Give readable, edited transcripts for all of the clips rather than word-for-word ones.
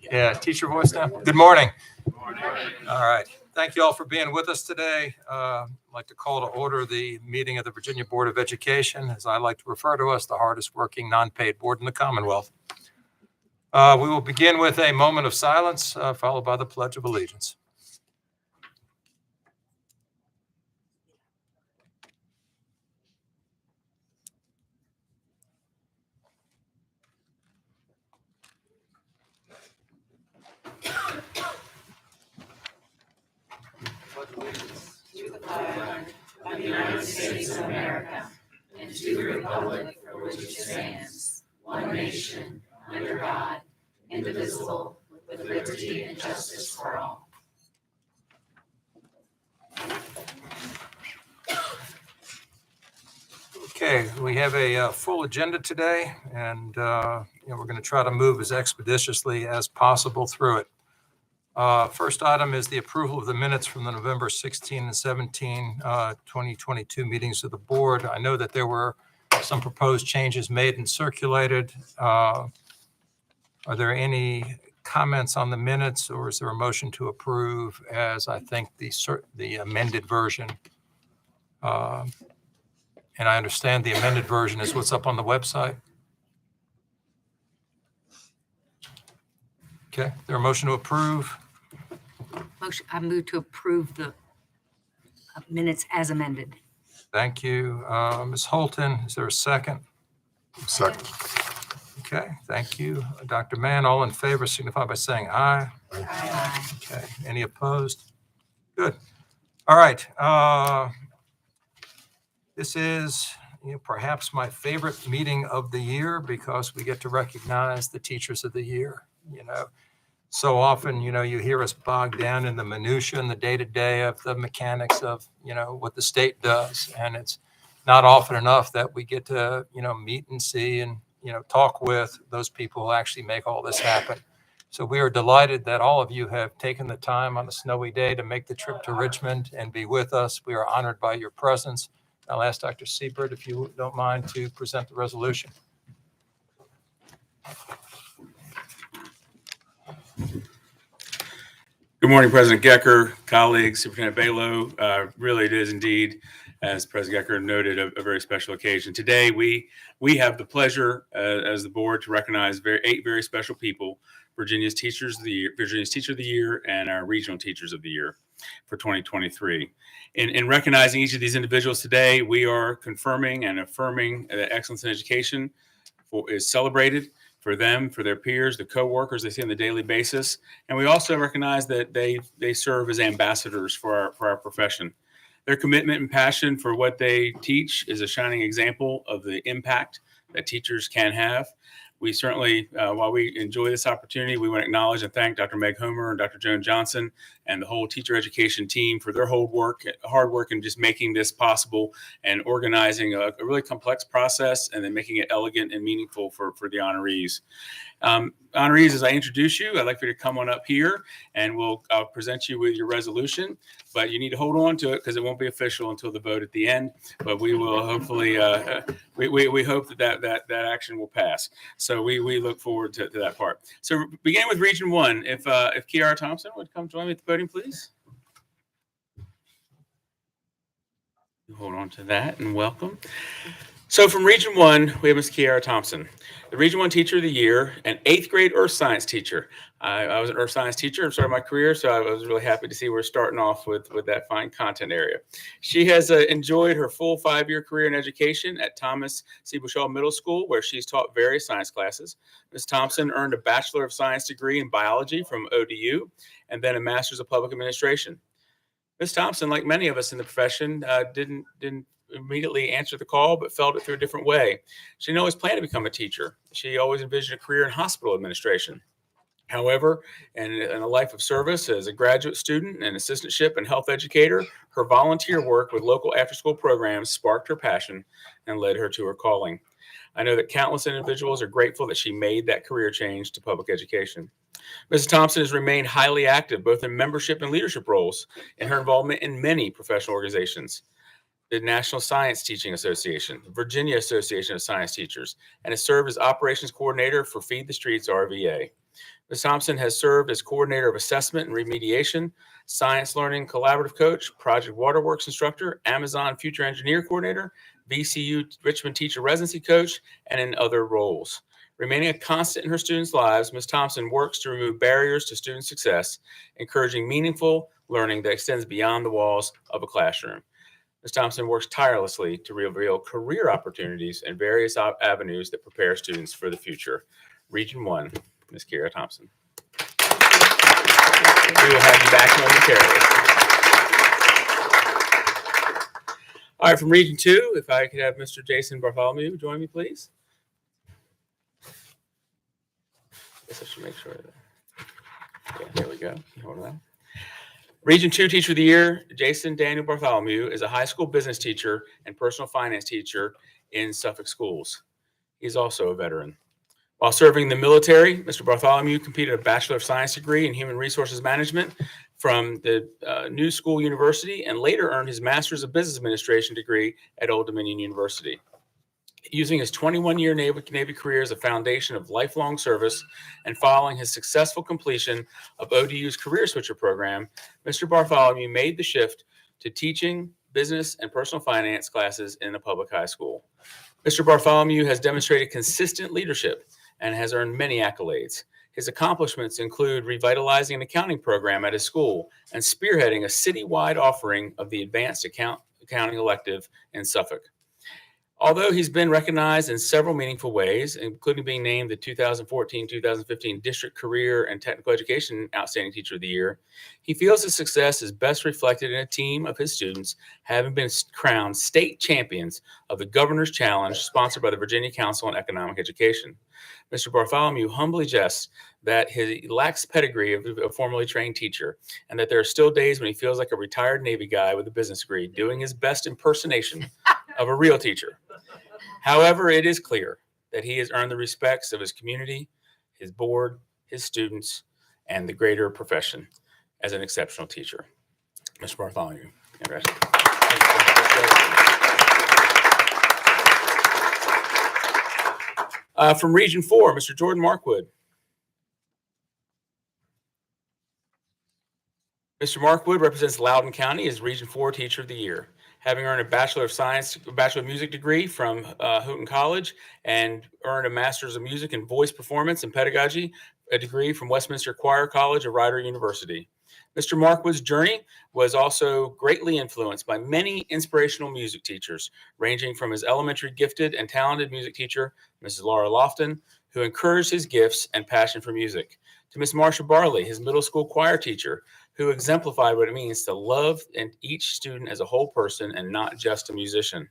Yeah, teacher voice now. Good morning. All right. Thank you all for being with us today. I'd like to call to order the meeting of the Virginia Board of Education, as I like to refer to us, the hardest working non-paid board in the Commonwealth. We will begin with a moment of silence, followed by the Pledge of Allegiance. To the flag of the United States of America, and to the republic for which it stands, one nation, under God, indivisible, with liberty and justice for all. Okay, we have a full agenda today, and we're going to try to move as expeditiously as possible through it. First item is the approval of the minutes from the November 16 and 17, 2022 meetings of the board. I know that there were some proposed changes made and circulated. Are there any comments on the minutes, or is there a motion to approve as I think the amended version? And I understand the amended version is what's up on the website. Okay, there a motion to approve? I move to approve the minutes as amended. Thank you. Ms. Holton, is there a second? Second. Okay, thank you. Dr. Mann, all in favor signify by saying aye. Aye. Okay, any opposed? Good. All right. This is perhaps my favorite meeting of the year because we get to recognize the teachers of the year. So often, you hear us bogged down in the minutia and the day-to-day of the mechanics of, what the state does. And it's not often enough that we get to, meet and see and, talk with those people who actually make all this happen. So we are delighted that all of you have taken the time on a snowy day to make the trip to Richmond and be with us. We are honored by your presence. I'll ask Dr. Siebert, if you don't mind, to present the resolution. Good morning, President Gecker, colleagues, Superintendent Balow. Really, it is indeed, as President Gecker noted, a very special occasion. Today, we have the pleasure as the board to recognize eight very special people: Virginia's Teachers of the Year, Virginia's Teacher of the Year, and our Regional Teachers of the Year for 2023. In recognizing each of these individuals today, we are confirming and affirming that excellence in education is celebrated for them, for their peers, the co-workers they see on the daily basis. And we also recognize that they serve as ambassadors for our profession. Their commitment and passion for what they teach is a shining example of the impact that teachers can have. We certainly, while we enjoy this opportunity, we want to acknowledge and thank Dr. Meg Homer and Dr. Joan Johnson and the whole teacher education team for their hard work in just making this possible and organizing a really complex process and then making it elegant and meaningful for the honorees. Honorees, as I introduce you, I'd like for you to come on up here and I'll present you with your resolution, but you need to hold on to it because it won't be official until the vote at the end, but we will hopefully, we hope that action will pass. So we look forward to that part. So beginning with Region 1, if Kiara Thompson would come join me at the podium, please. Hold on to that and welcome. So from Region 1, we have Ms. Kiara Thompson, the Region 1 Teacher of the Year, an 8th grade Earth Science teacher. I was an Earth Science teacher and started my career, so I was really happy to see we're starting off with that fine content area. She has enjoyed her full 5-year career in education at Thomas C. Bushell Middle School, where she's taught various science classes. Ms. Thompson earned a Bachelor of Science degree in biology from ODU, and then a Master's of Public Administration. Ms. Thompson, like many of us in the profession, didn't immediately answer the call, but felt it through a different way. She didn't always plan to become a teacher. She always envisioned a career in hospital administration. However, in a life of service as a graduate student and assistantship and health educator, her volunteer work with local after-school programs sparked her passion and led her to her calling. I know that countless individuals are grateful that she made that career change to public education. Mrs. Thompson has remained highly active, both in membership and leadership roles, in her involvement in many professional organizations. the National Science Teaching Association, the Virginia Association of Science Teachers, and has served as operations coordinator for Feed the Streets RVA. Ms. Thompson has served as coordinator of assessment and remediation, science learning collaborative coach, Project Waterworks instructor, Amazon Future Engineer coordinator, VCU Richmond teacher residency coach, and in other roles. Remaining a constant in her students' lives, Ms. Thompson works to remove barriers to student success, encouraging meaningful learning that extends beyond the walls of a classroom. Ms. Thompson works tirelessly to reveal career opportunities and various avenues that prepare students for the future. Region 1, Ms. Kira Thompson. We will have you back momentarily. All right, from Region 2, if I could have Mr. Jason Bartholomew join me, please. I guess I should make sure that. Yeah, there we go. Hold on. Region 2 Teacher of the Year, Jason Daniel Bartholomew, is a high school business teacher and personal finance teacher in Suffolk schools. He's also a veteran. While serving the military, Mr. Bartholomew completed a Bachelor of Science degree in Human Resources Management from the New School University and later earned his Master's of Business Administration degree at Old Dominion University. Using his 21-year Navy career as a foundation of lifelong service and following his successful completion of ODU's Career Switcher program, Mr. Bartholomew made the shift to teaching business and personal finance classes in a public high school. Mr. Bartholomew has demonstrated consistent leadership and has earned many accolades. His accomplishments include revitalizing an accounting program at his school and spearheading a citywide offering of the advanced accounting elective in Suffolk. Although he's been recognized in several meaningful ways, including being named the 2014-2015 District Career and Technical Education Outstanding Teacher of the Year, he feels his success is best reflected in a team of his students having been crowned state champions of the Governor's Challenge sponsored by the Virginia Council on Economic Education. Mr. Bartholomew humbly jests that he lacks pedigree of a formally trained teacher and that there are still days when he feels like a retired Navy guy with a business degree doing his best impersonation of a real teacher. However, it is clear that he has earned the respects of his community, his board, his students, and the greater profession as an exceptional teacher. Mr. Bartholomew, congratulations. From Region 4, Mr. Jordan Markwood. Mr. Markwood represents Loudoun County as Region 4 Teacher of the Year. Having earned a Bachelor of Music degree from Houghton College and earned a Master's of Music in Voice Performance and Pedagogy, a degree from Westminster Choir College of Rider University. Mr. Markwood's journey was also greatly influenced by many inspirational music teachers, ranging from his elementary gifted and talented music teacher, Mrs. Laura Lofton, who encouraged his gifts and passion for music, to Miss Marsha Barley, his middle school choir teacher, who exemplified what it means to love each student as a whole person and not just a musician.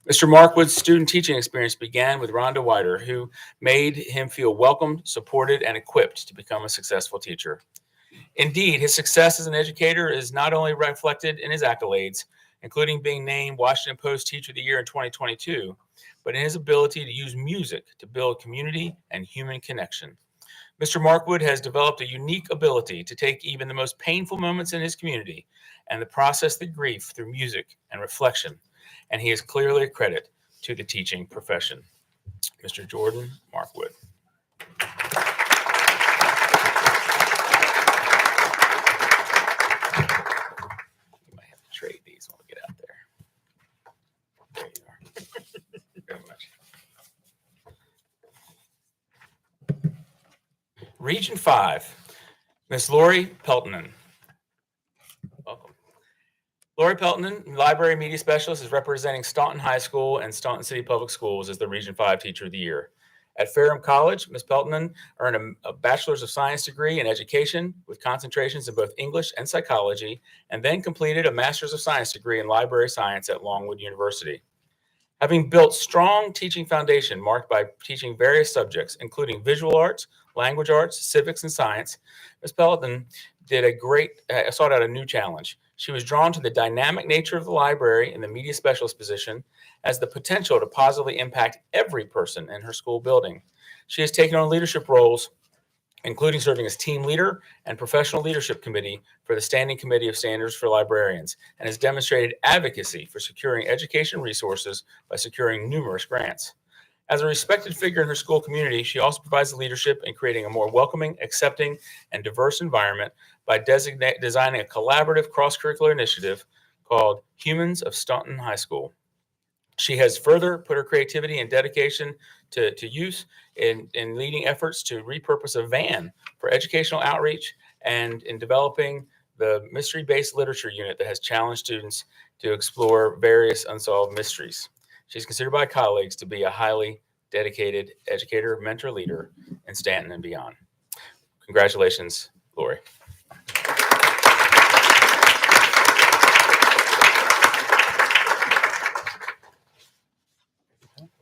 Mr. Markwood's student teaching experience began with Rhonda Wider, who made him feel welcomed, supported, and equipped to become a successful teacher. Indeed, his success as an educator is not only reflected in his accolades, including being named Washington Post Teacher of the Year in 2022, but in his ability to use music to build community and human connection. Mr. Markwood has developed a unique ability to take even the most painful moments in his community and process the grief through music and reflection, and he is clearly a credit to the teaching profession. Mr. Jordan Markwood. You might have to trade these when we get out there. There you are. Very much. Region 5, Miss Lori Peltonen. Welcome. Lori Peltonen, Library Media Specialist, is representing Staunton High School and Staunton City Public Schools as the Region 5 Teacher of the Year. At Ferrum College, Ms. Peltonen earned a Bachelor's of Science degree in Education with concentrations in both English and psychology, and then completed a Master's of Science degree in Library Science at Longwood University. Having built strong teaching foundation marked by teaching various subjects, including visual arts, language arts, civics, and science, Ms. Peltonen sought out a new challenge. She was drawn to the dynamic nature of the library and the media specialist position as the potential to positively impact every person in her school building. She has taken on leadership roles including serving as team leader and professional leadership committee for the Standing Committee of Standards for Librarians, and has demonstrated advocacy for securing education resources by securing numerous grants. As a respected figure in her school community, she also provides leadership in creating a more welcoming, accepting, and diverse environment by designing a collaborative cross-curricular initiative called Humans of Staunton High School. She has further put her creativity and dedication to use in leading efforts to repurpose a van for educational outreach and in developing the mystery-based literature unit that has challenged students to explore various unsolved mysteries. She's considered by colleagues to be a highly dedicated educator, mentor, leader in Stanton and beyond. Congratulations, Lori.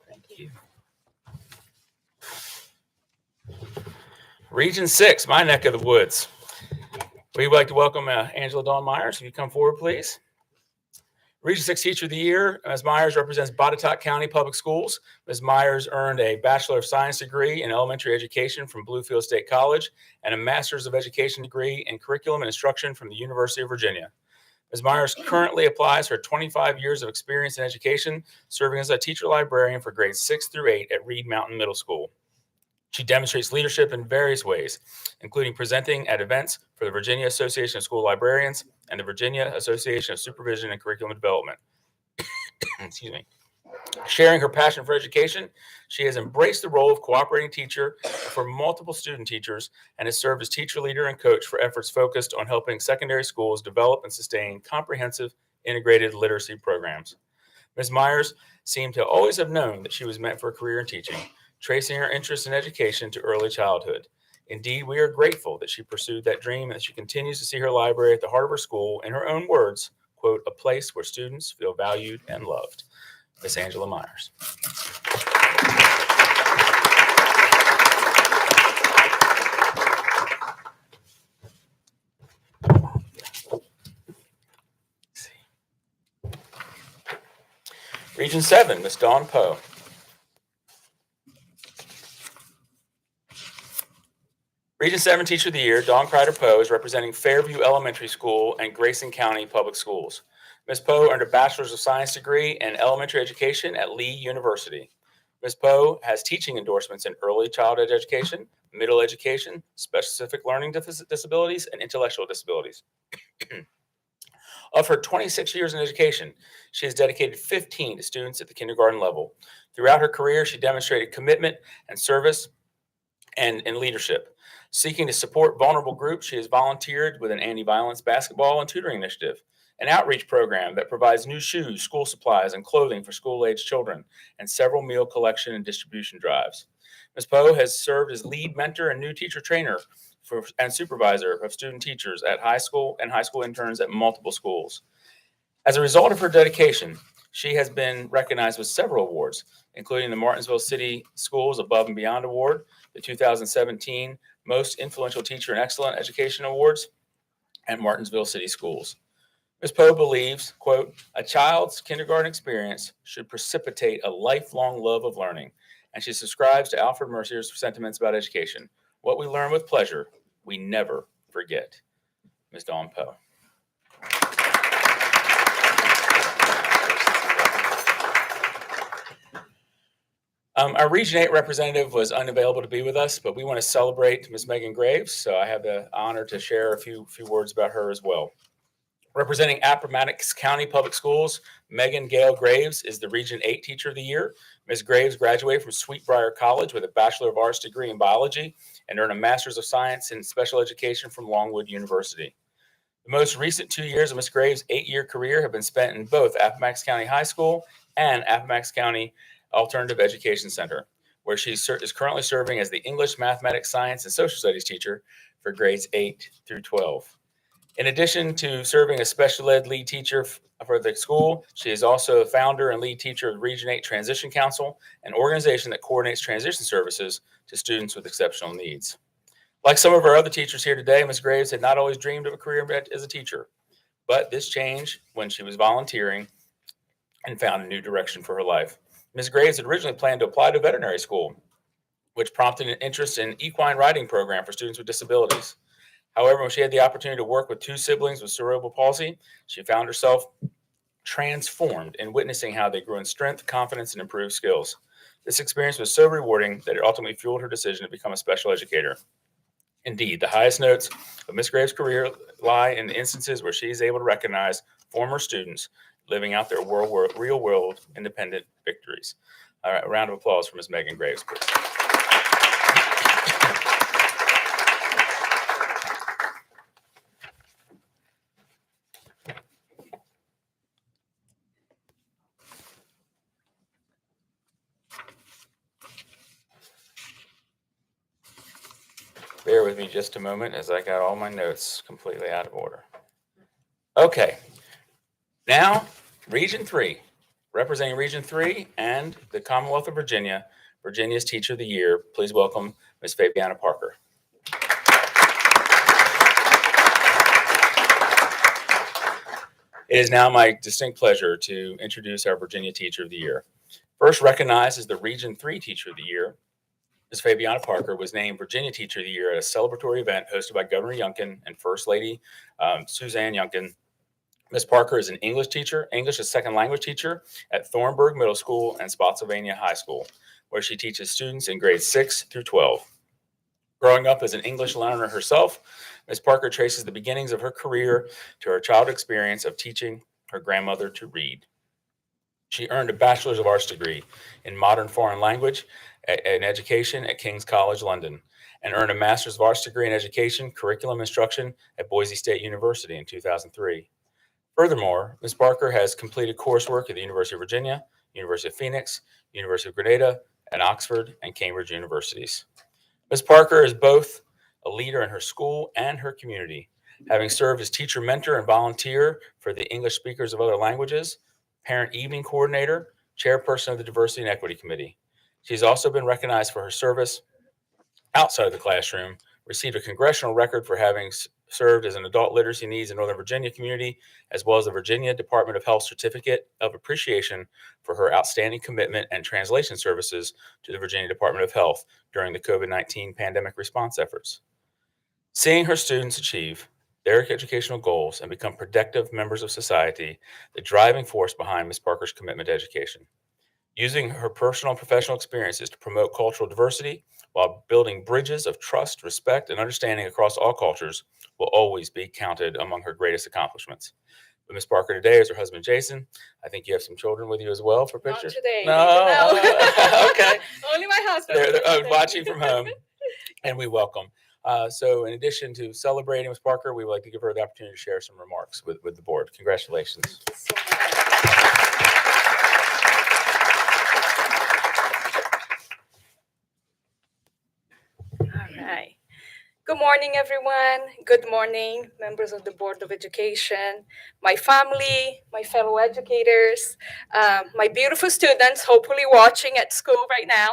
Thank you. Region 6, my neck of the woods. We'd like to welcome Angela Dawn Myers. Can you come forward, please? Region 6 Teacher of the Year, Ms. Myers represents Botetourt County Public Schools. Ms. Myers earned a Bachelor of Science degree in elementary education from Bluefield State College and a Master's of Education degree in curriculum and instruction from the University of Virginia. Ms. Myers currently applies for 25 years of experience in education, serving as a teacher librarian for grades 6 through 8 at Reed Mountain Middle School. She demonstrates leadership in various ways, including presenting at events for the Virginia Association of School Librarians and the Virginia Association of Supervision and Curriculum Development. Excuse me. Sharing her passion for education, she has embraced the role of cooperating teacher for multiple student teachers and has served as teacher leader and coach for efforts focused on helping secondary schools develop and sustain comprehensive integrated literacy programs. Ms. Myers seemed to always have known that she was meant for a career in teaching, tracing her interest in education to early childhood. Indeed, we are grateful that she pursued that dream and that she continues to see her library at the heart of her school, in her own words, quote, a place where students feel valued and loved. Miss Angela Myers. Region 7, Miss Dawn Poe. Region 7 Teacher of the Year, Dawn Kreider Poe, is representing Fairview Elementary School and Grayson County Public Schools. Ms. Poe earned a Bachelor's of Science degree in elementary education at Lee University. Ms. Poe has teaching endorsements in early childhood education, middle education, specific learning disabilities, and intellectual disabilities. Of her 26 years in education, she has dedicated 15 to students at the kindergarten level. Throughout her career, she demonstrated commitment and service and leadership. Seeking to support vulnerable groups, she has volunteered with an anti-violence basketball and tutoring initiative, an outreach program that provides new shoes, school supplies, and clothing for school-aged children, and several meal collection and distribution drives. Ms. Poe has served as lead mentor and new teacher trainer and supervisor of student teachers at high school and high school interns at multiple schools. As a result of her dedication, she has been recognized with several awards, including the Martinsville City Schools Above and Beyond Award, the 2017 Most Influential Teacher in Excellent Education Awards, and Martinsville City Schools. Ms. Poe believes, quote, a child's kindergarten experience should precipitate a lifelong love of learning, and she subscribes to Alfred Mercier's sentiments about education. What we learn with pleasure, we never forget. Ms. Dawn Poe. Our Region 8 representative was unavailable to be with us, but we want to celebrate Ms. Megan Graves, so I have the honor to share a few words about her as well. Representing Appomattox County Public Schools, Megan Gail Graves is the Region 8 Teacher of the Year. Ms. Graves graduated from Sweetbriar College with a Bachelor of Arts degree in biology and earned a Master's of Science in Special Education from Longwood University. The most recent 2 years of Ms. Graves' 8-year career have been spent in both Appomattox County High School and Appomattox County Alternative Education Center, where she is currently serving as the English, Mathematics, Science, and Social Studies teacher for grades 8 through 12. In addition to serving as special ed lead teacher for the school, she is also the founder and lead teacher of the Region 8 Transition Council, an organization that coordinates transition services to students with exceptional needs. Like some of our other teachers here today, Ms. Graves had not always dreamed of a career as a teacher, but this changed when she was volunteering and found a new direction for her life. Ms. Graves had originally planned to apply to veterinary school, which prompted an interest in equine riding program for students with disabilities. However, when she had the opportunity to work with two siblings with cerebral palsy, she found herself transformed in witnessing how they grew in strength, confidence, and improved skills. This experience was so rewarding that it ultimately fueled her decision to become a special educator. Indeed, the highest notes of Ms. Graves' career lie in the instances where she is able to recognize former students living out their real world independent victories. All right, a round of applause for Ms. Megan Graves, please. Bear with me just a moment as I got all my notes completely out of order. Okay, now Region 3, representing Region 3 and the Commonwealth of Virginia, Virginia's Teacher of the Year. Please welcome Ms. Fabiana Parker. It is now my distinct pleasure to introduce our Virginia Teacher of the Year. First recognized as the Region 3 Teacher of the Year, Ms. Fabiana Parker was named Virginia Teacher of the Year at a celebratory event hosted by Governor Youngkin and First Lady Suzanne Youngkin. Ms. Parker is an English teacher, English as second language teacher at Thornburg Middle School and Spotsylvania High School, where she teaches students in grades 6 through 12. Growing up as an English learner herself, Ms. Parker traces the beginnings of her career to her childhood experience of teaching her grandmother to read. She earned a Bachelor's of Arts degree in Modern Foreign Language and Education at King's College London, and earned a Master's of Arts degree in Education, Curriculum Instruction at Boise State University in 2003. Furthermore, Ms. Parker has completed coursework at the University of Virginia, University of Phoenix, University of Grenada, and Oxford and Cambridge universities. Ms. Parker is both a leader in her school and her community, having served as teacher mentor and volunteer for the English speakers of other languages, parent evening coordinator, chairperson of the Diversity and Equity Committee. She's also been recognized for her service outside of the classroom, received a congressional record for having served as an adult literacy needs in Northern Virginia community, as well as the Virginia Department of Health Certificate of Appreciation for her outstanding commitment and translation services to the Virginia Department of Health during the COVID-19 pandemic response efforts. Seeing her students achieve their educational goals and become productive members of society, the driving force behind Ms. Parker's commitment to education. Using her personal and professional experiences to promote cultural diversity while building bridges of trust, respect, and understanding across all cultures will always be counted among her greatest accomplishments. But Ms. Parker today is her husband, Jason. I think you have some children with you as well for pictures. Not today. No. Okay. Only my husband. They're watching from home, and we welcome. So in addition to celebrating Ms. Parker, we would like to give her the opportunity to share some remarks with the board. Congratulations. All right. Good morning, everyone. Good morning, members of the Board of Education, my family, my fellow educators, my beautiful students, hopefully watching at school right now,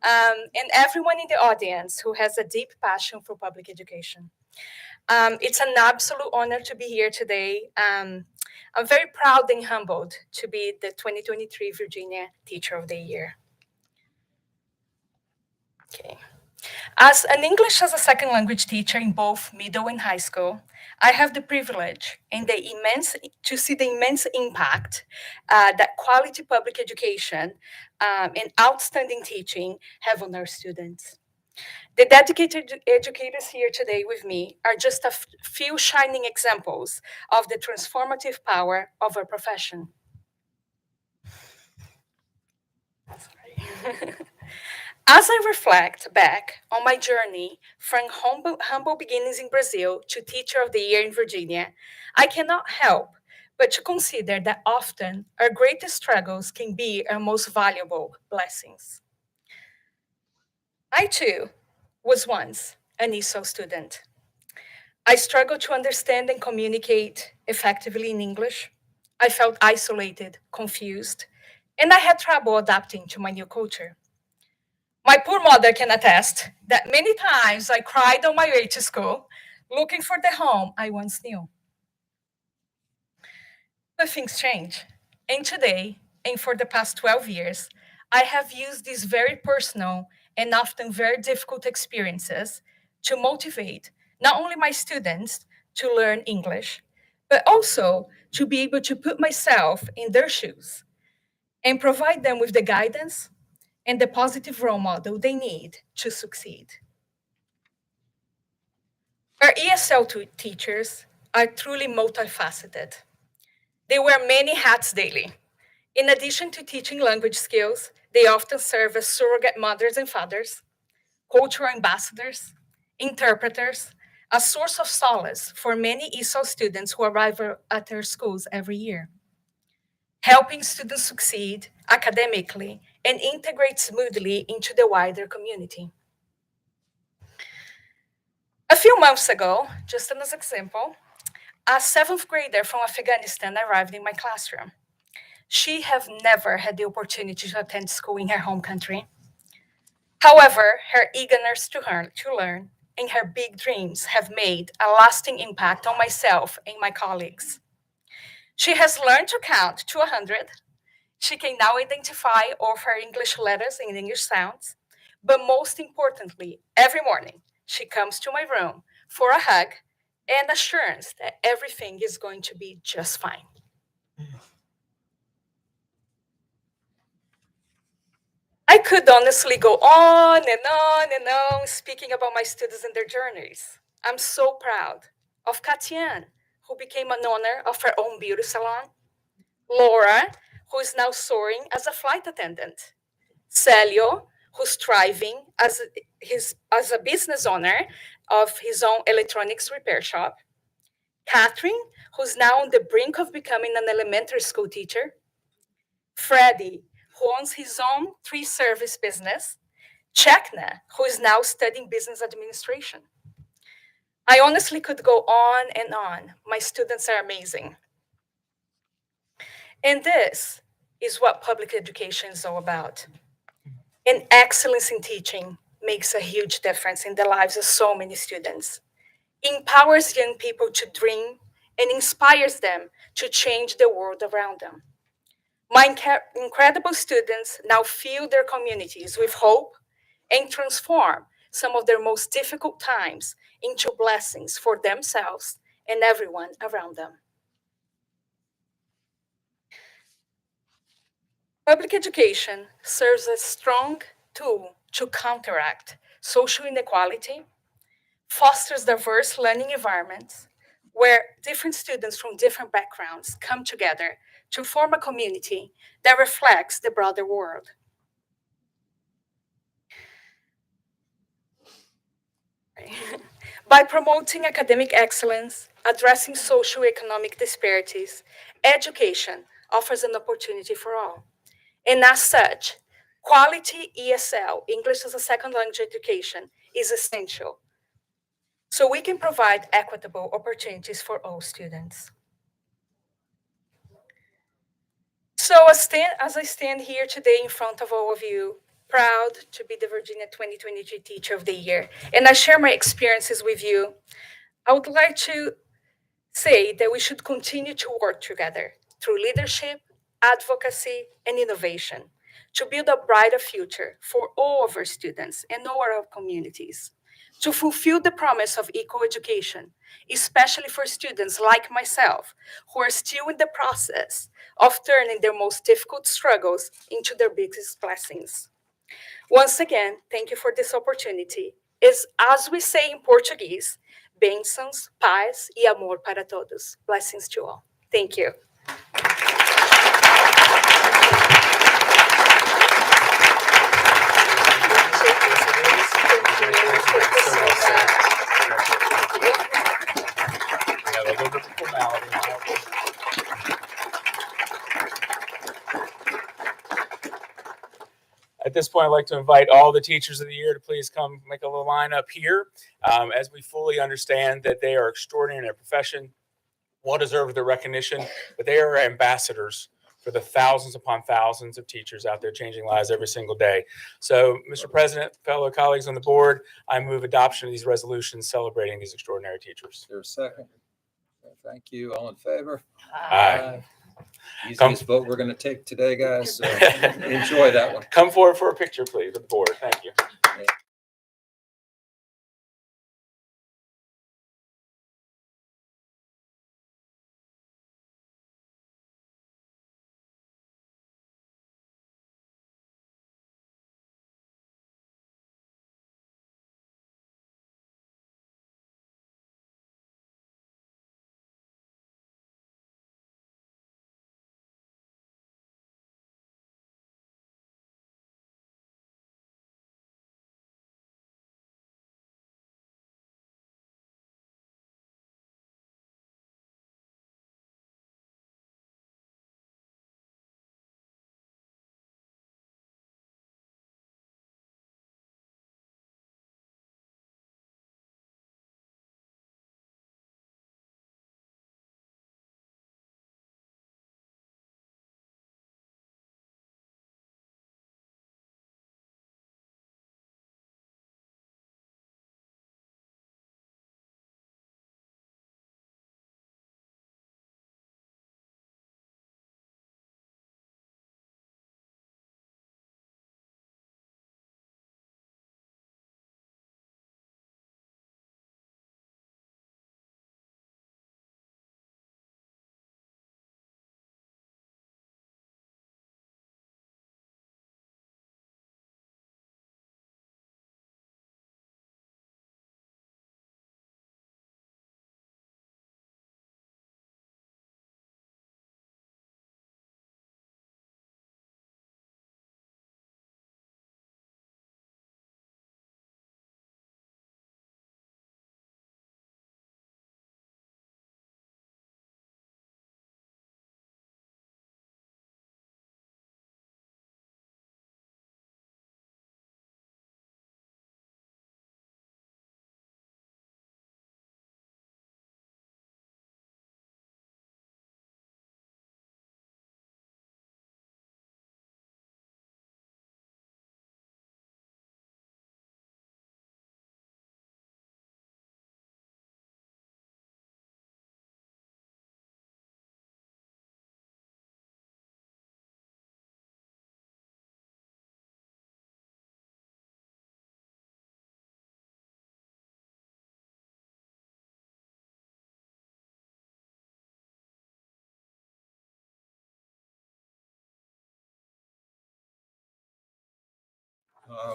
and everyone in the audience who has a deep passion for public education. It's an absolute honor to be here today. I'm very proud and humbled to be the 2023 Virginia Teacher of the Year. Okay. As an English as a second language teacher in both middle and high school, I have the privilege and to see the immense impact that quality public education and outstanding teaching have on our students. The dedicated educators here today with me are just a few shining examples of the transformative power of our profession. Sorry. As I reflect back on my journey from humble beginnings in Brazil to Teacher of the Year in Virginia, I cannot help but to consider that often our greatest struggles can be our most valuable blessings. I too was once an ESOL student. I struggled to understand and communicate effectively in English. I felt isolated, confused, and I had trouble adapting to my new culture. My poor mother can attest that many times I cried on my way to school, looking for the home I once knew. But things change. And today, and for the past 12 years, I have used this very personal and often very difficult experiences to motivate not only my students to learn English, but also to be able to put myself in their shoes and provide them with the guidance and the positive role model they need to succeed. Our ESL teachers are truly multifaceted. They wear many hats daily. In addition to teaching language skills, they often serve as surrogate mothers and fathers, cultural ambassadors, interpreters, a source of solace for many ESL students who arrive at their schools every year, helping students succeed academically and integrate smoothly into the wider community. A few months ago, just as an example, a 7th grader from Afghanistan arrived in my classroom. She has never had the opportunity to attend school in her home country. However, her eagerness to learn and her big dreams have made a lasting impact on myself and my colleagues. She has learned to count to 100. She can now identify all of her English letters and English sounds. But most importantly, every morning, she comes to my room for a hug and assurance that everything is going to be just fine. I could honestly go on and on and on speaking about my students and their journeys. I'm so proud of Katian, who became an owner of her own beauty salon, Laura, who is now soaring as a flight attendant, Celio, who's thriving as a business owner of his own electronics repair shop, Catherine, who's now on the brink of becoming an elementary school teacher, Freddie, who owns his own 3-service business, Chekna, who is now studying business administration. I honestly could go on and on. My students are amazing. And this is what public education is all about. And excellence in teaching makes a huge difference in the lives of so many students. It empowers young people to dream and inspires them to change the world around them. My incredible students now fill their communities with hope and transform some of their most difficult times into blessings for themselves and everyone around them. Public education serves as a strong tool to counteract social inequality, fosters diverse learning environments where different students from different backgrounds come together to form a community that reflects the broader world. By promoting academic excellence, addressing socioeconomic disparities, education offers an opportunity for all. And as such, quality ESL, English as a Second Language education, is essential so we can provide equitable opportunities for all students. So as I stand here today in front of all of you, proud to be the Virginia 2023 Teacher of the Year, and I share my experiences with you, I would like to say that we should continue to work together through leadership, advocacy, and innovation to build a brighter future for all of our students and all our communities, to fulfill the promise of equal education, especially for students like myself, who are still in the process of turning their most difficult struggles into their biggest blessings. Once again, thank you for this opportunity. As we say in Portuguese, bênçãos, paz e amor para todos. Blessings to all. Thank you. At this point, I'd like to invite all the teachers of the year to please come make a little line up here, as we fully understand that they are extraordinary in their profession, well deserved their recognition, but they are ambassadors for the thousands upon thousands of teachers out there changing lives every single day. So, Mr. President, fellow colleagues on the board, I move adoption of these resolutions celebrating these extraordinary teachers. Is there a second? Thank you. All in favor? Aye. Easiest vote we're going to take today, guys. So enjoy that one. Come forward for a picture, please, with the board. Thank you.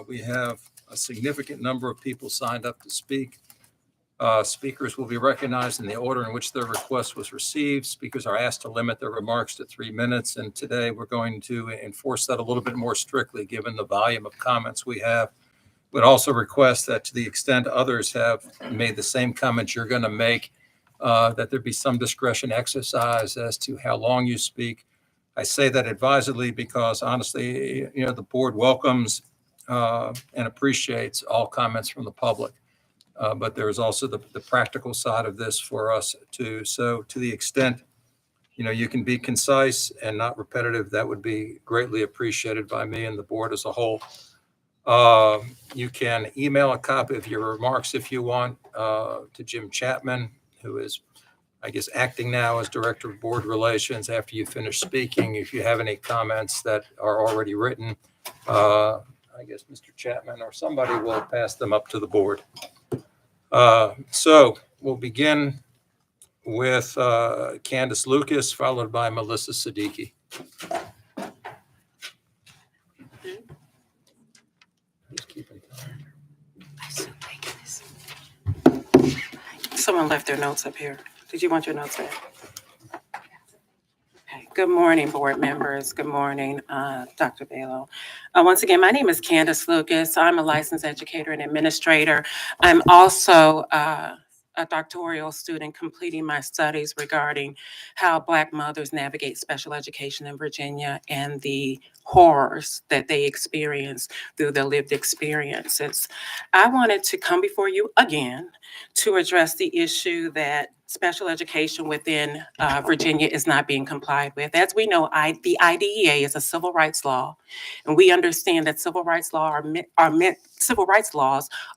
We have a significant number of people signed up to speak. Speakers will be recognized in the order in which their request was received. Speakers are asked to limit their remarks to 3 minutes, and today we're going to enforce that a little bit more strictly given the volume of comments we have. Would also request that to the extent others have made the same comments you're going to make, that there be some discretion exercise as to how long you speak. I say that advisedly because honestly, the board welcomes and appreciates all comments from the public. But there is also the practical side of this for us too. So to the extent, you can be concise and not repetitive, that would be greatly appreciated by me and the board as a whole. You can email a copy of your remarks if you want to Jim Chapman, who is, I guess, acting now as Director of Board Relations after you finish speaking. If you have any comments that are already written, I guess Mr. Chapman or somebody will pass them up to the board. So we'll begin with Candace Lucas, followed by Melissa Siddiqui. Who's keeping time? I so like this. Someone left their notes up here. Did you want your notes there? Okay. Good morning, board members. Good morning, Dr. Balo. Once again, my name is Candace Lucas. I'm a licensed educator and administrator. I'm also a doctoral student completing my studies regarding how Black mothers navigate special education in Virginia and the horrors that they experience through their lived experiences. I wanted to come before you again to address the issue that special education within Virginia is not being complied with. As we know, the IDEA is a civil rights law, and we understand that civil rights laws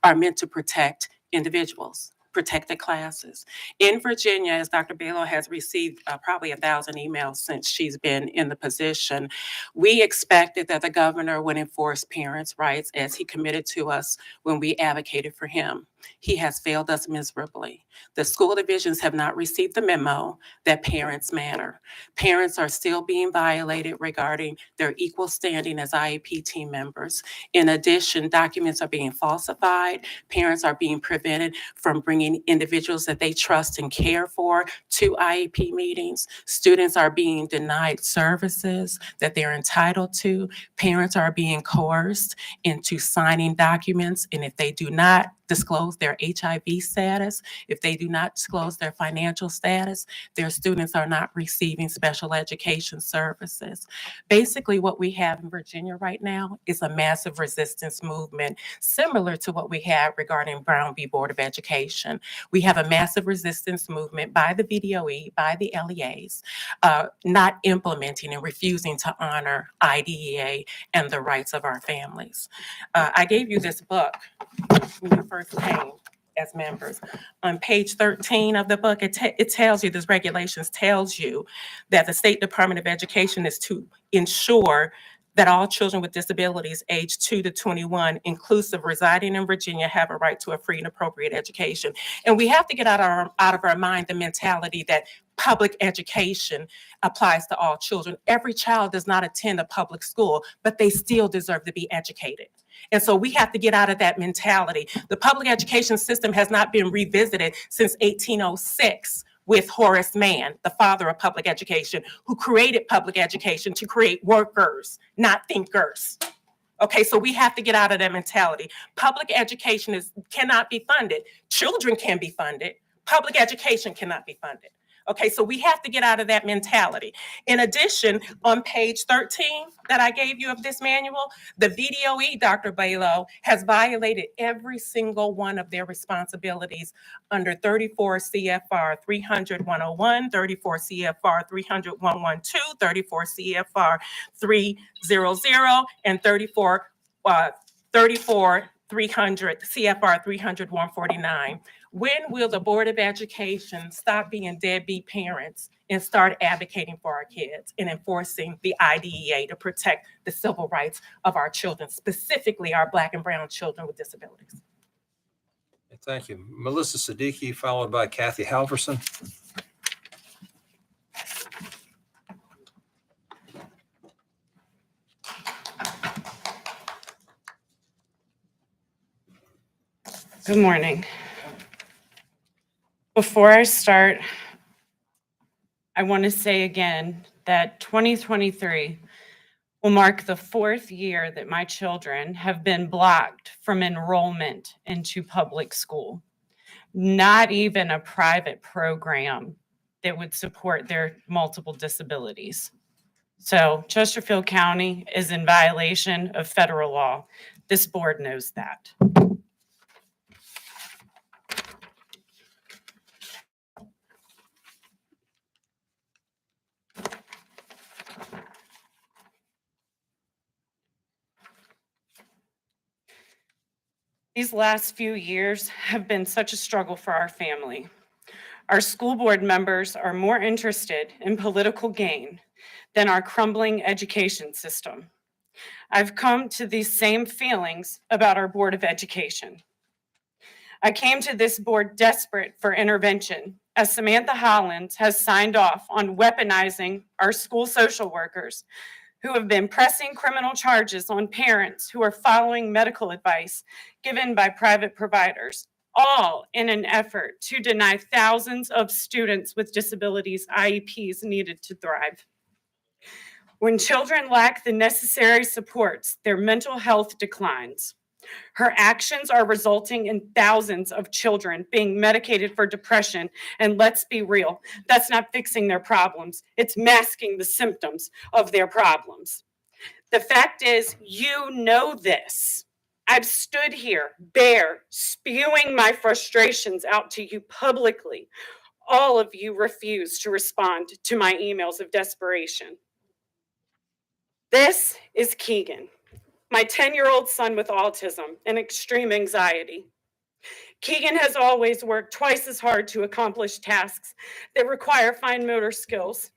are meant to protect individuals. protected classes. In Virginia, as Dr. Balo has received probably 1,000 emails since she's been in the position, we expected that the governor would enforce parents' rights as he committed to us when we advocated for him. He has failed us miserably. The school divisions have not received the memo that parents matter. Parents are still being violated regarding their equal standing as IEP team members. In addition, documents are being falsified. Parents are being prevented from bringing individuals that they trust and care for to IEP meetings. Students are being denied services that they're entitled to. Parents are being coerced into signing documents, and if they do not disclose their HIV status, if they do not disclose their financial status, their students are not receiving special education services. Basically, what we have in Virginia right now is a massive resistance movement, similar to what we had regarding Brown v. Board of Education. We have a massive resistance movement by the VDOE, by the LEAs, not implementing and refusing to honor IDEA and the rights of our families. I gave you this book when you first came as members. On page 13 of the book, it tells you, this regulations tells you that the State Department of Education is to ensure that all children with disabilities aged 2 to 21, inclusive residing in Virginia, have a right to a free and appropriate education. And we have to get out of our mind the mentality that public education applies to all children. Every child does not attend a public school, but they still deserve to be educated. And so we have to get out of that mentality. The public education system has not been revisited since 1806 with Horace Mann, the father of public education, who created public education to create workers, not thinkers. Okay, so we have to get out of that mentality. Public education cannot be funded. Children can be funded. Public education cannot be funded. Okay, so we have to get out of that mentality. In addition, on page 13 that I gave you of this manual, the VDOE, Dr. Balo, has violated every single one of their responsibilities under 34 CFR 300-101, 34 CFR 300-112, 34 CFR 300, and 34 300 CFR 300-149. When will the Board of Education stop being deadbeat parents and start advocating for our kids and enforcing the IDEA to protect the civil rights of our children, specifically our Black and brown children with disabilities? Thank you. Melissa Siddiqui, followed by Kathy Halverson. Good morning. Before I start, I want to say again that 2023 will mark the 4th year that my children have been blocked from enrollment into public school. Not even a private program that would support their multiple disabilities. So Chesterfield County is in violation of federal law. This board knows that. These last few years have been such a struggle for our family. Our school board members are more interested in political gain than our crumbling education system. I've come to these same feelings about our Board of Education. I came to this board desperate for intervention, as Samantha Hollins has signed off on weaponizing our school social workers who have been pressing criminal charges on parents who are following medical advice given by private providers, all in an effort to deny thousands of students with disabilities IEPs needed to thrive. When children lack the necessary supports, their mental health declines. Her actions are resulting in thousands of children being medicated for depression. And let's be real, that's not fixing their problems. It's masking the symptoms of their problems. The fact is, you know this. I've stood here bare, spewing my frustrations out to you publicly. All of you refuse to respond to my emails of desperation. This is Keegan, my 10-year-old son with autism and extreme anxiety. Keegan has always worked twice as hard to accomplish tasks that require fine motor skills.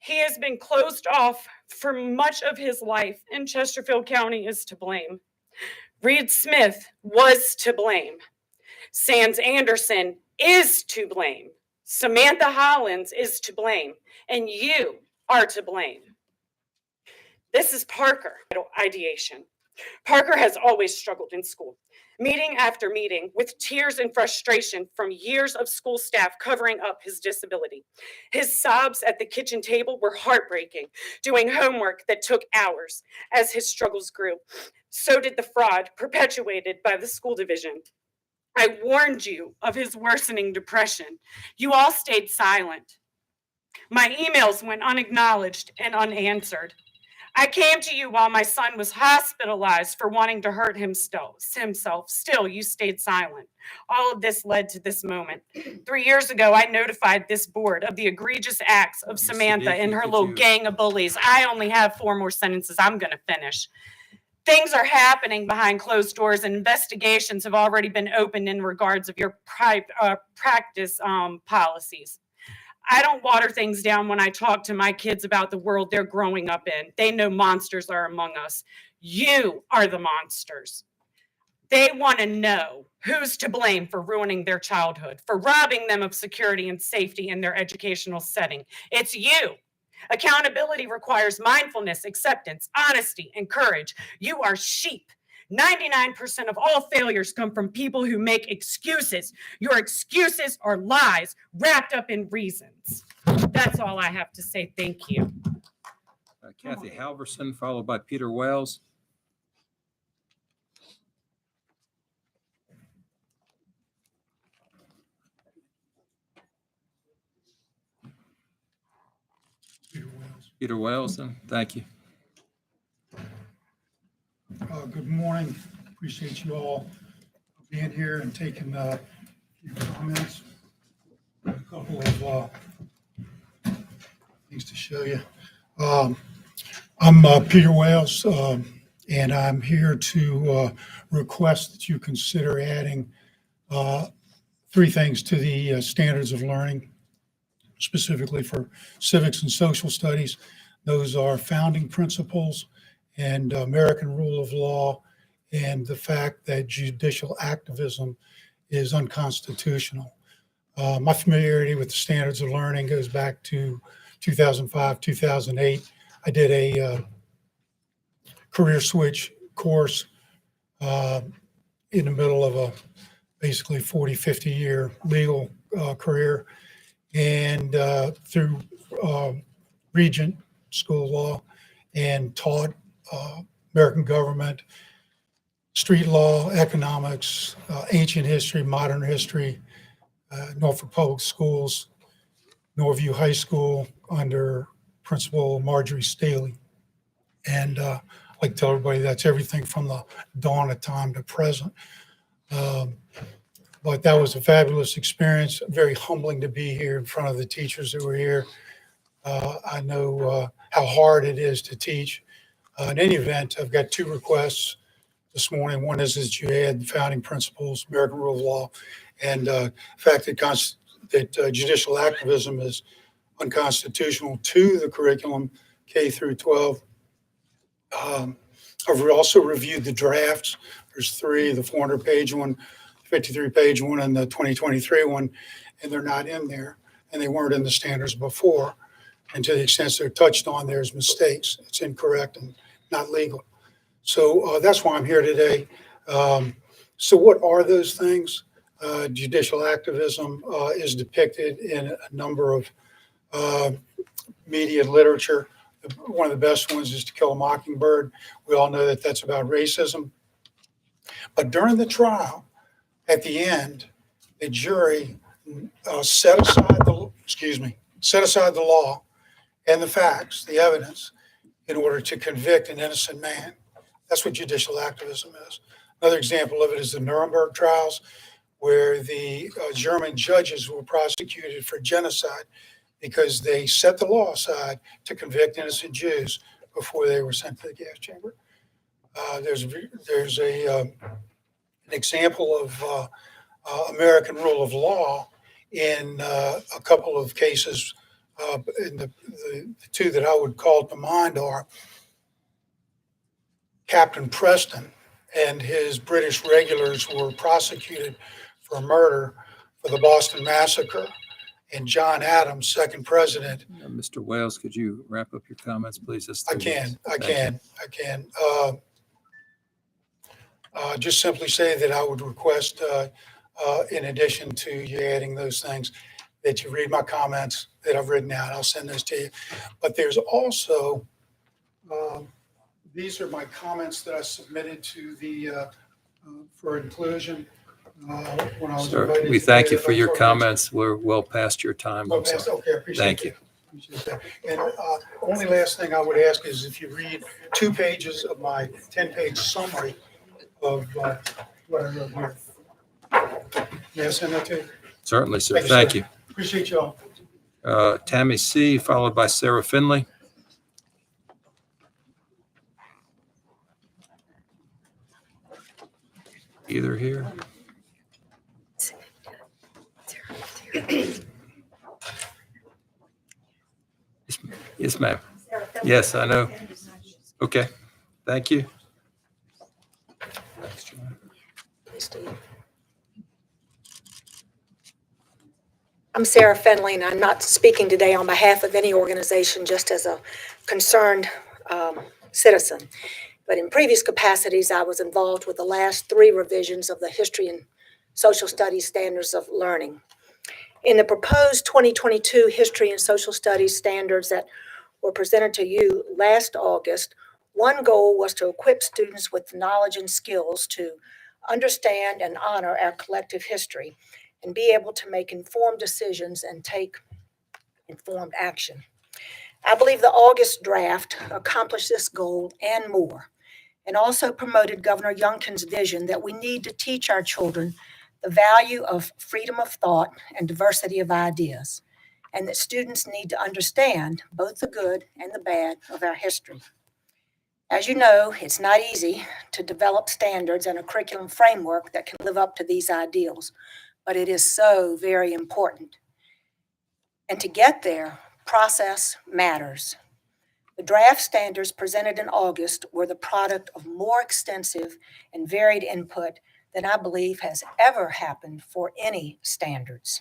He has been closed off for much of his life, and Chesterfield County is to blame. Reed Smith was to blame. Sands Anderson is to blame. Samantha Hollins is to blame, and you are to blame. This is Parker ideation. Parker has always struggled in school, meeting after meeting, with tears and frustration from years of school staff covering up his disability. His sobs at the kitchen table were heartbreaking, doing homework that took hours. As his struggles grew, so did the fraud perpetuated by the school division. I warned you of his worsening depression. You all stayed silent. My emails went unacknowledged and unanswered. I came to you while my son was hospitalized for wanting to hurt himself. Still, you stayed silent. All of this led to this moment. 3 years ago, I notified this board of the egregious acts of Samantha and her little gang of bullies. I only have 4 more sentences. I'm going to finish. Things are happening behind closed doors, and investigations have already been opened in regards of your practice policies. I don't water things down when I talk to my kids about the world they're growing up in. They know monsters are among us. You are the monsters. They want to know who's to blame for ruining their childhood, for robbing them of security and safety in their educational setting. It's you. Accountability requires mindfulness, acceptance, honesty, and courage. You are sheep. 99% of all failures come from people who make excuses. Your excuses are lies wrapped up in reasons. That's all I have to say. Thank you. Kathy Halverson, followed by Peter Wells. Peter Wells, then. Thank you. Good morning. Appreciate you all being here and taking a few comments. A couple of things to show you. I'm Peter Wales, and I'm here to request that you consider adding 3 things to the standards of learning, specifically for civics and social studies. Those are founding principles and American rule of law, and the fact that judicial activism is unconstitutional. My familiarity with the standards of learning goes back to 2005, 2008. I did a career switch course in the middle of a basically 40, 50 year legal career, and through Regent School of Law, and taught American government, street law, economics, ancient history, modern history, Norfolk Public Schools, Norview High School under Principal Marjorie Staley. And I like to tell everybody that's everything from the dawn of time to present. But that was a fabulous experience, very humbling to be here in front of the teachers that were here. I know how hard it is to teach. In any event, I've got 2 requests this morning. One is that you add the founding principles, American rule of law, and the fact that judicial activism is unconstitutional to the curriculum K through 12. I've also reviewed the drafts. There's 3, the 400-page one, 53-page one, and the 2023 one, and they're not in there, and they weren't in the standards before. And to the extent they're touched on, there's mistakes. It's incorrect and not legal. So that's why I'm here today. So what are those things? Judicial activism is depicted in a number of media literature. One of the best ones is To Kill a Mockingbird. We all know that that's about racism. But during the trial, at the end, the jury set aside the law and the facts, the evidence, in order to convict an innocent man. That's what judicial activism is. Another example of it is the Nuremberg trials, where the German judges were prosecuted for genocide because they set the law aside to convict innocent Jews before they were sent to the gas chamber. There's an example of American rule of law in a couple of cases. And the two that I would call to mind are Captain Preston and his British regulars were prosecuted for murder for the Boston Massacre, and John Adams, second president. Mr. Wales, could you wrap up your comments, please? That's 3 minutes. I Thank can. Just simply say that I would request, in addition to you adding those things, that you read my comments that I've written out. I'll send those to you. But there's also, these are my comments that I submitted to the, for inclusion. When I was Sir, invited we to thank do you it for by your program. comments. We're well past your time. I'm Okay, sorry. okay, I appreciate Thank that. you. Appreciate that. And only last thing I would ask is if you read 2 pages of my 10-page summary of what I wrote here. May I send that to you? Certainly, sir. Thank you, Thank sir. you. Appreciate y'all. Tammy C., followed by Sarah Finley. Either here. Yes, ma'am. Yes, I know. Okay, thank you. I'm Sarah Fenley, and I'm not speaking today on behalf of any organization, just as a concerned citizen. But in previous capacities, I was involved with the last 3 revisions of the History and Social Studies Standards of Learning. In the proposed 2022 History and Social Studies standards that were presented to you last August, one goal was to equip students with knowledge and skills to understand and honor our collective history and be able to make informed decisions and take informed action. I believe the August draft accomplished this goal and more, and also promoted Governor Youngkin's vision that we need to teach our children the value of freedom of thought and diversity of ideas, and that students need to understand both the good and the bad of our history. As you know, it's not easy to develop standards and a curriculum framework that can live up to these ideals, but it is so very important. And to get there, process matters. The draft standards presented in August were the product of more extensive and varied input than I believe has ever happened for any standards.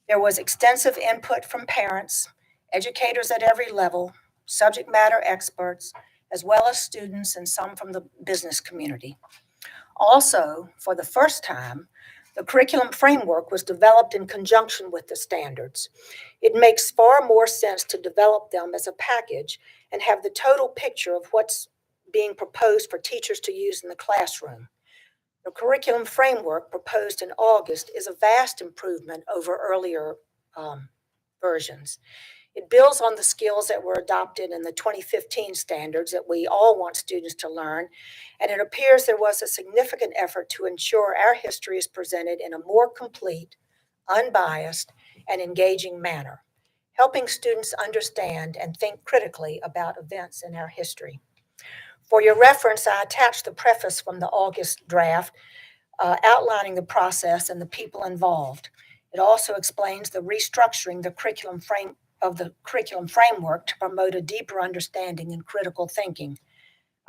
There was extensive input from parents, educators at every level, subject matter experts, as well as students and some from the business community. Also, for the first time, the curriculum framework was developed in conjunction with the standards. It makes far more sense to develop them as a package and have the total picture of what's being proposed for teachers to use in the classroom. The curriculum framework proposed in August is a vast improvement over earlier versions. It builds on the skills that were adopted in the 2015 standards that we all want students to learn, and it appears there was a significant effort to ensure our history is presented in a more complete, unbiased, and engaging manner, helping students understand and think critically about events in our history. For your reference, I attached the preface from the August draft outlining the process and the people involved. It also explains the restructuring the curriculum framework to promote a deeper understanding and critical thinking.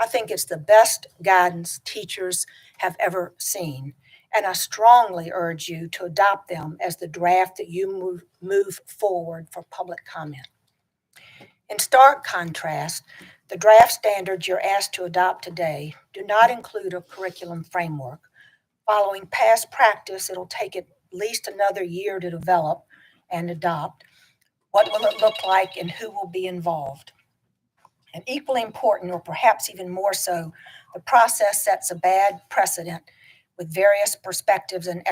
I think it's the best guidance teachers have ever seen, and I strongly urge you to adopt them as the draft that you move forward for public comment. In stark contrast, the draft standards you're asked to adopt today do not include a curriculum framework. Following past practice, it'll take at least another year to develop and adopt. What will it look like and who will be involved? And equally important, or perhaps even more so, the process sets a bad precedent with various perspectives and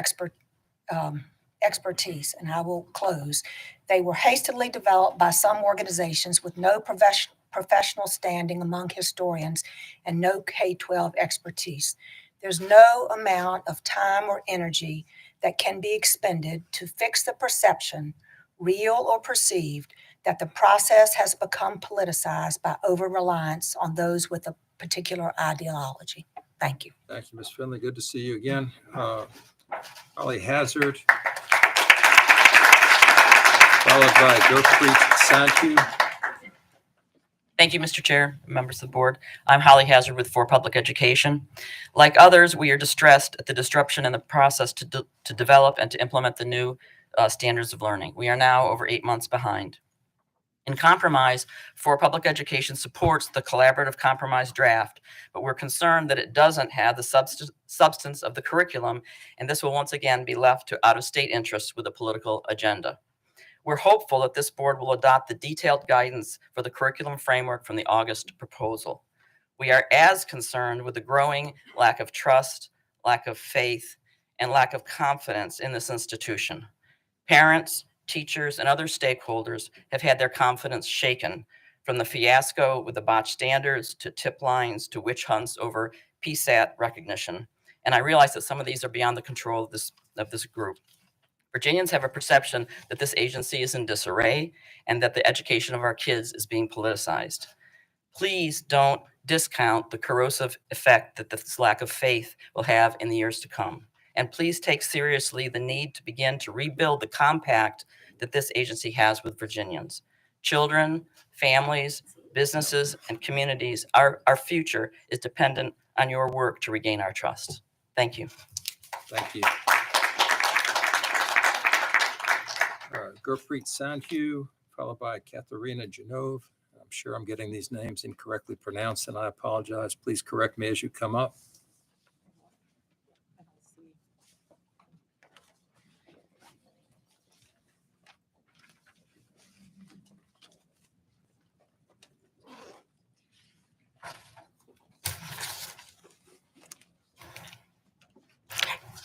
expertise. And I will close. They were hastily developed by some organizations with no professional standing among historians and no K-12 expertise. There's no amount of time or energy that can be expended to fix the perception, real or perceived, that the process has become politicized by over-reliance on those with a particular ideology. Thank you. Thank you, Ms. Finley. Good to see you again. Holly Hazard, followed by Gurpreet Sandhu. Thank you, Mr. Chair, members of the board. I'm Holly Hazard with For Public Education. Like others, we are distressed at the disruption in the process to develop and to implement the new standards of learning. We are now over 8 months behind. In compromise, For Public Education supports the collaborative compromise draft, but we're concerned that it doesn't have the substance of the curriculum, and this will once again be left to out-of-state interests with a political agenda. We're hopeful that this board will adopt the detailed guidance for the curriculum framework from the August proposal. We are as concerned with the growing lack of trust, lack of faith, and lack of confidence in this institution. Parents, teachers, and other stakeholders have had their confidence shaken, from the fiasco with the botched standards to tip lines to witch hunts over PSAT recognition. And I realize that some of these are beyond the control of this group. Virginians have a perception that this agency is in disarray and that the education of our kids is being politicized. Please don't discount the corrosive effect that this lack of faith will have in the years to come. And please take seriously the need to begin to rebuild the compact that this agency has with Virginians. Children, families, businesses, and communities, our future is dependent on your work to regain our trust. Thank you. Thank you. Gurpreet Sandhu, followed by Katharina Janove. I'm sure I'm getting these names incorrectly pronounced, and I apologize. Please correct me as you come up.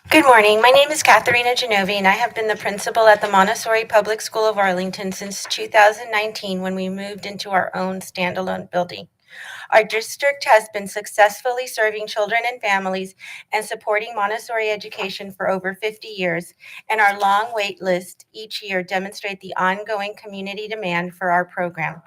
Good morning. My name is Katharina Genovi, and I have been the principal at the Montessori Public School of Arlington since 2019 when we moved into our own standalone building. Our district has been successfully serving children and families and supporting Montessori education for over 50 years, and our long wait list each year demonstrate the ongoing community demand for our program.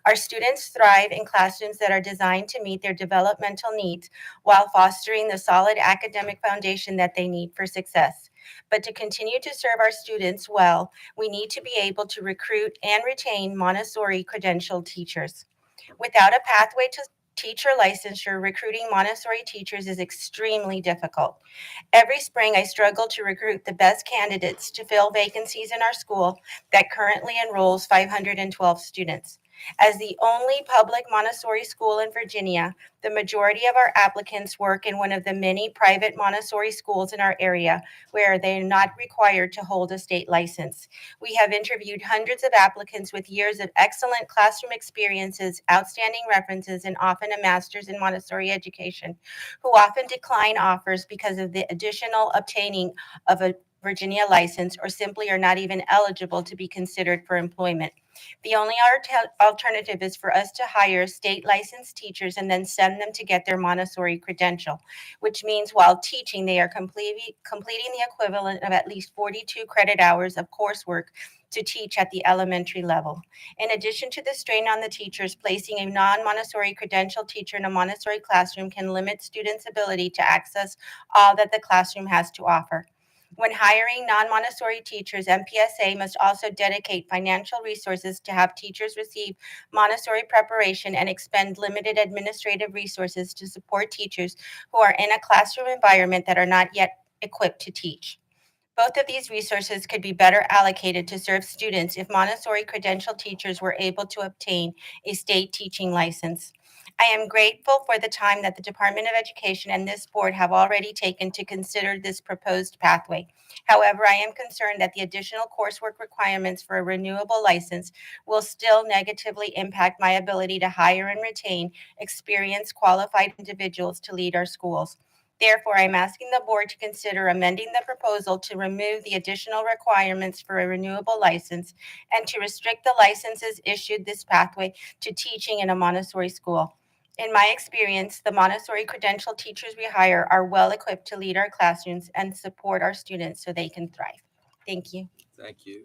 Our students thrive in classrooms that are designed to meet their developmental needs while fostering the solid academic foundation that they need for success. But to continue to serve our students well, we need to be able to recruit and retain Montessori credentialed teachers. Without a pathway to teacher licensure, recruiting Montessori teachers is extremely difficult. Every spring, I struggle to recruit the best candidates to fill vacancies in our school that currently enrolls 512 students. As the only public Montessori school in Virginia, the majority of our applicants work in one of the many private Montessori schools in our area where they are not required to hold a state license. We have interviewed hundreds of applicants with years of excellent classroom experiences, outstanding references, and often a master's in Montessori education, who often decline offers because of the additional obtaining of a Virginia license or simply are not even eligible to be considered for employment. The only alternative is for us to hire state licensed teachers and then send them to get their Montessori credential, which means while teaching, they are completing the equivalent of at least 42 credit hours of coursework to teach at the elementary level. In addition to the strain on the teachers, placing a non-Montessori credentialed teacher in a Montessori classroom can limit students' ability to access all that the classroom has to offer. When hiring non-Montessori teachers, MPSA must also dedicate financial resources to have teachers receive Montessori preparation and expend limited administrative resources to support teachers who are in a classroom environment that are not yet equipped to teach. Both of these resources could be better allocated to serve students if Montessori credentialed teachers were able to obtain a state teaching license. I am grateful for the time that the Department of Education and this board have already taken to consider this proposed pathway. However, I am concerned that the additional coursework requirements for a renewable license will still negatively impact my ability to hire and retain experienced, qualified individuals to lead our schools. Therefore, I'm asking the board to consider amending the proposal to remove the additional requirements for a renewable license and to restrict the licenses issued this pathway to teaching in a Montessori school. In my experience, the Montessori credentialed teachers we hire are well equipped to lead our classrooms and support our students so they can thrive. Thank you. Thank you.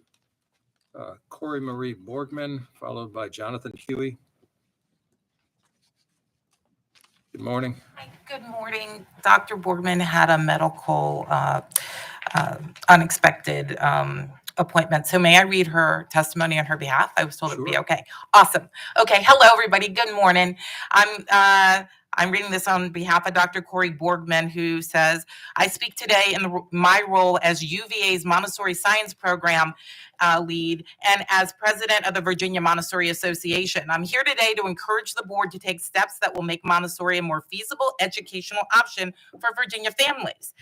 Corey Marie Borgman, followed by Jonathan Huey. Good morning. Hi, good morning. Dr. Borgman had a medical unexpected appointment. So may I read her testimony on her behalf? I was told it would be Sure. okay. Awesome. Okay. Hello, everybody. Good morning. I'm reading this on behalf of Dr. Corey Borgman, who says, I speak today in my role as UVA's Montessori Science Program lead and as president of the Virginia Montessori Association. I'm here today to encourage the board to take steps that will make Montessori a more feasible educational option for Virginia families.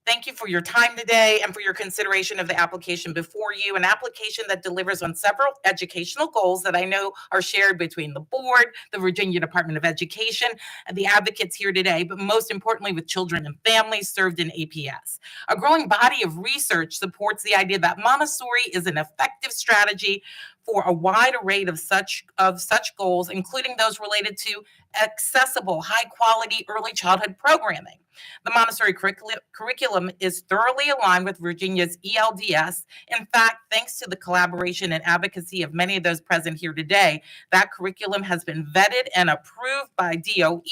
Thank you for your time today and for your consideration of the application before you, an application that delivers on several educational goals that I know are shared between the board, the Virginia Department of Education, and the advocates here today, but most importantly with children and families served in APS. A growing body of research supports the idea that Montessori is an effective strategy for a wide array of such goals, including those related to accessible, high-quality early childhood programming. The Montessori curriculum is thoroughly aligned with Virginia's ELDS. In fact, thanks to the collaboration and advocacy of many of those present here today, that curriculum has been vetted and approved by DOE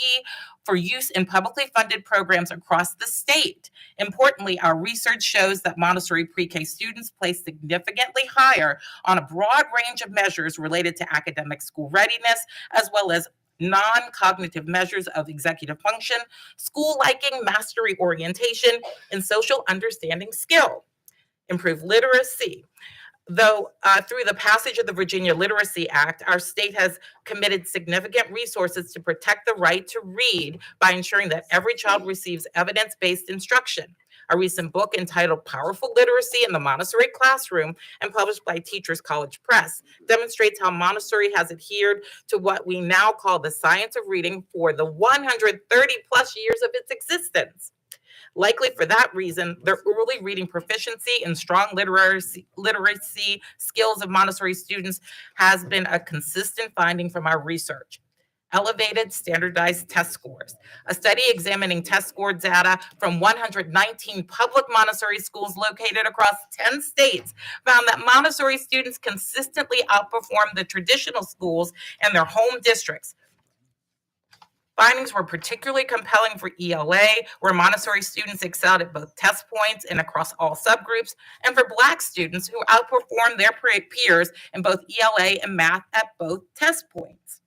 for use in publicly funded programs across the state. Importantly, our research shows that Montessori pre-K students place significantly higher on a broad range of measures related to academic school readiness, as well as non-cognitive measures of executive function, school liking, mastery orientation, and social understanding skill. Improve literacy. Though through the passage of the Virginia Literacy Act, our state has committed significant resources to protect the right to read by ensuring that every child receives evidence-based instruction. A recent book entitled Powerful Literacy in the Montessori Classroom and published by Teachers College Press demonstrates how Montessori has adhered to what we now call the science of reading for the 130 plus years of its existence. Likely for that reason, their early reading proficiency and strong literacy skills of Montessori students has been a consistent finding from our research. Elevated standardized test scores. A study examining test score data from 119 public Montessori schools located across 10 states found that Montessori students consistently outperformed the traditional schools in their home districts. Findings were particularly compelling for ELA, where Montessori students excelled at both test points and across all subgroups, and for Black students who outperformed their peers in both ELA and math at both test points.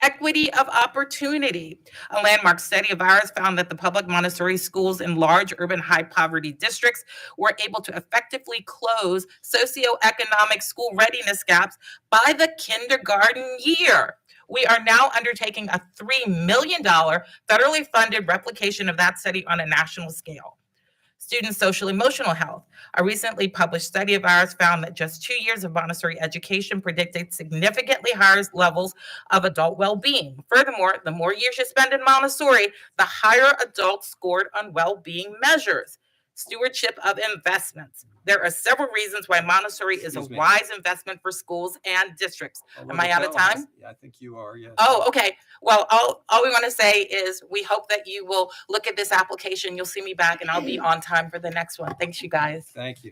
Equity of opportunity. A landmark study of ours found that the public Montessori schools in large urban high poverty districts were able to effectively close socioeconomic school readiness gaps by the kindergarten year. We are now undertaking a $3 million federally funded replication of that study on a national scale. Student social emotional health. A recently published study of ours found that just 2 years of Montessori education predicted significantly higher levels of adult well-being. Furthermore, the more years you spend in Montessori, the higher adults scored on well-being measures. Stewardship of investments. There are several reasons why Montessori is a wise investment for schools and districts. Am I out of time? Yeah, I think you are, yes. Oh, okay. Well, all we want to say is we hope that you will look at this application. You'll see me back and I'll be on time for the next one. Thanks, you guys. Thank you.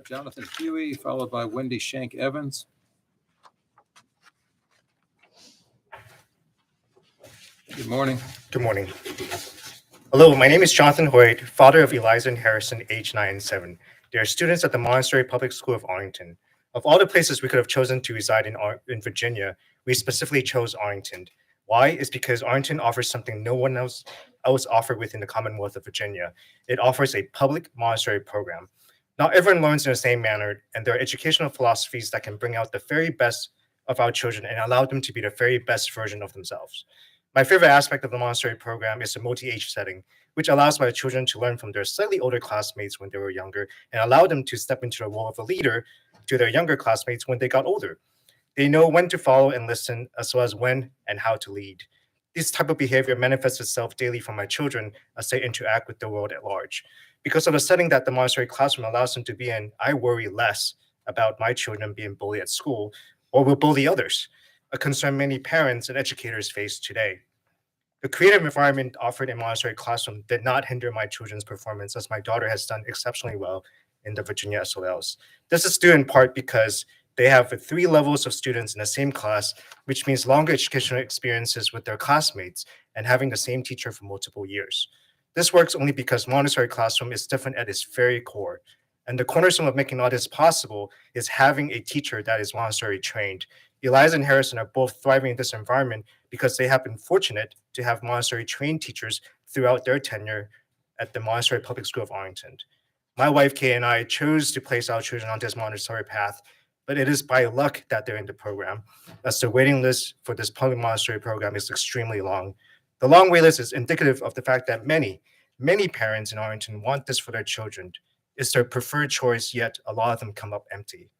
Jonathan Huey, followed by Wendy Shank Evans. Good morning. Good morning. Hello, my name is Jonathan Hoyt, father of Eliza and Harrison, age 9 and 7. They are students at the Montessori Public School of Arlington. Of all the places we could have chosen to reside in Virginia, we specifically chose Arlington. Why? It's because Arlington offers something no one else offered within the Commonwealth of Virginia. It offers a public Montessori program. Not everyone learns in the same manner, and there are educational philosophies that can bring out the very best of our children and allow them to be the very best version of themselves. My favorite aspect of the Montessori program is the multi-age setting, which allows my children to learn from their slightly older classmates when they were younger and allow them to step into the role of a leader to their younger classmates when they got older. They know when to follow and listen, as well as when and how to lead. This type of behavior manifests itself daily from my children as they interact with the world at large. Because of the setting that the Montessori classroom allows them to be in, I worry less about my children being bullied at school or will bully others, a concern many parents and educators face today. The creative environment offered in Montessori classroom did not hinder my children's performance, as my daughter has done exceptionally well in the Virginia SOLs. This is due in part because they have 3 levels of students in the same class, which means longer educational experiences with their classmates and having the same teacher for multiple years. This works only because Montessori classroom is different at its very core. And the cornerstone of making all this possible is having a teacher that is Montessori trained. Eliza and Harrison are both thriving in this environment because they have been fortunate to have Montessori trained teachers throughout their tenure at the Montessori Public School of Arlington. My wife, Kay, and I chose to place our children on this Montessori path, but it is by luck that they're in the program, as the waiting list for this public Montessori program is extremely long. The long wait list is indicative of the fact that many parents in Arlington want this for their children. It's their preferred choice, yet a lot of them come up empty.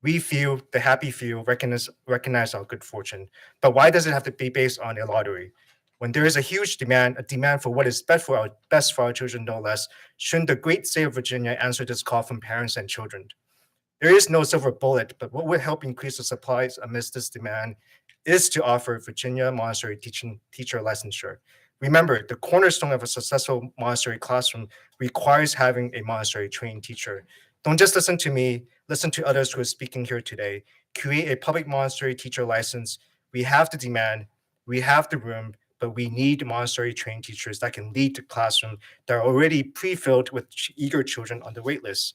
We few, the happy few, recognize our good fortune, but why does it have to be based on a lottery? When there is a huge demand, for what is best for our children, no less, shouldn't the great state of Virginia answer this call from parents and children? There is no silver bullet, but what would help increase the supplies amidst this demand is to offer Virginia Montessori teacher licensure. Remember, the cornerstone of a successful Montessori classroom requires having a Montessori trained teacher. Don't just listen to me, listen to others who are speaking here today. Create a public Montessori teacher license. We have the demand, we have the room, but we need Montessori trained teachers that can lead the classroom that are already pre-filled with eager children on the wait list.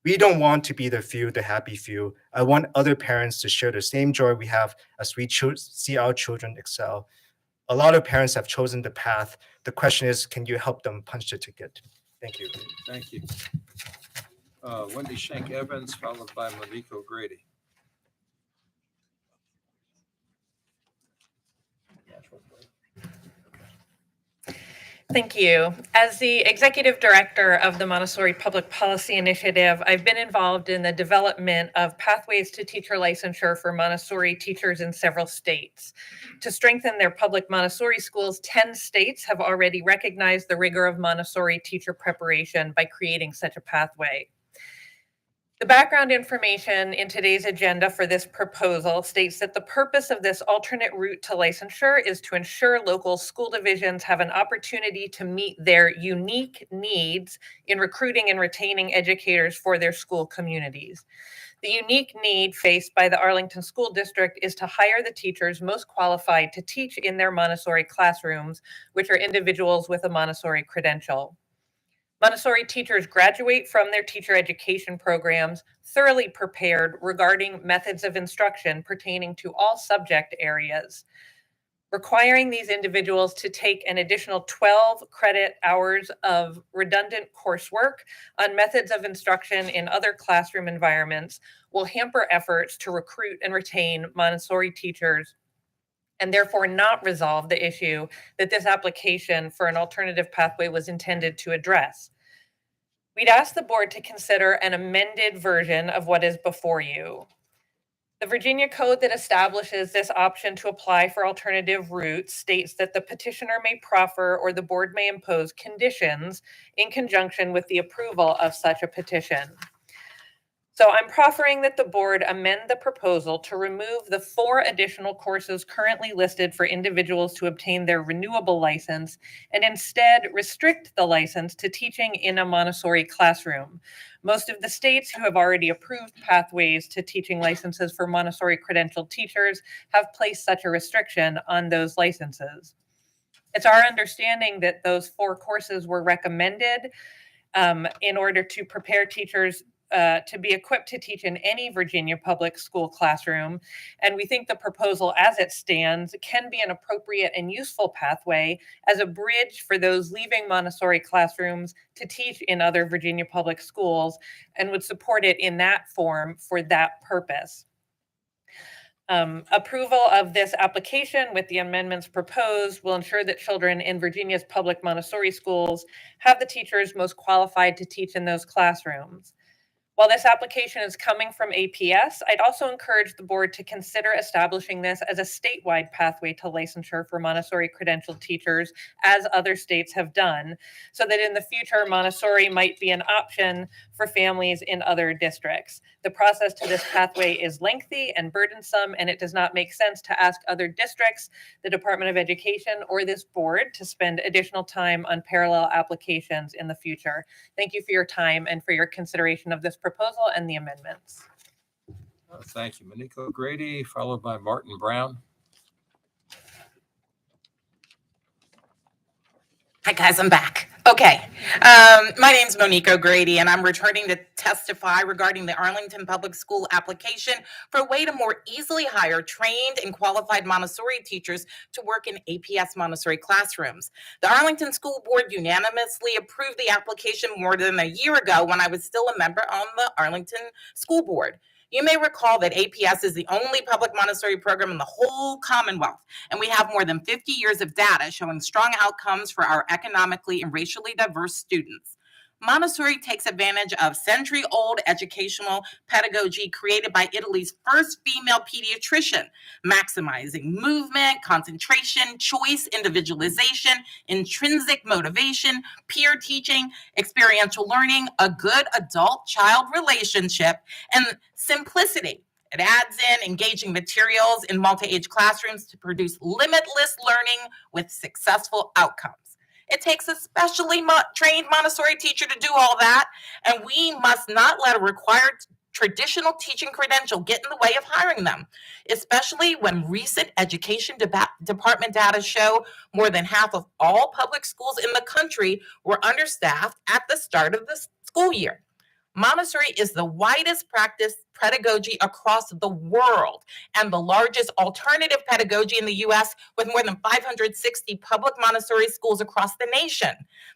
We don't want to be the few, the happy few. I want other parents to share the same joy we have as we see our children excel. A lot of parents have chosen the path. The question is, can you help them punch the ticket? Thank you. Thank you. Wendy Schenk Evans, followed by Monique O'Grady. Thank you. As the Executive Director of the Montessori Public Policy Initiative, I've been involved in the development of pathways to teacher licensure for Montessori teachers in several states. To strengthen their public Montessori schools, 10 states have already recognized the rigor of Montessori teacher preparation by creating such a pathway. The background information in today's agenda for this proposal states that the purpose of this alternate route to licensure is to ensure local school divisions have an opportunity to meet their unique needs in recruiting and retaining educators for their school communities. The unique need faced by the Arlington School District is to hire the teachers most qualified to teach in their Montessori classrooms, which are individuals with a Montessori credential. Montessori teachers graduate from their teacher education programs thoroughly prepared regarding methods of instruction pertaining to all subject areas, requiring these individuals to take an additional 12 credit hours of redundant coursework on methods of instruction in other classroom environments will hamper efforts to recruit and retain Montessori teachers and therefore not resolve the issue that this application for an alternative pathway was intended to address. We'd ask the board to consider an amended version of what is before you. The Virginia code that establishes this option to apply for alternative routes states that the petitioner may proffer or the board may impose conditions in conjunction with the approval of such a petition. So I'm proffering that the board amend the proposal to remove the 4 additional courses currently listed for individuals to obtain their renewable license and instead restrict the license to teaching in a Montessori classroom. Most of the states who have already approved pathways to teaching licenses for Montessori credentialed teachers have placed such a restriction on those licenses. It's our understanding that those 4 courses were recommended in order to prepare teachers to be equipped to teach in any Virginia public school classroom. And we think the proposal as it stands can be an appropriate and useful pathway as a bridge for those leaving Montessori classrooms to teach in other Virginia public schools and would support it in that form for that purpose. Approval of this application with the amendments proposed will ensure that children in Virginia's public Montessori schools have the teachers most qualified to teach in those classrooms. While this application is coming from APS, I'd also encourage the board to consider establishing this as a statewide pathway to licensure for Montessori credentialed teachers, as other states have done, so that in the future, Montessori might be an option for families in other districts. The process to this pathway is lengthy and burdensome, and it does not make sense to ask other districts, the Department of Education, or this board to spend additional time on parallel applications in the future. Thank you for your time and for your consideration of this proposal and the amendments. Thank you. Monique O'Grady, followed by Martin Brown. Hi guys, I'm back. Okay. My name's Monique O'Grady, and I'm returning to testify regarding the Arlington Public School application for a way to more easily hire trained and qualified Montessori teachers to work in APS Montessori classrooms. The Arlington School Board unanimously approved the application more than a year ago when I was still a member on the Arlington School Board. You may recall that APS is the only public Montessori program in the whole Commonwealth, and we have more than 50 years of data showing strong outcomes for our economically and racially diverse students. Montessori takes advantage of century-old educational pedagogy created by Italy's first female pediatrician, maximizing movement, concentration, choice, individualization, intrinsic motivation, peer teaching, experiential learning, a good adult-child relationship, and simplicity. It adds in engaging materials in multi-age classrooms to produce limitless learning with successful outcomes. It takes a specially trained Montessori teacher to do all that, and we must not let a required traditional teaching credential get in the way of hiring them, especially when recent education department data show more than half of all public schools in the country were understaffed at the start of the school year. Montessori is the widest practiced pedagogy across the world and the largest alternative pedagogy in the US, with more than 560 public Montessori schools across the nation.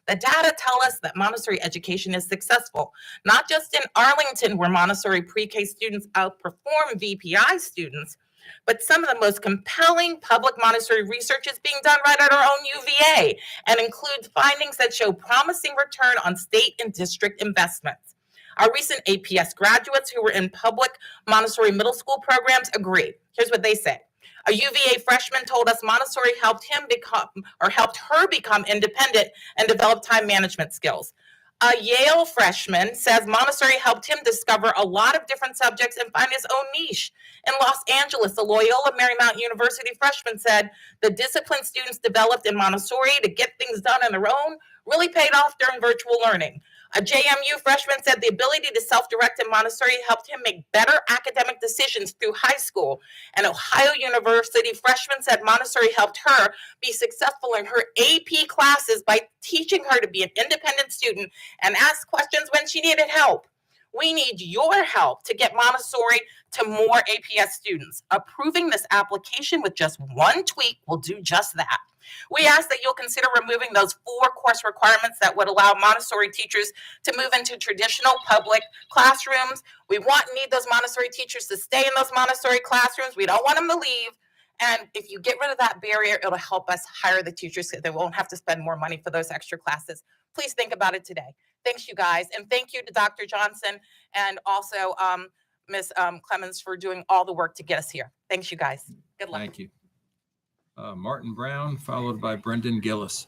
The data tell us that Montessori education is successful, not just in Arlington, where Montessori pre-K students outperform VPI students, but some of the most compelling public Montessori research is being done right at our own UVA and includes findings that show promising return on state and district investments. Our recent APS graduates who were in public Montessori middle school programs agree. Here's what they say. A UVA freshman told us Montessori helped her become independent and develop time management skills. A Yale freshman says Montessori helped him discover a lot of different subjects and find his own niche. In Los Angeles, a Loyola Marymount University freshman said the discipline students developed in Montessori to get things done on their own really paid off during virtual learning. A JMU freshman said the ability to self-direct in Montessori helped him make better academic decisions through high school. An Ohio University freshman said Montessori helped her be successful in her AP classes by teaching her to be an independent student and ask questions when she needed help. We need your help to get Montessori to more APS students. Approving this application with just one tweak will do just that. We ask that you'll consider removing those 4 course requirements that would allow Montessori teachers to move into traditional public classrooms. We want and need those Montessori teachers to stay in those Montessori classrooms. We don't want them to leave. And if you get rid of that barrier, it'll help us hire the teachers so they won't have to spend more money for those extra classes. Please think about it today. Thanks, you guys. And thank you to Dr. Johnson and also Ms. Clemens for doing all the work to get us here. Thanks, you guys. Good luck. Thank you. Martin Brown, followed by Brendan Gillis.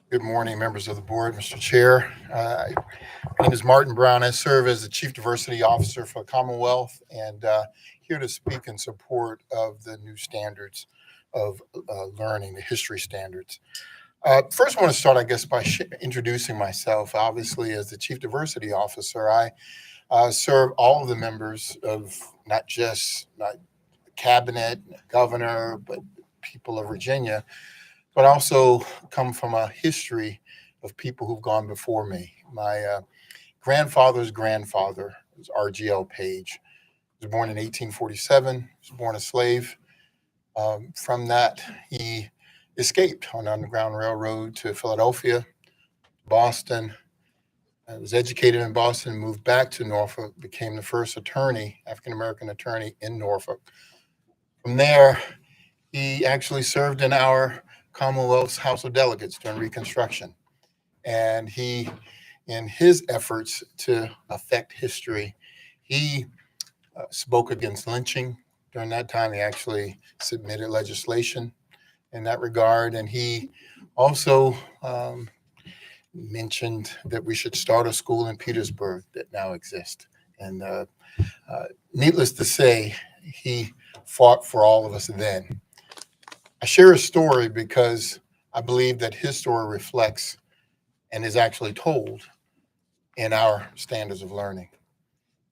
Good morning, members of the board, Mr. Chair. My name is Martin Brown. I serve as the Chief Diversity Officer for the Commonwealth and here to speak in support of the new standards of learning, the history standards. First, I want to start, I guess, by introducing myself. Obviously, as the Chief Diversity Officer, I serve all of the members of not just the cabinet, governor, but people of Virginia, but also come from a history of people who've gone before me. My grandfather's grandfather was RGL Page. He was born in 1847. He was born a slave. From that, he escaped on the Underground Railroad to Philadelphia, Boston. Was educated in Boston, moved back to Norfolk, became the first attorney, African-American attorney in Norfolk. From there, he actually served in our Commonwealth's House of Delegates during Reconstruction. And he, in his efforts to affect history, he spoke against lynching. During that time, he actually submitted legislation in that regard. And he also mentioned that we should start a school in Petersburg that now exists. And needless to say, he fought for all of us then. I share his story because I believe that his story reflects and is actually told in our standards of learning.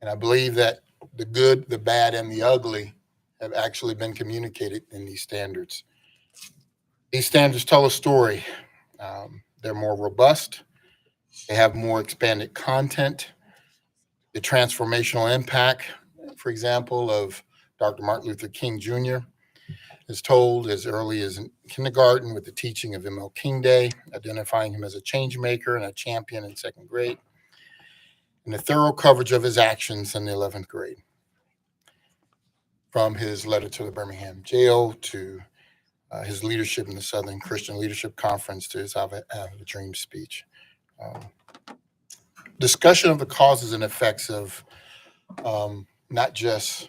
And I believe that the good, the bad, and the ugly have actually been communicated in these standards. These standards tell a story. They're more robust. They have more expanded content. The transformational impact, for example, of Dr. Martin Luther King Jr. is told as early as in kindergarten with the teaching of ML King Day, identifying him as a change maker and a champion in second grade, and the thorough coverage of his actions in the 11th grade, from his letter to the Birmingham jail to his leadership in the Southern Christian Leadership Conference to his I Have a Dream speech. Discussion of the causes and effects of not just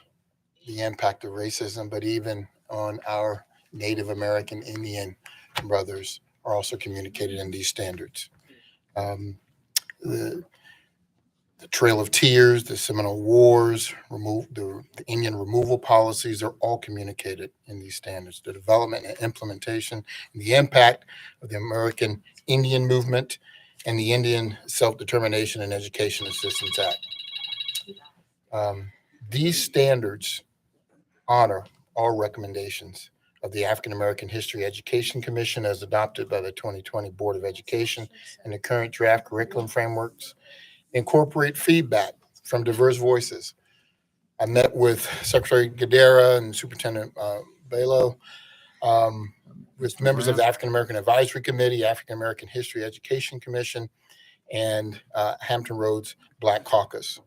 the impact of racism, but even on our Native American Indian brothers are also communicated in these standards. The Trail of Tears, the Seminole Wars, the Indian removal policies are all communicated in these standards. The development and implementation and the impact of the American Indian movement and the Indian Self-Determination and Education Assistance Act. These standards honor all recommendations of the African American History Education Commission as adopted by the 2020 Board of Education and the current draft curriculum frameworks. Incorporate feedback from diverse voices. I met with Secretary Gadara and Superintendent Belo, with members of the African American Advisory Committee, African American History Education Commission, and Hampton Roads Black Caucus.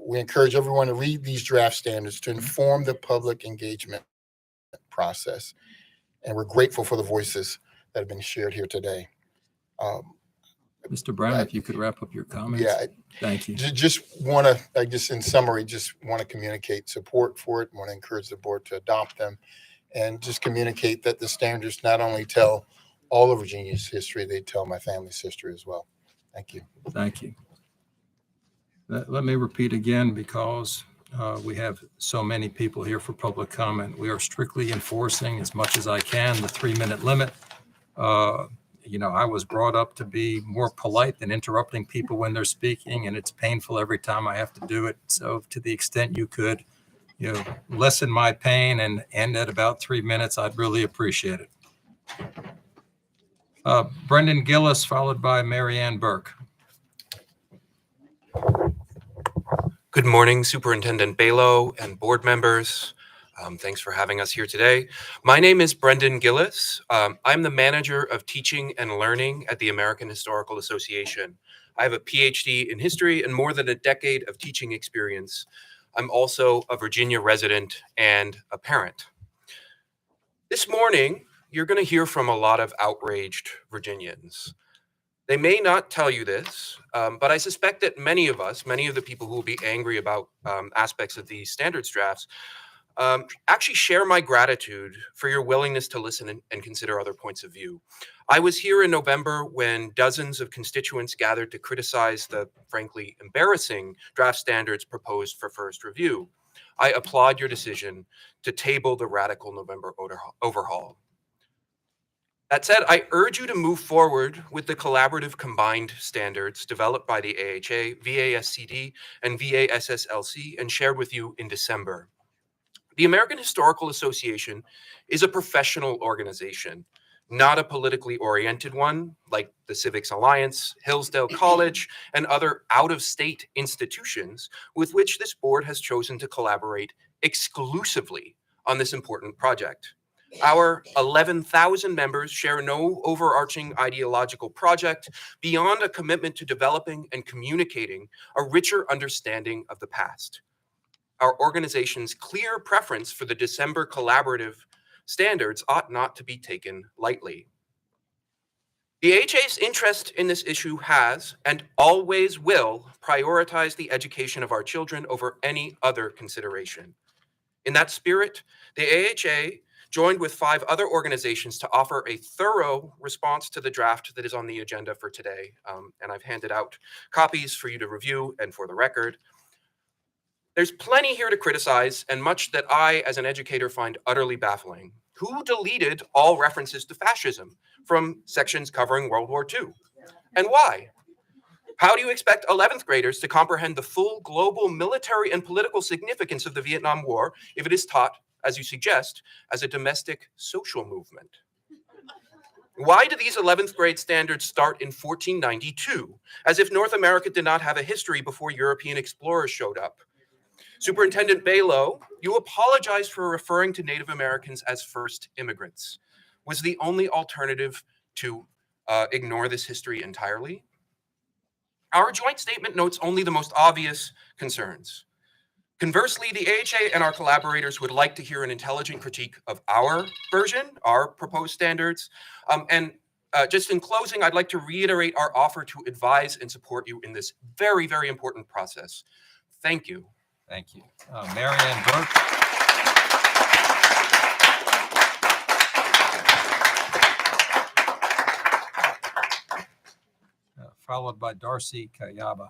We encourage everyone to read these draft standards to inform the public engagement process, and we're grateful for the voices that have been shared here today. Mr. Brown, if you could wrap up your comments. Yeah. Thank you. Just want to, just in summary, just want to communicate support for it, want to encourage the board to adopt them, and just communicate that the standards not only tell all of Virginia's history, they tell my family's history as well. Thank you. Thank you. Let me repeat again, because we have so many people here for public comment. We are strictly enforcing, as much as I can, the 3-minute limit. I was brought up to be more polite than interrupting people when they're speaking, and it's painful every time I have to do it. So to the extent you could, lessen my pain and end at about 3 minutes, I'd really appreciate it. Brendan Gillis, followed by Mary Ann Burke. Good morning, Superintendent Belo and board members. Thanks for having us here today. My name is Brendan Gillis. I'm the manager of teaching and learning at the American Historical Association. I have a PhD in history and more than a decade of teaching experience. I'm also a Virginia resident and a parent. This morning, you're going to hear from a lot of outraged Virginians. They may not tell you this, but I suspect that many of the people who will be angry about aspects of these standards drafts, actually share my gratitude for your willingness to listen and consider other points of view. I was here in November when dozens of constituents gathered to criticize the frankly embarrassing draft standards proposed for first review. I applaud your decision to table the radical November overhaul. That said, I urge you to move forward with the collaborative combined standards developed by the AHA, VASCD, and VASSLC and shared with you in December. The American Historical Association is a professional organization, not a politically oriented one like the Civics Alliance, Hillsdale College, and other out-of-state institutions with which this board has chosen to collaborate exclusively on this important project. Our 11,000 members share no overarching ideological project beyond a commitment to developing and communicating a richer understanding of the past. Our organization's clear preference for the December collaborative standards ought not to be taken lightly. The AHA's interest in this issue has and always will prioritize the education of our children over any other consideration. In that spirit, the AHA joined with 5 other organizations to offer a thorough response to the draft that is on the agenda for today. And I've handed out copies for you to review and for the record. There's plenty here to criticize and much that I, as an educator, find utterly baffling. Who deleted all references to fascism from sections covering World War II? And why? How do you expect 11th graders to comprehend the full global military and political significance of the Vietnam War if it is taught, as you suggest, as a domestic social movement? Why do these 11th grade standards start in 1492, as if North America did not have a history before European explorers showed up? Superintendent Balow, you apologized for referring to Native Americans as first immigrants. Was the only alternative to ignore this history entirely? Our joint statement notes only the most obvious concerns. Conversely, the AHA and our collaborators would like to hear an intelligent critique of our version, our proposed standards. Just in closing, I'd like to reiterate our offer to advise and support you in this very, very important process. Thank you. Thank you. Marianne Burke. Followed by Darcy Kayaba.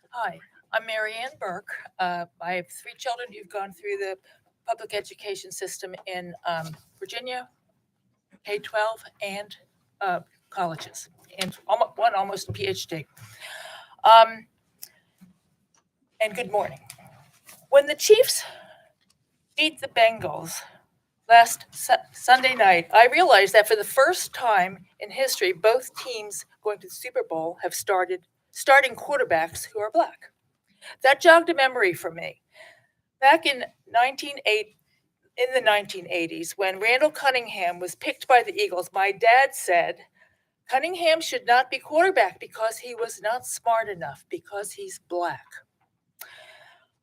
Hi, I'm Marianne Burke. I have 3 children who've gone through the public education system in Virginia, K-12, and colleges, and one almost a PhD. And good morning. When the Chiefs beat the Bengals last Sunday night, I realized that for the first time in history, both teams going to the Super Bowl have starting quarterbacks who are Black. That jogged a memory for me. Back in the 1980s, when Randall Cunningham was picked by the Eagles, my dad said, Cunningham should not be quarterback because he was not smart enough, because he's Black.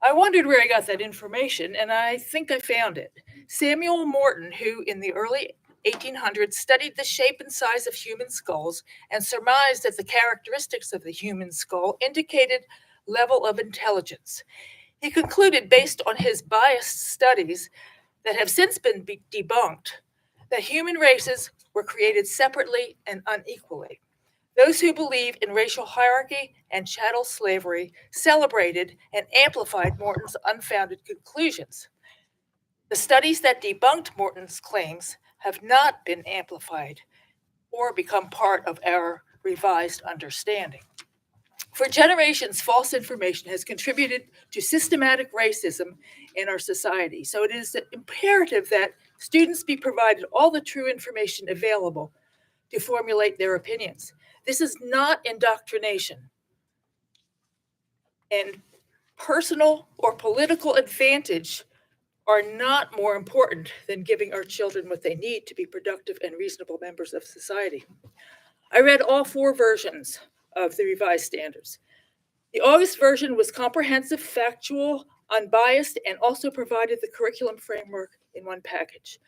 I wondered where I got that information, and I think I found it. Samuel Morton, who in the early 1800s studied the shape and size of human skulls and surmised that the characteristics of the human skull indicated level of intelligence. He concluded, based on his biased studies that have since been debunked, that human races were created separately and unequally. Those who believe in racial hierarchy and chattel slavery celebrated and amplified Morton's unfounded conclusions. The studies that debunked Morton's claims have not been amplified or become part of our revised understanding. For generations, false information has contributed to systematic racism in our society. So it is imperative that students be provided all the true information available to formulate their opinions. This is not indoctrination. And personal or political advantage are not more important than giving our children what they need to be productive and reasonable members of society. I read all 4 versions of the revised standards. The August version was comprehensive, factual, unbiased, and also provided the curriculum framework in one package.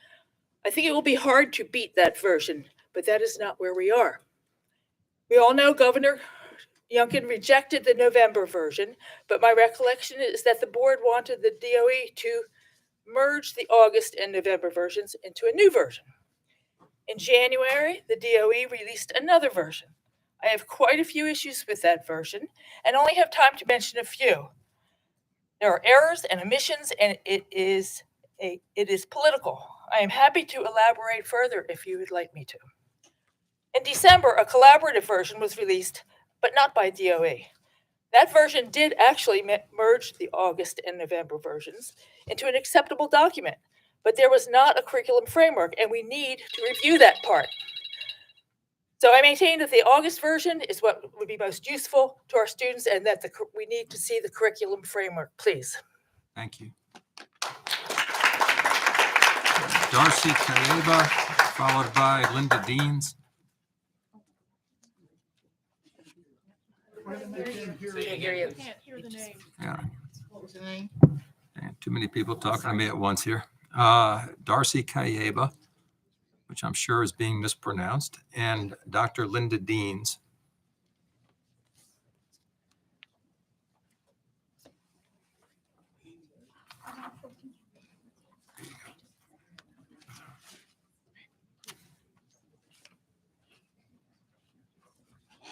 I think it will be hard to beat that version, but that is not where we are. We all know Governor Youngkin rejected the November version, but my recollection is that the board wanted the DOE to merge the August and November versions into a new version. In January, the DOE released another version. I have quite a few issues with that version and only have time to mention a few. There are errors and omissions, and it is political. I am happy to elaborate further if you would like me to. In December, a collaborative version was released, but not by DOE. That version did actually merge the August and November versions into an acceptable document, but there was not a curriculum framework, and we need to review that part. So I maintain that the August version is what would be most useful to our students, and that we need to see the curriculum framework, please. Thank you. Darcy Kayaba, followed by Linda Deans. Can't hear you. Yeah. Too many people talking to me at once here. Darcy Kayaba, which I'm sure is being mispronounced, and Dr. Linda Deans.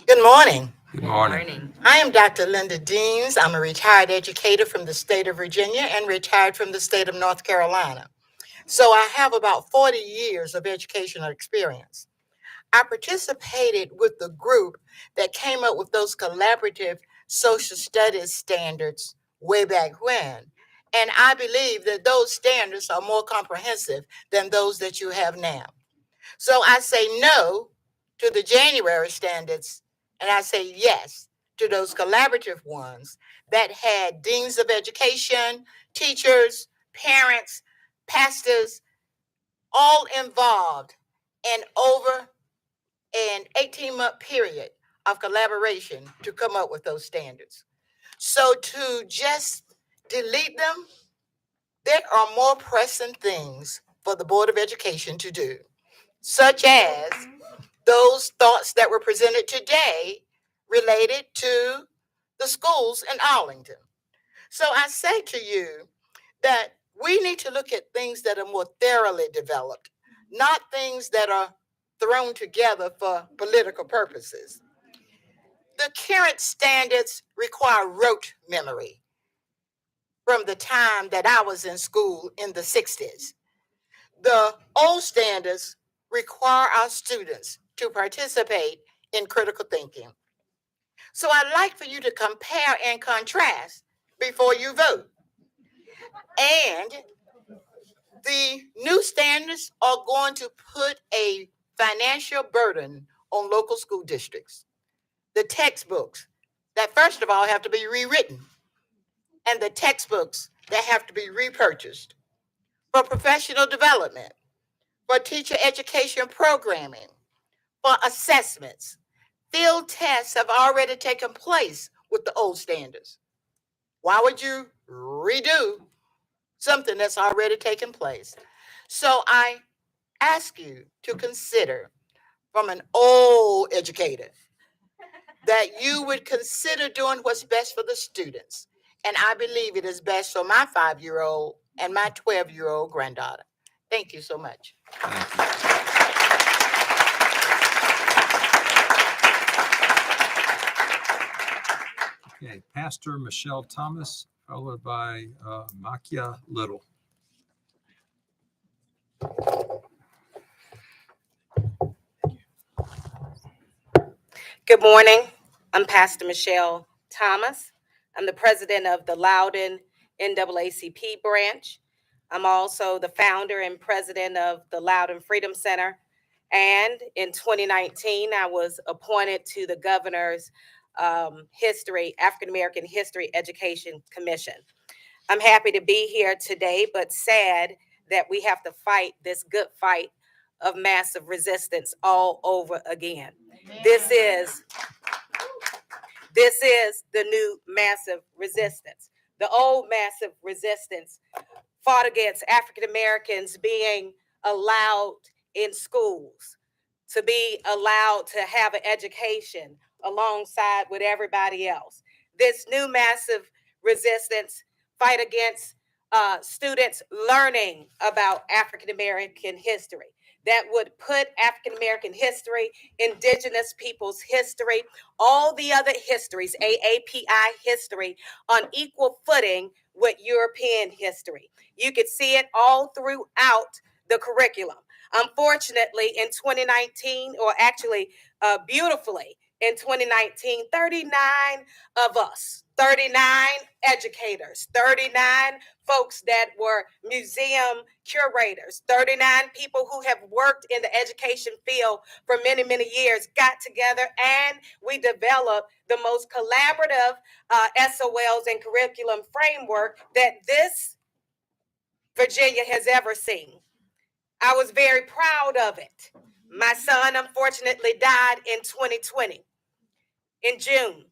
Good morning. Good morning. I am Dr. Linda Deans. I'm a retired educator from the state of Virginia and retired from the state of North Carolina. So I have about 40 years of educational experience. I participated with the group that came up with those collaborative social studies standards way back when. And I believe that those standards are more comprehensive than those that you have now. So I say no to the January standards, and I say yes to those collaborative ones that had deans of education, teachers, parents, pastors, all involved in over an 18-month period of collaboration to come up with those standards. So to just delete them, there are more pressing things for the Board of Education to do, such as those thoughts that were presented today related to the schools in Arlington. So I say to you that we need to look at things that are more thoroughly developed, not things that are thrown together for political purposes. The current standards require rote memory from the time that I was in school in the 60s. The old standards require our students to participate in critical thinking. So I'd like for you to compare and contrast before you vote. And the new standards are going to put a financial burden on local school districts. The textbooks that first of all have to be rewritten, and the textbooks that have to be repurchased for professional development, for teacher education programming, for assessments. Field tests have already taken place with the old standards. Why would you redo something that's already taken place? So I ask you to consider, from an old educator, that you would consider doing what's best for the students. And I believe it is best for my 5-year-old and my 12-year-old granddaughter. Thank you so much. Okay, Pastor Michelle Thomas, followed by Makia Little. Good morning. I'm Pastor Michelle Thomas. I'm the president of the Loudoun NAACP branch. I'm also the founder and president of the Loudoun Freedom Center. And in 2019, I was appointed to the governor's African American History Education Commission. I'm happy to be here today, but sad that we have to fight this good fight of massive resistance all over again. This is the new massive resistance. The old massive resistance fought against African Americans being allowed in schools, to be allowed to have an education alongside with everybody else. This new massive resistance fight against students learning about African American history. That would put African American history, indigenous peoples' history, all the other histories, AAPI history, on equal footing with European history. You could see it all throughout the curriculum. Unfortunately, in 2019, or actually beautifully in 2019, 39 of us, 39 educators, 39 folks that were museum curators, 39 people who have worked in the education field for many, many years got together and we developed the most collaborative SOLs and curriculum framework that this Virginia has ever seen. I was very proud of it. My son unfortunately died in 2020, in June.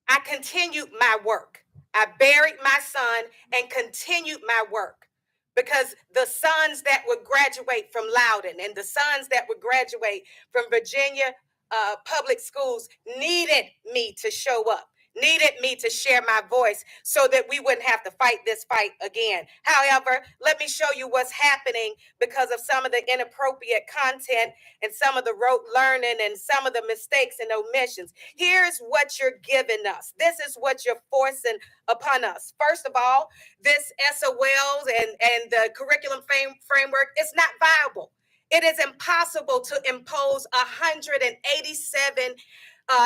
I continued my work. I buried my son and continued my work because the sons that would graduate from Loudoun and the sons that would graduate from Virginia public schools needed me to show up, needed me to share my voice so that we wouldn't have to fight this fight again. However, let me show you what's happening because of some of the inappropriate content and some of the rote learning and some of the mistakes and omissions. Here's what you're giving us. This is what you're forcing upon us. First of all, this SOLs and the curriculum framework is not viable. It is impossible to impose 187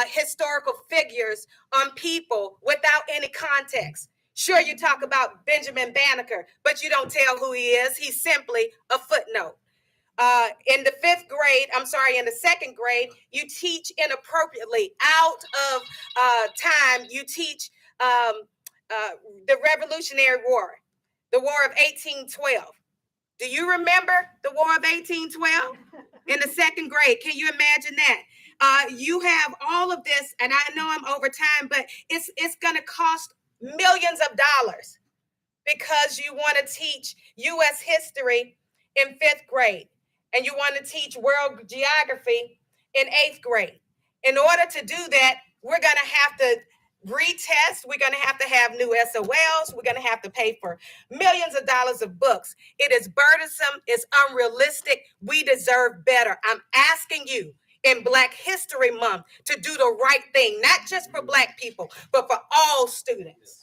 historical figures on people without any context. Sure, you talk about Benjamin Banneker, but you don't tell who he is. He's simply a footnote. In the in the second grade, you teach inappropriately. Out of time, you teach the Revolutionary War, the War of 1812. Do you remember the War of 1812 in the second grade? Can you imagine that? You have all of this, and I know I'm over time, but it's going to cost millions of dollars because you want to teach U.S. history in 5th grade and you want to teach world geography in 8th grade. In order to do that, we're going to have to retest. We're going to have new SOLs. We're going to have to pay for millions of dollars of books. It is burdensome. It's unrealistic. We deserve better. I'm asking you in Black History Month to do the right thing, not just for Black people, but for all students.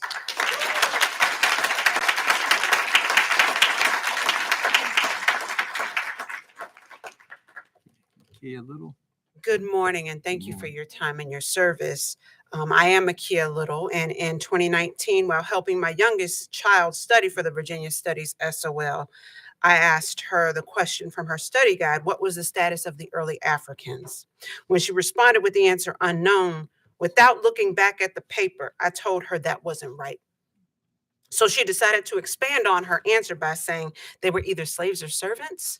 Kia Little. Good morning, and thank you for your time and your service. I am Akia Little, and in 2019, while helping my youngest child study for the Virginia Studies SOL, I asked her the question from her study guide, what was the status of the early Africans? When she responded with the answer unknown, without looking back at the paper, I told her that wasn't right. So she decided to expand on her answer by saying they were either slaves or servants.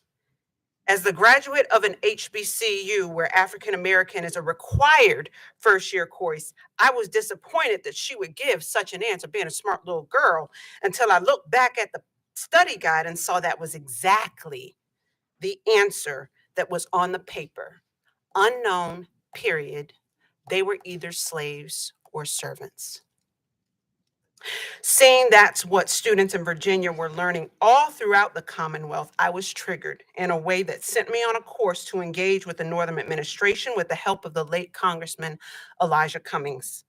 As the graduate of an HBCU where African American is a required first-year course, I was disappointed that she would give such an answer, being a smart little girl, until I looked back at the study guide and saw that was exactly the answer that was on the paper. Unknown, period. They were either slaves or servants. Seeing that's what students in Virginia were learning all throughout the Commonwealth, I was triggered in a way that sent me on a course to engage with the Northam administration with the help of the late Congressman Elijah Cummings.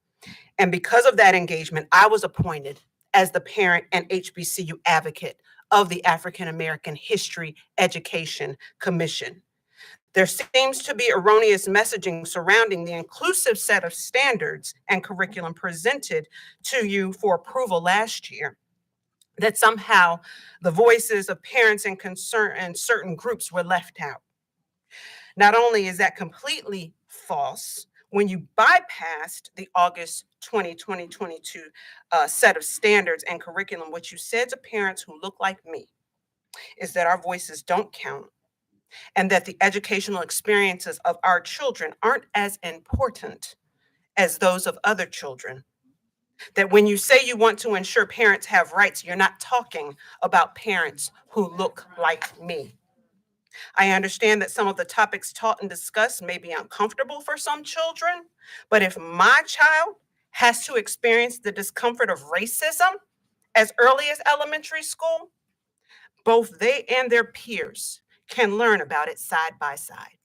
And because of that engagement, I was appointed as the parent and HBCU advocate of the African American History Education Commission. There seems to be erroneous messaging surrounding the inclusive set of standards and curriculum presented to you for approval last year, that somehow the voices of parents and concern and certain groups were left out. Not only is that completely false, when you bypassed the August 2022 set of standards and curriculum, what you said to parents who look like me is that our voices don't count, and that the educational experiences of our children aren't as important as those of other children. That when you say you want to ensure parents have rights, you're not talking about parents who look like me. I understand that some of the topics taught and discussed may be uncomfortable for some children, but if my child has to experience the discomfort of racism as early as elementary school, both they and their peers can learn about it side by side.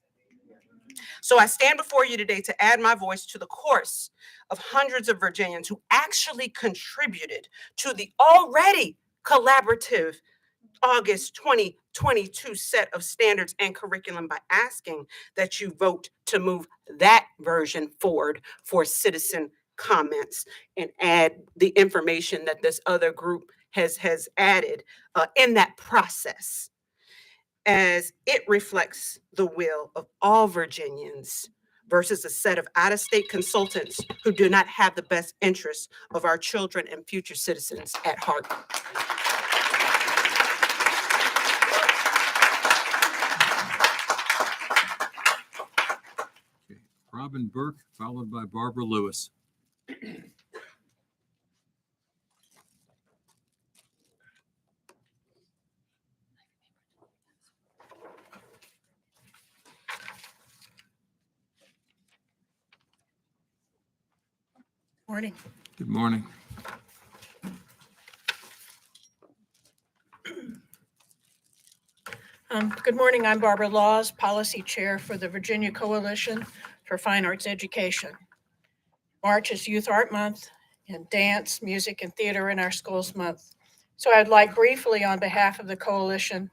So I stand before you today to add my voice to the chorus of hundreds of Virginians who actually contributed to the already collaborative August 2022 set of standards and curriculum by asking that you vote to move that version forward for citizen comments and add the information that this other group has added in that process, as it reflects the will of all Virginians versus a set of out-of-state consultants who do not have the best interests of our children and future citizens at heart. Robin Burke, followed by Barbara Lewis. Morning. Good morning. Good morning. I'm Barbara Laws, Policy Chair for the Virginia Coalition for Fine Arts Education. March is Youth Art Month, and dance, music, and theater in our schools month. So I'd like briefly on behalf of the coalition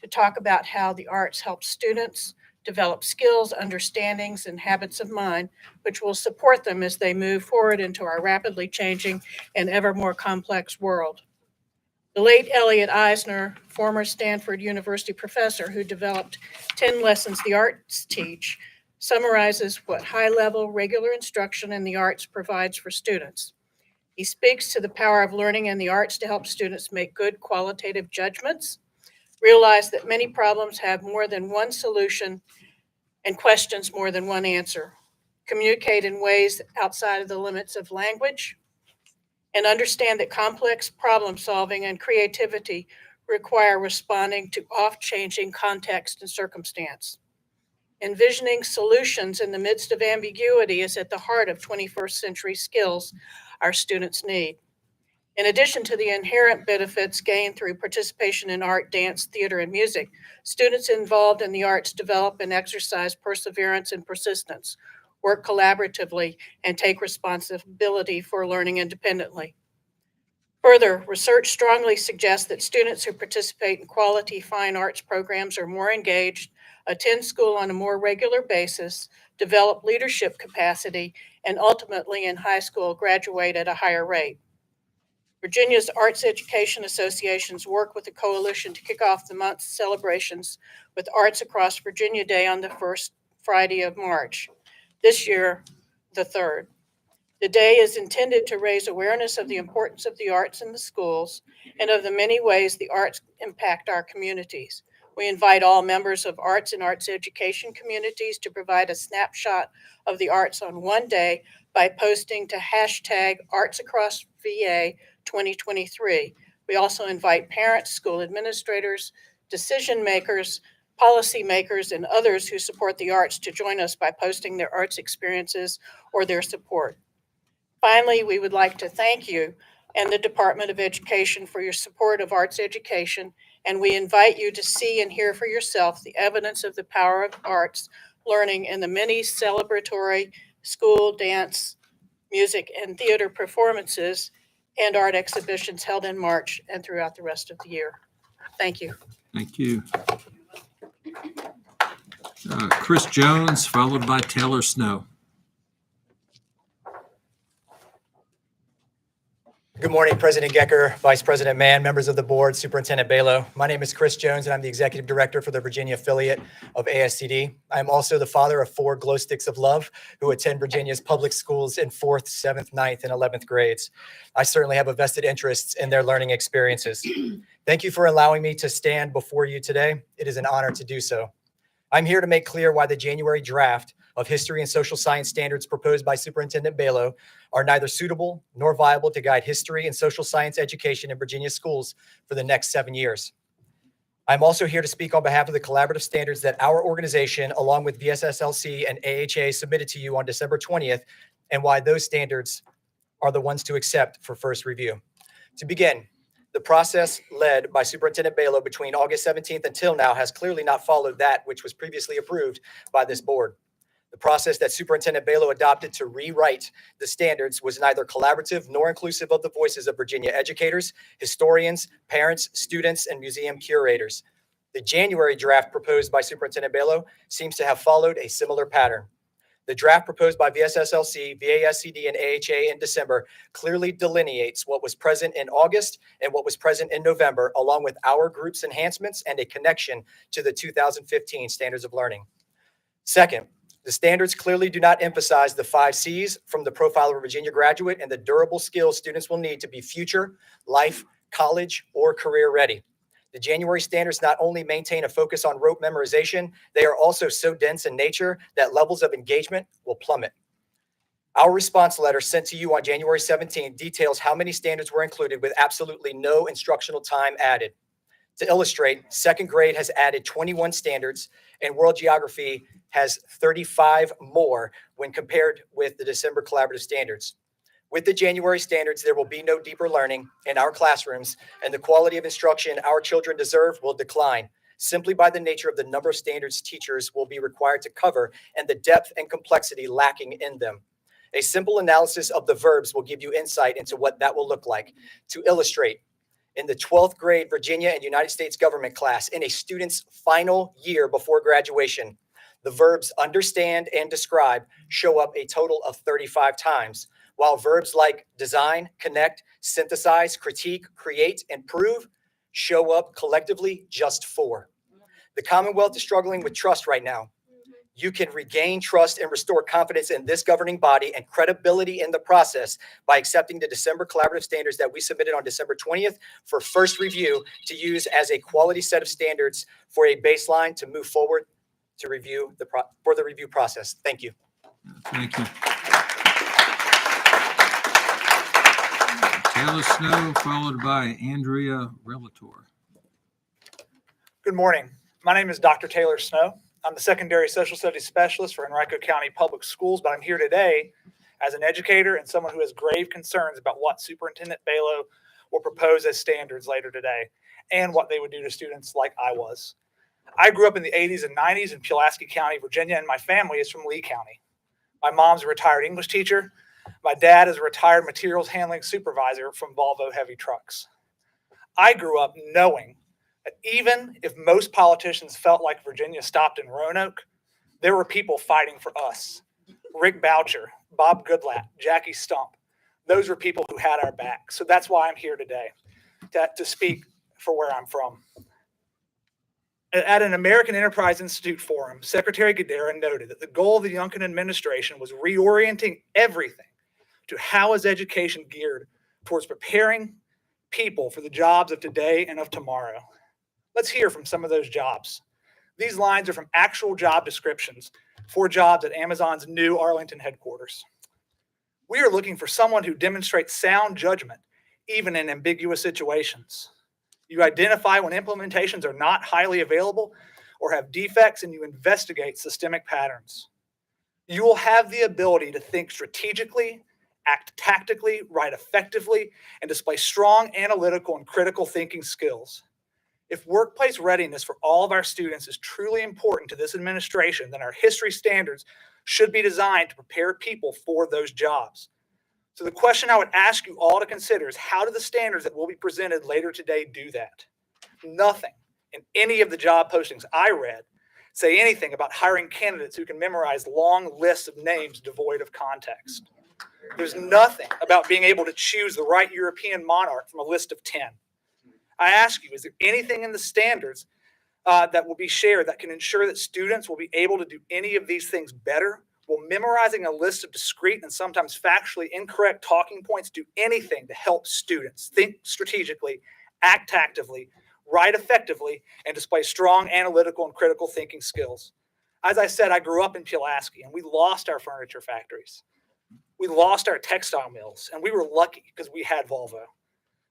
to talk about how the arts help students develop skills, understandings, and habits of mind, which will support them as they move forward into our rapidly changing and ever more complex world. The late Elliot Eisner, former Stanford University professor who developed 10 lessons the arts teach, summarizes what high-level regular instruction in the arts provides for students. He speaks to the power of learning in the arts to help students make good qualitative judgments, realize that many problems have more than one solution and questions more than one answer, communicate in ways outside of the limits of language, and understand that complex problem solving and creativity require responding to oft-changing context and circumstance. Envisioning solutions in the midst of ambiguity is at the heart of 21st century skills our students need. In addition to the inherent benefits gained through participation in art, dance, theater, and music, students involved in the arts develop and exercise perseverance and persistence, work collaboratively, and take responsibility for learning independently. Further, research strongly suggests that students who participate in quality fine arts programs are more engaged, attend school on a more regular basis, develop leadership capacity, and ultimately in high school graduate at a higher rate. Virginia's Arts Education Associations work with the coalition to kick off the month's celebrations with Arts Across Virginia Day on the first Friday of March. This year, the 3rd. The day is intended to raise awareness of the importance of the arts in the schools and of the many ways the arts impact our communities. We invite all members of arts and arts education communities to provide a snapshot of the arts on one day by posting to hashtag ArtsAcrossVA 2023. We also invite parents, school administrators, decision makers, policy makers, and others who support the arts to join us by posting their arts experiences or their support. Finally, we would like to thank you and the Department of Education for your support of arts education, and we invite you to see and hear for yourself the evidence of the power of arts learning in the many celebratory school, dance, music, and theater performances and art exhibitions held in March and throughout the rest of the year. Thank you. Thank you. Chris Jones, followed by Taylor Snow. Good morning, President Gecker, Vice President Mann, members of the board, Superintendent Balo. My name is Chris Jones, and I'm the Executive Director for the Virginia affiliate of ASCD. I'm also the father of 4 glow sticks of love who attend Virginia's public schools in 4th, 7th, 9th, and 11th grades. I certainly have a vested interest in their learning experiences. Thank you for allowing me to stand before you today. It is an honor to do so. I'm here to make clear why the January draft of history and social science standards proposed by Superintendent Balo are neither suitable nor viable to guide history and social science education in Virginia schools for the next 7 years. I'm also here to speak on behalf of the collaborative standards that our organization, along with VSSLC and AHA, submitted to you on December 20th, and why those standards are the ones to accept for first review. To begin, the process led by Superintendent Balo between August 17th until now has clearly not followed that which was previously approved by this board. The process that Superintendent Balo adopted to rewrite the standards was neither collaborative nor inclusive of the voices of Virginia educators, historians, parents, students, and museum curators. The January draft proposed by Superintendent Balo seems to have followed a similar pattern. The draft proposed by VSSLC, VASCD, and AHA in December clearly delineates what was present in August and what was present in November, along with our group's enhancements and a connection to the 2015 Standards of Learning. Second, the standards clearly do not emphasize the 5 C's from the profile of a Virginia graduate and the durable skills students will need to be future, life, college, or career ready. The January standards not only maintain a focus on rote memorization, they are also so dense in nature that levels of engagement will plummet. Our response letter sent to you on January 17 details how many standards were included with absolutely no instructional time added. To illustrate, second grade has added 21 standards and world geography has 35 more when compared with the December collaborative standards. With the January standards, there will be no deeper learning in our classrooms, and the quality of instruction our children deserve will decline, simply by the nature of the number of standards teachers will be required to cover and the depth and complexity lacking in them. A simple analysis of the verbs will give you insight into what that will look like. To illustrate, in the 12th grade Virginia and United States government class in a student's final year before graduation, the verbs understand and describe show up a total of 35 times, while verbs like design, connect, synthesize, critique, create, and prove show up collectively just 4. The Commonwealth is struggling with trust right now. You can regain trust and restore confidence in this governing body and credibility in the process by accepting the December collaborative standards that we submitted on December 20th for first review to use as a quality set of standards for a baseline to move forward to review for the review process. Thank you. Thank you. Taylor Snow, followed by Andrea Relator. Good morning. My name is Dr. Taylor Snow. I'm the secondary social studies specialist for Henrico County Public Schools, but I'm here today as an educator and someone who has grave concerns about what Superintendent Balow will propose as standards later today and what they would do to students like I was. I grew up in the 80s and 90s in Pulaski County, Virginia, and my family is from Lee County. My mom's a retired English teacher. My dad is a retired materials handling supervisor from Volvo Heavy Trucks. I grew up knowing that even if most politicians felt like Virginia stopped in Roanoke, there were people fighting for us. Rick Boucher, Bob Goodlatte, Jackie Stump. Those were people who had our back. So that's why I'm here today, to speak for where I'm from. At an American Enterprise Institute forum, Secretary Gadara noted that the goal of the Youngkin administration was reorienting everything to how is education geared towards preparing people for the jobs of today and of tomorrow. Let's hear from some of those jobs. These lines are from actual job descriptions for jobs at Amazon's new Arlington headquarters. We are looking for someone who demonstrates sound judgment, even in ambiguous situations. You identify when implementations are not highly available or have defects, and you investigate systemic patterns. You will have the ability to think strategically, act tactically, write effectively, and display strong analytical and critical thinking skills. If workplace readiness for all of our students is truly important to this administration, then our history standards should be designed to prepare people for those jobs. So the question I would ask you all to consider is, how do the standards that will be presented later today do that? Nothing in any of the job postings I read say anything about hiring candidates who can memorize long lists of names devoid of context. There's nothing about being able to choose the right European monarch from a list of 10. I ask you, is there anything in the standards that will be shared that can ensure that students will be able to do any of these things better? Will memorizing a list of discrete and sometimes factually incorrect talking points do anything to help students think strategically, act actively, write effectively, and display strong analytical and critical thinking skills? As I said, I grew up in Pulaski, and we lost our furniture factories. We lost our textile mills, and we were lucky because we had Volvo.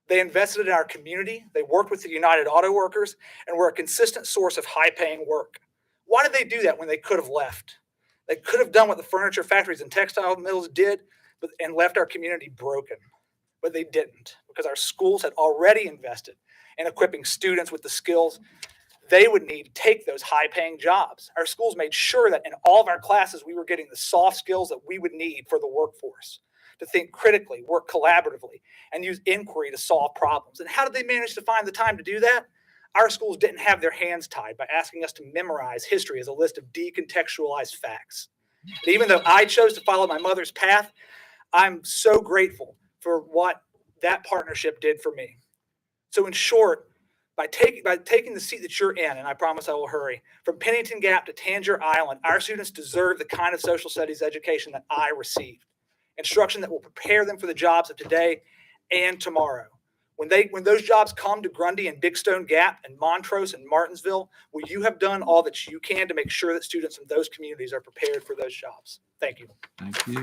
They invested in our community, they worked with the United Auto Workers, and were a consistent source of high-paying work. Why did they do that when they could have left? They could have done what the furniture factories and textile mills did and left our community broken, but they didn't, because our schools had already invested in equipping students with the skills they would need to take those high-paying jobs. Our schools made sure that in all of our classes, we were getting the soft skills that we would need for the workforce, to think critically, work collaboratively, and use inquiry to solve problems. And how did they manage to find the time to do that? Our schools didn't have their hands tied by asking us to memorize history as a list of decontextualized facts. And even though I chose to follow my mother's path, I'm so grateful for what that partnership did for me. So in short, by taking the seat that you're in, and I promise I will hurry, from Pennington Gap to Tangier Island, our students deserve the kind of social studies education that I received. Instruction that will prepare them for the jobs of today and tomorrow. When those jobs come to Grundy and Big Stone Gap and Montrose and Martinsville, will you have done all that you can to make sure that students in those communities are prepared for those jobs? Thank you. Thank you.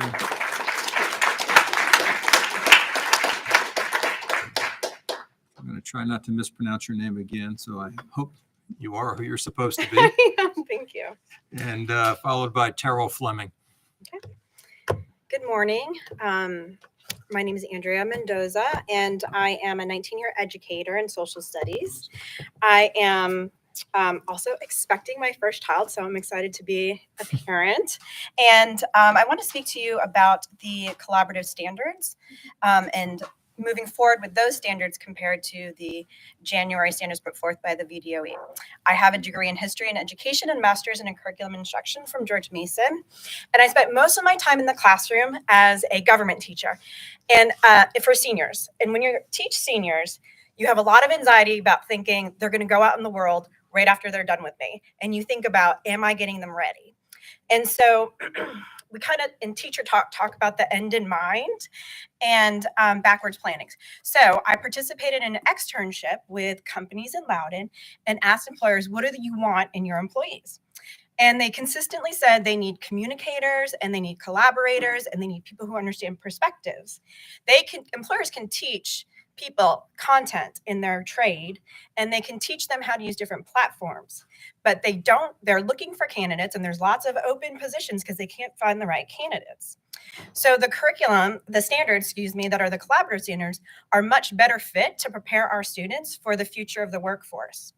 I'm going to try not to mispronounce your name again, so I hope you are who you're supposed to be. Thank you. And followed by Terrell Fleming. Good morning. My name is Andrea Mendoza, and I am a 19-year educator in social studies. I am also expecting my first child, so I'm excited to be a parent. And I want to speak to you about the collaborative standards and moving forward with those standards compared to the January standards put forth by the VDOE. I have a degree in history and education and master's in curriculum instruction from George Mason. And I spent most of my time in the classroom as a government teacher and for seniors. And when you teach seniors, you have a lot of anxiety about thinking they're going to go out in the world right after they're done with me. And you think about, am I getting them ready? And so we kind of in teacher talk about the end in mind and backwards planning. So I participated in an externship with companies in Loudoun and asked employers, what do you want in your employees? And they consistently said they need communicators and they need collaborators and they need people who understand perspectives. Employers can teach people content in their trade and they can teach them how to use different platforms, but they're looking for candidates and there's lots of open positions because they can't find the right candidates. So the curriculum, the standards, that are the collaborative standards are much better fit to prepare our students for the future of the workforce.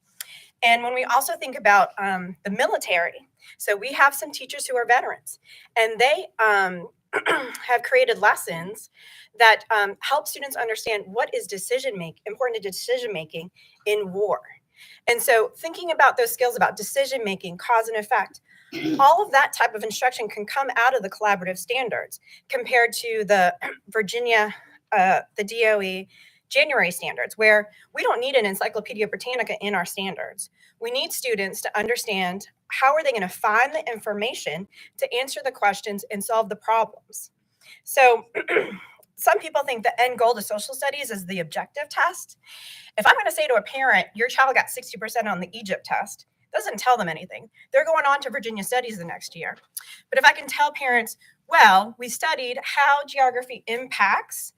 And when we also think about the military, so we have some teachers who are veterans and they have created lessons that help students understand what is important to decision making in war. And so thinking about those skills about decision making, cause and effect, all of that type of instruction can come out of the collaborative standards compared to the Virginia, the DOE January standards, where we don't need an Encyclopedia Britannica in our standards. We need students to understand how are they going to find the information to answer the questions and solve the problems. So some people think the end goal to social studies is the objective test. If I'm going to say to a parent, your child got 60% on the Egypt test, doesn't tell them anything. They're going on to Virginia Studies the next year. But if I can tell parents, well, we studied how geography impacts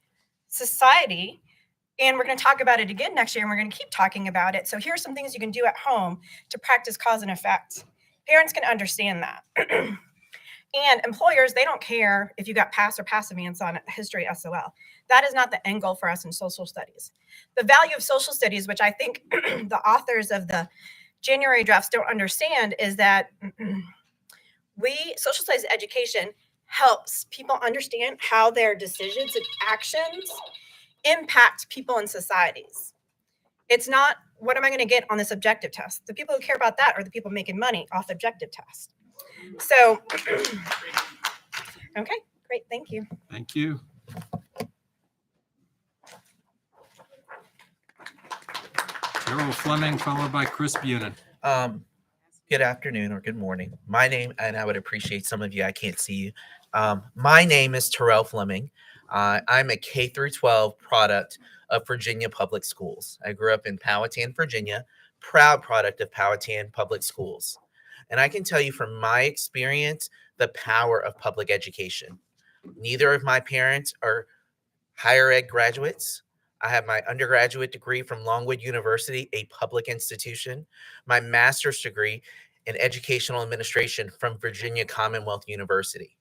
society, and we're going to talk about it again next year, and we're going to keep talking about it. So here's some things you can do at home to practice cause and effect. Parents can understand that. And employers, they don't care if you got pass or passive ants on history SOL. That is not the end goal for us in social studies. The value of social studies, which I think the authors of the January drafts don't understand, is that social studies education helps people understand how their decisions and actions impact people in societies. It's not, what am I going to get on this objective test? The people who care about that are the people making money off objective tests. So, okay, great, thank you. Thank you. Carol Fleming, followed by Chris Bunin. Good afternoon or good morning. My name, and I would appreciate some of you, I can't see you. My name is Terrell Fleming. I'm a K through 12 product of Virginia Public Schools. I grew up in Powhatan, Virginia, proud product of Powhatan Public Schools. And I can tell you from my experience, the power of public education. Neither of my parents are higher ed graduates. I have my undergraduate degree from Longwood University, a public institution, my master's degree in educational administration from Virginia Commonwealth University.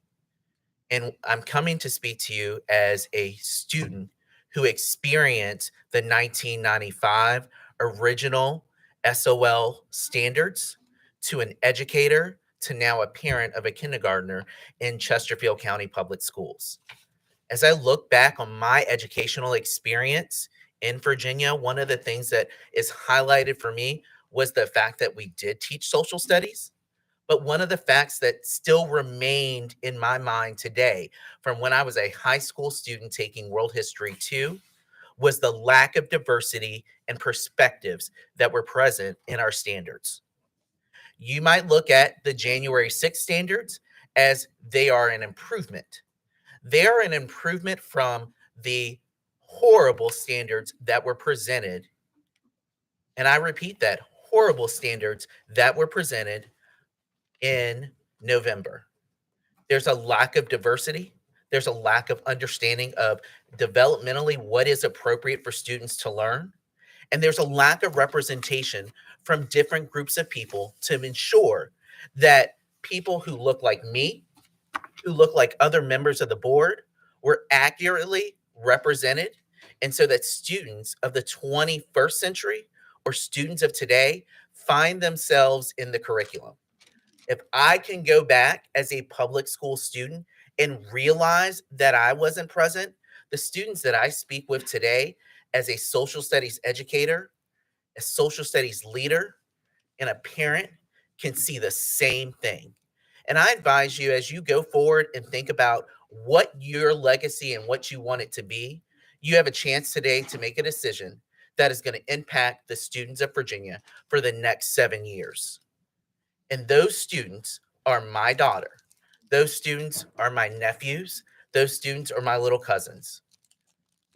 And I'm coming to speak to you as a student who experienced the 1995 original SOL standards, to an educator, to now a parent of a kindergartner in Chesterfield County Public Schools. As I look back on my educational experience in Virginia, one of the things that is highlighted for me was the fact that we did teach social studies. But one of the facts that still remained in my mind today from when I was a high school student taking World History 2 was the lack of diversity and perspectives that were present in our standards. You might look at the January 6th standards as they are an improvement. They are an improvement from the horrible standards that were presented. And I repeat that, horrible standards that were presented in November. There's a lack of diversity. There's a lack of understanding of developmentally what is appropriate for students to learn. And there's a lack of representation from different groups of people to ensure that people who look like me, who look like other members of the board, were accurately represented. And so that students of the 21st century or students of today find themselves in the curriculum. If I can go back as a public school student and realize that I wasn't present, the students that I speak with today as a social studies educator, a social studies leader, and a parent can see the same thing. And I advise you as you go forward and think about what your legacy and what you want it to be, you have a chance today to make a decision that is going to impact the students of Virginia for the next 7 years. And those students are my daughter. Those students are my nephews. Those students are my little cousins.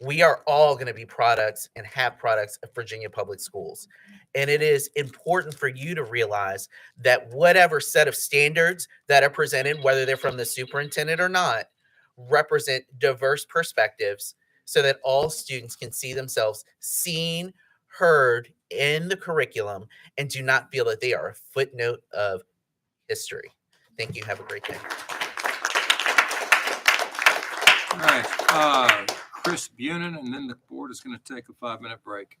We are all going to be products and have products of Virginia Public Schools. And it is important for you to realize that whatever set of standards that are presented, whether they're from the superintendent or not, represent diverse perspectives so that all students can see themselves seen, heard in the curriculum, and do not feel that they are a footnote of history. Thank you. Have a great day. All right. Chris Bunin, and then the board is going to take a 5-minute break.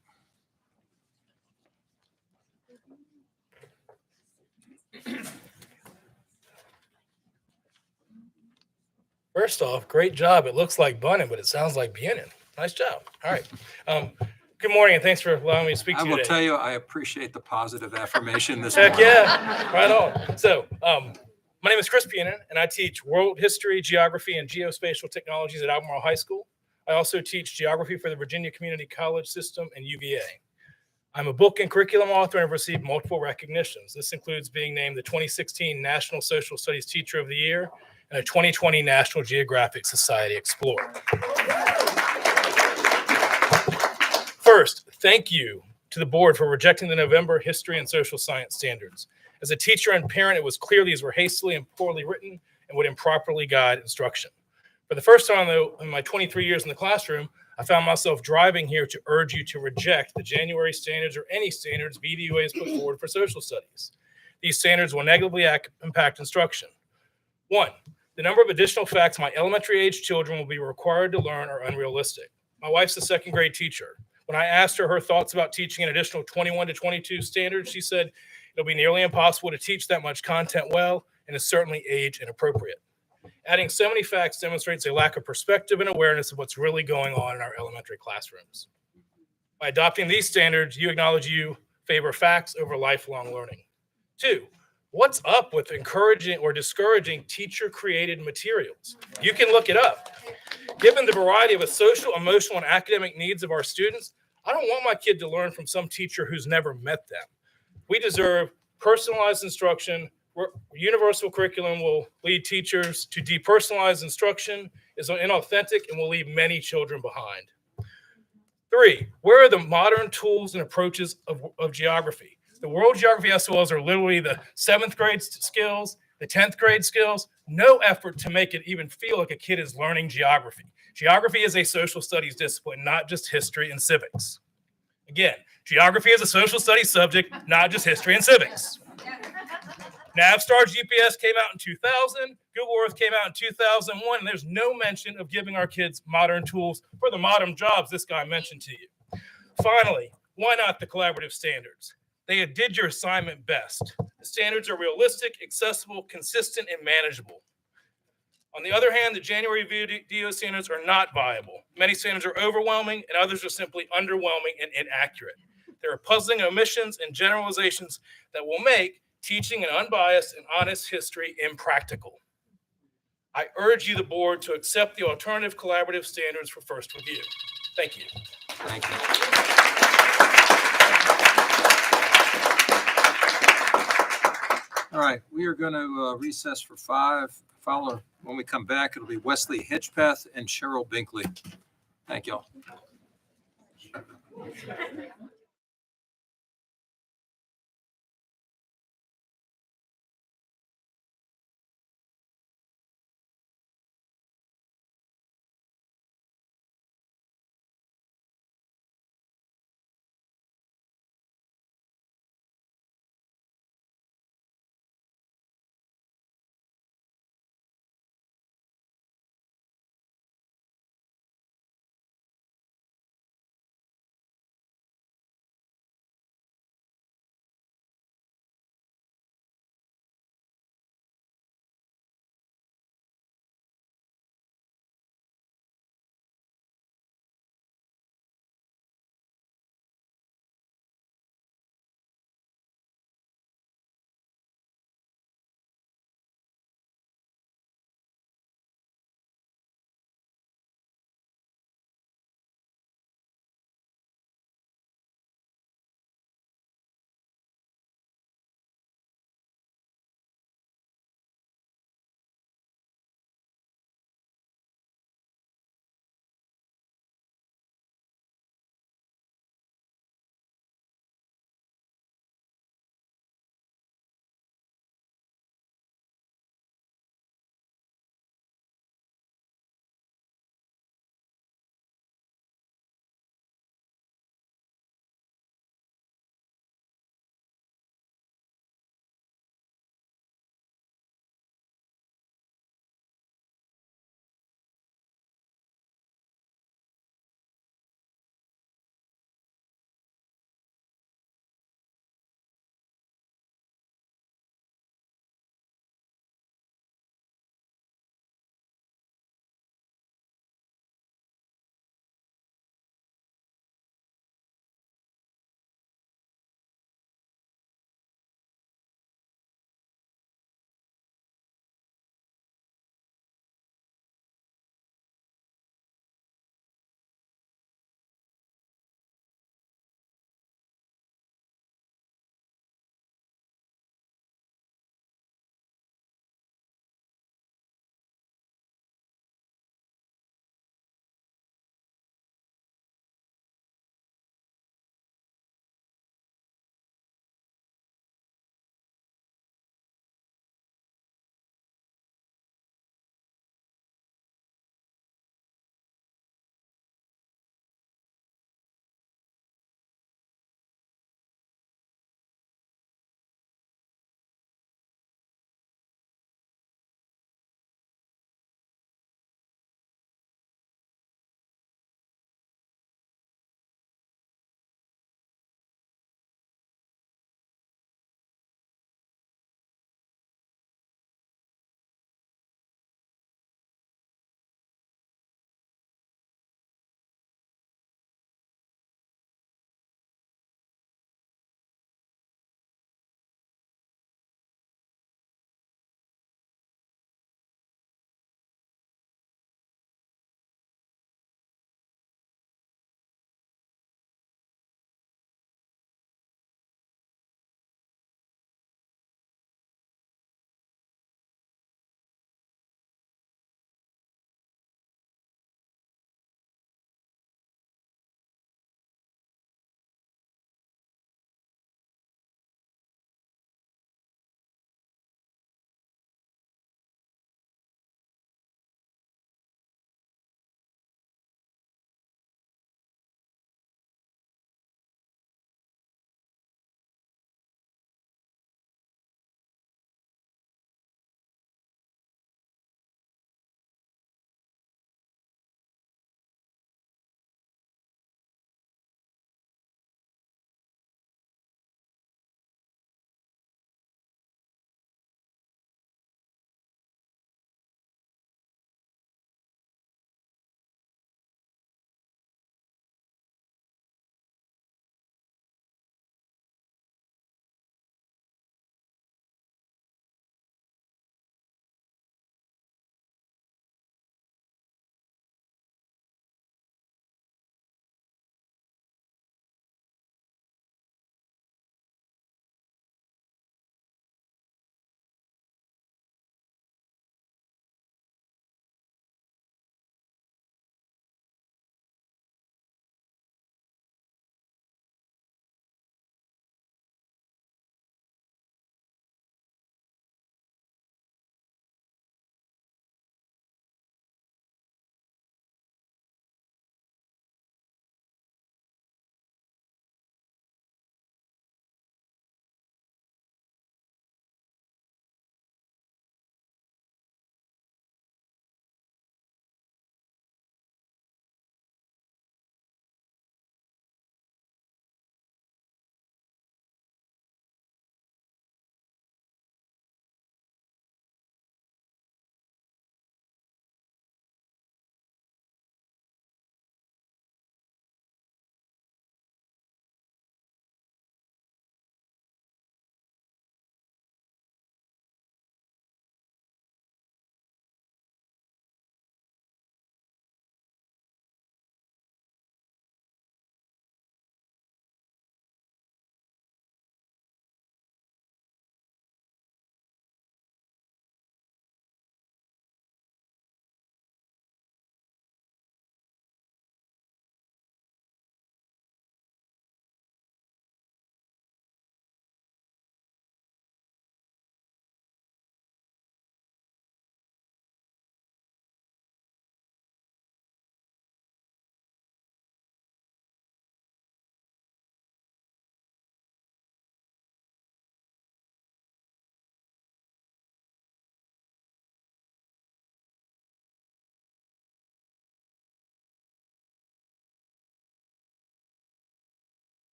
First off, great job. It looks like Bunnin, but it sounds like Bunin. Nice job. All right. Good morning, and thanks for allowing me to speak to I you will today. tell you, I appreciate the positive affirmation this Heck morning. yeah, right on. So, my name is Chris Bunin, and I teach world history, geography, and geospatial technologies at Albemarle High School. I also teach geography for the Virginia Community College System and UVA. I'm a book and curriculum author and have received multiple recognitions. This includes being named the 2016 National Social Studies Teacher of the Year and a 2020 National Geographic Society Explorer. First, thank you to the board for rejecting the November history and social science standards. As a teacher and parent, it was clear these were hastily and poorly written and would improperly guide instruction. For the first time, though, in my 23 years in the classroom, I found myself driving here to urge you to reject the January standards or any standards VDUA has put forward for social studies. These standards will negatively impact instruction. 1, the number of additional facts my elementary age children will be required to learn are unrealistic. My wife's a second grade teacher. When I asked her thoughts about teaching an additional 21 to 22 standards, she said it'll be nearly impossible to teach that much content well and is certainly age inappropriate. Adding so many facts demonstrates a lack of perspective and awareness of what's really going on in our elementary classrooms. By adopting these standards, you acknowledge you favor facts over lifelong learning. 2, what's up with encouraging or discouraging teacher-created materials? You can look it up. Given the variety of the social, emotional, and academic needs of our students, I don't want my kid to learn from some teacher who's never met them. We deserve personalized instruction. Universal curriculum will lead teachers to depersonalized instruction, is inauthentic, and will leave many children behind. 3, where are the modern tools and approaches of geography? The World Geography SOLs are literally the 7th grade skills, the 10th grade skills, no effort to make it even feel like a kid is learning geography. Geography is a social studies discipline, not just history and civics. Again, geography is a social studies subject, not just history and civics. Navstar's GPS came out in 2000, Google Earth came out in 2001, and there's no mention of giving our kids modern tools for the modern jobs this guy mentioned to you. Finally, why not the collaborative standards? They did your assignment best. The standards are realistic, accessible, consistent, and manageable. On the other hand, the January VDO standards are not viable. Many standards are overwhelming, and others are simply underwhelming and inaccurate. There are puzzling omissions and generalizations that will make teaching an unbiased and honest history impractical. I urge you, the board, to accept the alternative collaborative standards for first review. Thank you. Thank you. All right, we are going to recess for 5. When we come back, it'll be Wesley Hitchpeth and Cheryl Binkley. Thank y'all.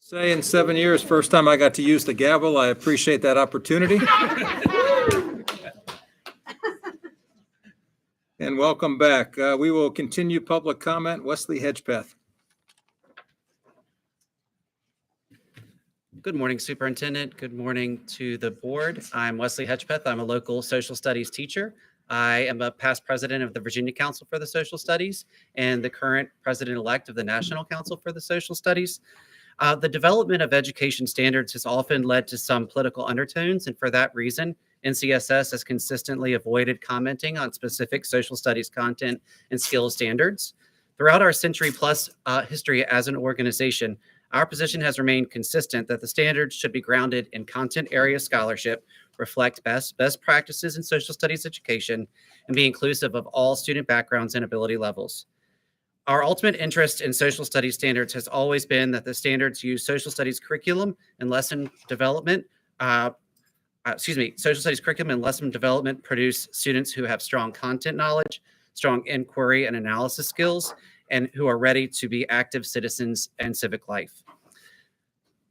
Say in 7 years, first time I got to use the gavel. I appreciate that opportunity. And welcome back. We will continue public comment. Wesley Hedgepeth. Good morning, Superintendent. Good morning to the board. I'm Wesley Hedgepeth. I'm a local social studies teacher. I am a past president of the Virginia Council for the Social Studies and the current president-elect of the National Council for the Social Studies. The development of education standards has often led to some political undertones, and for that reason, NCSS has consistently avoided commenting on specific social studies content and skills standards. Throughout our century-plus history as an organization, our position has remained consistent that the standards should be grounded in content area scholarship, reflect best practices in social studies education, and be inclusive of all student backgrounds and ability levels. Our ultimate interest in social studies standards has always been that the standards use social studies curriculum and lesson development, social studies curriculum and lesson development produce students who have strong content knowledge, strong inquiry and analysis skills, and who are ready to be active citizens and civic life.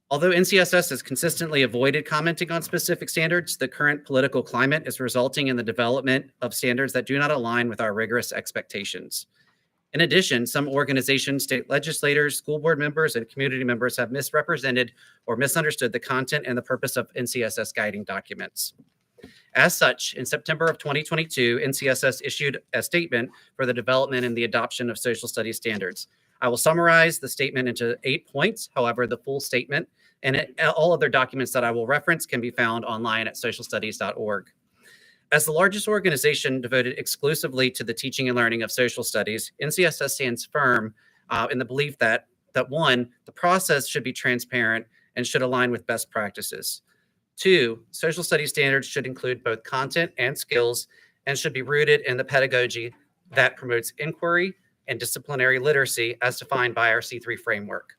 Although NCSS has consistently avoided commenting on specific standards, the current political climate is resulting in the development of standards that do not align with our rigorous expectations. In addition, some organizations, state legislators, school board members, and community members have misrepresented or misunderstood the content and the purpose of NCSS guiding documents. As such, in September of 2022, NCSS issued a statement for the development and the adoption of social studies standards. I will summarize the statement into 8 points. However, the full statement and all other documents that I will reference can be found online at socialstudies.org. As the largest organization devoted exclusively to the teaching and learning of social studies, NCSS stands firm in the belief that one, the process should be transparent and should align with best practices. 2, social studies standards should include both content and skills and should be rooted in the pedagogy that promotes inquiry and disciplinary literacy as defined by our C3 framework.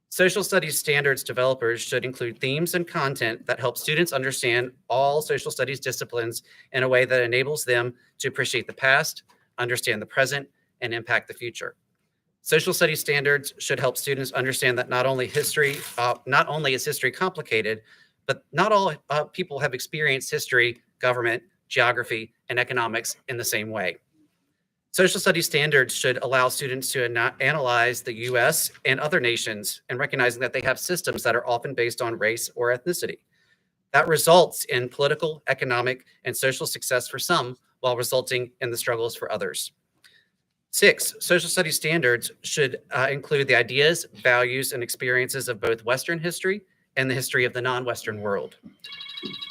Social studies standards developers should include themes and content that help students understand all social studies disciplines in a way that enables them to appreciate the past, understand the present, and impact the future. Social studies standards should help students understand that not only is history complicated, but not all people have experienced history, government, geography, and economics in the same way. Social studies standards should allow students to analyze the U.S. and other nations and recognizing that they have systems that are often based on race or ethnicity. That results in political, economic, and social success for some while resulting in the struggles for others. 6, social studies standards should include the ideas, values, and experiences of both Western history and the history of the non-Western world.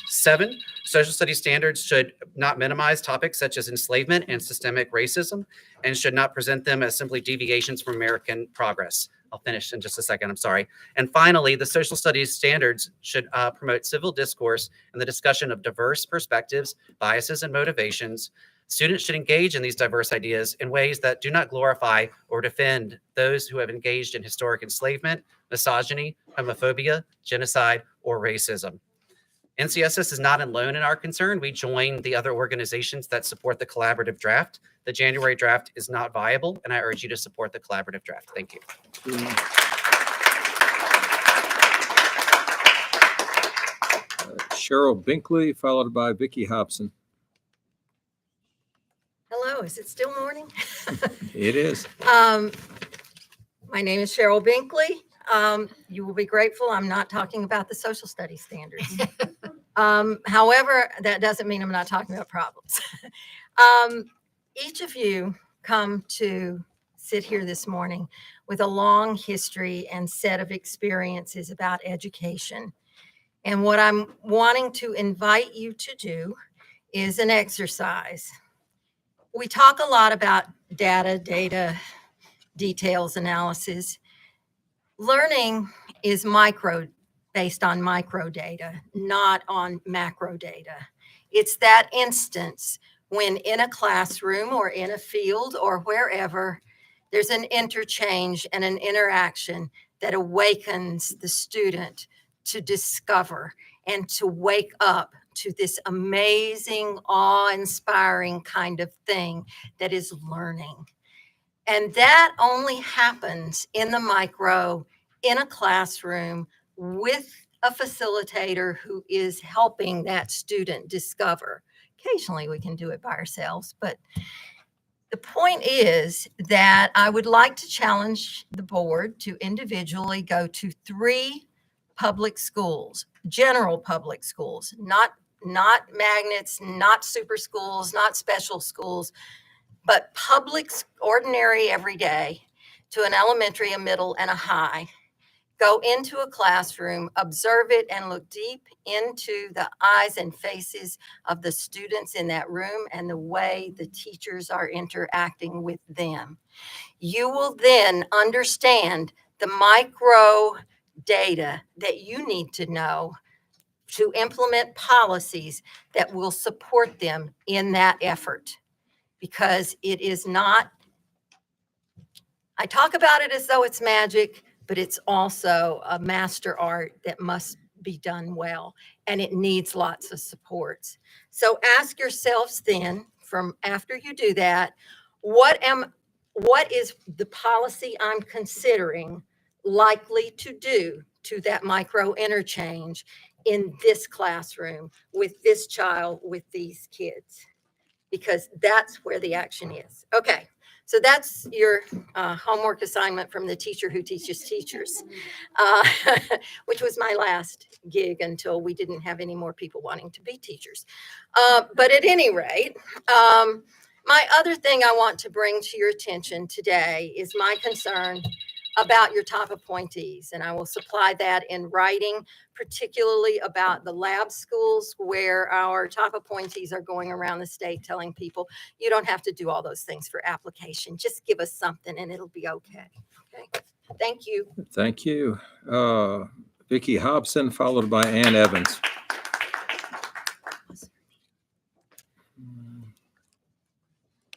7, social studies standards should not minimize topics such as enslavement and systemic racism and should not present them as simply deviations from American progress. I'll finish in just a second, I'm sorry. And finally, the social studies standards should promote civil discourse and the discussion of diverse perspectives, biases, and motivations. Students should engage in these diverse ideas in ways that do not glorify or defend those who have engaged in historic enslavement, misogyny, homophobia, genocide, or racism. NCSS is not alone in our concern. We join the other organizations that support the collaborative draft. The January draft is not viable, and I urge you to support the collaborative draft. Thank you. Cheryl Binkley, followed by Vicki Hobson. Hello, is it still morning? It is. My name is Cheryl Binkley. You will be grateful I'm not talking about the social studies standards. However, that doesn't mean I'm not talking about problems. Each of you come to sit here this morning with a long history and set of experiences about education. And what I'm wanting to invite you to do is an exercise. We talk a lot about data, details, analysis. Learning is based on micro data, not on macro data. It's that instance when in a classroom or in a field or wherever, there's an interchange and an interaction that awakens the student to discover and to wake up to this amazing, awe-inspiring kind of thing that is learning. And that only happens in the micro in a classroom with a facilitator who is helping that student discover. Occasionally we can do it by ourselves, but the point is that I would like to challenge the board to individually go to 3 public schools, general public schools, not magnets, not super schools, not special schools, but public, ordinary, everyday, to an elementary, a middle, and a high. Go into a classroom, observe it, and look deep into the eyes and faces of the students in that room and the way the teachers are interacting with them. You will then understand the micro data that you need to know to implement policies that will support them in that effort. Because it is not, I talk about it as though it's magic, but it's also a master art that must be done well, and it needs lots of supports. So ask yourselves then, from after you do that, what is the policy I'm considering likely to do to that micro interchange in this classroom with this child, with these kids? Because that's where the action is. Okay, so that's your homework assignment from the teacher who teaches teachers, which was my last gig until we didn't have any more people wanting to be teachers. But at any rate, my other thing I want to bring to your attention today is my concern about your top appointees, and I will supply that in writing, particularly about the lab schools where our top appointees are going around the state telling people, you don't have to do all those things for application. Just give us something and it'll be okay. Okay. Thank you. Thank you. Vicki Hobson, followed by Ann Evans.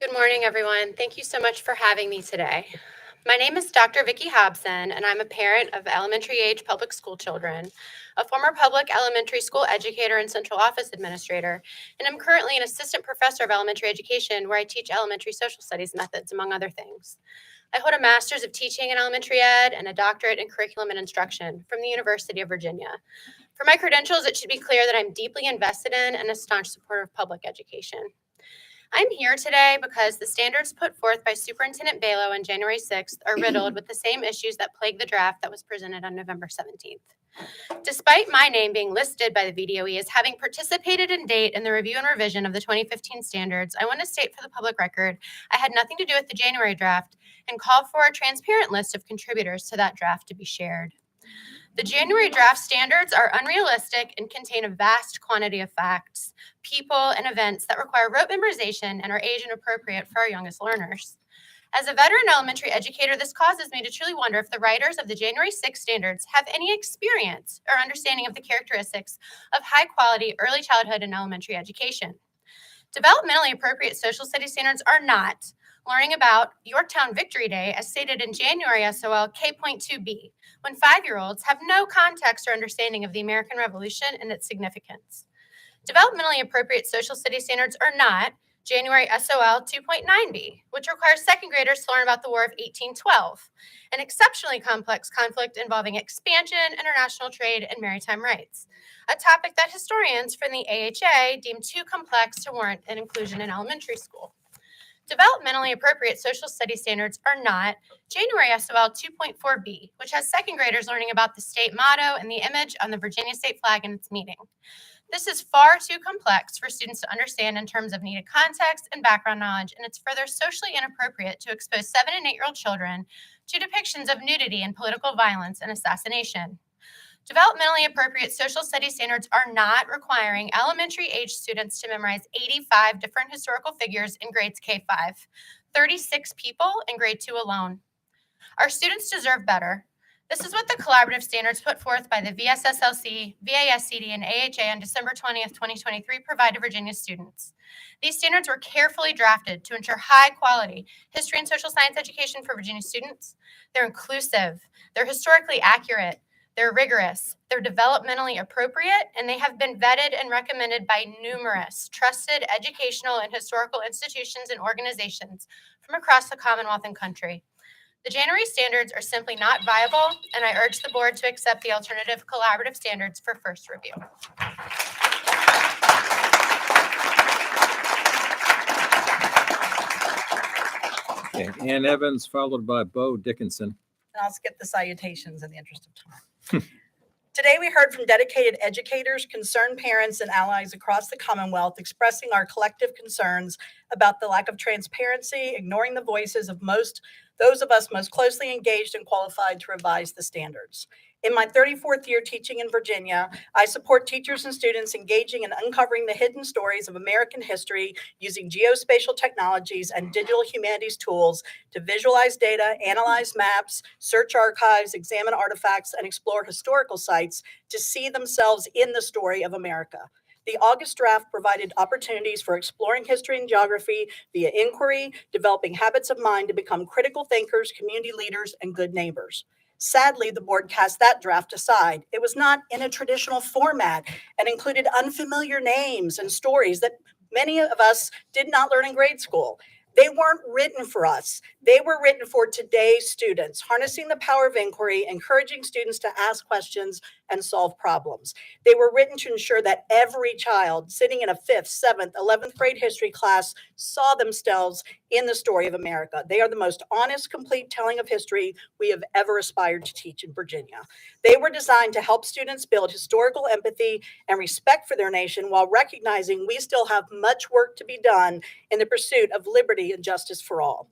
Good morning, everyone. Thank you so much for having me today. My name is Dr. Vicki Hobson, and I'm a parent of elementary age public school children, a former public elementary school educator and central office administrator, and I'm currently an assistant professor of elementary education where I teach elementary social studies methods, among other things. I hold a master's of teaching in elementary ed and a doctorate in curriculum and instruction from the University of Virginia. For my credentials, it should be clear that I'm deeply invested in and a staunch supporter of public education. I'm here today because the standards put forth by Superintendent Balow on January 6th are riddled with the same issues that plagued the draft that was presented on November 17th. Despite my name being listed by the VDOE as having participated in date in the review and revision of the 2015 standards, I want to state for the public record, I had nothing to do with the January draft and call for a transparent list of contributors to that draft to be shared. The January draft standards are unrealistic and contain a vast quantity of facts, people, and events that require rote memorization and are age inappropriate for our youngest learners. As a veteran elementary educator, this causes me to truly wonder if the writers of the January 6 standards have any experience or understanding of the characteristics of high-quality early childhood and elementary education. Developmentally appropriate social studies standards are not learning about Yorktown Victory Day as stated in January SOL K.2b, when 5-year-olds have no context or understanding of the American Revolution and its significance. Developmentally appropriate social studies standards are not January SOL 2.9b, which requires second graders to learn about the War of 1812, an exceptionally complex conflict involving expansion, international trade, and maritime rights, a topic that historians from the AHA deem too complex to warrant an inclusion in elementary school. Developmentally appropriate social studies standards are not January SOL 2.4b, which has second graders learning about the state motto and the image on the Virginia state flag in its meaning. This is far too complex for students to understand in terms of needed context and background knowledge, and it's further socially inappropriate to expose 7- and 8-year-old children to depictions of nudity and political violence and assassination. Developmentally appropriate social studies standards are not requiring elementary age students to memorize 85 different historical figures in grades K-5, 36 people in grade 2 alone. Our students deserve better. This is what the collaborative standards put forth by the VSSLC, VASCD, and AHA on December 20th, 2023 provide to Virginia students. These standards were carefully drafted to ensure high quality history and social science education for Virginia students. They're inclusive, they're historically accurate, they're rigorous, they're developmentally appropriate, and they have been vetted and recommended by numerous trusted educational and historical institutions and organizations from across the Commonwealth and country. The January standards are simply not viable, and I urge the board to accept the alternative collaborative standards for first review. Okay, Ann Evans, followed by Bo Dickinson. And I'll skip the salutations in the interest of time. Today, we heard from dedicated educators, concerned parents, and allies across the Commonwealth expressing our collective concerns about the lack of transparency, ignoring the voices of those of us most closely engaged and qualified to revise the standards. In my 34th year teaching in Virginia, I support teachers and students engaging in uncovering the hidden stories of American history using geospatial technologies and digital humanities tools to visualize data, analyze maps, search archives, examine artifacts, and explore historical sites to see themselves in the story of America. The August draft provided opportunities for exploring history and geography via inquiry, developing habits of mind to become critical thinkers, community leaders, and good neighbors. Sadly, the board cast that draft aside. It was not in a traditional format and included unfamiliar names and stories that many of us did not learn in grade school. They weren't written for us. They were written for today's students, harnessing the power of inquiry, encouraging students to ask questions and solve problems. They were written to ensure that every child sitting in a 5th, 7th, 11th grade history class saw themselves in the story of America. They are the most honest, complete telling of history we have ever aspired to teach in Virginia. They were designed to help students build historical empathy and respect for their nation while recognizing we still have much work to be done in the pursuit of liberty and justice for all.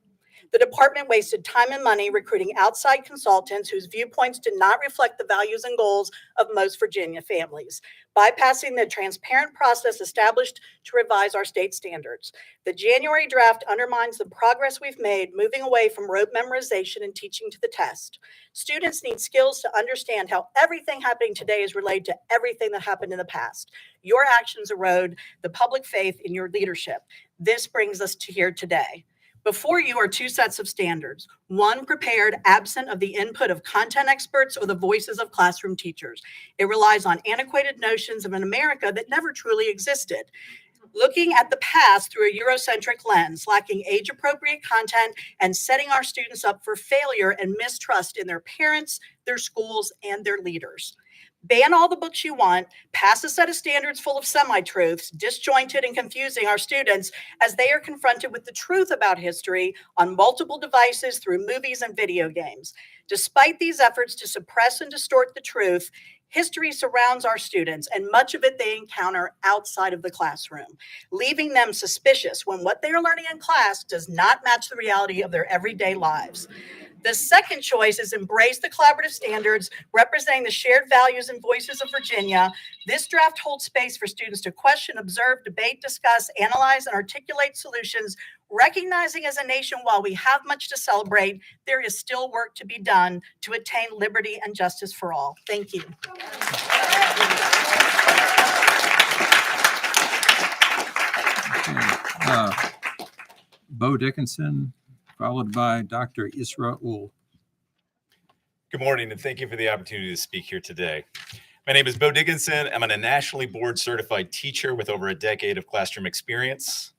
The department wasted time and money recruiting outside consultants whose viewpoints did not reflect the values and goals of most Virginia families, bypassing the transparent process established to revise our state standards. The January draft undermines the progress we've made moving away from rote memorization and teaching to the test. Students need skills to understand how everything happening today is related to everything that happened in the past. Your actions erode the public faith in your leadership. This brings us to here today. Before you are two sets of standards, one prepared absent of the input of content experts or the voices of classroom teachers. It relies on antiquated notions of an America that never truly existed. Looking at the past through a Eurocentric lens, lacking age-appropriate content and setting our students up for failure and mistrust in their parents, their schools, and their leaders. Ban all the books you want, pass a set of standards full of semi-truths, disjointed and confusing our students as they are confronted with the truth about history on multiple devices through movies and video games. Despite these efforts to suppress and distort the truth, history surrounds our students, and much of it they encounter outside of the classroom, leaving them suspicious when what they are learning in class does not match the reality of their everyday lives. The second choice is embrace the collaborative standards representing the shared values and voices of Virginia. This draft holds space for students to question, observe, debate, discuss, analyze, and articulate solutions, recognizing as a nation, while we have much to celebrate, there is still work to be done to attain liberty and justice for all. Thank you. Bo Dickinson, followed by Dr. Isra Ul. Good morning, and thank you for the opportunity to speak here today. My name is Bo Dickinson. I'm a nationally board certified teacher with over a decade of classroom experience.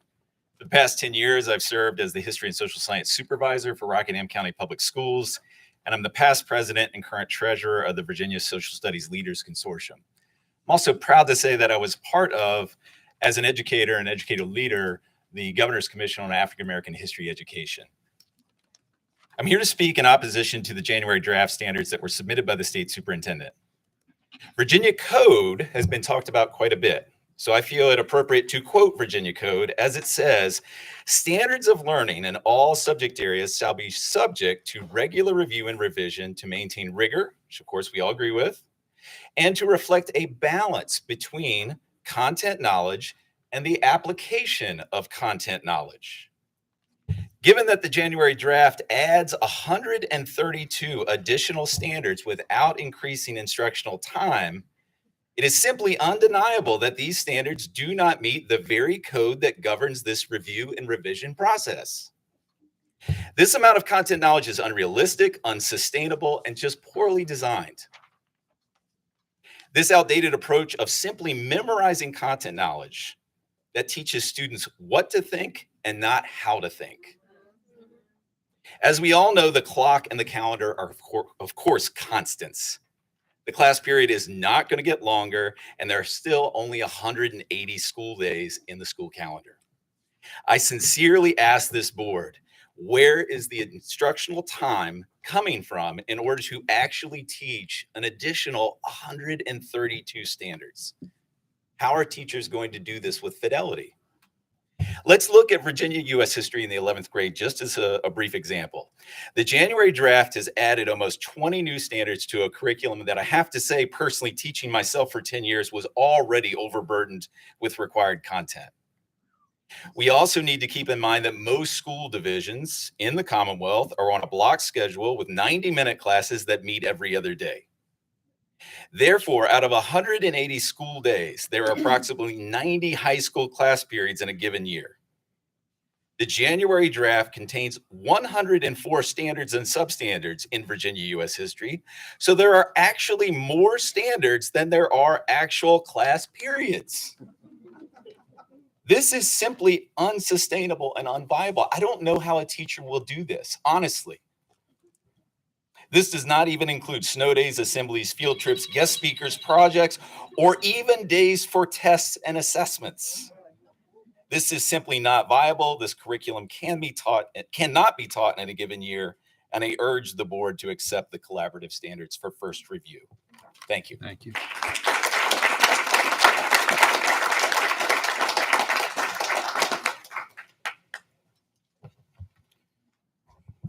For the past 10 years, I've served as the history and social science supervisor for Rockingham County Public Schools, and I'm the past president and current treasurer of the Virginia Social Studies Leaders Consortium. I'm also proud to say that I was part of, as an educator and educator leader, the Governor's Commission on African American History Education. I'm here to speak in opposition to the January draft standards that were submitted by the state superintendent. Virginia Code has been talked about quite a bit, so I feel it appropriate to quote Virginia Code as it says, "Standards of learning in all subject areas shall be subject to regular review and revision to maintain rigor," which of course we all agree with, "and to reflect a balance between content knowledge and the application of content knowledge." Given that the January draft adds 132 additional standards without increasing instructional time, it is simply undeniable that these standards do not meet the very code that governs this review and revision process. This amount of content knowledge is unrealistic, unsustainable, and just poorly designed. This outdated approach of simply memorizing content knowledge that teaches students what to think and not how to think. As we all know, the clock and the calendar are, of course, constants. The class period is not going to get longer, and there are still only 180 school days in the school calendar. I sincerely ask this board, where is the instructional time coming from in order to actually teach an additional 132 standards? How are teachers going to do this with fidelity? Let's look at Virginia U.S. history in the 11th grade just as a brief example. The January draft has added almost 20 new standards to a curriculum that I have to say, personally, teaching myself for 10 years was already overburdened with required content. We also need to keep in mind that most school divisions in the Commonwealth are on a block schedule with 90-minute classes that meet every other day. Therefore, out of 180 school days, there are approximately 90 high school class periods in a given year. The January draft contains 104 standards and substandards in Virginia U.S. history, so there are actually more standards than there are actual class periods. This is simply unsustainable and unviable. I don't know how a teacher will do this, honestly. This does not even include snow days, assemblies, field trips, guest speakers, projects, or even days for tests and assessments. This is simply not viable. This curriculum cannot be taught in a given year, and I urge the board to accept the collaborative standards for first review. Thank you. Thank you.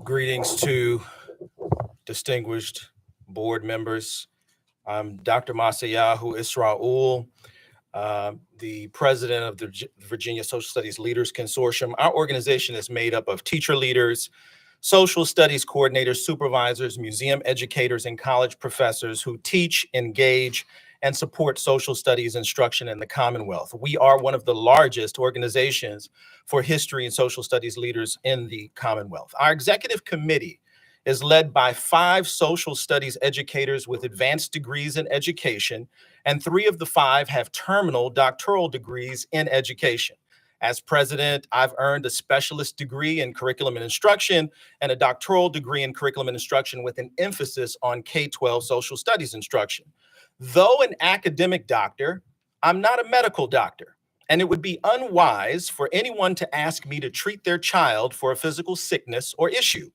Greetings to distinguished board members. I'm Dr. Masayahu Israel, the president of the Virginia Social Studies Leaders Consortium. Our organization is made up of teacher leaders, social studies coordinators, supervisors, museum educators, and college professors who teach, engage, and support social studies instruction in the Commonwealth. We are one of the largest organizations for history and social studies leaders in the Commonwealth. Our executive committee is led by 5 social studies educators with advanced degrees in education, and 3 of the 5 have terminal doctoral degrees in education. As president, I've earned a specialist degree in curriculum and instruction and a doctoral degree in curriculum and instruction with an emphasis on K-12 social studies instruction. Though an academic doctor, I'm not a medical doctor, and it would be unwise for anyone to ask me to treat their child for a physical sickness or issue.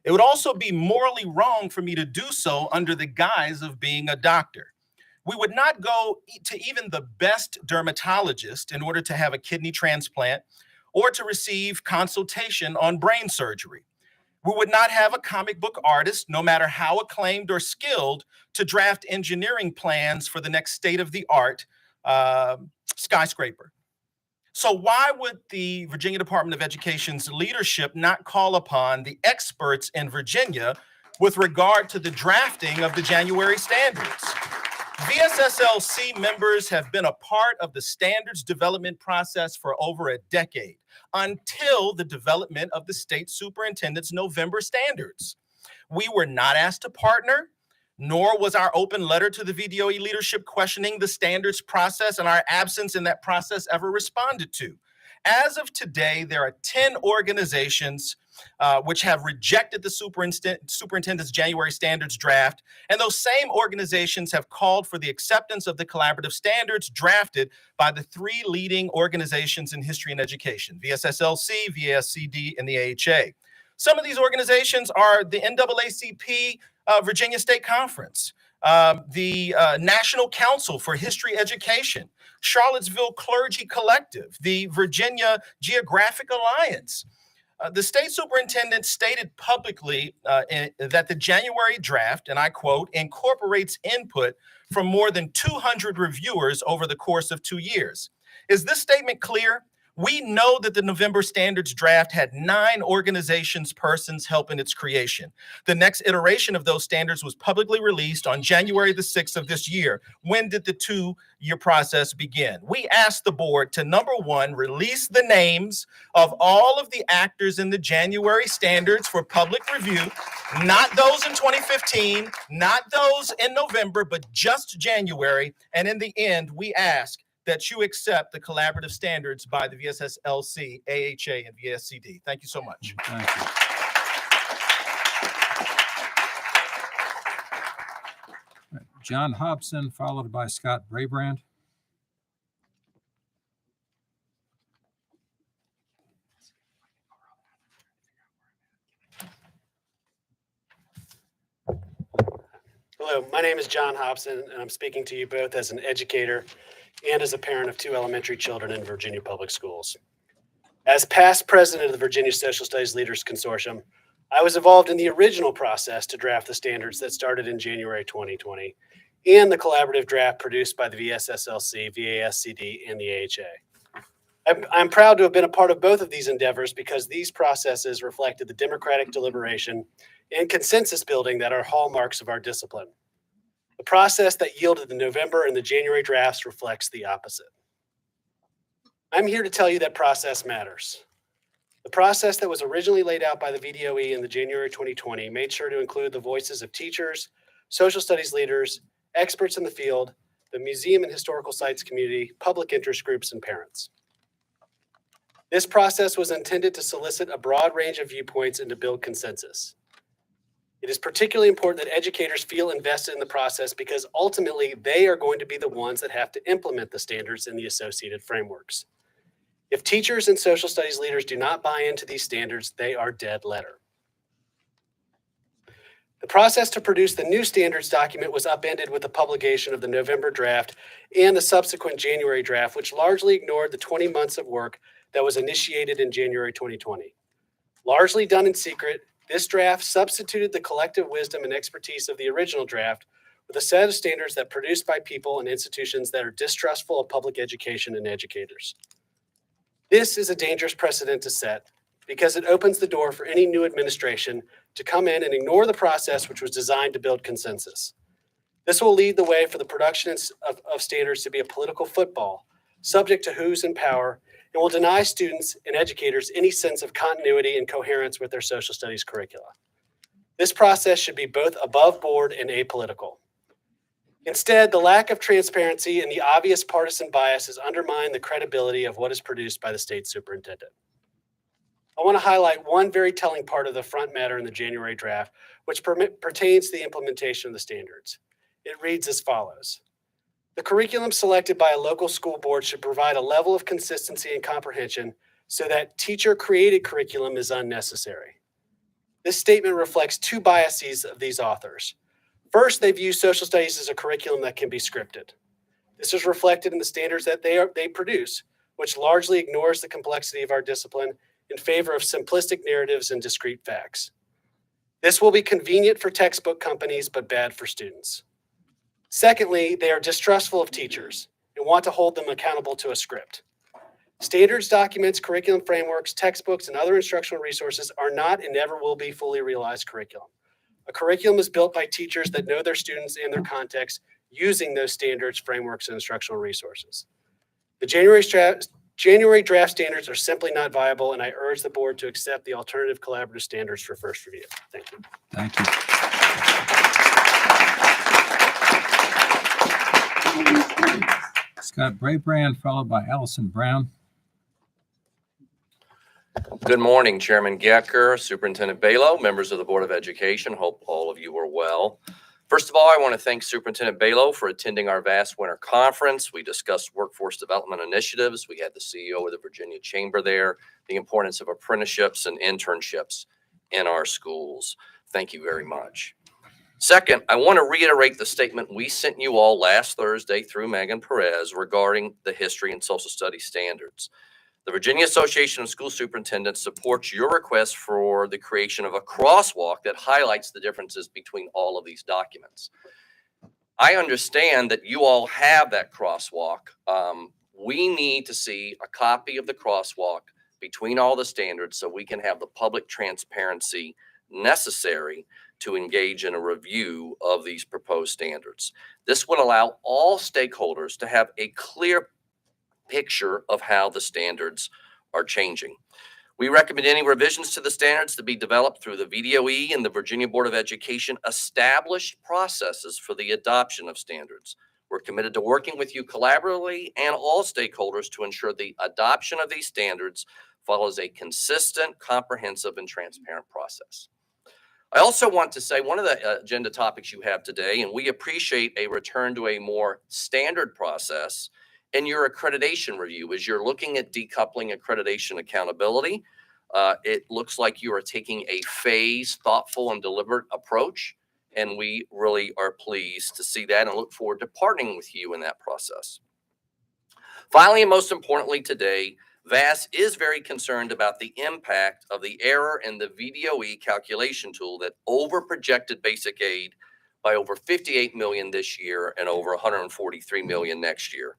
It would also be morally wrong for me to do so under the guise of being a doctor. We would not go to even the best dermatologist in order to have a kidney transplant or to receive consultation on brain surgery. We would not have a comic book artist, no matter how acclaimed or skilled, to draft engineering plans for the next state-of-the-art skyscraper. So why would the Virginia Department of Education's leadership not call upon the experts in Virginia with regard to the drafting of the January standards? VSSLC members have been a part of the standards development process for over a decade, until the development of the state superintendent's November standards. We were not asked to partner, nor was our open letter to the VDOE leadership questioning the standards process and our absence in that process ever responded to. As of today, there are 10 organizations which have rejected the superintendent's January standards draft, and those same organizations have called for the acceptance of the collaborative standards drafted by the 3 leading organizations in history and education, VSSLC, VASCD, and the AHA. Some of these organizations are the NAACP Virginia State Conference, the National Council for History Education, Charlottesville Clergy Collective, the Virginia Geographic Alliance. The state superintendent stated publicly that the January draft, and I quote, incorporates input from more than 200 reviewers over the course of 2 years. Is this statement clear? We know that the November standards draft had 9 organizations' persons help in its creation. The next iteration of those standards was publicly released on January the 6th of this year. When did the 2-year process begin? We asked the board to, number 1, release the names of all of the actors in the January standards for public review, not those in 2015, not those in November, but just January. And in the end, we ask that you accept the collaborative standards by the VSSLC, AHA, and VSCD. Thank you so much. Thank you. John Hobson, followed by Scott Braybrand. Hello, my name is John Hobson, and I'm speaking to you both as an educator and as a parent of 2 elementary children in Virginia Public Schools. As past president of the Virginia Social Studies Leaders Consortium, I was involved in the original process to draft the standards that started in January 2020 and the collaborative draft produced by the VSSLC, VASCD, and the AHA. I'm proud to have been a part of both of these endeavors because these processes reflected the democratic deliberation and consensus building that are hallmarks of our discipline. The process that yielded the November and the January drafts reflects the opposite. I'm here to tell you that process matters. The process that was originally laid out by the VDOE in the January 2020 made sure to include the voices of teachers, social studies leaders, experts in the field, the museum and historical sites community, public interest groups, and parents. This process was intended to solicit a broad range of viewpoints and to build consensus. It is particularly important that educators feel invested in the process because ultimately they are going to be the ones that have to implement the standards and the associated frameworks. If teachers and social studies leaders do not buy into these standards, they are dead letter. The process to produce the new standards document was upended with the publication of the November draft and the subsequent January draft, which largely ignored the 20 months of work that was initiated in January 2020. Largely done in secret, this draft substituted the collective wisdom and expertise of the original draft with a set of standards that produced by people and institutions that are distrustful of public education and educators. This is a dangerous precedent to set because it opens the door for any new administration to come in and ignore the process which was designed to build consensus. This will lead the way for the production of standards to be a political football, subject to who's in power, and will deny students and educators any sense of continuity and coherence with their social studies curricula. This process should be both above board and apolitical. Instead, the lack of transparency and the obvious partisan biases undermine the credibility of what is produced by the state superintendent. I want to highlight one very telling part of the front matter in the January draft, which pertains to the implementation of the standards. It reads as follows. The curriculum selected by a local school board should provide a level of consistency and comprehension so that teacher-created curriculum is unnecessary. This statement reflects 2 biases of these authors. First, they view social studies as a curriculum that can be scripted. This is reflected in the standards that they produce, which largely ignores the complexity of our discipline in favor of simplistic narratives and discrete facts. This will be convenient for textbook companies, but bad for students. Secondly, they are distrustful of teachers and want to hold them accountable to a script. Standards documents, curriculum frameworks, textbooks, and other instructional resources are not and never will be fully realized curriculum. A curriculum is built by teachers that know their students and their context using those standards, frameworks, and instructional resources. The January draft standards are simply not viable, and I urge the board to accept the alternative collaborative standards for first review. Thank you. Thank you. Scott Braybrand, followed by Allison Brown. Good morning, Chairman Gecker, Superintendent Balo, members of the Board of Education. Hope all of you are well. First of all, I want to thank Superintendent Balo for attending our vast winter conference. We discussed workforce development initiatives. We had the CEO of the Virginia Chamber there, the importance of apprenticeships and internships in our schools. Thank you very much. Second, I want to reiterate the statement we sent you all last Thursday through Megan Perez regarding the history and social studies standards. The Virginia Association of School Superintendents supports your request for the creation of a crosswalk that highlights the differences between all of these documents. I understand that you all have that crosswalk. We need to see a copy of the crosswalk between all the standards so we can have the public transparency necessary to engage in a review of these proposed standards. This would allow all stakeholders to have a clear picture of how the standards are changing. We recommend any revisions to the standards to be developed through the VDOE and the Virginia Board of Education established processes for the adoption of standards. We're committed to working with you collaboratively and all stakeholders to ensure the adoption of these standards follows a consistent, comprehensive, and transparent process. I also want to say one of the agenda topics you have today, and we appreciate a return to a more standard process in your accreditation review, as you're looking at decoupling accreditation accountability. It looks like you are taking a phased, thoughtful, and deliberate approach, and we really are pleased to see that and look forward to partnering with you in that process. Finally, and most importantly today, VAS is very concerned about the impact of the error in the VDOE calculation tool that overprojected basic aid by over 58 million this year and over 143 million next year.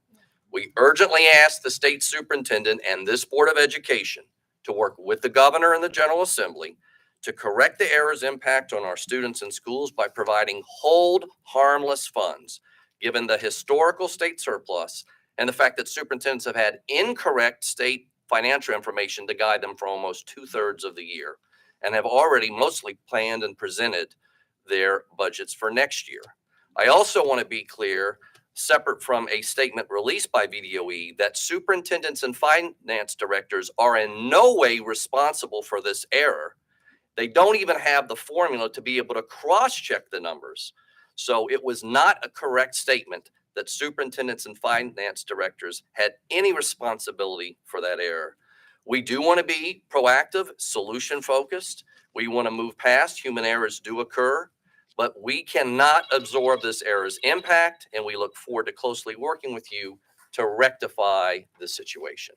We urgently ask the state superintendent and this Board of Education to work with the governor and the General Assembly to correct the error's impact on our students and schools by providing hold harmless funds, given the historical state surplus and the fact that superintendents have had incorrect state financial information to guide them for almost 2/3 of the year and have already mostly planned and presented their budgets for next year. I also want to be clear, separate from a statement released by VDOE, that superintendents and finance directors are in no way responsible for this error. They don't even have the formula to be able to cross-check the numbers. So it was not a correct statement that superintendents and finance directors had any responsibility for that error. We do want to be proactive, solution focused. We want to move past human errors do occur, but we cannot absorb this error's impact, and we look forward to closely working with you to rectify the situation.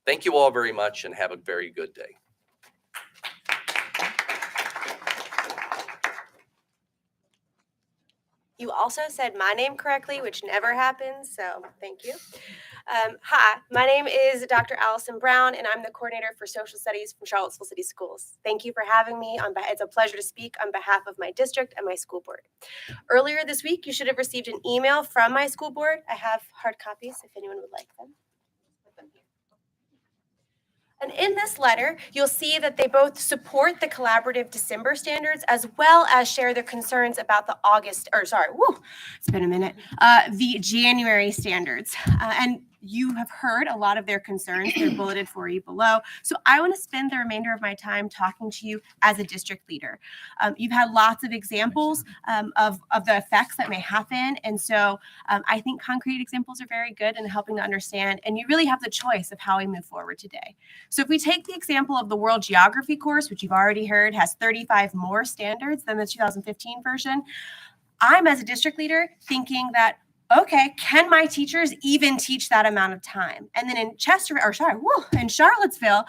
Thank you all very much and have a very good day. You also said my name correctly, which never happens, so thank you. Hi, my name is Dr. Allison Brown, and I'm the coordinator for social studies from Charlottesville City Schools. Thank you for having me. It's a pleasure to speak on behalf of my district and my school board. Earlier this week, you should have received an email from my school board. I have hard copies if anyone would like them. And in this letter, you'll see that they both support the collaborative December standards as well as share their concerns about the the January standards. And you have heard a lot of their concerns. They're bulleted for you below. So I want to spend the remainder of my time talking to you as a district leader. You've had lots of examples of the effects that may happen. And so I think concrete examples are very good in helping to understand. And you really have the choice of how we move forward today. So if we take the example of the World Geography course, which you've already heard has 35 more standards than the 2015 version, I'm, as a district leader, thinking that, okay, can my teachers even teach that amount of time? And then in in Charlottesville,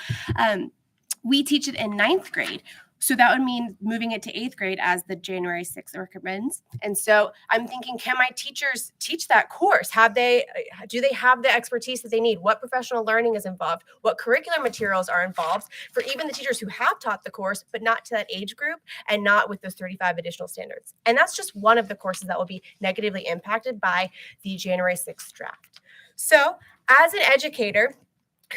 we teach it in 9th grade. So that would mean moving it to 8th grade as the January 6th recommends. And so I'm thinking, can my teachers teach that course? Do they have the expertise that they need? What professional learning is involved? What curricular materials are involved for even the teachers who have taught the course, but not to that age group and not with those 35 additional standards? And that's just one of the courses that will be negatively impacted by the January 6th draft. So as an educator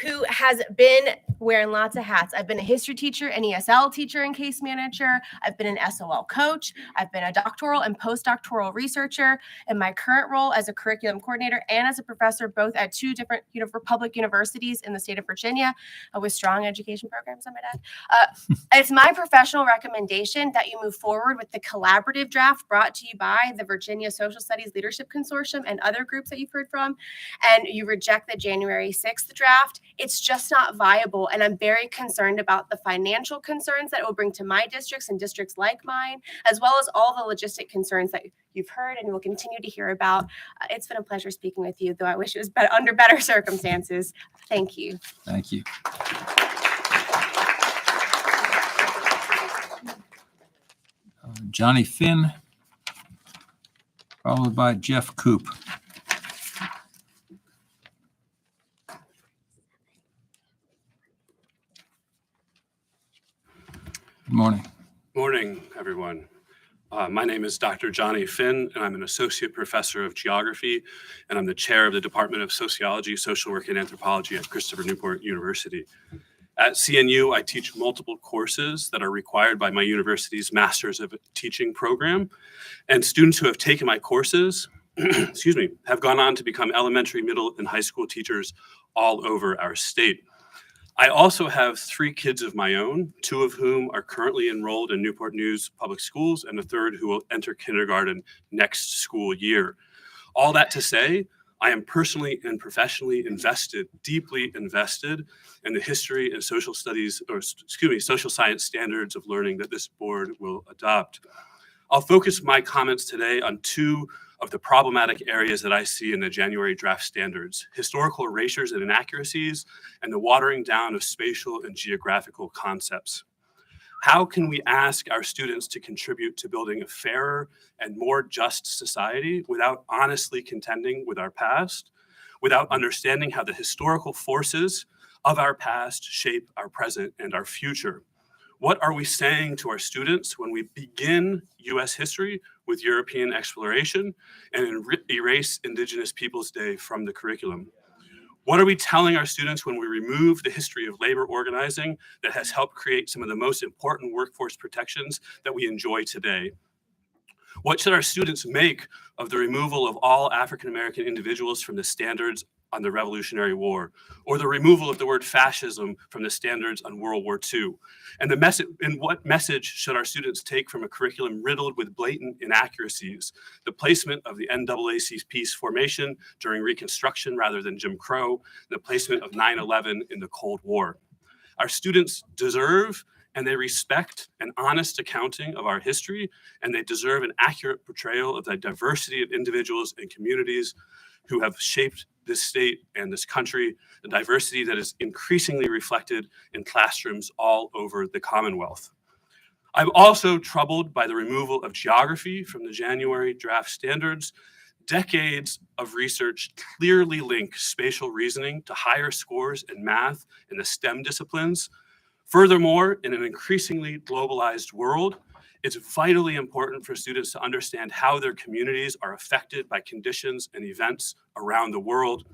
who has been wearing lots of hats. I've been a history teacher, an ESL teacher and case manager. I've been an SOL coach. I've been a doctoral and postdoctoral researcher in my current role as a curriculum coordinator and as a professor, both at 2 different public universities in the state of Virginia with strong education programs, I might add. It's my professional recommendation that you move forward with the collaborative draft brought to you by the Virginia Social Studies Leadership Consortium and other groups that you've heard from, and you reject the January 6th draft. It's just not viable. And I'm very concerned about the financial concerns that it will bring to my districts and districts like mine, as well as all the logistic concerns that you've heard and will continue to hear about. It's been a pleasure speaking with you, though I wish it was under better circumstances. Thank you. Thank you. Johnny Finn, followed by Jeff Coop. Good morning. Morning, everyone. My name is Dr. Johnny Finn, and I'm an associate professor of geography, and I'm the chair of the Department of Sociology, Social Work, and Anthropology at Christopher Newport University. At CNU, I teach multiple courses that are required by my university's Masters of Teaching program, and students who have taken my courses, have gone on to become elementary, middle, and high school teachers all over our state. I also have 3 kids of my own, 2 of whom are currently enrolled in Newport News Public Schools, and a third who will enter kindergarten next school year. All that to say, I am personally and professionally invested, deeply invested in the history and social studies, or excuse me, social science standards of learning that this board will adopt. I'll focus my comments today on 2 of the problematic areas that I see in the January draft standards: historical erasures and inaccuracies, and the watering down of spatial and geographical concepts. How can we ask our students to contribute to building a fairer and more just society without honestly contending with our past, without understanding how the historical forces of our past shape our present and our future? What are we saying to our students when we begin U.S. history with European exploration and erase Indigenous Peoples Day from the curriculum? What are we telling our students when we remove the history of labor organizing that has helped create some of the most important workforce protections that we enjoy today? What should our students make of the removal of all African-American individuals from the standards on the Revolutionary War, or the removal of the word fascism from the standards on World War II? And what message should our students take from a curriculum riddled with blatant inaccuracies? The placement of the NAACP's formation during Reconstruction rather than Jim Crow, the placement of 9/11 in the Cold War. Our students deserve and they respect an honest accounting of our history, and they deserve an accurate portrayal of the diversity of individuals and communities who have shaped this state and this country, the diversity that is increasingly reflected in classrooms all over the Commonwealth. I'm also troubled by the removal of geography from the January draft standards. Decades of research clearly link spatial reasoning to higher scores in math and the STEM disciplines. Furthermore, in an increasingly globalized world, it's vitally important for students to understand how their communities are affected by conditions and events around the world.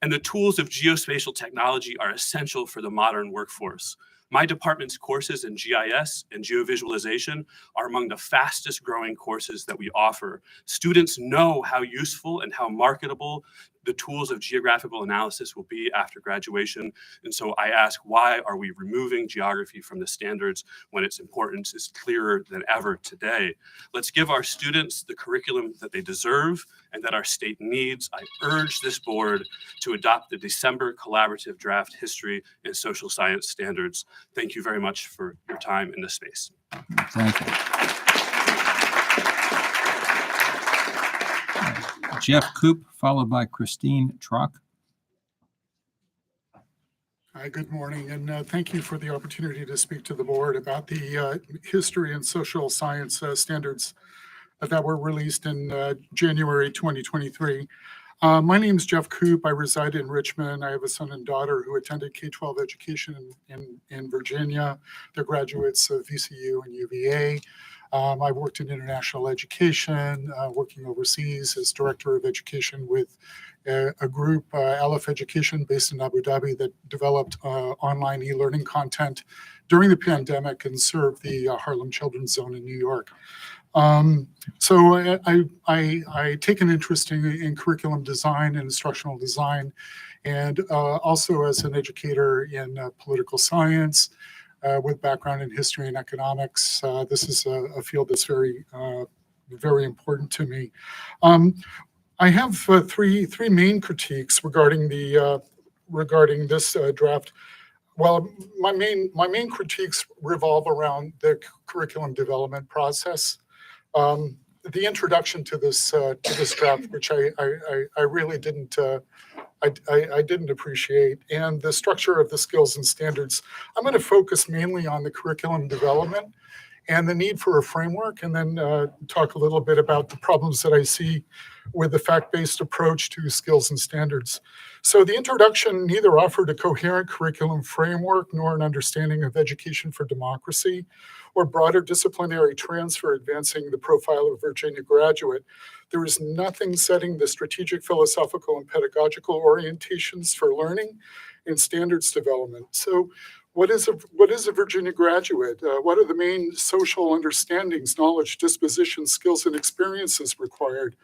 And the tools of geospatial technology are essential for the modern workforce. My department's courses in GIS and geovisualization are among the fastest growing courses that we offer. Students know how useful and how marketable the tools of geographical analysis will be after graduation. And so I ask, why are we removing geography from the standards when its importance is clearer than ever today? Let's give our students the curriculum that they deserve and that our state needs. I urge this board to adopt the December collaborative draft history and social science standards. Thank you very much for your time in this space. Thank you. Jeff Coop, followed by Christine Trock. Hi, good morning, and thank you for the opportunity to speak to the board about the history and social science standards that were released in January 2023. My name is Jeff Coop. I reside in Richmond. I have a son and daughter who attended K-12 education in Virginia. They're graduates of VCU and UVA. I've worked in international education, working overseas as director of education with a group, Aleph Education, based in Abu Dhabi, that developed online e-learning content during the pandemic and served the Harlem Children's Zone in New York. So I take an interest in curriculum design and instructional design, and also as an educator in political science, with background in history and economics. This is a field that's very, very important to me. I have three main critiques regarding this draft. Well, my main critiques revolve around the curriculum development process. The introduction to this draft, which I really didn't I didn't appreciate, and the structure of the skills and standards. I'm going to focus mainly on the curriculum development and the need for a framework, and then talk a little bit about the problems that I see with the fact-based approach to skills and standards. So the introduction neither offered a coherent curriculum framework nor an understanding of education for democracy or broader disciplinary trends for advancing the profile of a Virginia graduate. There is nothing setting the strategic, philosophical, and pedagogical orientations for learning and standards development. So what is a Virginia graduate? What are the main social understandings, knowledge, disposition, skills, and experiences required?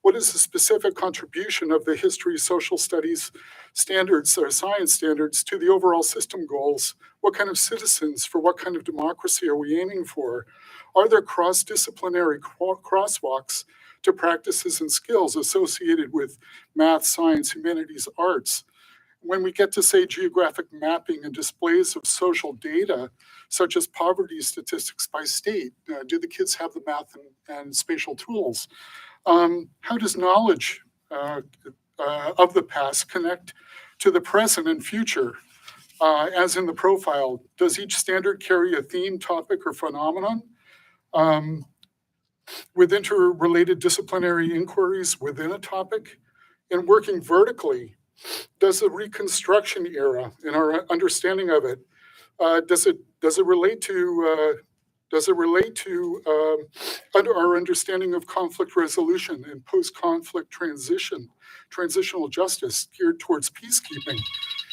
What is the specific contribution of the history, social studies standards or science standards to the overall system goals? What kind of citizens for what kind of democracy are we aiming for? Are there cross-disciplinary crosswalks to practices and skills associated with math, science, humanities, arts? When we get to, say, geographic mapping and displays of social data, such as poverty statistics by state, do the kids have the math and spatial tools? How does knowledge of the past connect to the present and future? As in the profile, does each standard carry a theme, topic, or phenomenon? With interrelated disciplinary inquiries within a topic? And working vertically, does the Reconstruction era, in our understanding of it, does it relate to under our understanding of conflict resolution and post-conflict transitional justice geared towards peacekeeping?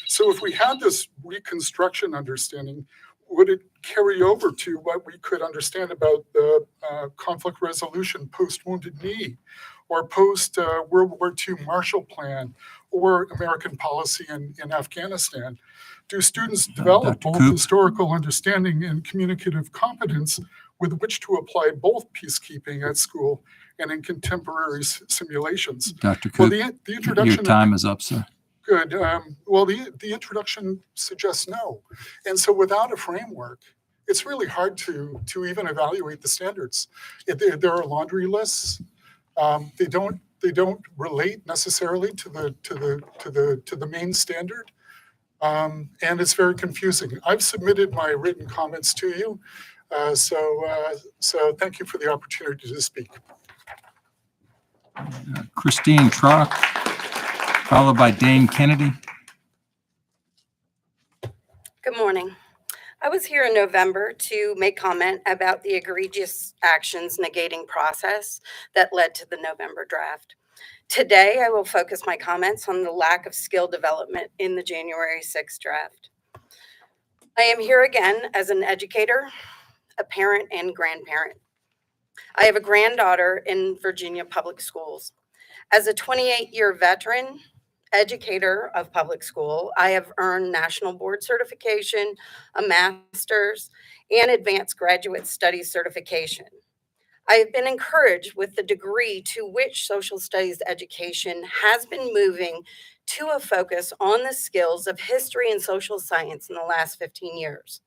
So if we had this Reconstruction understanding, would it carry over to what we could understand about the conflict resolution post-Wounded Knee, or post-World War II Marshall Plan, or American policy in Afghanistan? Do students develop both historical understanding and communicative competence with which to apply both peacekeeping at school and in contemporary simulations? Dr. Well, Cook, the introduction your time is up, sir. Good. Well, the introduction suggests no. And so without a framework, it's really hard to even evaluate the standards. There are laundry lists. They don't relate necessarily to the main standard. And it's very confusing. I've submitted my written comments to you. So thank you for the opportunity to speak. Christine Trock, followed by Dane Kennedy. Good morning. I was here in November to make comment about the egregious actions negating process that led to the November draft. Today, I will focus my comments on the lack of skill development in the January 6th draft. I am here again as an educator, a parent, and grandparent. I have a granddaughter in Virginia public schools. As a 28-year veteran, educator of public school, I have earned national board certification, a master's, and advanced graduate studies certification. I have been encouraged with the degree to which social studies education has been moving to a focus on the skills of history and social science in the last 15 years.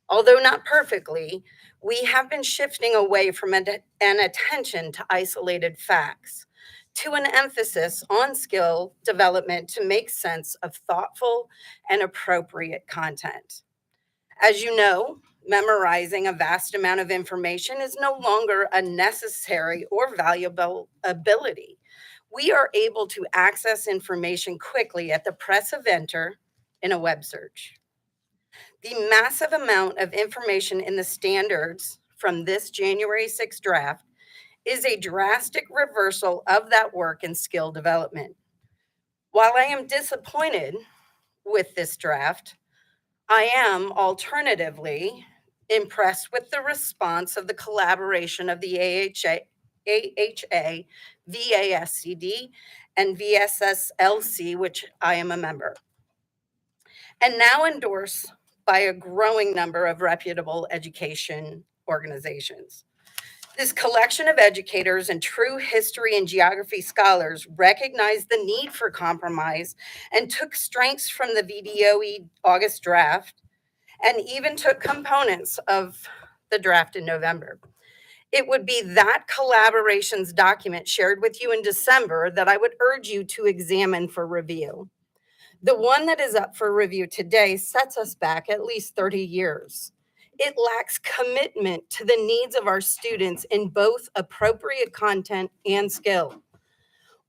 Although not perfectly, we have been shifting away from an attention to isolated facts to an emphasis on skill development to make sense of thoughtful and appropriate content. As you know, memorizing a vast amount of information is no longer a necessary or valuable ability. We are able to access information quickly at the press of enter in a web search. The massive amount of information in the standards from this January 6th draft is a drastic reversal of that work and skill development. While I am disappointed with this draft, I am alternatively impressed with the response of the collaboration of the AHA, VASCD, and VSSLC, which I am a member, and now endorsed by a growing number of reputable education organizations. This collection of educators and true history and geography scholars recognized the need for compromise and took strengths from the VDOE August draft and even took components of the draft in November. It would be that collaboration's document shared with you in December that I would urge you to examine for review. The one that is up for review today sets us back at least 30 years. It lacks commitment to the needs of our students in both appropriate content and skill.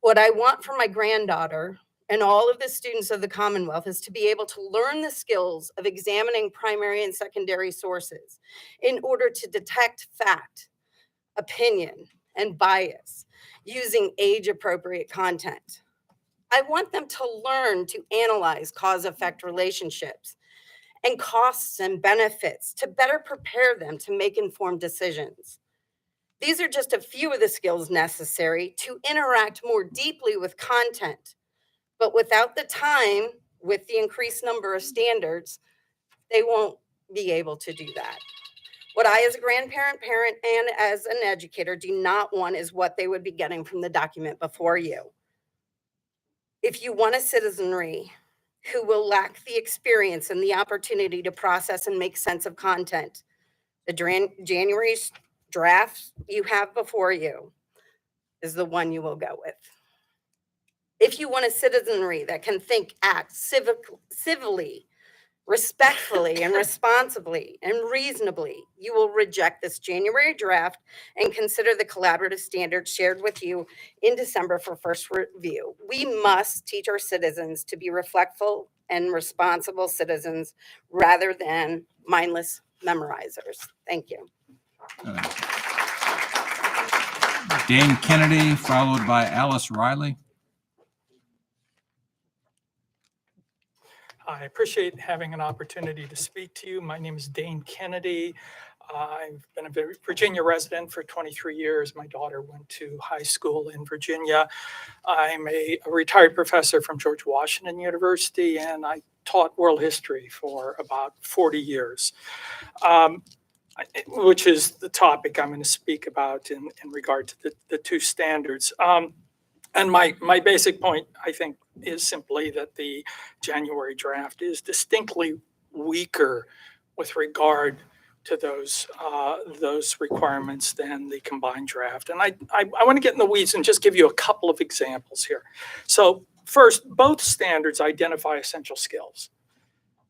What I want for my granddaughter and all of the students of the Commonwealth is to be able to learn the skills of examining primary and secondary sources in order to detect fact, opinion, and bias using age-appropriate content. I want them to learn to analyze cause-effect relationships and costs and benefits to better prepare them to make informed decisions. These are just a few of the skills necessary to interact more deeply with content. But without the time, with the increased number of standards, they won't be able to do that. What I, as a grandparent, parent, and as an educator, do not want is what they would be getting from the document before you. If you want a citizenry who will lack the experience and the opportunity to process and make sense of content, the January draft you have before you is the one you will go with. If you want a citizenry that can think, act civilly, respectfully, and responsibly, and reasonably, you will reject this January draft and consider the collaborative standards shared with you in December for first review. We must teach our citizens to be reflectful and responsible citizens rather than mindless memorizers. Thank you. Dane Kennedy, followed by Alice Riley. I appreciate having an opportunity to speak to you. My name is Dane Kennedy. I've been a Virginia resident for 23 years. My daughter went to high school in Virginia. I'm a retired professor from George Washington University, and I taught world history for about 40 years, which is the topic I'm going to speak about in regard to the two standards. And my basic point, I think, is simply that the January draft is distinctly weaker with regard to those requirements than the combined draft. And I want to get in the weeds and just give you a couple of examples here. So first, both standards identify essential skills.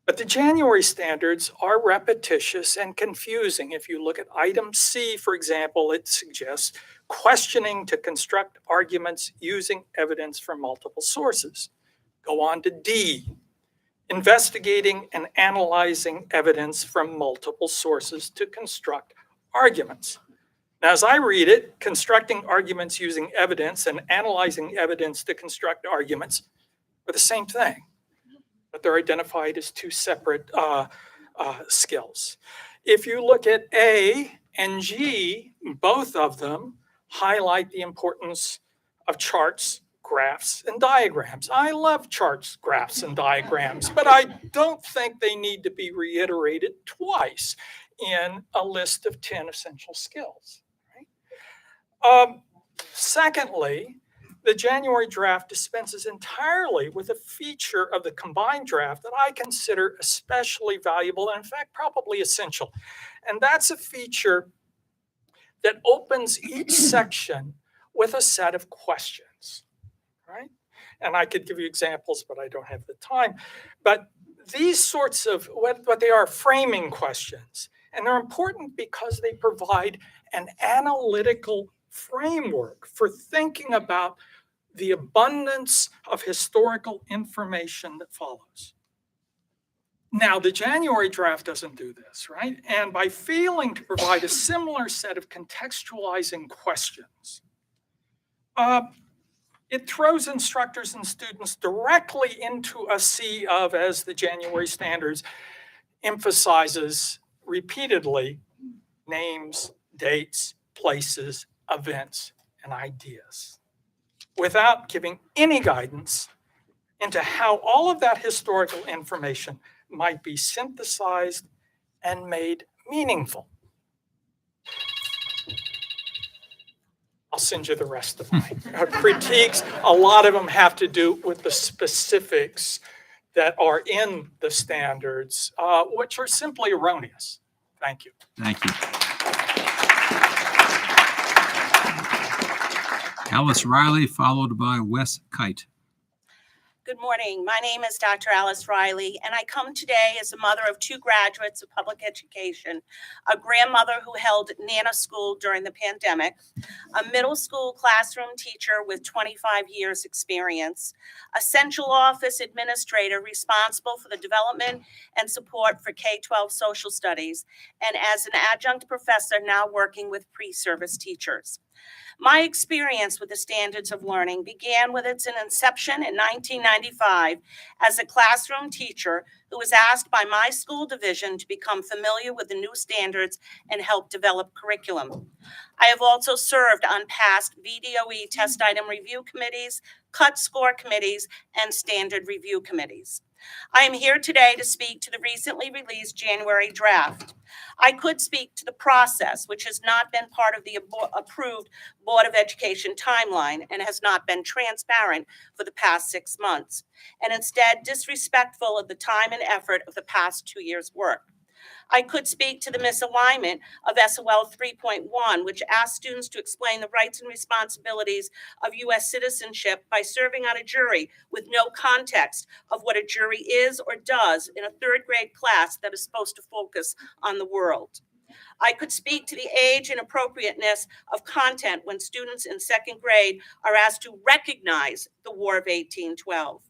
But the January standards are repetitious and confusing. If you look at item C, for example, it suggests questioning to construct arguments using evidence from multiple sources. Go on to D, investigating and analyzing evidence from multiple sources to construct arguments. Now, as I read it, constructing arguments using evidence and analyzing evidence to construct arguments are the same thing, but they're identified as two separate skills. If you look at A and G, both of them highlight the importance of charts, graphs, and diagrams. I love charts, graphs, and diagrams, but I don't think they need to be reiterated twice in a list of 10 essential skills. Right? Secondly, the January draft dispenses entirely with a feature of the combined draft that I consider especially valuable and, in fact, probably essential. And that's a feature that opens each section with a set of questions, right? And I could give you examples, but I don't have the time. But these sorts of, what they are, framing questions. And they're important because they provide an analytical framework for thinking about the abundance of historical information that follows. Now, the January draft doesn't do this, right? And by failing to provide a similar set of contextualizing questions, it throws instructors and students directly into a sea of, as the January standards emphasizes repeatedly, names, dates, places, events, and ideas, without giving any guidance into how all of that historical information might be synthesized and made meaningful. I'll send you the rest of my critiques. A lot of them have to do with the specifics that are in the standards, which are simply erroneous. Thank you. Thank you. Alice Riley, followed by Wes Kite. Good morning. My name is Dr. Alice Riley, and I come today as a mother of two graduates of public education, a grandmother who held Nana School during the pandemic, a middle school classroom teacher with 25 years experience, a central office administrator responsible for the development and support for K-12 social studies, and as an adjunct professor now working with pre-service teachers. My experience with the Standards of Learning began with its inception in 1995 as a classroom teacher who was asked by my school division to become familiar with the new standards and help develop curriculum. I have also served on past VDOE test item review committees, cut score committees, and standard review committees. I am here today to speak to the recently released January draft. I could speak to the process, which has not been part of the approved Board of Education timeline and has not been transparent for the past 6 months, and instead disrespectful of the time and effort of the past 2 years' work. I could speak to the misalignment of SOL 3.1, which asks students to explain the rights and responsibilities of U.S. citizenship by serving on a jury with no context of what a jury is or does in a third-grade class that is supposed to focus on the world. I could speak to the age and appropriateness of content when students in second grade are asked to recognize the War of 1812.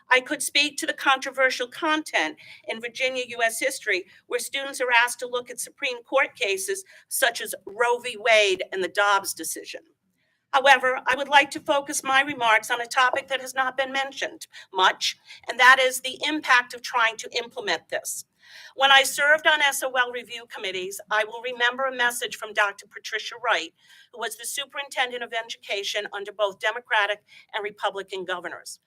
I could speak to the controversial content in Virginia U.S. history, where students are asked to look at Supreme Court cases such as Roe v. Wade and the Dobbs decision. However, I would like to focus my remarks on a topic that has not been mentioned much, and that is the impact of trying to implement this. When I served on SOL review committees, I will remember a message from Dr. Patricia Wright, who was the superintendent of education under both Democratic and Republican governors.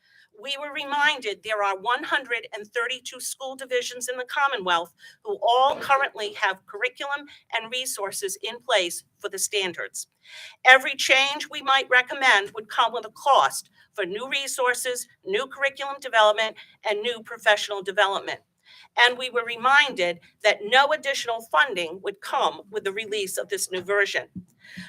We were reminded there are 132 school divisions in the Commonwealth who all currently have curriculum and resources in place for the standards. Every change we might recommend would come with a cost for new resources, new curriculum development, and new professional development. And we were reminded that no additional funding would come with the release of this new version.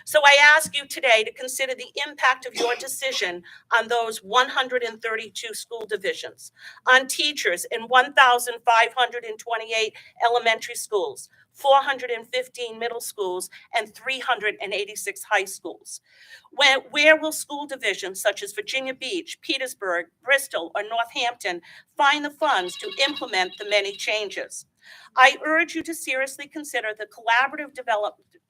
So I ask you today to consider the impact of your decision on those 132 school divisions, on teachers in 1,528 elementary schools, 415 middle schools, and 386 high schools. Where will school divisions such as Virginia Beach, Petersburg, Bristol, or Northampton find the funds to implement the many changes? I urge you to seriously consider the collaborative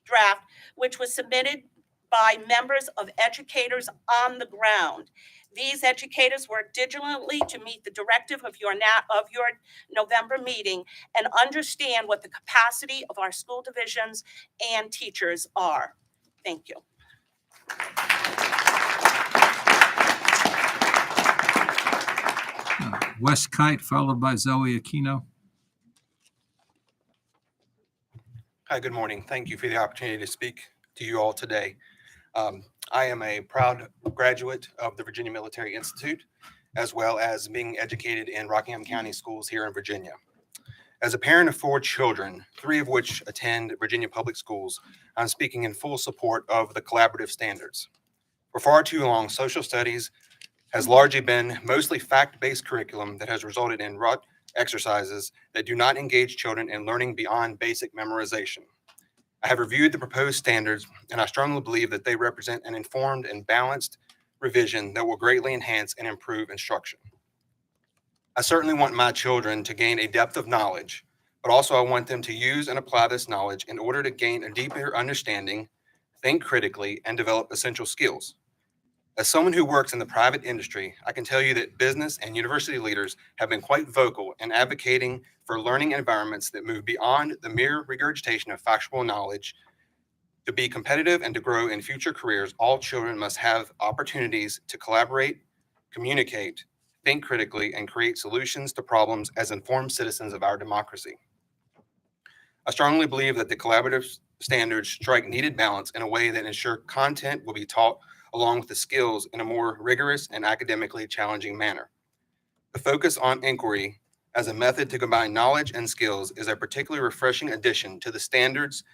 draft, which was submitted by members of educators on the ground. These educators work diligently to meet the directive of your November meeting and understand what the capacity of our school divisions and teachers are. Thank you. Wes Kite, followed by Zoe Aquino. Hi, good morning. Thank you for the opportunity to speak to you all today. I am a proud graduate of the Virginia Military Institute, as well as being educated in Rockingham County schools here in Virginia. As a parent of 4 children, 3 of which attend Virginia public schools, I'm speaking in full support of the collaborative standards. For far too long, social studies has largely been mostly fact-based curriculum that has resulted in rote exercises that do not engage children in learning beyond basic memorization. I have reviewed the proposed standards, and I strongly believe that they represent an informed and balanced revision that will greatly enhance and improve instruction. I certainly want my children to gain a depth of knowledge, but also I want them to use and apply this knowledge in order to gain a deeper understanding, think critically, and develop essential skills. As someone who works in the private industry, I can tell you that business and university leaders have been quite vocal in advocating for learning environments that move beyond the mere regurgitation of factual knowledge. To be competitive and to grow in future careers, all children must have opportunities to collaborate, communicate, think critically, and create solutions to problems as informed citizens of our democracy. I strongly believe that the collaborative standards strike needed balance in a way that ensure content will be taught along with the skills in a more rigorous and academically challenging manner. The focus on inquiry as a method to combine knowledge and skills is a particularly refreshing addition to the standards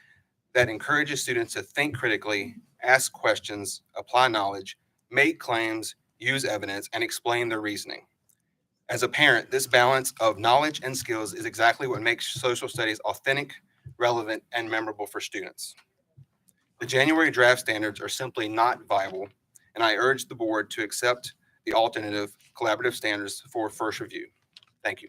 that encourages students to think critically, ask questions, apply knowledge, make claims, use evidence, and explain their reasoning. As a parent, this balance of knowledge and skills is exactly what makes social studies authentic, relevant, and memorable for students. The January draft standards are simply not viable, and I urge the board to accept the alternative collaborative standards for first review. Thank you.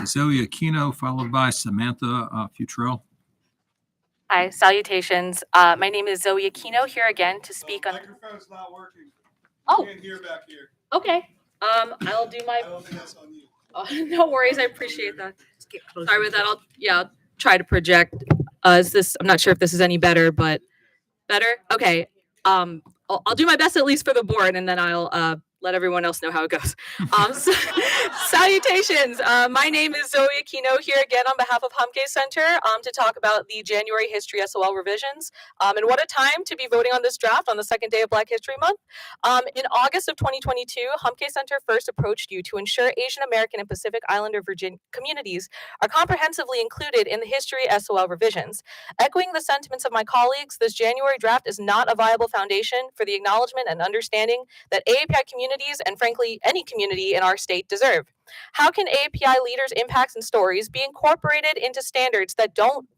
Zoe Aquino, followed by Samantha Futrell. Hi, salutations. My name is Zoe Aquino, here again to speak on. Microphone's not working. Oh, Can't hear back here. okay. I'll do my. I don't think that's on you. No worries, I appraight that. Sorry about that. I'll try to project. I'm not sure if this is any better, but better. Okay. I'll do my best at least for the board, and then I'll let everyone else know how it goes. Salutations. My name is Zoe Aquino, here again on behalf of Humke Center to talk about the January History SOL revisions. And what a time to be voting on this draft on the second day of Black History Month. In August of 2022, Humke Center first approached you to ensure Asian American and Pacific Islander Virginia communities are comprehensively included in the History SOL revisions. Echoing the sentiments of my colleagues, this January draft is not a viable foundation for the acknowledgement and understanding that AAPI communities and frankly any community in our state deserve. How can AAPI leaders' impacts and stories be incorporated into standards that don't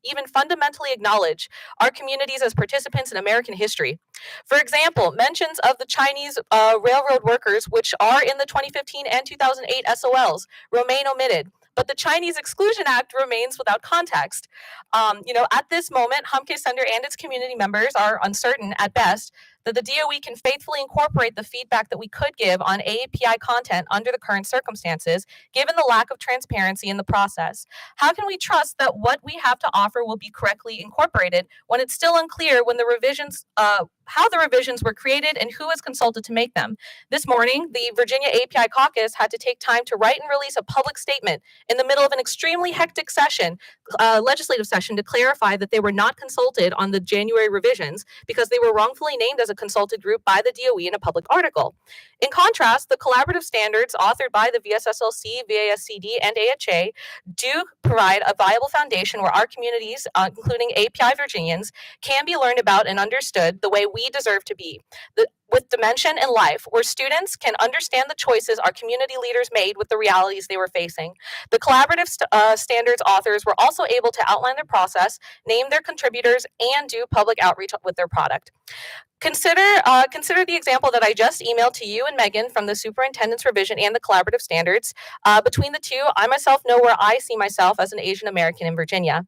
even fundamentally acknowledge our communities as participants in American history? For example, mentions of the Chinese railroad workers, which are in the 2015 and 2008 SOLs, remain omitted. But the Chinese Exclusion Act remains without context. At this moment, Humke Center and its community members are uncertain at best that the DOE can faithfully incorporate the feedback that we could give on AAPI content under the current circumstances, given the lack of transparency in the process. How can we trust that what we have to offer will be correctly incorporated when it's still unclear when the revisions, how the revisions were created and who was consulted to make them? This morning, the Virginia API Caucus had to take time to write and release a public statement in the middle of an extremely hectic session, legislative session, to clarify that they were not consulted on the January revisions because they were wrongfully named as a consulted group by the DOE in a public article. In contrast, the collaborative standards authored by the VSSLC, VASCD, and AHA do provide a viable foundation where our communities, including API Virginians, can be learned about and understood the way we deserve to be. With dimension in life, where students can understand the choices our community leaders made with the realities they were facing. The collaborative standards authors were also able to outline their process, name their contributors, and do public outreach with their product. Consider the example that I just emailed to you and Megan from the superintendent's revision and the collaborative standards. Between the two, I myself know where I see myself as an Asian American in Virginia.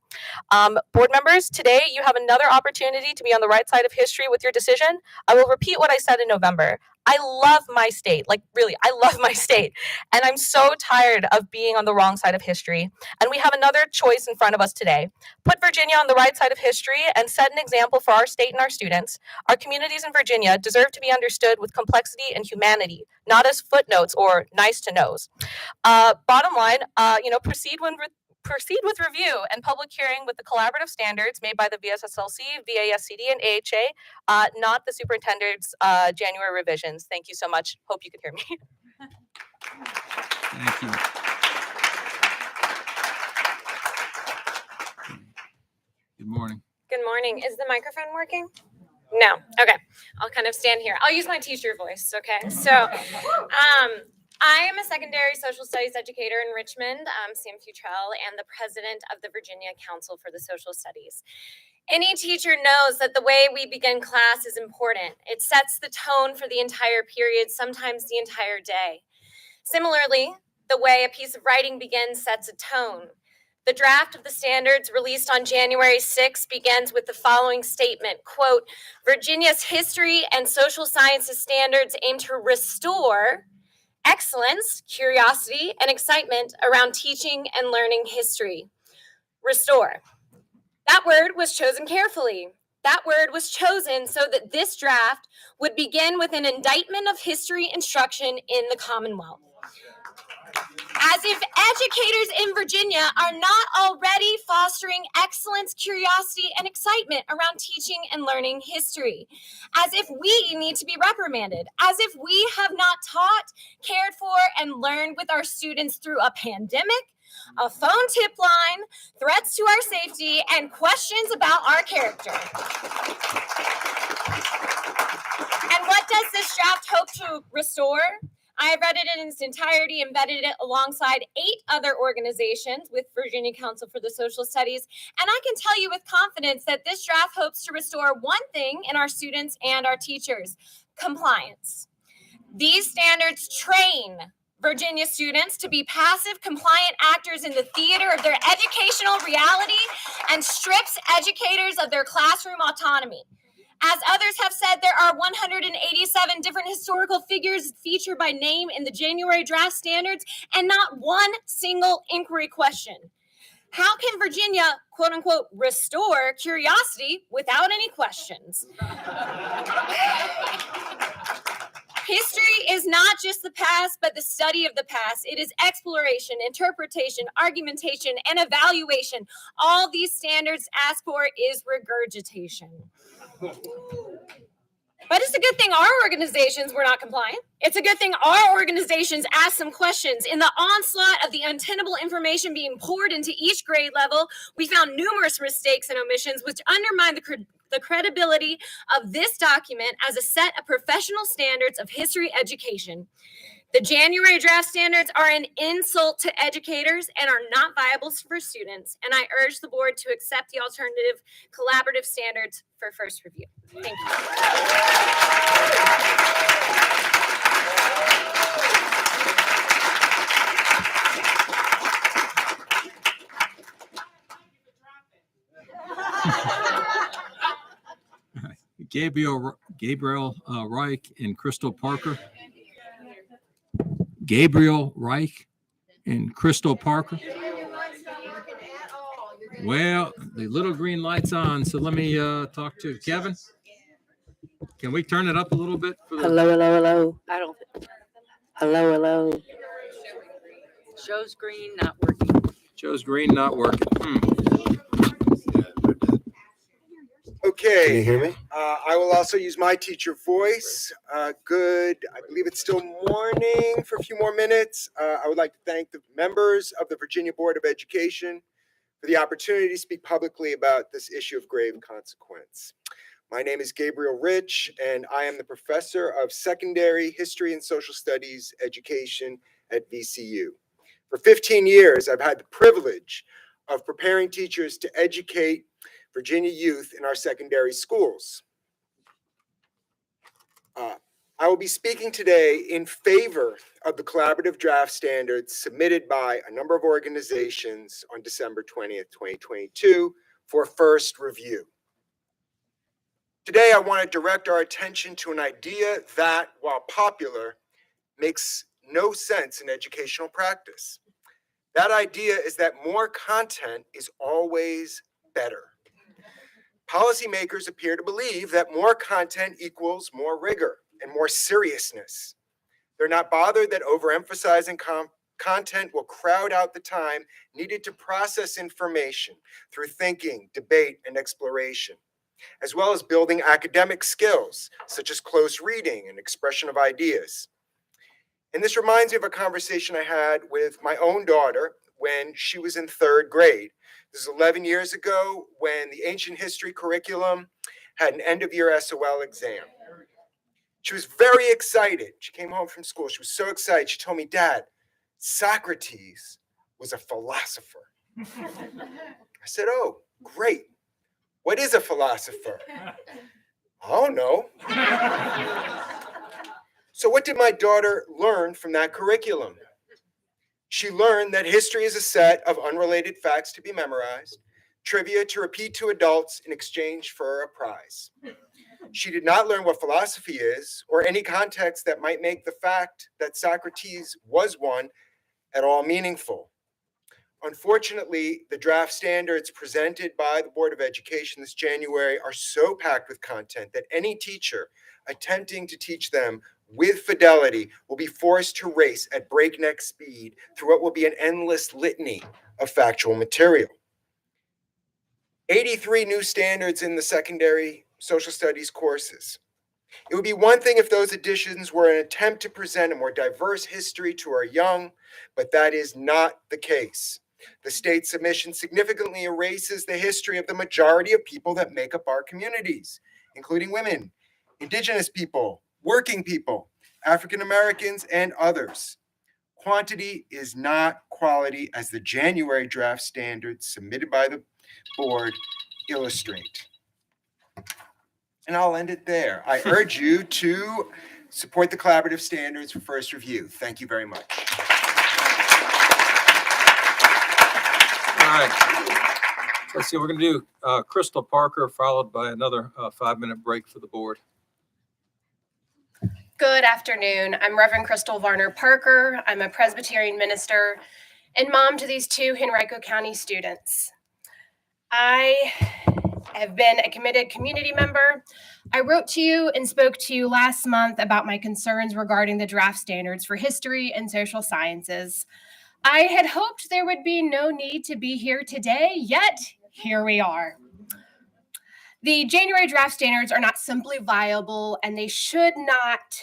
Board members, today you have another opportunity to be on the right side of history with your decision. I will repeat what I said in November. I love my state, like really, I love my state. And I'm so tired of being on the wrong side of history. And we have another choice in front of us today. Put Virginia on the right side of history and set an example for our state and our students. Our communities in Virginia deserve to be understood with complexity and humanity, not as footnotes or nice to knows. Bottom line, proceed with review and public hearing with the collaborative standards made by the VSSLC, VASCD, and AHA, not the superintendent's January revisions. Thank you so much. Hope you can hear me. Thank you. Good morning. Good morning. Is the microphone working? No. Okay. I'll kind of stand here. I'll use my teacher voice. Okay. So, I am a secondary social studies educator in Richmond, Sam Futrell, and the president of the Virginia Council for the Social Studies. Any teacher knows that the way we begin class is important. It sets the tone for the entire period, sometimes the entire day. Similarly, the way a piece of writing begins sets a tone. The draft of the standards released on January 6 begins with the following statement, quote, Virginia's history and social sciences standards aim to restore excellence, curiosity, and excitement around teaching and learning history. Restore. That word was chosen carefully. That word was chosen so that this draft would begin with an indictment of history instruction in the Commonwealth. As if educators in Virginia are not already fostering excellence, curiosity, and excitement around teaching and learning history. As if we need to be reprimanded. As if we have not taught, cared for, and learned with our students through a pandemic, a phone tip line, threats to our safety, and questions about our character. And what does this draft hope to restore? I have read it in its entirety, embedded it alongside 8 other organizations with Virginia Council for the Social Studies, and I can tell you with confidence that this draft hopes to restore one thing in our students and our teachers: compliance. These standards train Virginia students to be passive, compliant actors in the theater of their educational reality and strips educators of their classroom autonomy. As others have said, there are 187 different historical figures featured by name in the January draft standards and not one single inquiry question. How can Virginia, quote unquote, restore curiosity without any questions? History is not just the past, but the study of the past. It is exploration, interpretation, argumentation, and evaluation. All these standards ask for is regurgitation. But it's a good thing our organizations were not compliant. It's a good thing our organizations asked some questions. In the onslaught of the untenable information being poured into each grade level, we found numerous mistakes and omissions which undermine the credibility of this document as a set of professional standards of history education. The January draft standards are an insult to educators and are not viable for students, and I urge the board to accept the alternative collaborative standards for first review. Thank Gabriel Reich and Crystal Parker. Gabriel Reich and Crystal Parker. Well, the little green light's on, so let me talk to Kevin. Can we turn it up a little bit? For the... Hello. I don't. Hello. Shows green not working. Shows green not working. Okay. Can you hear me? I will also use my teacher voice. Good. I believe it's still morning for a few more minutes. I would like to thank the members of the Virginia Board of Education for the opportunity to speak publicly about this issue of grave consequence. My name is Gabriel Rich, and I am the professor of secondary history and social studies education at VCU. For 15 years, I've had the privilege of preparing teachers to educate Virginia youth in our secondary schools. I will be speaking today in favor of the collaborative draft standards submitted by a number of organizations on December 20th, 2022 for first review. Today, I want to direct our attention to an idea that, while popular, makes no sense in educational practice. That idea is that more content is always better. Policymakers appear to believe that more content equals more rigor and more seriousness. They're not bothered that overemphasizing content will crowd out the time needed to process information through thinking, debate, and exploration, as well as building academic skills such as close reading and expression of ideas. And this reminds me of a conversation I had with my own daughter when she was in 3rd grade. This is 11 years ago when the ancient history curriculum had an end-of-year SOL exam. She was very excited. She came home from school. She was so excited. She told me, "Dad, Socrates was a philosopher." I said, "Oh, great. What is a philosopher?" "Oh, no." So what did my daughter learn from that curriculum? She learned that history is a set of unrelated facts to be memorized, trivia to repeat to adults in exchange for a prize. She did not learn what philosophy is or any context that might make the fact that Socrates was one at all meaningful. Unfortunately, the draft standards presented by the Board of Education this January are so packed with content that any teacher attempting to teach them with fidelity will be forced to race at breakneck speed through what will be an endless litany of factual material. 83 new standards in the secondary social studies courses. It would be one thing if those additions were an attempt to present a more diverse history to our young, but that is not the case. The state submission significantly erases the history of the majority of people that make up our communities, including women, Indigenous people, working people, African Americans, and others. Quantity is not quality, as the January draft standards submitted by the board illustrate. And I'll end it there. I urge you to Support the collaborative standards for first review. Thank you very much. All right. Let's see, we're going to do Crystal Parker, followed by another 5-minute break for the board. Good afternoon. I'm Reverend Crystal Varner Parker. I'm a Presbyterian minister and mom to these 2 Henrico County students. I have been a committed community member. I wrote to you and spoke to you last month about my concerns regarding the draft standards for history and social sciences. I had hoped there would be no need to be here today, yet here we are. The January draft standards are not simply viable, and they should not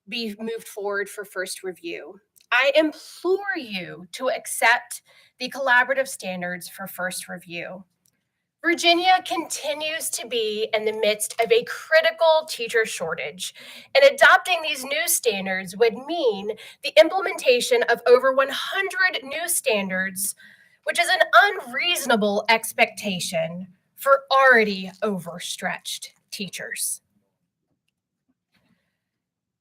be moved forward for first review. I implore you to accept the collaborative standards for first review. Virginia continues to be in the midst of a critical teacher shortage, and adopting these new standards would mean the implementation of over 100 new standards, which is an unreasonable expectation for already overstretched teachers.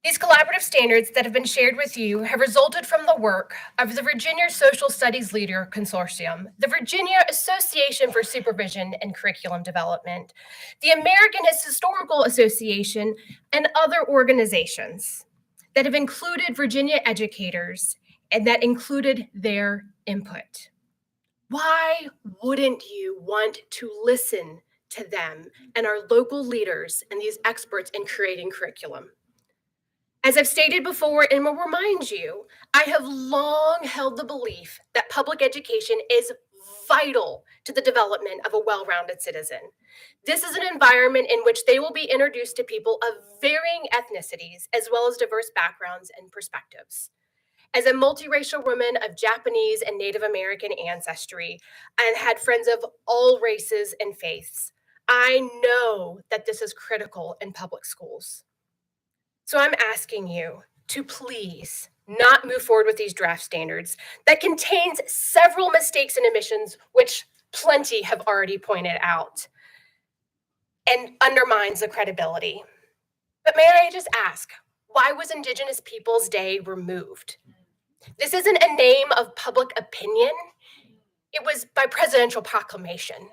These collaborative standards that have been shared with you have resulted from the work of the Virginia Social Studies Leader Consortium, the Virginia Association for Supervision and Curriculum Development, the American Historical Association, and other organizations that have included Virginia educators and that included their input. Why wouldn't you want to listen to them and our local leaders and these experts in creating curriculum? As I've stated before and will remind you, I have long held the belief that public education is vital to the development of a well-rounded citizen. This is an environment in which they will be introduced to people of varying ethnicities as well as diverse backgrounds and perspectives. As a multiracial woman of Japanese and Native American ancestry and had friends of all races and faiths, I know that this is critical in public schools. So I'm asking you to please not move forward with these draft standards that contains several mistakes and omissions, which plenty have already pointed out, and undermines the credibility. But may I just ask, why was Indigenous Peoples Day removed? This isn't a name of public opinion. It was by presidential proclamation.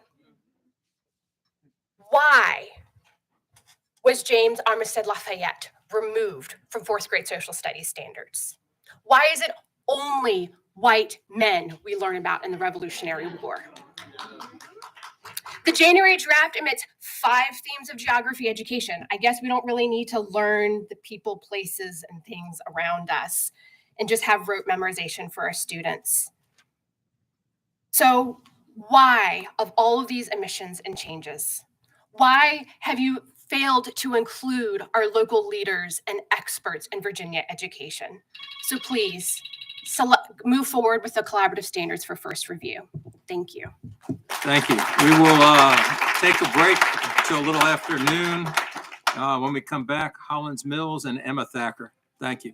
Why was James Armistead Lafayette removed from 4th grade social studies standards? Why is it only white men we learn about in the Revolutionary War? The January draft omits 5 themes of geography education. I guess we don't really need to learn the people, places, and things around us and just have rote memorization for our students. So why, of all of these omissions and changes, why have you failed to include our local leaders and experts in Virginia education? So please move forward with the collaborative standards for first review. Thank you. Thank you. We will take a break till a little after noon. When we come back, Hollins Mills and Emma Thacker. Thank you.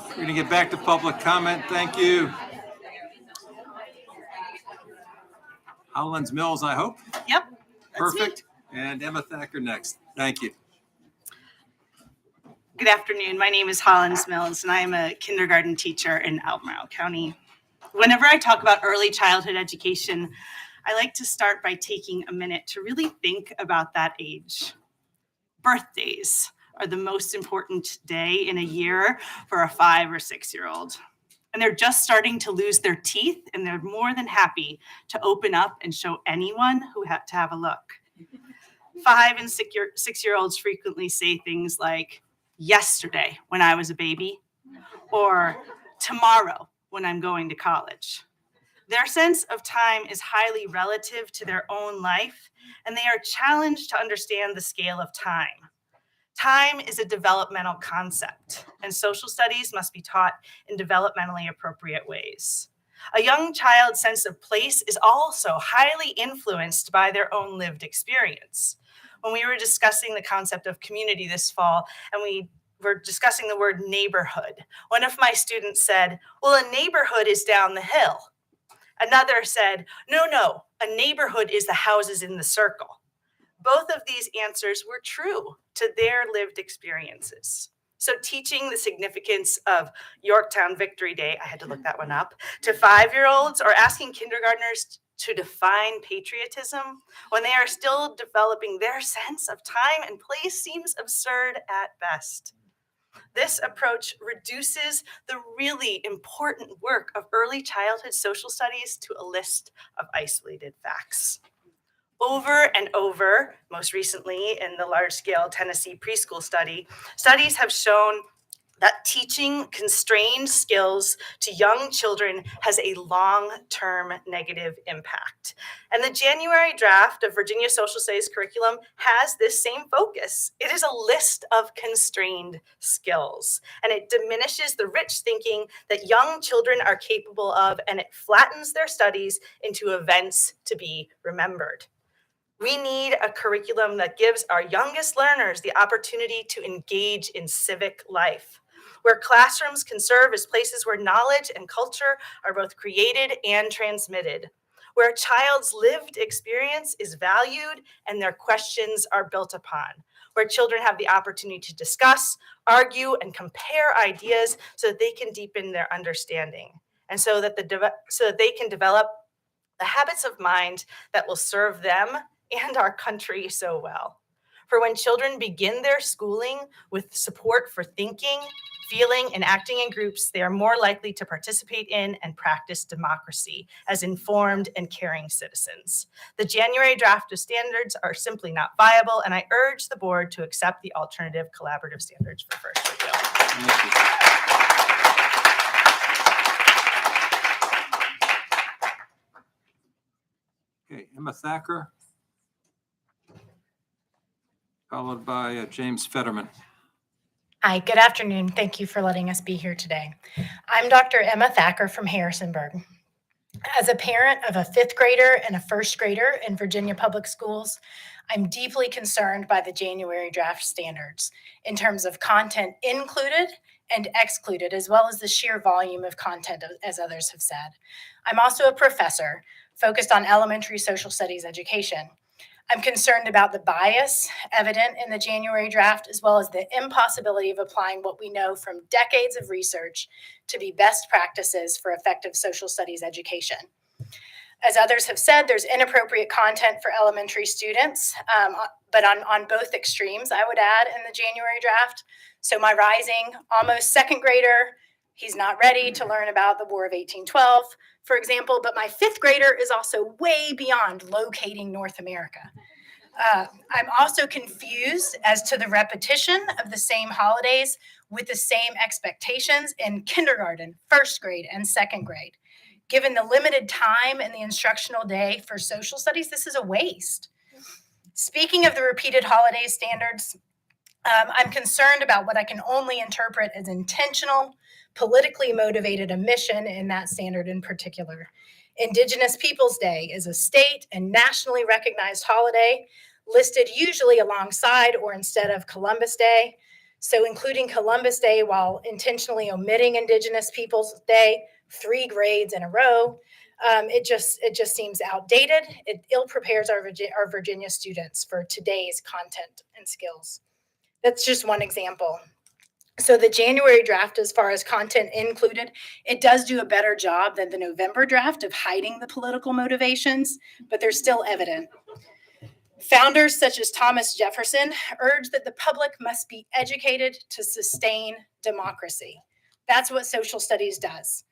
We're going to get back to public comment. Thank you. Howlands Mills, I hope. Yep. that's me. Perfect. And Emma Thacker next. Thank you. Good afternoon. My name is Hollins Mills, and I am a kindergarten teacher in Albemarle County. Whenever I talk about early childhood education, I like to start by taking a minute to really think about that age. Birthdays are the most important day in a year for a 5 or 6-year-old. And they're just starting to lose their teeth, and they're more than happy to open up and show anyone who had to have a look. 5 and 6-year-olds frequently say things like, yesterday when I was a baby, or tomorrow when I'm going to college. Their sense of time is highly relative to their own life, and they are challenged to understand the scale of time. Time is a developmental concept, and social studies must be taught in developmentally appropriate ways. A young child's sense of place is also highly influenced by their own lived experience. When we were discussing the concept of community this fall, and we were discussing the word neighborhood, one of my students said, well, a neighborhood is down the hill. Another said, no, a neighborhood is the houses in the circle. Both of these answers were true to their lived experiences. So teaching the significance of Yorktown Victory Day, I had to look that one up, to 5-year-olds, or asking kindergartners to define patriotism when they are still developing their sense of time and place seems absurd at best. This approach reduces the really important work of early childhood social studies to a list of isolated facts. Over and over, most recently in the large-scale Tennessee preschool study, studies have shown that teaching constrained skills to young children has a long-term negative impact. And the January draft of Virginia Social Studies curriculum has this same focus. It is a list of constrained skills, and it diminishes the rich thinking that young children are capable of, and it flattens their studies into events to be remembered. We need a curriculum that gives our youngest learners the opportunity to engage in civic life, where classrooms can serve as places where knowledge and culture are both created and transmitted, where a child's lived experience is valued and their questions are built upon, where children have the opportunity to discuss, argue, and compare ideas so that they can deepen their understanding, and so that they can develop the habits of mind that will serve them and our country so well. For when children begin their schooling with support for thinking, feeling, and acting in groups, they are more likely to participate in and practice democracy as informed and caring citizens. The January draft of standards are simply not viable, and I urge the board to accept the alternative collaborative standards for first review. Okay, Emma Thacker, followed by James Fetterman. Hi, good afternoon. Thank you for letting us be here today. I'm Dr. Emma Thacker from Harrisonburg. As a parent of a 5th grader and a 1st grader in Virginia Public Schools, I'm deeply concerned by the January draft standards in terms of content included and excluded, as well as the sheer volume of content, as others have said. I'm also a professor focused on elementary social studies education. I'm concerned about the bias evident in the January draft, as well as the impossibility of applying what we know from decades of research to be best practices for effective social studies education. As others have said, there's inappropriate content for elementary students, but on both extremes, I would add, in the January draft. So my rising, almost 2nd grader, he's not ready to learn about the War of 1812, for example, but my 5th grader is also way beyond locating North America. I'm also confused as to the repetition of the same holidays with the same expectations in kindergarten, 1st grade, and 2nd grade. Given the limited time in the instructional day for social studies, this is a waste. Speaking of the repeated holiday standards, I'm concerned about what I can only interpret as intentional, politically motivated omission in that standard in particular. Indigenous Peoples Day is a state and nationally recognized holiday listed usually alongside or instead of Columbus Day. So including Columbus Day while intentionally omitting Indigenous Peoples Day 3 grades in a row, it just seems outdated. It ill prepares our Virginia students for today's content and skills. That's just one example. So the January draft, as far as content included, it does do a better job than the November draft of hiding the political motivations, but they're still evident. Founders such as Thomas Jefferson urged that the public must be educated to sustain democracy. That's what social studies does.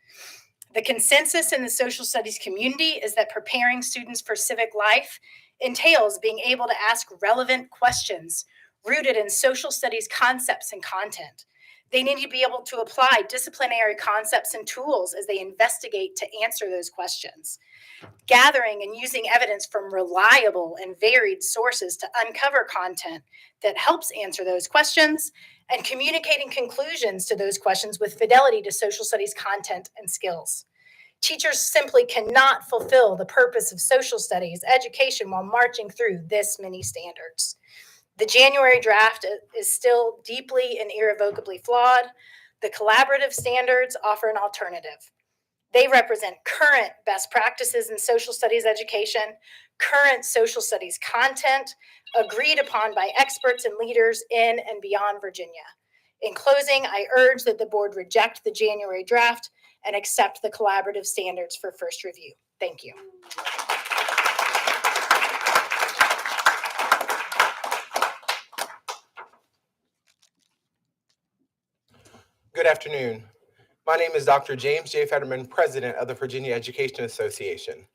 The consensus in the social studies community is that preparing students for civic life entails being able to ask relevant questions rooted in social studies concepts and content. They need to be able to apply disciplinary concepts and tools as they investigate to answer those questions. Gathering and using evidence from reliable and varied sources to uncover content that helps answer those questions, and communicating conclusions to those questions with fidelity to social studies content and skills. Teachers simply cannot fulfill the purpose of social studies education while marching through this many standards. The January draft is still deeply and irrevocably flawed. The collaborative standards offer an alternative. They represent current best practices in social studies education, current social studies content, agreed upon by experts and leaders in and beyond Virginia. In closing, I urge that the board reject the January draft and accept the collaborative standards for first review. Thank you. Good afternoon. My name is Dr. James J. Fetterman, President of the Virginia Education Association.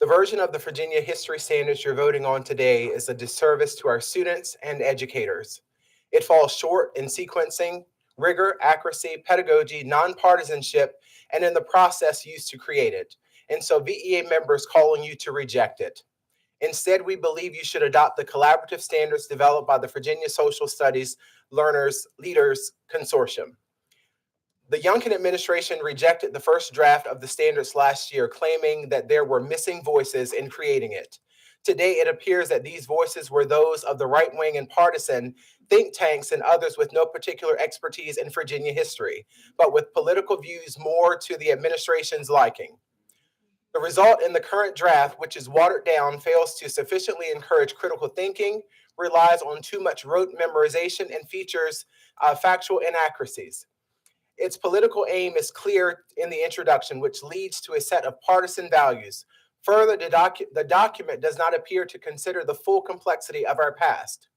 The version of the Virginia History Standards you're voting on today is a disservice to our students and educators. It falls short in sequencing, rigor, accuracy, pedagogy, nonpartisanship, and in the process used to create it. And so VEA members calling you to reject it. Instead, we believe you should adopt the collaborative standards developed by the Virginia Social Studies Leaders Consortium. The Youngkin administration rejected the first draft of the standards last year, claiming that there were missing voices in creating it. Today, it appears that these voices were those of the right wing and partisan think tanks and others with no particular expertise in Virginia history, but with political views more to the administration's liking. The result in the current draft, which is watered down, fails to sufficiently encourage critical thinking, relies on too much rote memorization, and features factual inaccuracies. Its political aim is clear in the introduction, which leads to a set of partisan values. Further, the document does not appear to consider the full complexity of our past.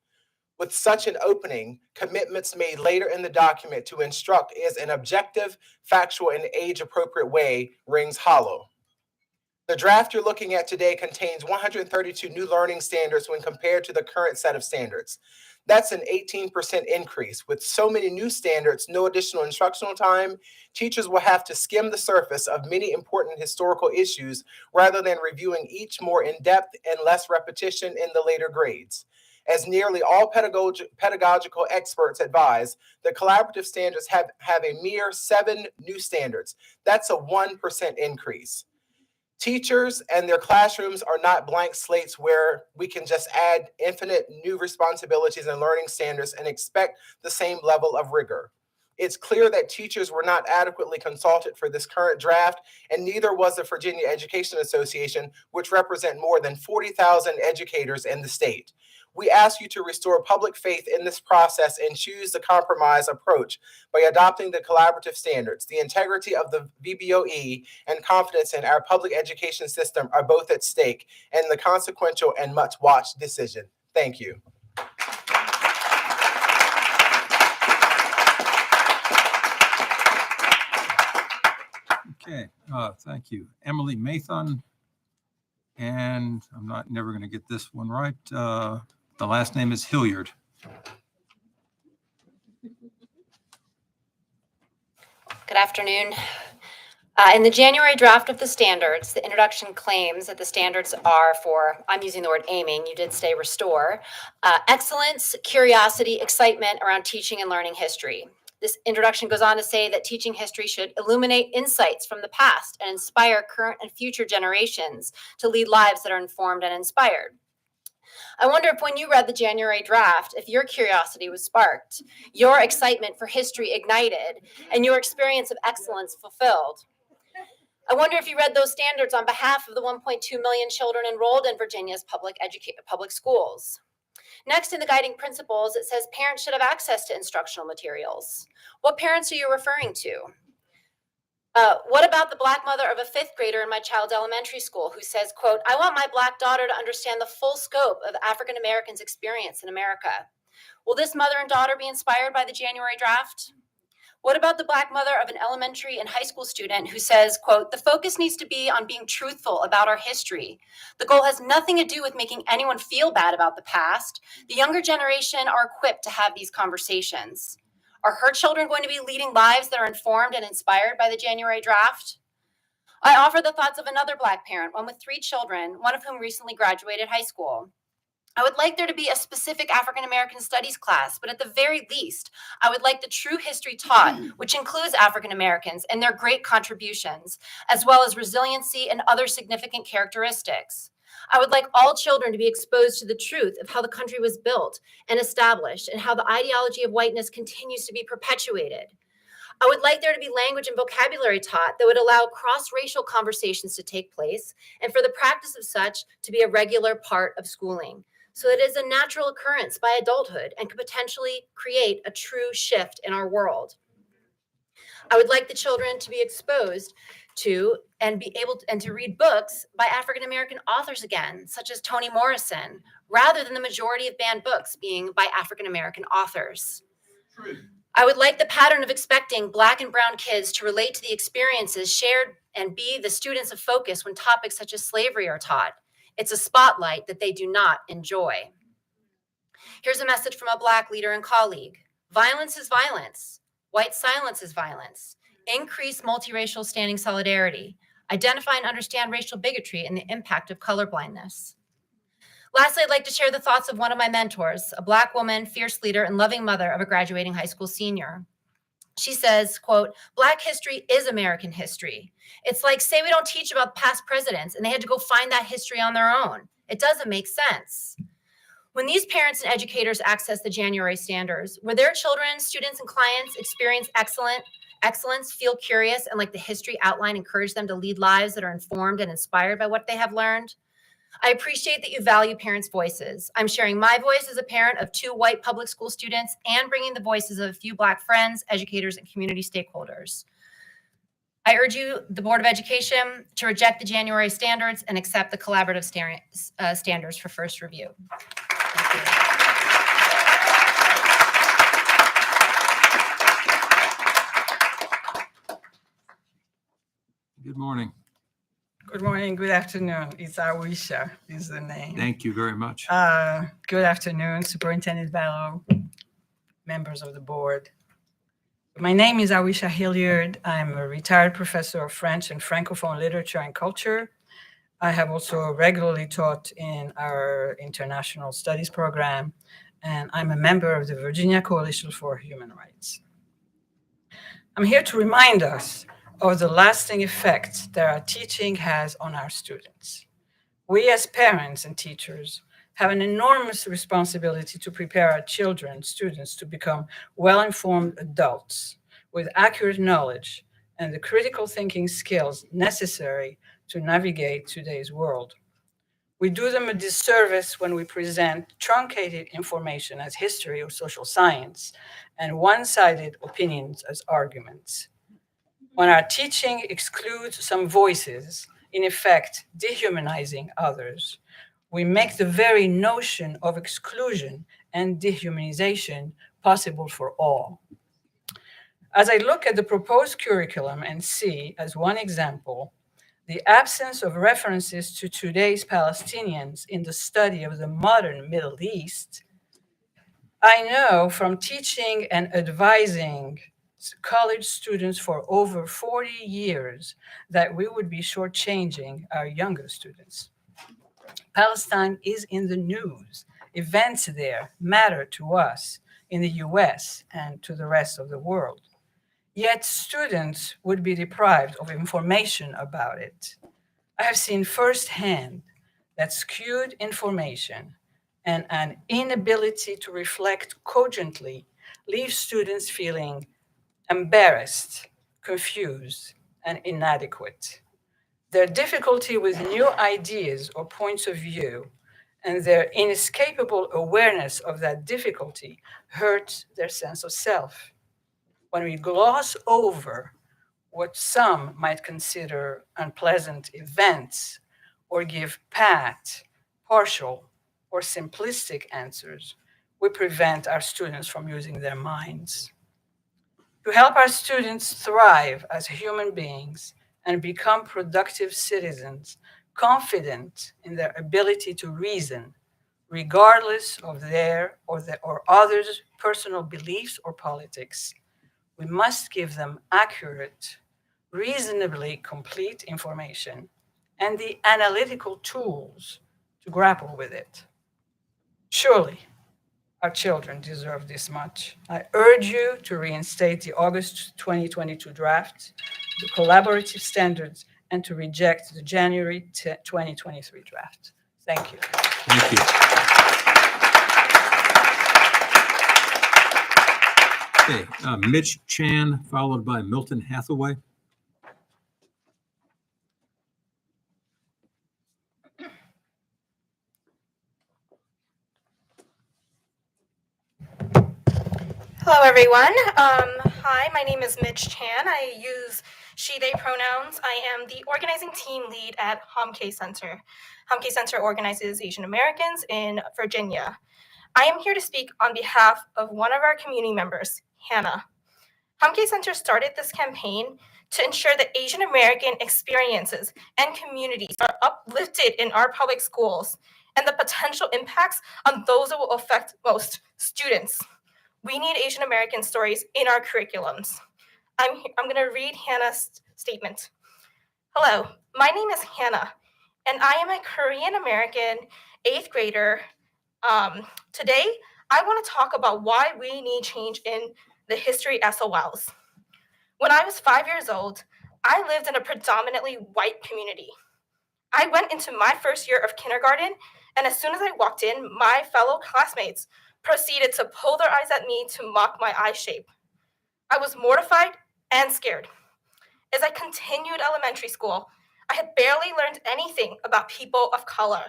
With such an opening, commitments made later in the document to instruct is an objective, factual, and age-appropriate way rings hollow. The draft you're looking at today contains 132 new learning standards when compared to the current set of standards. That's an 18% increase. With so many new standards, no additional instructional time, teachers will have to skim the surface of many important historical issues rather than reviewing each more in-depth and less repetition in the later grades. As nearly all pedagogical experts advise, the collaborative standards have a mere 7 new standards. That's a 1% increase. Teachers and their classrooms are not blank slates where we can just add infinite new responsibilities and learning standards and expect the same level of rigor. It's clear that teachers were not adequately consulted for this current draft, and neither was the Virginia Education Association, which represent more than 40,000 educators in the state. We ask you to restore public faith in this process and choose the compromise approach by adopting the collaborative standards. The integrity of the VBOE and confidence in our public education system are both at stake in the consequential and much watched decision. Thank you. Okay, thank you. Emily Mathon, and I'm never going to get this one right. The last name is Hilliard. Good afternoon. In the January draft of the standards, the introduction claims that the standards are for, I'm using the word aiming, you did say restore, excellence, curiosity, excitement around teaching and learning history. This introduction goes on to say that teaching history should illuminate insights from the past and inspire current and future generations to lead lives that are informed and inspired. I wonder if when you read the January draft, if your curiosity was sparked, your excitement for history ignited, and your experience of excellence fulfilled. I wonder if you read those standards on behalf of the 1.2 million children enrolled in Virginia's public schools. Next, in the guiding principles, it says parents should have access to instructional materials. What parents are you referring to? What about the Black mother of a fifth grader in my child's elementary school who says, quote, I want my Black daughter to understand the full scope of African Americans' experience in America. Will this mother and daughter be inspired by the January draft? What about the Black mother of an elementary and high school student who says, quote, the focus needs to be on being truthful about our history. The goal has nothing to do with making anyone feel bad about the past. The younger generation are equipped to have these conversations. Are her children going to be leading lives that are informed and inspired by the January draft? I offer the thoughts of another Black parent, one with 3 children, one of whom recently graduated high school. I would like there to be a specific African American studies class, but at the very least, I would like the true history taught, which includes African Americans and their great contributions, as well as resiliency and other significant characteristics. I would like all children to be exposed to the truth of how the country was built and established and how the ideology of whiteness continues to be perpetuated. I would like there to be language and vocabulary taught that would allow cross-racial conversations to take place and for the practice of such to be a regular part of schooling, so that it is a natural occurrence by adulthood and could potentially create a true shift in our world. I would like the children to be exposed to and be able to read books by African American authors again, such as Toni Morrison, rather than the majority of banned books being by African American authors. I would like the pattern of expecting Black and brown kids to relate to the experiences shared and be the students of focus when topics such as slavery are taught. It's a spotlight that they do not enjoy. Here's a message from a Black leader and colleague. Violence is violence. White silence is violence. Increase multiracial standing solidarity. Identify and understand racial bigotry and the impact of colorblindness. Lastly, I'd like to share the thoughts of one of my mentors, a Black woman, fierce leader, and loving mother of a graduating high school senior. She says, quote, Black history is American history. It's like, say we don't teach about past presidents and they had to go find that history on their own. It doesn't make sense. When these parents and educators access the January standards, where their children, students, and clients experience excellence, feel curious, and like the history outline encourage them to lead lives that are informed and inspired by what they have learned, I appreciate that you value parents' voices. I'm sharing my voice as a parent of 2 white public school students and bringing the voices of a few Black friends, educators, and community stakeholders. I urge you, the Board of Education, to reject the January standards and accept the collaborative standards for first review. Thank you. Good morning. Good morning, good afternoon. It's Awisha is the name. Thank you very much. Good afternoon, Superintendent Bello, members of the board. My name is Awisha Hilliard. I'm a retired professor of French and Francophone literature and culture. I have also regularly taught in our international studies program, and I'm a member of the Virginia Coalition for Human Rights. I'm here to remind us of the lasting effect that our teaching has on our students. We as parents and teachers have an enormous responsibility to prepare our children, students, to become well-informed adults with accurate knowledge and the critical thinking skills necessary to navigate today's world. We do them a disservice when we present truncated information as history or social science and one-sided opinions as arguments. When our teaching excludes some voices, in effect dehumanizing others, we make the very notion of exclusion and dehumanization possible for all. As I look at the proposed curriculum and see, as one example, the absence of references to today's Palestinians in the study of the modern Middle East, I know from teaching and advising college students for over 40 years that we would be shortchanging our younger students. Palestine is in the news. Events there matter to us in the US and to the rest of the world. Yet students would be deprived of information about it. I have seen firsthand that skewed information and an inability to reflect cogently leaves students feeling embarrassed, confused, and inadequate. Their difficulty with new ideas or points of view and their inescapable awareness of that difficulty hurt their sense of self. When we gloss over what some might consider unpleasant events or give pat, partial, or simplistic answers, we prevent our students from using their minds. To help our students thrive as human beings and become productive citizens, confident in their ability to reason, regardless of their or others' personal beliefs or politics, we must give them accurate, reasonably complete information and the analytical tools to grapple with it. Surely, our children deserve this much. I urge you to reinstate the August 2022 draft, the collaborative standards, and to reject the January 2023 draft. Thank you. Thank you. Okay, Mitch Chan, followed by Milton Hathaway. Hello, everyone. Hi, my name is Mitch Chan. I use she, they pronouns. I am the organizing team lead at Homke Center. Homke Center organizes Asian Americans in Virginia. I am here to speak on behalf of one of our community members, Hannah. Homke Center started this campaign to ensure that Asian American experiences and communities are uplifted in our public schools and the potential impacts on those that will affect most students. We need Asian American stories in our curriculums. I'm going to read Hannah's statement. Hello, my name is Hannah, and I am a Korean American 8th grader. Today, I want to talk about why we need change in the history SOLs. When I was 5 years old, I lived in a predominantly white community. I went into my first year of kindergarten, and as soon as I walked in, my fellow classmates proceeded to pull their eyes at me to mock my eye shape. I was mortified and scared. As I continued elementary school, I had barely learned anything about people of color.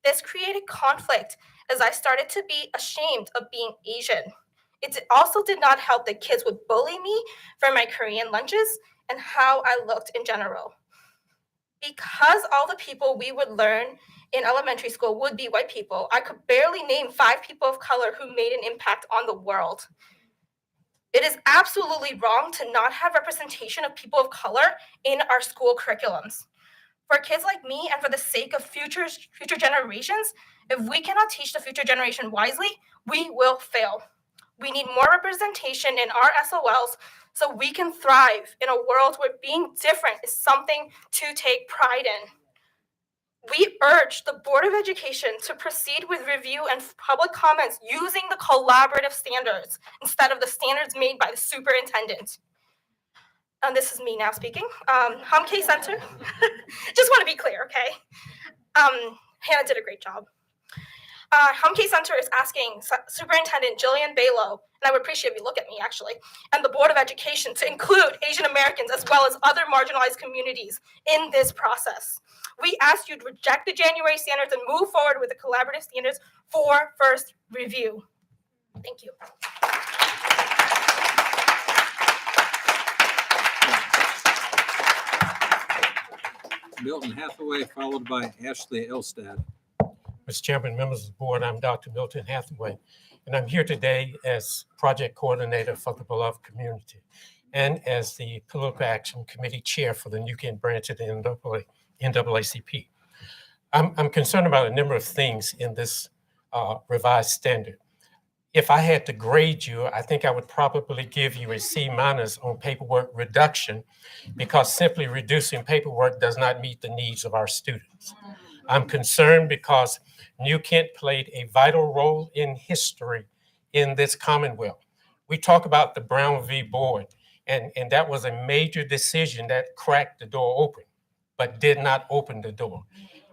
This created conflict as I started to be ashamed of being Asian. It also did not help that kids would bully me for my Korean lunches and how I looked in general. Because all the people we would learn in elementary school would be white people, I could barely name 5 people of color who made an impact on the world. It is absolutely wrong to not have representation of people of color in our school curriculums. For kids like me and for the sake of future generations, if we cannot teach the future generation wisely, we will fail. We need more representation in our SOLs so we can thrive in a world where being different is something to take pride in. We urge the Board of Education to proceed with review and public comments using the collaborative standards instead of the standards made by the superintendent. And this is me now speaking. Homke Center, just want to be clear, okay? Hannah did a great job. Homke Center is asking Superintendent Jillian Balow, and I would appreciate if you look at me actually, and the Board of Education to include Asian Americans as well as other marginalized communities in this process. We ask you to reject the January standards and move forward with the collaborative standards for first review. Thank you. Milton Hathaway, followed by Ashley Elstad. Mr. Chairman, members of the board, I'm Dr. Milton Hathaway, and I'm here today as project coordinator for the Beloved Community and as the Political Action Committee Chair for the New Kent branch of the NAACP. I'm concerned about a number of things in this revised standard. If I had to grade you, I think I would probably give you a C- on paperwork reduction because simply reducing paperwork does not meet the needs of our students. I'm concerned because New Kent played a vital role in history in this Commonwealth. We talk about the Brown v. Board, and that was a major decision that cracked the door open, but did not open the door.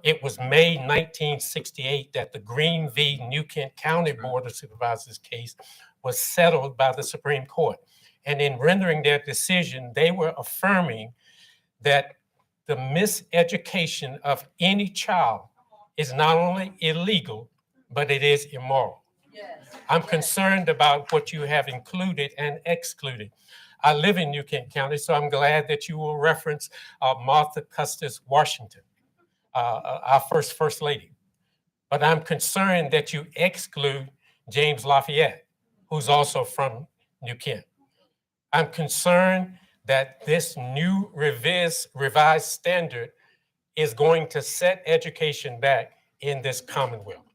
It was May 1968 that the Green v. New Kent County Board of Supervisors case was settled by the Supreme Court. And in rendering their decision, they were affirming that the miseducation of any child is not only illegal, but it is immoral. I'm concerned about what you have included and excluded. I live in New Kent County, so I'm glad that you will reference Martha Custis Washington, our first lady. But I'm concerned that you exclude James Lafayette, who's also from New Kent. I'm concerned that this new revised standard is going to set education back in this Commonwealth.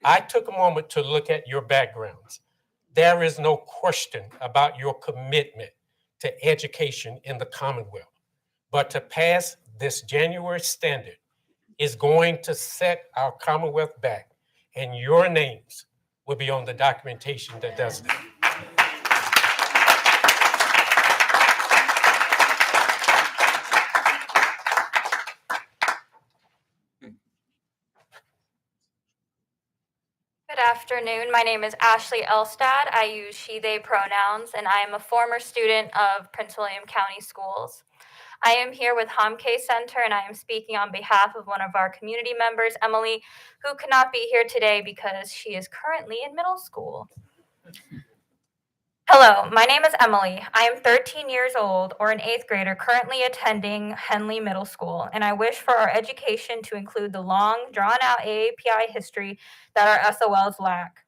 I took a moment to look at your backgrounds. There is no question about your commitment to education in the Commonwealth. But to pass this January standard is going to set our Commonwealth back, and your names will be on the documentation that does that. Good afternoon. My name is Ashley Elstad. I use she, they pronouns, and I am a former student of Prince William County Schools. I am here with Homke Center, and I am speaking on behalf of one of our community members, Emily, who could not be here today because she is currently in middle school. Hello, my name is Emily. I am 13 years old, or an 8th grader currently attending Henley Middle School, and I wish for our education to include the long, drawn-out AAPI history that our SOLs lack.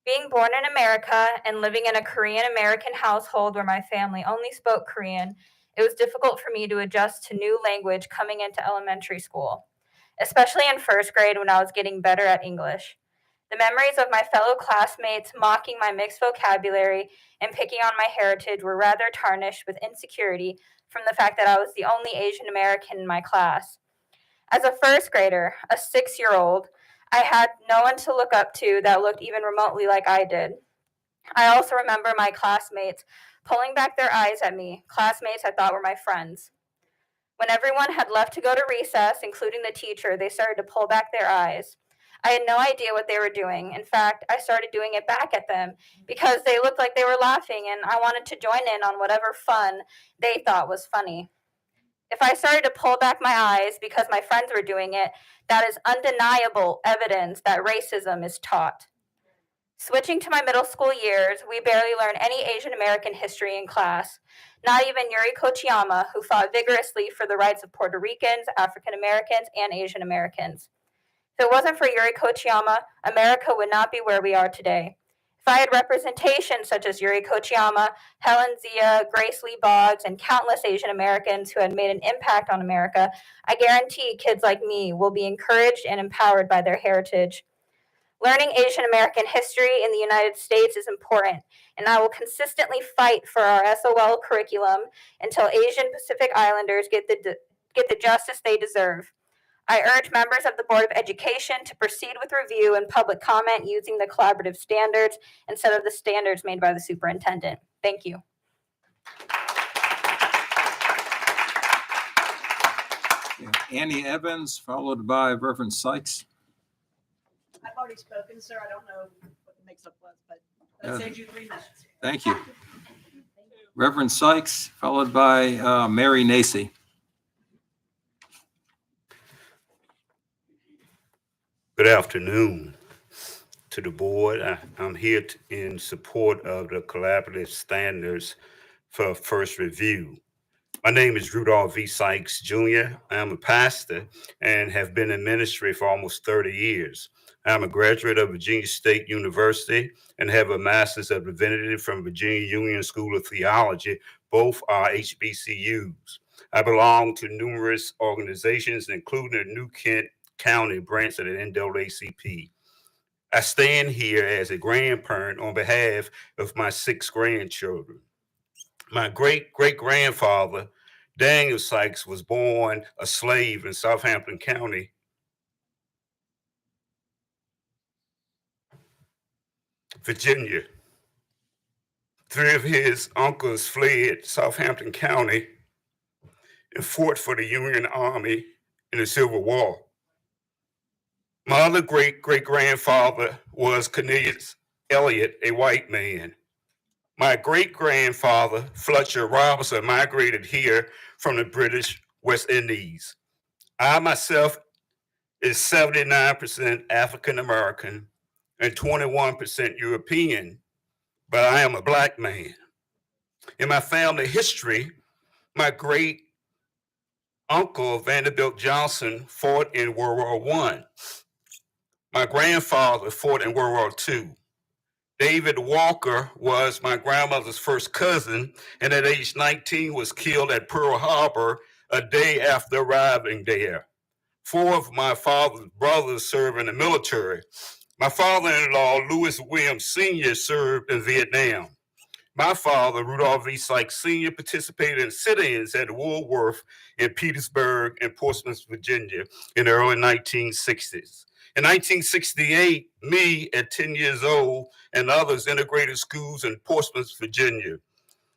Being born in America and living in a Korean-American household where my family only spoke Korean, it was difficult for me to adjust to new language coming into elementary school, especially in 1st grade when I was getting better at English. The memories of my fellow classmates mocking my mixed vocabulary and picking on my heritage were rather tarnished with insecurity from the fact that I was the only Asian American in my class. As a 1st grader, a 6-year-old, I had no one to look up to that looked even remotely like I did. I also remember my classmates pulling back their eyes at me, classmates I thought were my friends. When everyone had left to go to recess, including the teacher, they started to pull back their eyes. I had no idea what they were doing. In fact, I started doing it back at them because they looked like they were laughing and I wanted to join in on whatever fun they thought was funny. If I started to pull back my eyes because my friends were doing it, that is undeniable evidence that racism is taught. Switching to my middle school years, we barely learned any Asian American history in class. Not even Yuri Kochiyama, who fought vigorously for the rights of Puerto Ricans, African Americans, and Asian Americans. If it wasn't for Yuri Kochiyama, America would not be where we are today. If I had representation such as Yuri Kochiyama, Helen Zia, Grace Lee Boggs, and countless Asian Americans who had made an impact on America, I guarantee kids like me will be encouraged and empowered by their heritage. Learning Asian American history in the United States is important, and I will consistently fight for our SOL curriculum until Asian Pacific Islanders get the justice they deserve. I urge members of the Board of Education to proceed with review and public comment using the collaborative standards instead of the standards made by the superintendent. Thank you. Annie Evans, followed by Reverend Sykes. I've already spoken, sir. I don't know what the mix-up was, but that saves you 3 minutes. Thank you. Reverend Sykes, followed by Mary Nacy. Good afternoon to the board. I'm here in support of the collaborative standards for first review. My name is Rudolph V. Sykes, Jr. I'm a pastor and have been in ministry for almost 30 years. I'm a graduate of Virginia State University and have a Master's of Divinity from Virginia Union School of Theology. Both are HBCUs. I belong to numerous organizations, including the New Kent County branch of the NAACP. I stand here as a grandparent on behalf of my 6 grandchildren. My great-great-grandfather, Daniel Sykes, was born a slave in Southampton County. Virginia. 3 of his uncles fled Southampton County and fought for the Union Army in the Civil War. My other great-great-grandfather was Cornelius Elliott, a white man. My great-grandfather, Fletcher Robinson, migrated here from the British West Indies. I myself is 79% African American and 21% European, but I am a Black man. In my family history, my great uncle Vanderbilt Johnson fought in World War I. My grandfather fought in World War II. David Walker was my grandmother's first cousin, and at age 19 was killed at Pearl Harbor a day after arriving there. 4 of my father's brothers served in the military. My father-in-law, Lewis Williams Sr., served in Vietnam. My father, Rudolph V. Sykes Sr., participated in sit-ins at Woolworth in Petersburg and Portsmouth, Virginia in the early 1960s. In 1968, me at 10 years old and others integrated schools in Portsmouth, Virginia.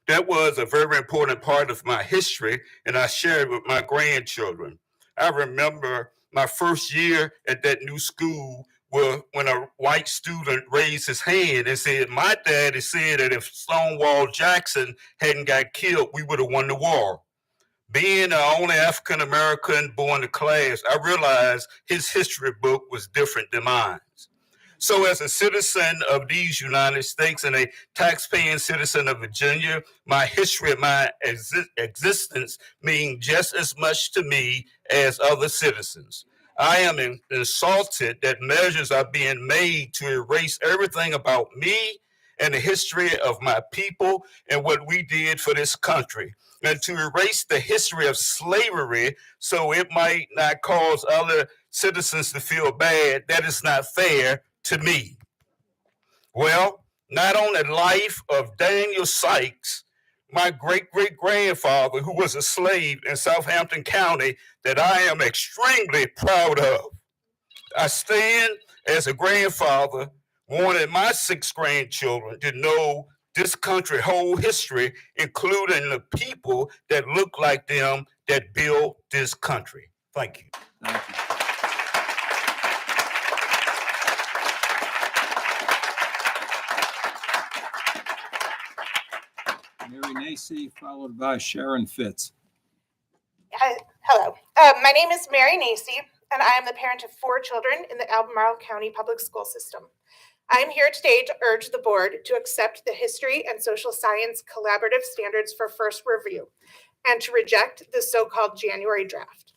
That was a very important part of my history, and I shared with my grandchildren. I remember my first year at that new school when a white student raised his hand and said, my daddy said that if Stonewall Jackson hadn't got killed, we would have won the war. Being the only African-American born to class, I realized his history book was different than mine. So as a citizen of these United States and a tax-paying citizen of Virginia, my history and my existence mean just as much to me as other citizens. I am insulted that measures are being made to erase everything about me and the history of my people and what we did for this country, and to erase the history of slavery so it might not cause other citizens to feel bad. That is not fair to me. Well, not on the life of Daniel Sykes, my great-great-grandfather, who was a slave in Southampton County, that I am extremely proud of. I stand as a grandfather wanting my 6 grandchildren to know this country's whole history, including the people that look like them that built this country. Thank you. Thank you. Mary Nacy, followed by Sharon Fitz. Hello. My name is Mary Nacy, and I am the parent of 4 children in the Albemarle County Public School System. I am here today to urge the board to accept the History and Social Science Collaborative Standards for first review and to reject the so-called January draft.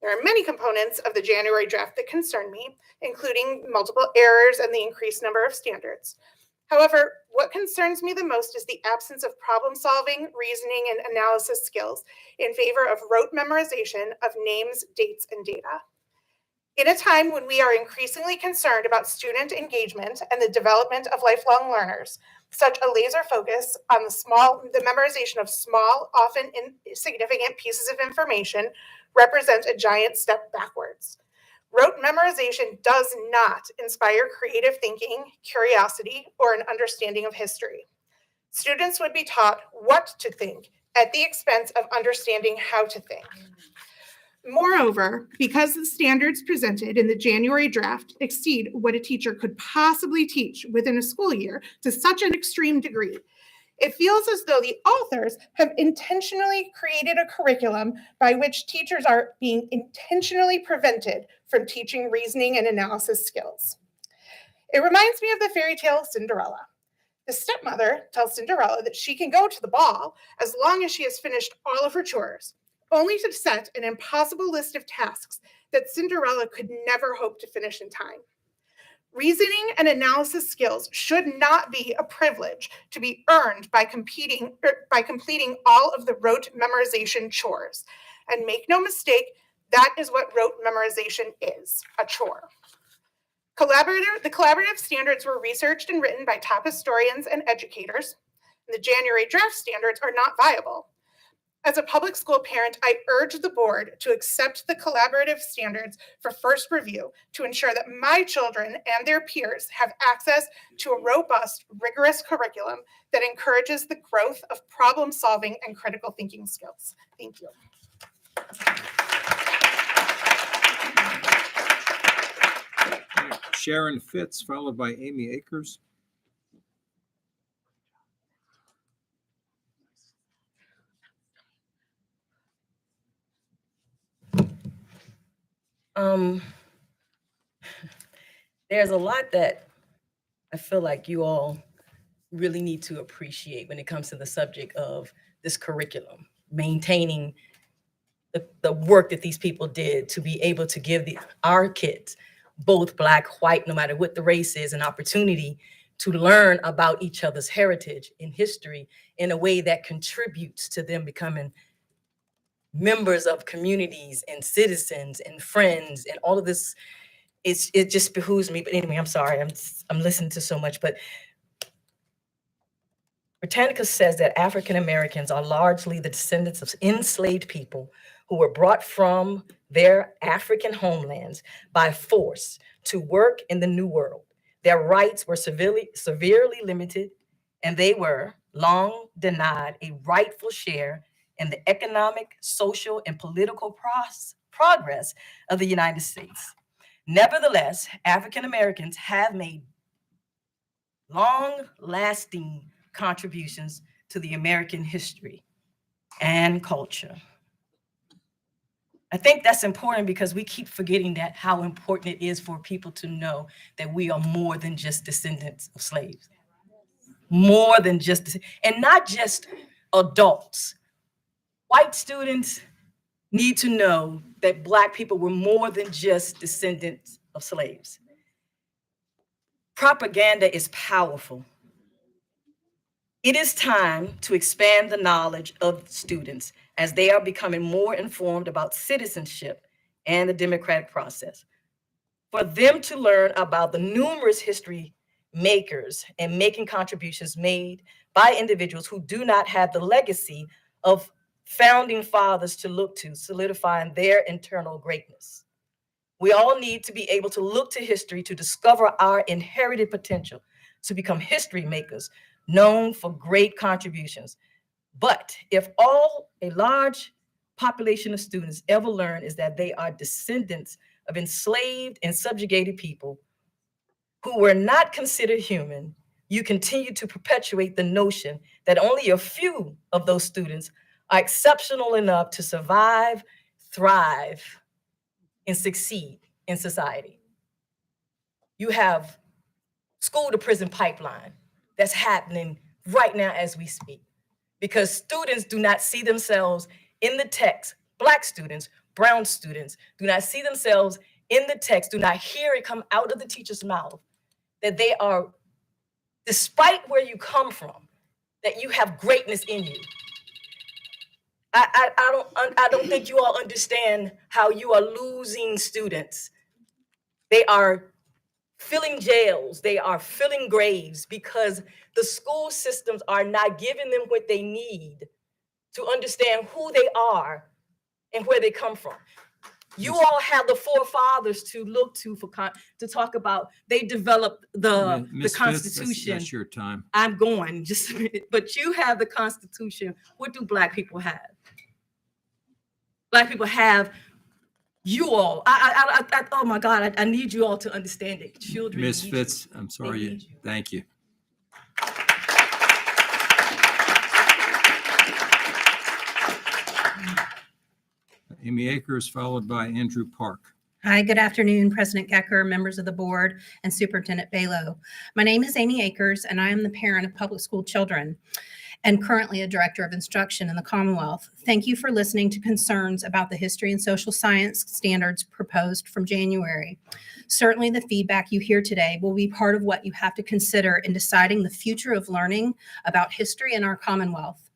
There are many components of the January draft that concern me, including multiple errors and the increased number of standards. However, what concerns me the most is the absence of problem-solving, reasoning, and analysis skills in favor of rote memorization of names, dates, and data. In a time when we are increasingly concerned about student engagement and the development of lifelong learners, such a laser focus on the memorization of small, often insignificant pieces of information represents a giant step backwards. Rote memorization does not inspire creative thinking, curiosity, or an understanding of history. Students would be taught what to think at the expense of understanding how to think. Moreover, because the standards presented in the January draft exceed what a teacher could possibly teach within a school year to such an extreme degree, it feels as though the authors have intentionally created a curriculum by which teachers are being intentionally prevented from teaching reasoning and analysis skills. It reminds me of the fairy tale Cinderella. The stepmother tells Cinderella that she can go to the ball as long as she has finished all of her chores, only to set an impossible list of tasks that Cinderella could never hope to finish in time. Reasoning and analysis skills should not be a privilege to be earned by completing all of the rote memorization chores. And make no mistake, that is what rote memorization is, a chore. The collaborative standards were researched and written by top historians and educators. The January draft standards are not viable. As a public school parent, I urge the board to accept the collaborative standards for first review to ensure that my children and their peers have access to a robust, rigorous curriculum that encourages the growth of problem-solving and critical thinking skills. Thank you. right, Sharon Fitz, followed by Amy Akers. There's a lot that I feel like you all really need to appreciate when it comes to the subject of this curriculum, maintaining the work that these people did to be able to give our kids, both Black, white, no matter what the race is, an opportunity to learn about each other's heritage and history in a way that contributes to them becoming members of communities and citizens and friends and all of this. It just behooves me. But anyway, I'm sorry, I'm listening to so much. But Britannica says that African Americans are largely the descendants of enslaved people who were brought from their African homelands by force to work in the New World. Their rights were severely limited, and they were long denied a rightful share in the economic, social, and political progress of the United States. Nevertheless, African Americans have made long-lasting contributions to the American history and culture. I think that's important because we keep forgetting that how important it is for people to know that we are more than just descendants of slaves. More than just, and not just adults. White students need to know that Black people were more than just descendants of slaves. Propaganda is powerful. It is time to expand the knowledge of students as they are becoming more informed about citizenship and the democratic process. For them to learn about the numerous history makers and making contributions made by individuals who do not have the legacy of founding fathers to look to, solidifying their internal greatness. We all need to be able to look to history to discover our inherited potential to become history makers known for great contributions. But if all a large population of students ever learn is that they are descendants of enslaved and subjugated people who were not considered human, you continue to perpetuate the notion that only a few of those students are exceptional enough to survive, thrive, and succeed in society. You have school to prison pipeline that's happening right now as we speak, because students do not see themselves in the text. Black students, brown students do not see themselves in the text, do not hear it come out of the teacher's mouth, that they are, despite where you come from, that you have greatness in you. I don't think you all understand how you are losing students. They are filling jails, they are filling graves because the school systems are not giving them what they need to understand who they are and where they come from. You all have the forefathers to look to to talk about. They developed the Ms. Fitz, Constitution. that's your time. I'm going just a minute, but you have the Constitution. What do Black people have? Black people have you all. Oh my God, I need you all to understand it. Children. Ms. need Fitz, I'm sorry. Thank you. Amy Akers, followed by Andrew Park. Hi, good afternoon, President Gecker, members of the board, and Superintendent Balo. My name is Amy Akers, and I am the parent of public school children and currently a director of instruction in the Commonwealth. Thank you for listening to concerns about the history and social science standards proposed from January. Certainly the feedback you hear today will be part of what you have to consider in deciding the future of learning about history in our Commonwealth.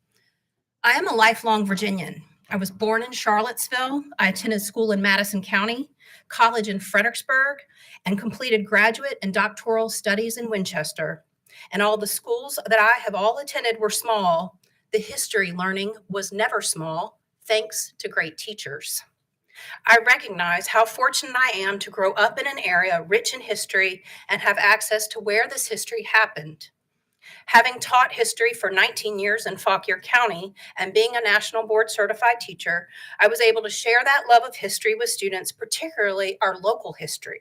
I am a lifelong Virginian. I was born in Charlottesville. I attended school in Madison County, college in Fredericksburg, and completed graduate and doctoral studies in Winchester. And all the schools that I have all attended were small. The history learning was never small, thanks to great teachers. I recognize how fortunate I am to grow up in an area rich in history and have access to where this history happened. Having taught history for 19 years in Fauquier County and being a national board certified teacher, I was able to share that love of history with students, particularly our local history.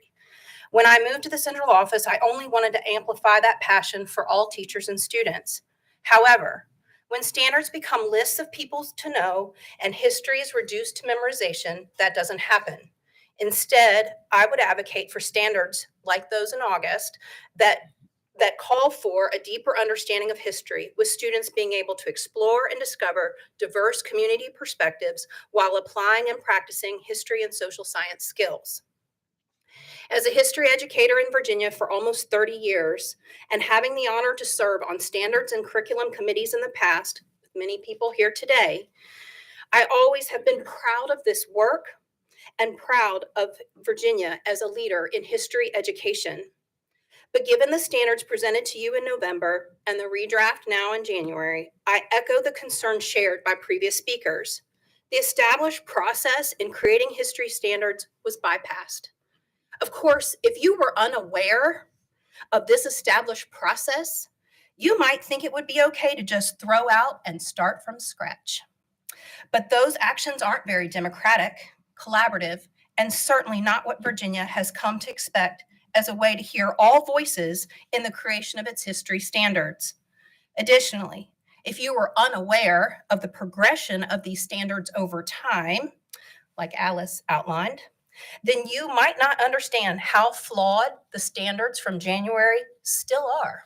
When I moved to the central office, I only wanted to amplify that passion for all teachers and students. However, when standards become lists of people to know and history is reduced to memorization, that doesn't happen. Instead, I would advocate for standards like those in August that call for a deeper understanding of history, with students being able to explore and discover diverse community perspectives while applying and practicing history and social science skills. As a history educator in Virginia for almost 30 years, and having the honor to serve on standards and curriculum committees in the past, with many people here today, I always have been proud of this work and proud of Virginia as a leader in history education. But given the standards presented to you in November and the redraft now in January, I echo the concerns shared by previous speakers. The established process in creating history standards was bypassed. Of course, if you were unaware of this established process, you might think it would be okay to just throw out and start from scratch. But those actions aren't very democratic, collaborative, and certainly not what Virginia has come to expect as a way to hear all voices in the creation of its history standards. Additionally, if you were unaware of the progression of these standards over time, like Alice outlined, then you might not understand how flawed the standards from January still are.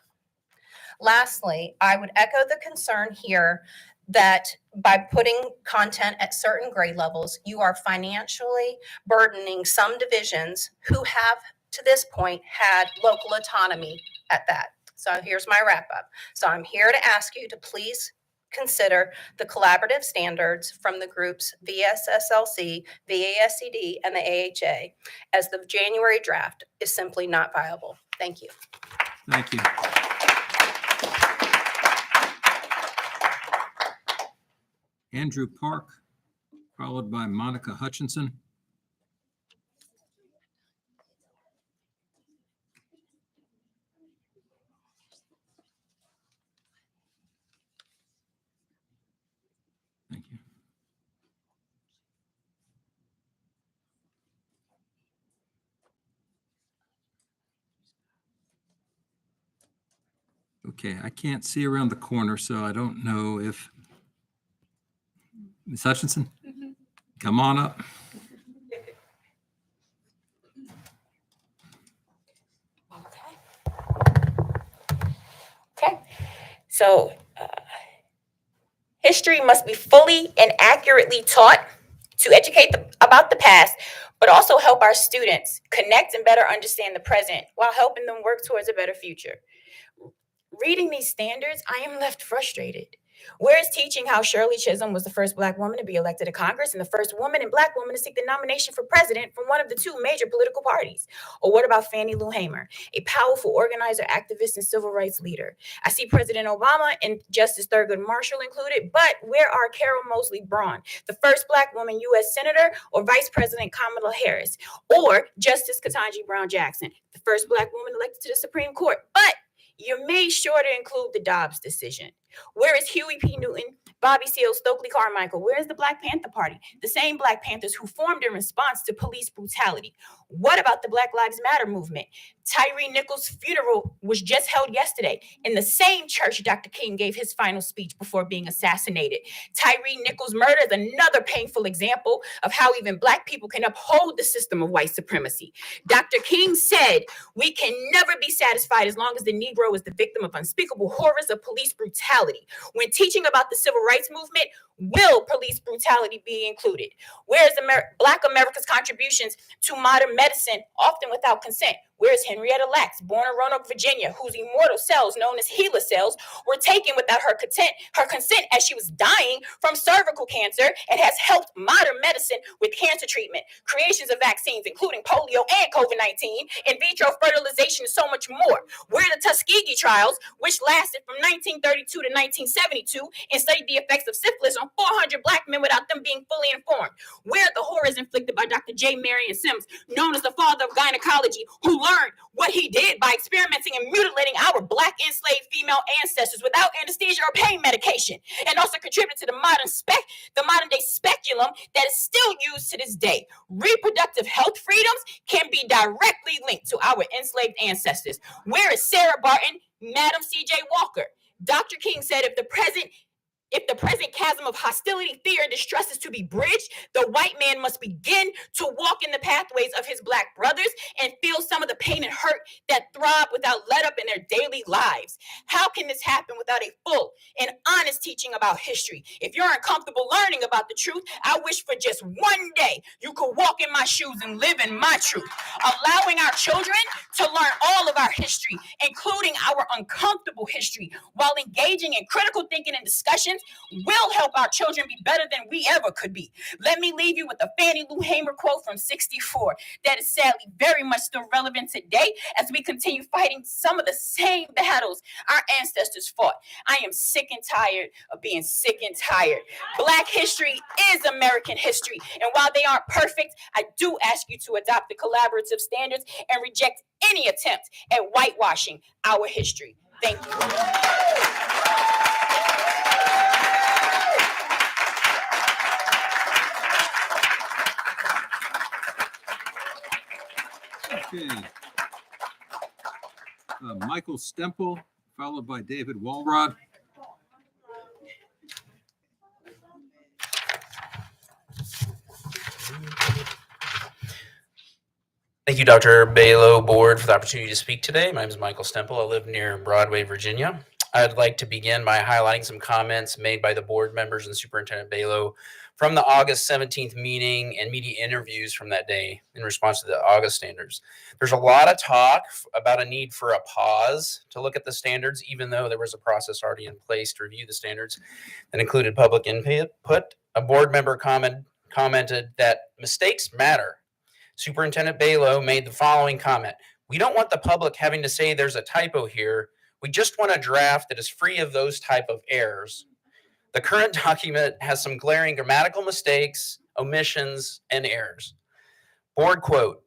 Lastly, I would echo the concern here that by putting content at certain grade levels, you are financially burdening some divisions who have, to this point, had local autonomy at that. So here's my wrap up. So I'm here to ask you to please consider the collaborative standards from the groups VSSLC, VASCD, and the AHA, as the January draft is simply not viable. Thank you. Thank you. Andrew Park, followed by Monica Hutchinson. Thank you. Okay, I can't see around the corner, so I don't know if Ms. Hutchinson, come on up. Okay, so history must be fully and accurately taught to educate about the past, but also help our students connect and better understand the present while helping them work towards a better future. Reading these standards, I am left frustrated. Where is teaching how Shirley Chisholm was the first Black woman to be elected to Congress and the first woman and Black woman to seek the nomination for president from one of the two major political parties? Or what about Fannie Lou Hamer, a powerful organizer, activist, and civil rights leader? I see President Obama and Justice Thurgood Marshall included, but where are Carol Moseley Braun, the first Black woman U.S. Senator, or Vice President Kamala Harris, or Justice Ketanji Brown Jackson, the first Black woman elected to the Supreme Court? But you made sure to include the Dobbs decision. Where is Huey P. Newton, Bobby Seale, Stokely Carmichael? Where is the Black Panther Party? The same Black Panthers who formed in response to police brutality. What about the Black Lives Matter movement? Tyree Nichols' funeral was just held yesterday in the same church Dr. King gave his final speech before being assassinated. Tyree Nichols' murder is another painful example of how even Black people can uphold the system of white supremacy. Dr. King said, "We can never be satisfied as long as the Negro is the victim of unspeakable horrors of police brutality." When teaching about the civil rights movement, will police brutality be included? Where is Black America's contributions to modern medicine, often without consent? Where is Henrietta Lacks, born in Roanoke, Virginia, whose immortal cells, known as HeLa cells, were taken without her consent as she was dying from cervical cancer, and has helped modern medicine with cancer treatment, creations of vaccines, including polio and COVID-19, in vitro fertilization, and so much more? Where are the Tuskegee trials, which lasted from 1932 to 1972, and studied the effects of syphilis on 400 Black men without them being fully informed? Where are the horrors inflicted by Dr. J. Marion Sims, known as the father of gynecology, who learned what he did by experimenting and mutilating our Black enslaved female ancestors without anesthesia or pain medication, and also contributed to the modern day speculum that is still used to this day. Reproductive health freedoms can be directly linked to our enslaved ancestors. Where is Sarah Barton, Madam C.J. Walker? Dr. King said, if the present chasm of hostility, fear, and distrust is to be bridged, the white man must begin to walk in the pathways of his Black brothers and feel some of the pain and hurt that throb without let up in their daily lives. How can this happen without a full and honest teaching about history? If you're uncomfortable learning about the truth, I wish for just one day you could walk in my shoes and live in my truth. Allowing our children to learn all of our history, including our uncomfortable history, while engaging in critical thinking and discussions will help our children be better than we ever could be. Let me leave you with a Fannie Lou Hamer quote from '64 that is sadly very much still relevant today as we continue fighting some of the same battles our ancestors fought. I am sick and tired of being sick and tired. Black history is American history, and while they aren't perfect, I do ask you to adopt the collaborative standards and reject any attempt at whitewashing our history. Thank you. Okay. Michael Stempel, followed by David Walrod. Thank you, Dr. Balo Board, for the opportunity to speak today. My name is Michael Stempel. I live near Broadway, Virginia. I'd like to begin by highlighting some comments made by the board members and Superintendent Balo from the August 17th meeting and media interviews from that day in response to the August standards. There's a lot of talk about a need for a pause to look at the standards, even though there was a process already in place to review the standards that included public input. A board member commented that mistakes matter. Superintendent Balo made the following comment: "We don't want the public having to say there's a typo here. We just want a draft that is free of those type of errors. The current document has some glaring grammatical mistakes, omissions, and errors." Board quote: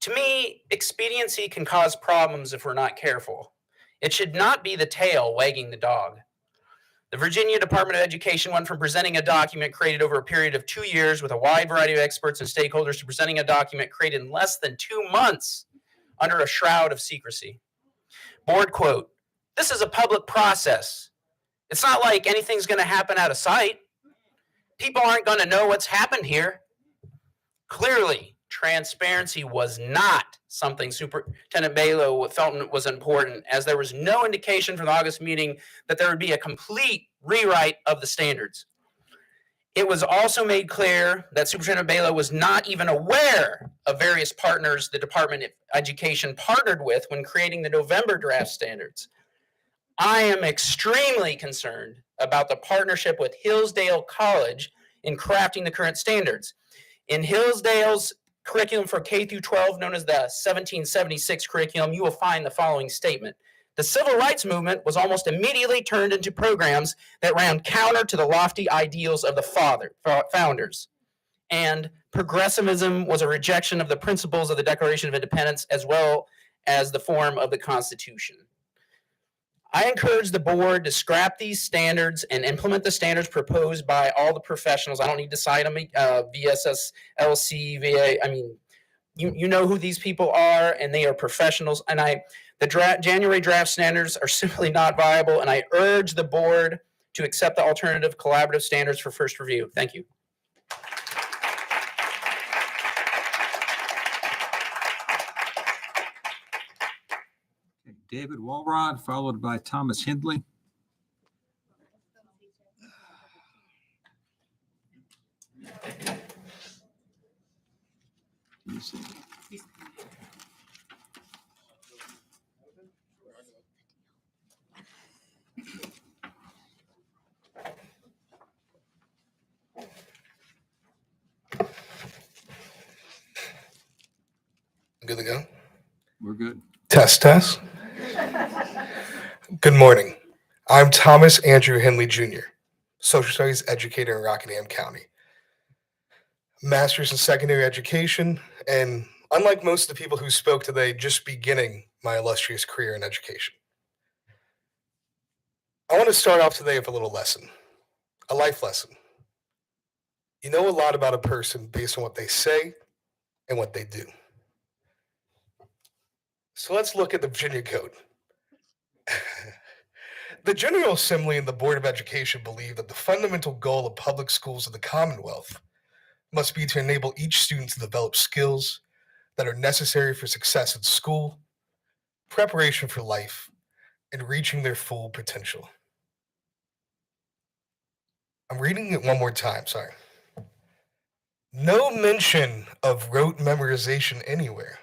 "To me, expediency can cause problems if we're not careful. It should not be the tail wagging the dog. The Virginia Department of Education went from presenting a document created over a period of 2 years with a wide variety of experts and stakeholders to presenting a document created in less than 2 months under a shroud of secrecy." Board quote: "This is a public process. It's not like anything's going to happen out of sight. People aren't going to know what's happened here." Clearly, transparency was not something Superintendent Balo felt was important, as there was no indication from the August meeting that there would be a complete rewrite of the standards. It was also made clear that Superintendent Balo was not even aware of various partners the Department of Education partnered with when creating the November draft standards. I am extremely concerned about the partnership with Hillsdale College in crafting the current standards. In Hillsdale's curriculum for K through 12, known as the 1776 curriculum, you will find the following statement: "The civil rights movement was almost immediately turned into programs that ran counter to the lofty ideals of the founders. And progressivism was a rejection of the principles of the Declaration of Independence as well as the form of the Constitution." I encourage the board to scrap these standards and implement the standards proposed by all the professionals. I don't need to cite them, VSSLC, VA. I mean, you know who these people are, and they are professionals. And the January draft standards are simply not viable, and I urge the board to accept the alternative collaborative standards for first review. Thank you. David Walrod, followed by Thomas Hindley. Let me see. Good to go? We're good. Test. Good morning. I'm Thomas Andrew Hindley Jr., Social Studies educator in Rockingham County. Master's in Secondary Education and unlike most of the people who spoke today, just beginning my illustrious career in education. I want to start off today with a little lesson, a life lesson. You know a lot about a person based on what they say and what they do. So let's look at the Virginia Code. The General Assembly and the Board of Education believe that the fundamental goal of public schools of the Commonwealth must be to enable each student to develop skills that are necessary for success in school, preparation for life, and reaching their full potential. I'm reading it one more time, sorry. No mention of rote memorization anywhere.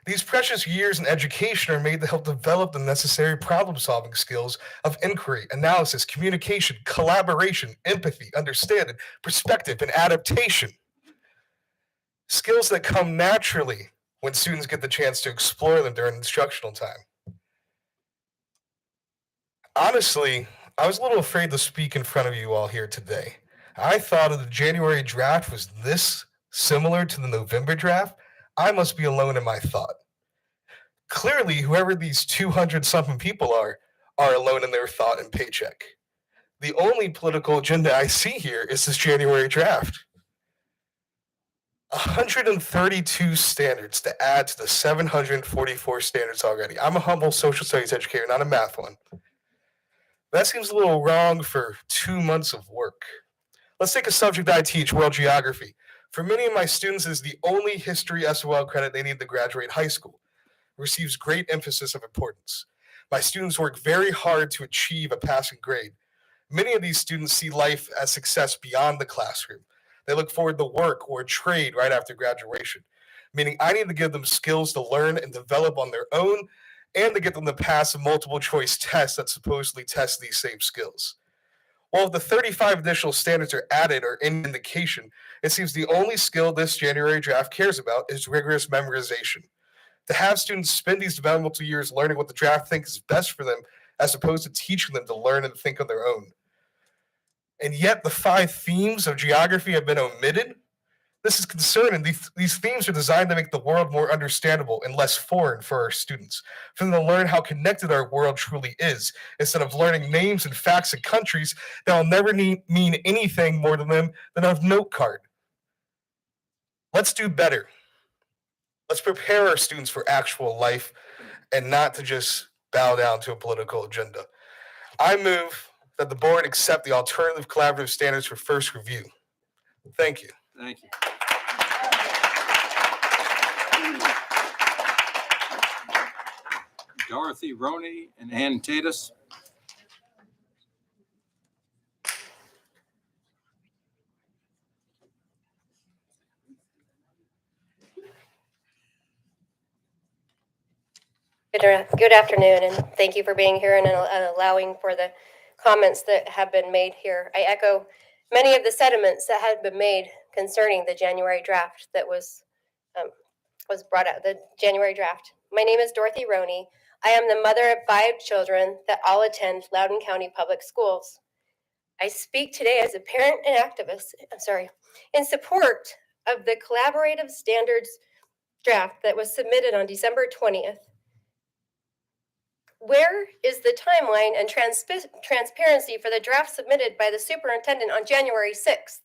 These precious years in education are made to help develop the necessary problem-solving skills of inquiry, analysis, communication, collaboration, empathy, understanding, perspective, and adaptation. Skills that come naturally when students get the chance to explore them during instructional time. Honestly, I was a little afraid to speak in front of you all here today. I thought if the January draft was this similar to the November draft, I must be alone in my thought. Clearly, whoever these 200-something people are alone in their thought and paycheck. The only political agenda I see here is this January draft. 132 standards to add to the 744 standards already. I'm a humble social studies educator, not a math one. That seems a little wrong for 2 months of work. Let's take a subject I teach, world geography. For many of my students, it is the only history SOL credit they need to graduate high school. It receives great emphasis of importance. My students work very hard to achieve a passing grade. Many of these students see life as success beyond the classroom. They look forward to work or trade right after graduation, meaning I need to give them skills to learn and develop on their own and to get them to pass a multiple choice test that supposedly tests these same skills. While the 35 additional standards are added or in indication, it seems the only skill this January draft cares about is rigorous memorization. To have students spend these developmental years learning what the draft thinks is best for them, as opposed to teaching them to learn and think on their own. And yet the 5 themes of geography have been omitted. This is concerning. These themes are designed to make the world more understandable and less foreign for our students, for them to learn how connected our world truly is, instead of learning names and facts of countries that will never mean anything more to them than a note card. Let's do better. Let's prepare our students for actual life and not to just bow down to a political agenda. I move that the board accept the alternative collaborative standards for first review. Thank you. Thank you. Dorothy Roney and Ann Tatus. Good afternoon, and thank you for being here and allowing for the comments that have been made here. I echo many of the sentiments that had been made concerning the January draft that was brought out, the January draft. My name is Dorothy Roney. I am the mother of 5 children that all attend Loudoun County Public Schools. I speak today as a parent and activist, in support of the collaborative standards draft that was submitted on December 20th. Where is the timeline and transparency for the draft submitted by the superintendent on January 6th?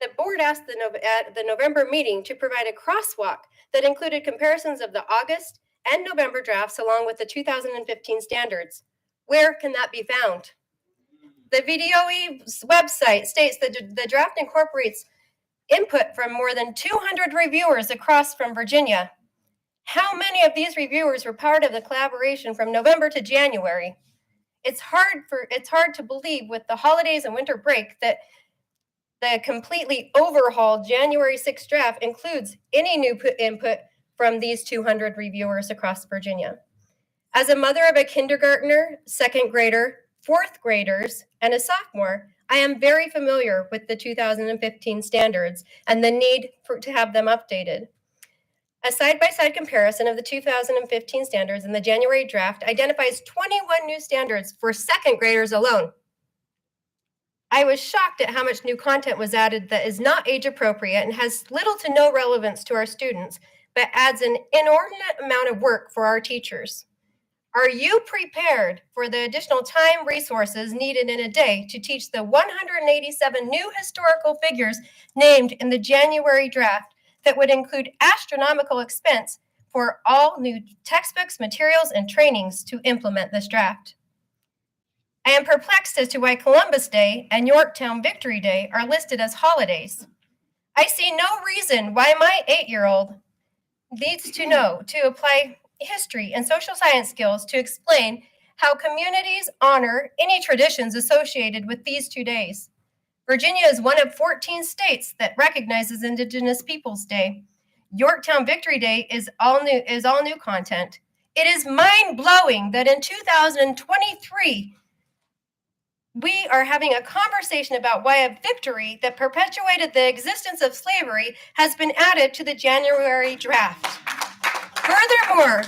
The board asked at the November meeting to provide a crosswalk that included comparisons of the August and November drafts along with the 2015 standards. Where can that be found? The VDOE's website states that the draft incorporates input from more than 200 reviewers across from Virginia. How many of these reviewers were part of the collaboration from November to January? It's hard to believe with the holidays and winter break that the completely overhauled January 6th draft includes any new input from these 200 reviewers across Virginia. As a mother of a kindergartner, 2nd grader, 4th graders, and a sophomore, I am very familiar with the 2015 standards and the need to have them updated. A side-by-side comparison of the 2015 standards and the January draft identifies 21 new standards for 2nd graders alone. I was shocked at how much new content was added that is not age appropriate and has little to no relevance to our students, but adds an inordinate amount of work for our teachers. Are you prepared for the additional time resources needed in a day to teach the 187 new historical figures named in the January draft that would include astronomical expense for all new textbooks, materials, and trainings to implement this draft? I am perplexed as to why Columbus Day and Yorktown Victory Day are listed as holidays. I see no reason why my 8-year-old needs to know to apply history and social science skills to explain how communities honor any traditions associated with these 2 days. Virginia is one of 14 states that recognizes Indigenous Peoples Day. Yorktown Victory Day is all new content. It is mind-blowing that in 2023, we are having a conversation about why a victory that perpetuated the existence of slavery has been added to the January draft. Furthermore,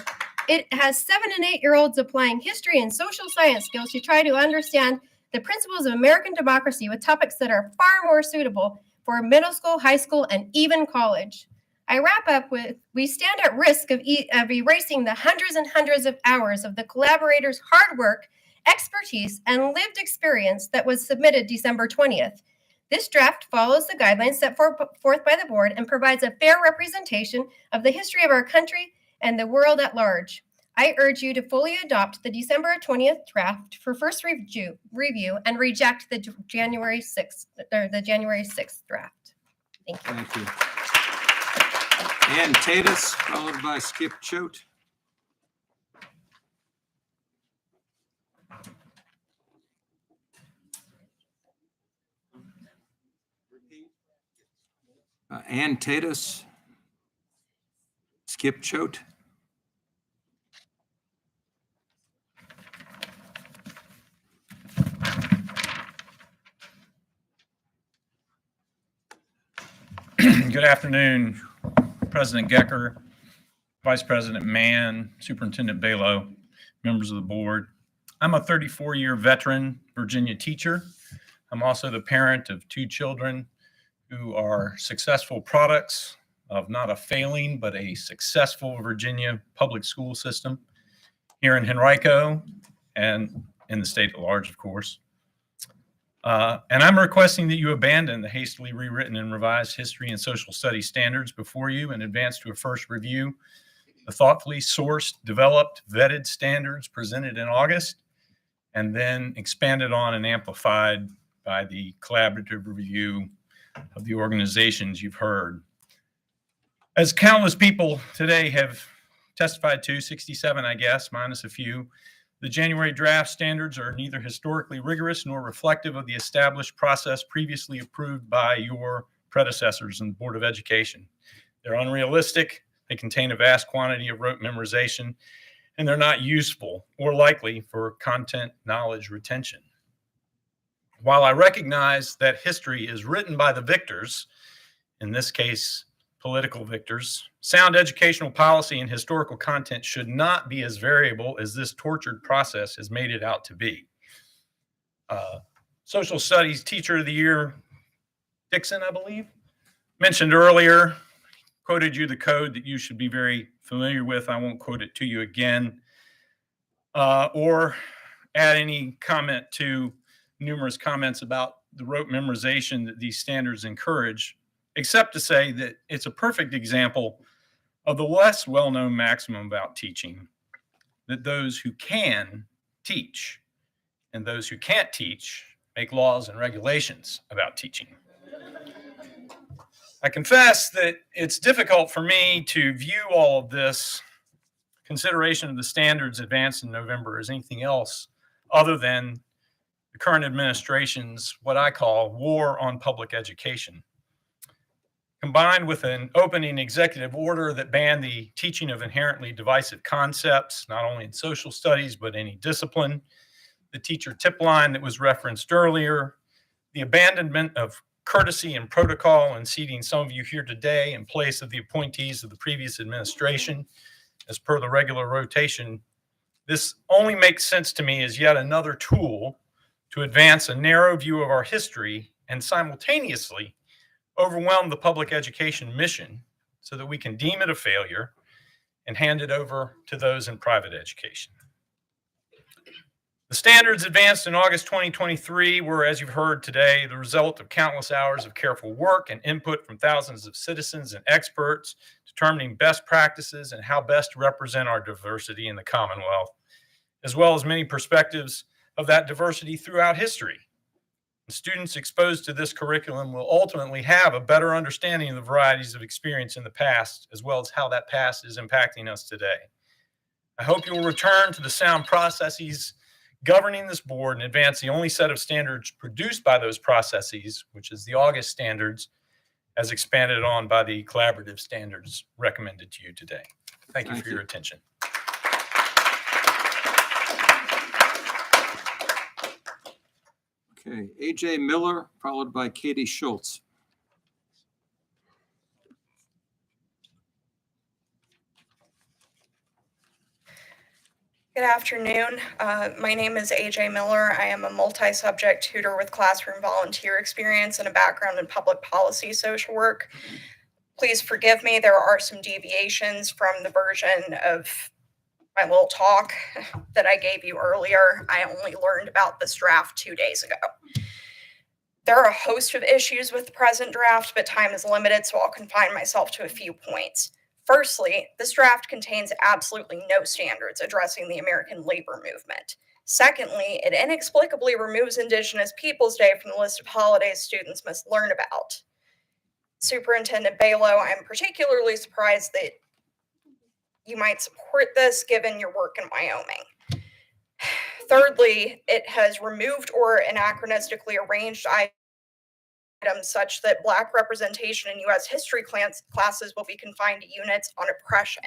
it has 7 and 8-year-olds applying history and social science skills to try to understand the principles of American democracy with topics that are far more suitable for middle school, high school, and even college. I wrap up with, we stand at risk of erasing the hundreds and hundreds of hours of the collaborators' hard work, expertise, and lived experience that was submitted December 20th. This draft follows the guidelines set forth by the board and provides a fair representation of the history of our country and the world at large. I urge you to fully adopt the December 20th draft for first review and reject the January 6th draft. Thank you. Thank you. Ann Tatus, followed by Skip Choate. Ann Tatus, Skip Choate. Good afternoon, President Gecker, Vice President Mann, Superintendent Balo, members of the board. I'm a 34-year veteran Virginia teacher. I'm also the parent of 2 children who are successful products of not a failing, but a successful Virginia public school system here in Henrico and in the state at large, of course. And I'm requesting that you abandon the hastily rewritten and revised history and social studies standards before you and advance to a first review. The thoughtfully sourced, developed, vetted standards presented in August, and then expanded on and amplified by the collaborative review of the organizations you've heard. As countless people today have testified to, 67, I guess, minus a few, the January draft standards are neither historically rigorous nor reflective of the established process previously approved by your predecessors in the Board of Education. They're unrealistic, they contain a vast quantity of rote memorization, and they're not useful or likely for content knowledge retention. While I recognize that history is written by the victors, in this case, political victors, sound educational policy and historical content should not be as variable as this tortured process has made it out to be. Social Studies Teacher of the Year, Dixon, I believe, mentioned earlier, quoted you the code that you should be very familiar with. I won't quote it to you again, or add any comment to numerous comments about the rote memorization that these standards encourage, except to say that it's a perfect example of the less well-known maximum about teaching, that those who can teach and those who can't teach make laws and regulations about teaching. I confess that it's difficult for me to view all of this consideration of the standards advanced in November as anything else other than the current administration's what I call war on public education, combined with an opening executive order that banned the teaching of inherently divisive concepts, not only in social studies, but any discipline, the teacher tip line that was referenced earlier, the abandonment of courtesy and protocol in seating some of you here today in place of the appointees of the previous administration as per the regular rotation. This only makes sense to me as yet another tool to advance a narrow view of our history and simultaneously overwhelm the public education mission so that we can deem it a failure and hand it over to those in private education. The standards advanced in August 2023 were, as you've heard today, the result of countless hours of careful work and input from thousands of citizens and experts determining best practices and how best to represent our diversity in the Commonwealth, as well as many perspectives of that diversity throughout history. And students exposed to this curriculum will ultimately have a better understanding of the varieties of experience in the past, as well as how that past is impacting us today. I hope you will return to the sound processes governing this board and advance the only set of standards produced by those processes, which is the August standards, as expanded on by the collaborative standards recommended to you today. Thank you for your attention. Okay, AJ Miller, followed by Katie Schultz. Good afternoon. My name is AJ Miller. I am a multi-subject tutor with classroom volunteer experience and a background in public policy social work. Please forgive me, there are some deviations from the version of my little talk that I gave you earlier. I only learned about this draft 2 days ago. There are a host of issues with the present draft, but time is limited, so I'll confine myself to a few points. Firstly, this draft contains absolutely no standards addressing the American labor movement. Secondly, it inexplicably removes Indigenous Peoples Day from the list of holidays students must learn about. Superintendent Balow, I'm particularly surprised that you might support this given your work in Wyoming. Thirdly, it has removed or anachronistically arranged items such that Black representation in U.S. history classes will be confined to units on oppression.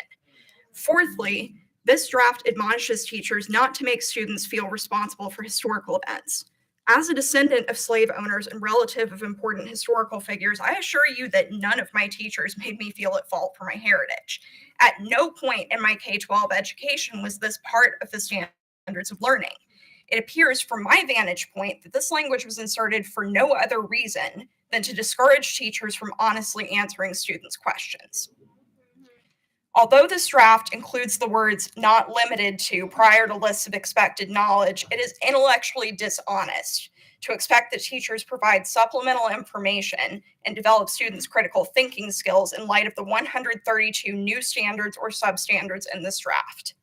Fourthly, this draft admonishes teachers not to make students feel responsible for historical events. As a descendant of slave owners and relative of important historical figures, I assure you that none of my teachers made me feel at fault for my heritage. At no point in my K-12 education was this part of the standards of learning. It appears from my vantage point that this language was inserted for no other reason than to discourage teachers from honestly answering students' questions. Although this draft includes the words "not limited to" prior to lists of expected knowledge, it is intellectually dishonest to expect that teachers provide supplemental information and develop students' critical thinking skills in light of the 132 new standards or substandards in this draft.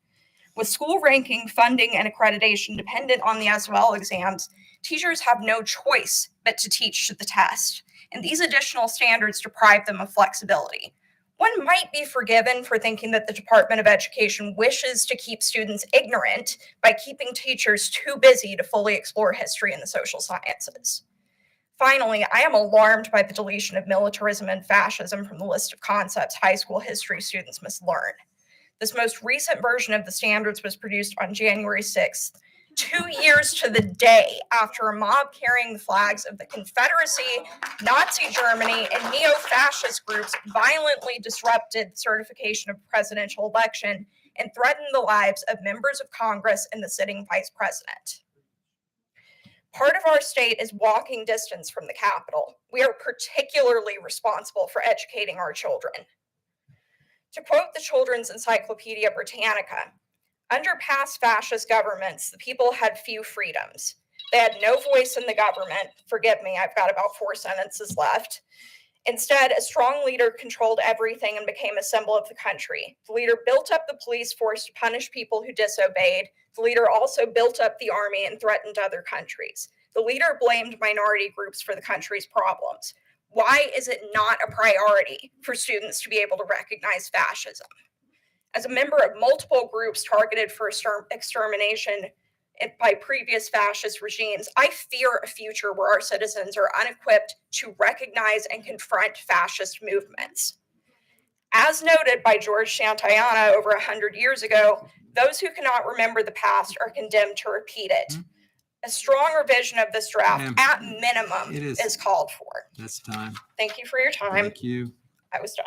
With school ranking, funding, and accreditation dependent on the SOL exams, teachers have no choice but to teach to the test, and these additional standards deprive them of flexibility. One might be forgiven for thinking that the Department of Education wishes to keep students ignorant by keeping teachers too busy to fully explore history and the social sciences. Finally, I am alarmed by the deletion of militarism and fascism from the list of concepts high school history students must learn. This most recent version of the standards was produced on January 6th, 2 years to the day after a mob carrying the flags of the Confederacy, Nazi Germany, and neo-fascist groups violently disrupted certification of the presidential election and threatened the lives of members of Congress and the sitting vice president. Part of our state is walking distance from the Capitol. We are particularly responsible for educating our children. To quote the Children's Encyclopedia Britannica, under past fascist governments, the people had few freedoms. They had no voice in the government. Forgive me, I've got about 4 sentences left. Instead, a strong leader controlled everything and became a symbol of the country. The leader built up the police force to punish people who disobeyed. The leader also built up the army and threatened other countries. The leader blamed minority groups for the country's problems. Why is it not a priority for students to be able to recognize fascism? As a member of multiple groups targeted for extermination by previous fascist regimes, I fear a future where our citizens are unequipped to recognize and confront fascist movements. As noted by George Santayana over 100 years ago, those who cannot remember the past are condemned to repeat it. A strong revision of this draft, at minimum, is called for. That's time. Thank you for your time. Thank you. I was done.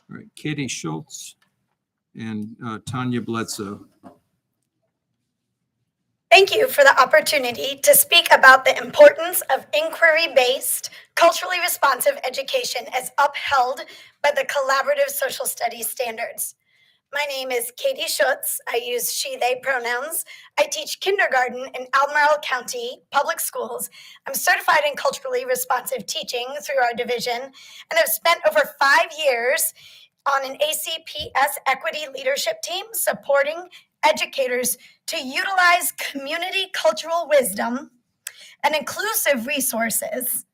All right, Katie Schultz and Tanya Bledsoe. Thank you for the opportunity to speak about the importance of inquiry-based, culturally responsive education as upheld by the collaborative social studies standards. My name is Katie Schutz. I use she, they pronouns. I teach kindergarten in Albemarle County Public Schools. I'm certified in culturally responsive teaching through our division, and have spent over 5 years on an ACPS equity leadership team supporting educators to utilize community cultural wisdom and inclusive resources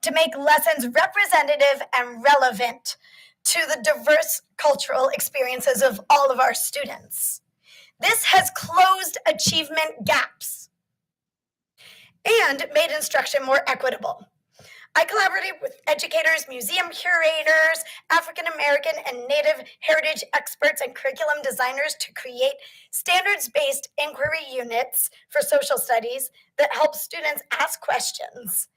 to make lessons representative and relevant to the diverse cultural experiences of all of our students. This has closed achievement gaps and made instruction more equitable. I collaborated with educators, museum curators, African American and Native heritage experts, and curriculum designers to create standards-based inquiry units for social studies that help students ask questions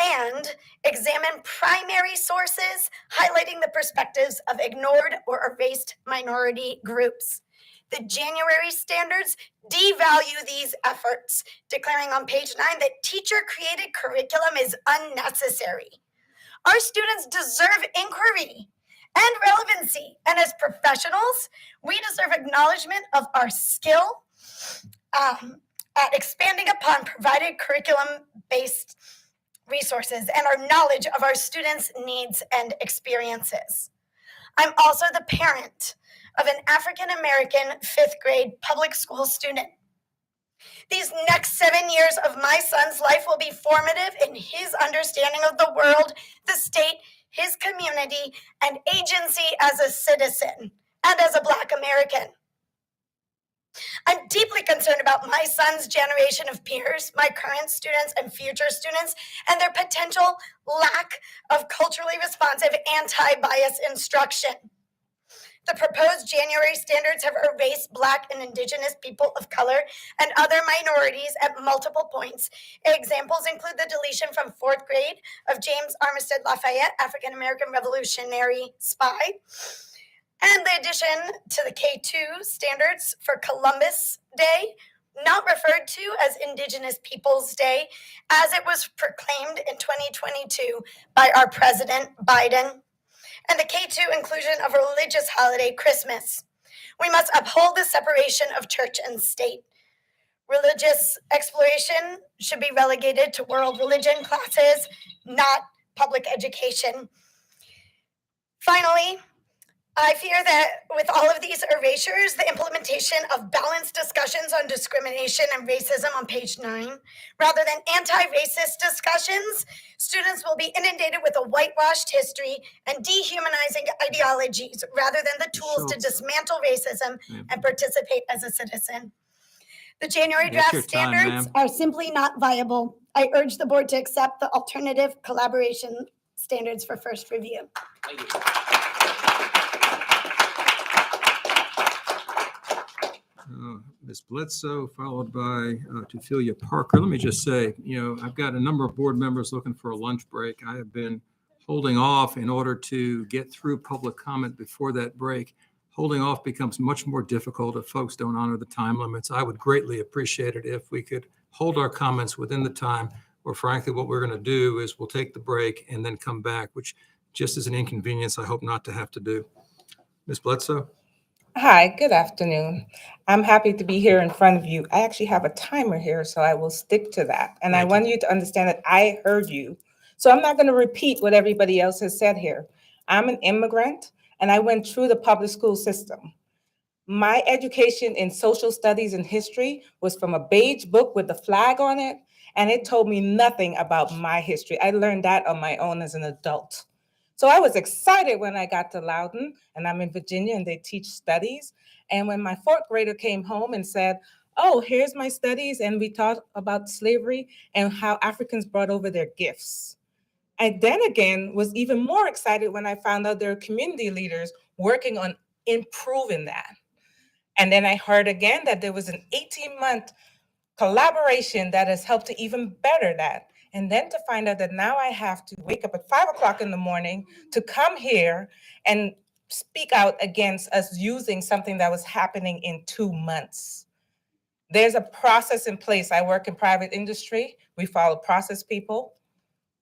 and examine primary sources, highlighting the perspectives of ignored or erased minority groups. The January standards devalue these efforts, declaring on page 9 that teacher-created curriculum is unnecessary. Our students deserve inquiry and relevancy, and as professionals, we deserve acknowledgement of our skill at expanding upon provided curriculum-based resources and our knowledge of our students' needs and experiences. I'm also the parent of an African American 5th grade public school student. These next 7 years of my son's life will be formative in his understanding of the world, the state, his community, and agency as a citizen and as a Black American. I'm deeply concerned about my son's generation of peers, my current students and future students, and their potential lack of culturally responsive anti-bias instruction. The proposed January standards have erased Black and Indigenous people of color and other minorities at multiple points. Examples include the deletion from 4th grade of James Armistead Lafayette, African American Revolutionary Spy, and the addition to the K2 standards for Columbus Day, not referred to as Indigenous Peoples Day, as it was proclaimed in 2022 by our President Biden, and the K2 inclusion of a religious holiday, Christmas. We must uphold the separation of church and state. Religious exploration should be relegated to world religion classes, not public education. Finally, I fear that with all of these erasures, the implementation of balanced discussions on discrimination and racism on page 9, rather than anti-racist discussions, students will be inundated with a whitewashed history and dehumanizing ideologies rather than the tools to dismantle racism and participate as a citizen. The January That's draft your time, standards ma'am. are simply not viable. I urge the board to accept the alternative collaboration standards for first review. Ms. Bledsoe, followed by Tufilia Parker. Let me just say, I've got a number of board members looking for a lunch break. I have been holding off in order to get through public comment before that break. Holding off becomes much more difficult if folks don't honor the time limits. I would greatly appreciate it if we could hold our comments within the time, or frankly, what we're going to do is we'll take the break and then come back, which just is an inconvenience I hope not to have to do. Ms. Bledsoe? Hi, good afternoon. I'm happy to be here in front of you. I actually have a timer here, so I will stick to that. And I want you to understand that I heard you. So I'm not going to repeat what everybody else has said here. I'm an immigrant, and I went through the public school system. My education in social studies and history was from a beige book with the flag on it, and it told me nothing about my history. I learned that on my own as an adult. So I was excited when I got to Loudoun, and I'm in Virginia, and they teach studies. And when my 4th grader came home and said, oh, here's my studies, and we talked about slavery and how Africans brought over their gifts. I then again was even more excited when I found out there are community leaders working on improving that. And then I heard again that there was an 18-month collaboration that has helped to even better that. And then to find out that now I have to wake up at 5 o'clock in the morning to come here and speak out against us using something that was happening in 2 months. There's a process in place. I work in private industry. We follow process, people.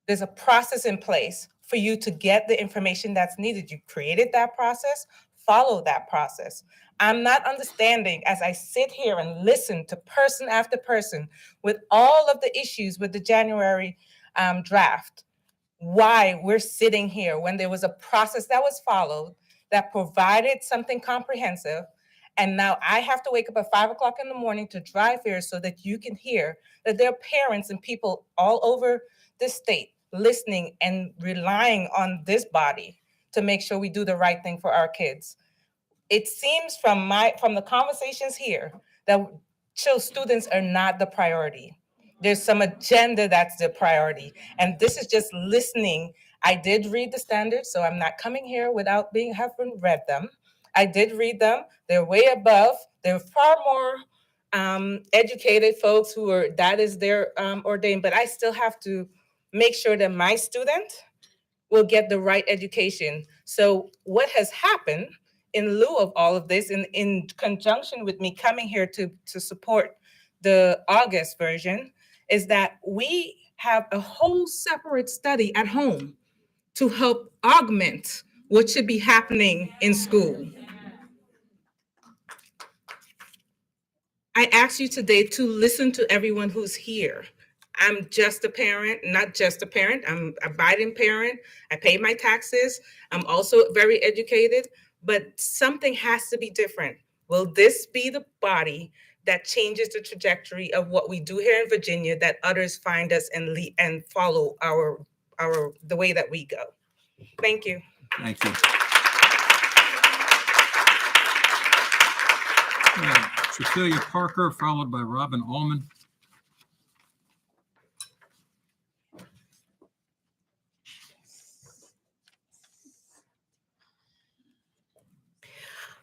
There's a process in place for you to get the information that's needed. You created that process, follow that process. I'm not understanding as I sit here and listen to person after person with all of the issues with the January draft, why we're sitting here when there was a process that was followed that provided something comprehensive. And now I have to wake up at 5 o'clock in the morning to drive here so that you can hear that there are parents and people all over the state listening and relying on this body to make sure we do the right thing for our kids. It seems from the conversations here that students are not the priority. There's some agenda that's the priority. And this is just listening. I did read the standards, so I'm not coming here without having read them. I did read them. They're way above. They're far more educated folks that is their ordained, but I still have to make sure that my student will get the right education. So what has happened in lieu of all of this, in conjunction with me coming here to support the August version, is that we have a whole separate study at home to help augment what should be happening in school. I ask you today to listen to everyone who's here. I'm just a parent, not just a parent. I'm a Biden parent. I pay my taxes. I'm also very educated, but something has to be different. Will this be the body that changes the trajectory of what we do here in Virginia, that others find us and follow the way that we go? Thank you. Thank you. Cecilia Parker, followed by Robin Ullman.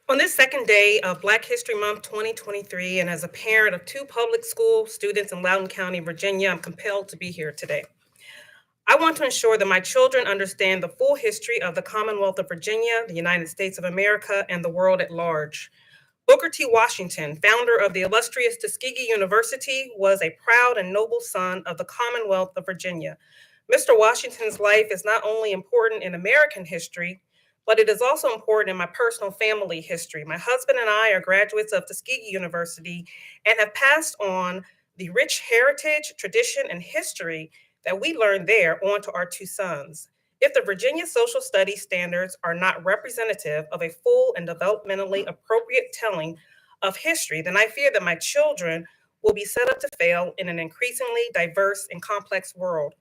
On this second day of Black History Month 2023, and as a parent of 2 public school students in Loudoun County, Virginia, I'm compelled to be here today. I want to ensure that my children understand the full history of the Commonwealth of Virginia, the United States of America, and the world at large. Booker T. Washington, founder of the illustrious Tuskegee University, was a proud and noble son of the Commonwealth of Virginia. Mr. Washington's life is not only important in American history, but it is also important in my personal family history. My husband and I are graduates of Tuskegee University and have passed on the rich heritage, tradition, and history that we learned there on to our 2 sons. If the Virginia Social Studies standards are not representative of a full and developmentally appropriate telling of history, then I fear that my children will be set up to fail in an increasingly diverse and complex world.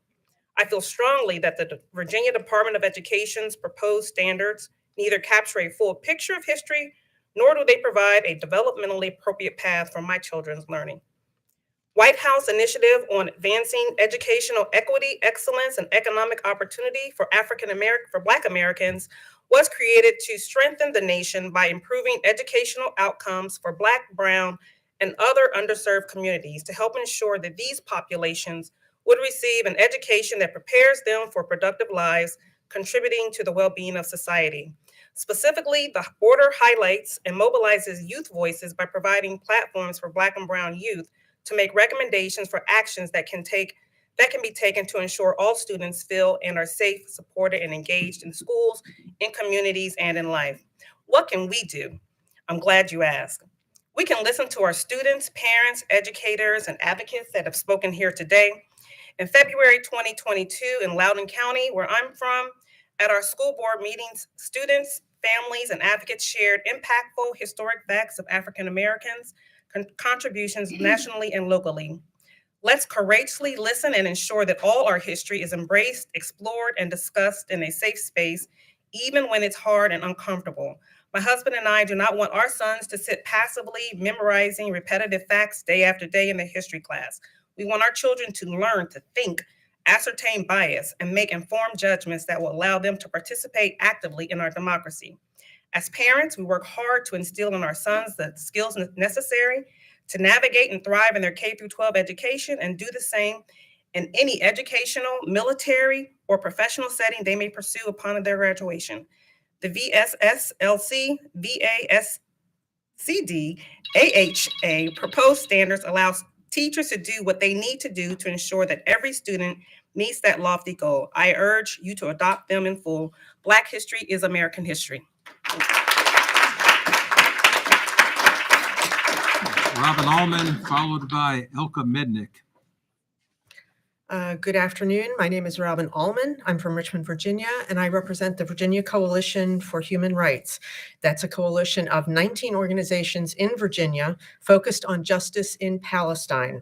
I feel strongly that the Virginia Department of Education's proposed standards neither capture a full picture of history, nor do they provide a developmentally appropriate path for my children's learning. White House Initiative on Advancing Educational Equity, Excellence, and Economic Opportunity for Black Americans was created to strengthen the nation by improving educational outcomes for Black, Brown, and other underserved communities to help ensure that these populations would receive an education that prepares them for productive lives, contributing to the well-being of society. Specifically, the order highlights and mobilizes youth voices by providing platforms for Black and Brown youth to make recommendations for actions that can be taken to ensure all students feel and are safe, supported, and engaged in schools, in communities, and in life. What can we do? I'm glad you asked. We can listen to our students, parents, educators, and advocates that have spoken here today. In February 2022 in Loudoun County, where I'm from, at our school board meetings, students, families, and advocates shared impactful historic facts of African Americans, contributions nationally and locally. Let's courageously listen and ensure that all our history is embraced, explored, and discussed in a safe space, even when it's hard and uncomfortable. My husband and I do not want our sons to sit passively memorizing repetitive facts day after day in the history class. We want our children to learn to think, ascertain bias, and make informed judgments that will allow them to participate actively in our democracy. As parents, we work hard to instill in our sons the skills necessary to navigate and thrive in their K-12 education and do the same in any educational, military, or professional setting they may pursue upon their graduation. The VSSLC, VASCD, AHA proposed standards allows teachers to do what they need to do to ensure that every student meets that lofty goal. I urge you to adopt them in full. Black history is American history. Robin Allman, followed by Elka Mednick. Good afternoon. My name is Robin Allman. I'm from Richmond, Virginia, and I represent the Virginia Coalition for Human Rights. That's a coalition of 19 organizations in Virginia focused on justice in Palestine.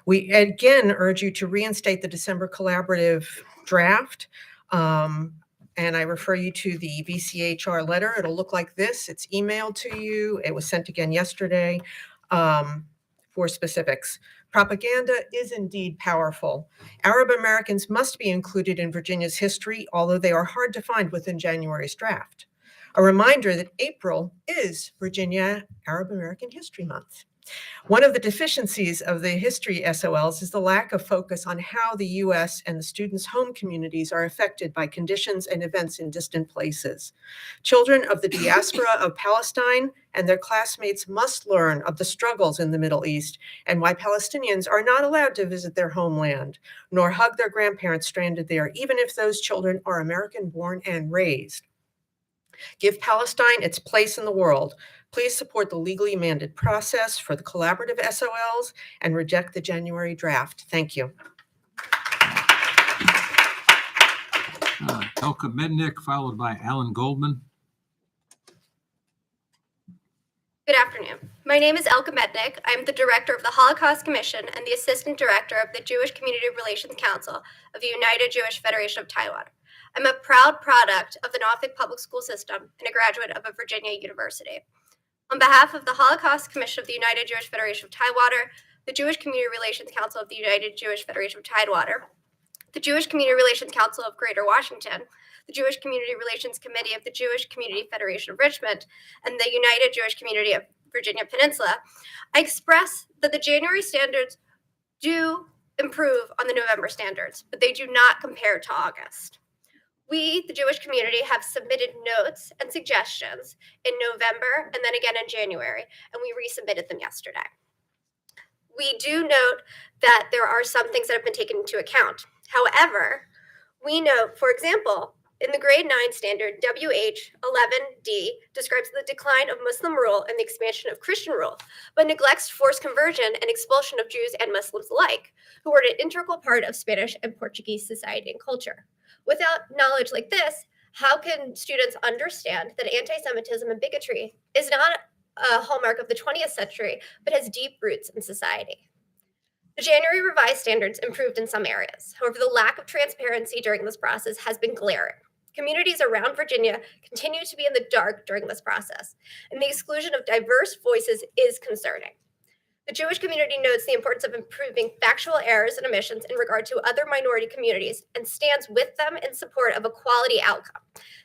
We again urge you to reinstate the December collaborative draft. And I refer you to the VCHR letter. It'll look like this. It's emailed to you. It was sent again yesterday for specifics. Propaganda is indeed powerful. Arab Americans must be included in Virginia's history, although they are hard to find within January's draft. A reminder that April is Virginia Arab American History Month. One of the deficiencies of the history SOLs is the lack of focus on how the U.S. and the students' home communities are affected by conditions and events in distant places. Children of the diaspora of Palestine and their classmates must learn of the struggles in the Middle East and why Palestinians are not allowed to visit their homeland, nor hug their grandparents stranded there, even if those children are American-born and raised. Give Palestine its place in the world. Please support the legally mandated process for the collaborative SOLs and reject the January draft. Thank you. Elka Mednick, followed by Alan Goldman. Good afternoon. My name is Elka Mednick. I'm the director of the Holocaust Commission and the assistant director of the Jewish Community Relations Council of the United Jewish Federation of Tidewater. I'm a proud product of the Norfolk Public School System and a graduate of a Virginia university. On behalf of the Holocaust Commission of the United Jewish Federation of Tidewater, the Jewish Community Relations Council of the United Jewish Federation of Tidewater, the Jewish Community Relations Council of Greater Washington, the Jewish Community Relations Committee of the Jewish Community Federation of Richmond, and the United Jewish Community of Virginia Peninsula, I express that the January standards do improve on the November standards, but they do not compare to August. We, the Jewish community, have submitted notes and suggestions in November and then again in January, and we resubmitted them yesterday. We do note that there are some things that have been taken into account. However, we note, for example, in the grade 9 standard, WH11D describes the decline of Muslim rule and the expansion of Christian rule, but neglects forced conversion and expulsion of Jews and Muslims alike, who were an integral part of Spanish and Portuguese society and culture. Without knowledge like this, how can students understand that anti-Semitism and bigotry is not a hallmark of the 20th century, but has deep roots in society? The January revised standards improved in some areas. However, the lack of transparency during this process has been glaring. Communities around Virginia continue to be in the dark during this process, and the exclusion of diverse voices is concerning. The Jewish community notes the importance of improving factual errors and omissions in regard to other minority communities and stands with them in support of a quality outcome,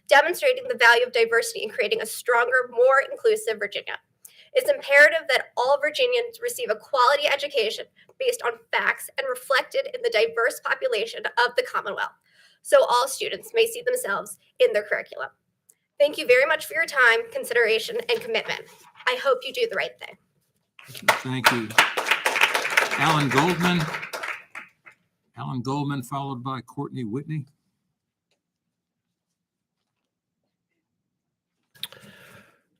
demonstrating the value of diversity in creating a stronger, more inclusive Virginia. It's imperative that all Virginians receive a quality education based on facts and reflected in the diverse population of the Commonwealth, so all students may see themselves in their curriculum. Thank you very much for your time, consideration, and commitment. I hope you do the right thing. Thank you. Alan Goldman. Alan Goldman, followed by Courtney Whitney.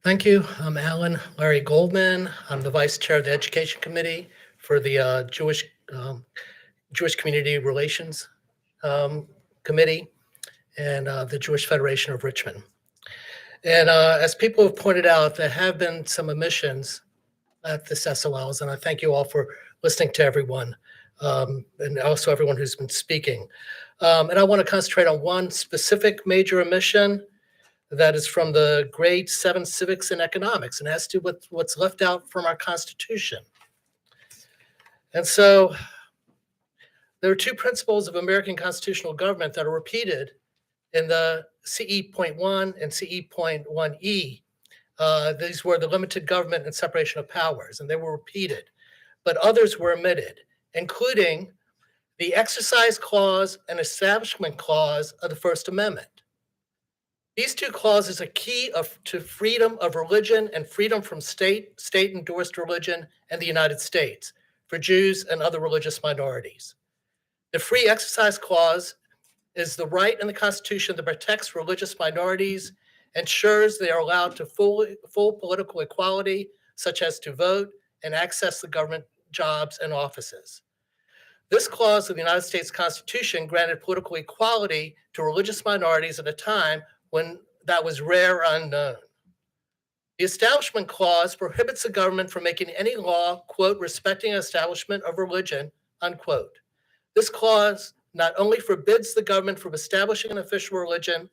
Thank you. I'm Alan Larry Goldman. I'm the Vice Chair of the Education Committee for the Jewish Community Relations Committee and the Jewish Federation of Richmond. And as people have pointed out, there have been some omissions at this SOLs, and I thank you all for listening to everyone, and also everyone who's been speaking. And I want to concentrate on one specific major omission that is from the grade 7 civics and economics, and has to do with what's left out from our Constitution. And so there are two principles of American constitutional government that are repeated in the CE.1 and CE.1E. These were the limited government and separation of powers, and they were repeated, but others were omitted, including the exercise clause and establishment clause of the First Amendment. These two clauses are key to freedom of religion and freedom from state-endorsed religion in the United States for Jews and other religious minorities. The Free Exercise Clause is the right in the Constitution that protects religious minorities, ensures they are allowed to full political equality, such as to vote and access the government jobs and offices. This clause of the United States Constitution granted political equality to religious minorities at a time when that was rare or unknown. The Establishment Clause prohibits the government from making any law, quote, respecting establishment of religion, unquote. This clause not only forbids the government from establishing an official religion,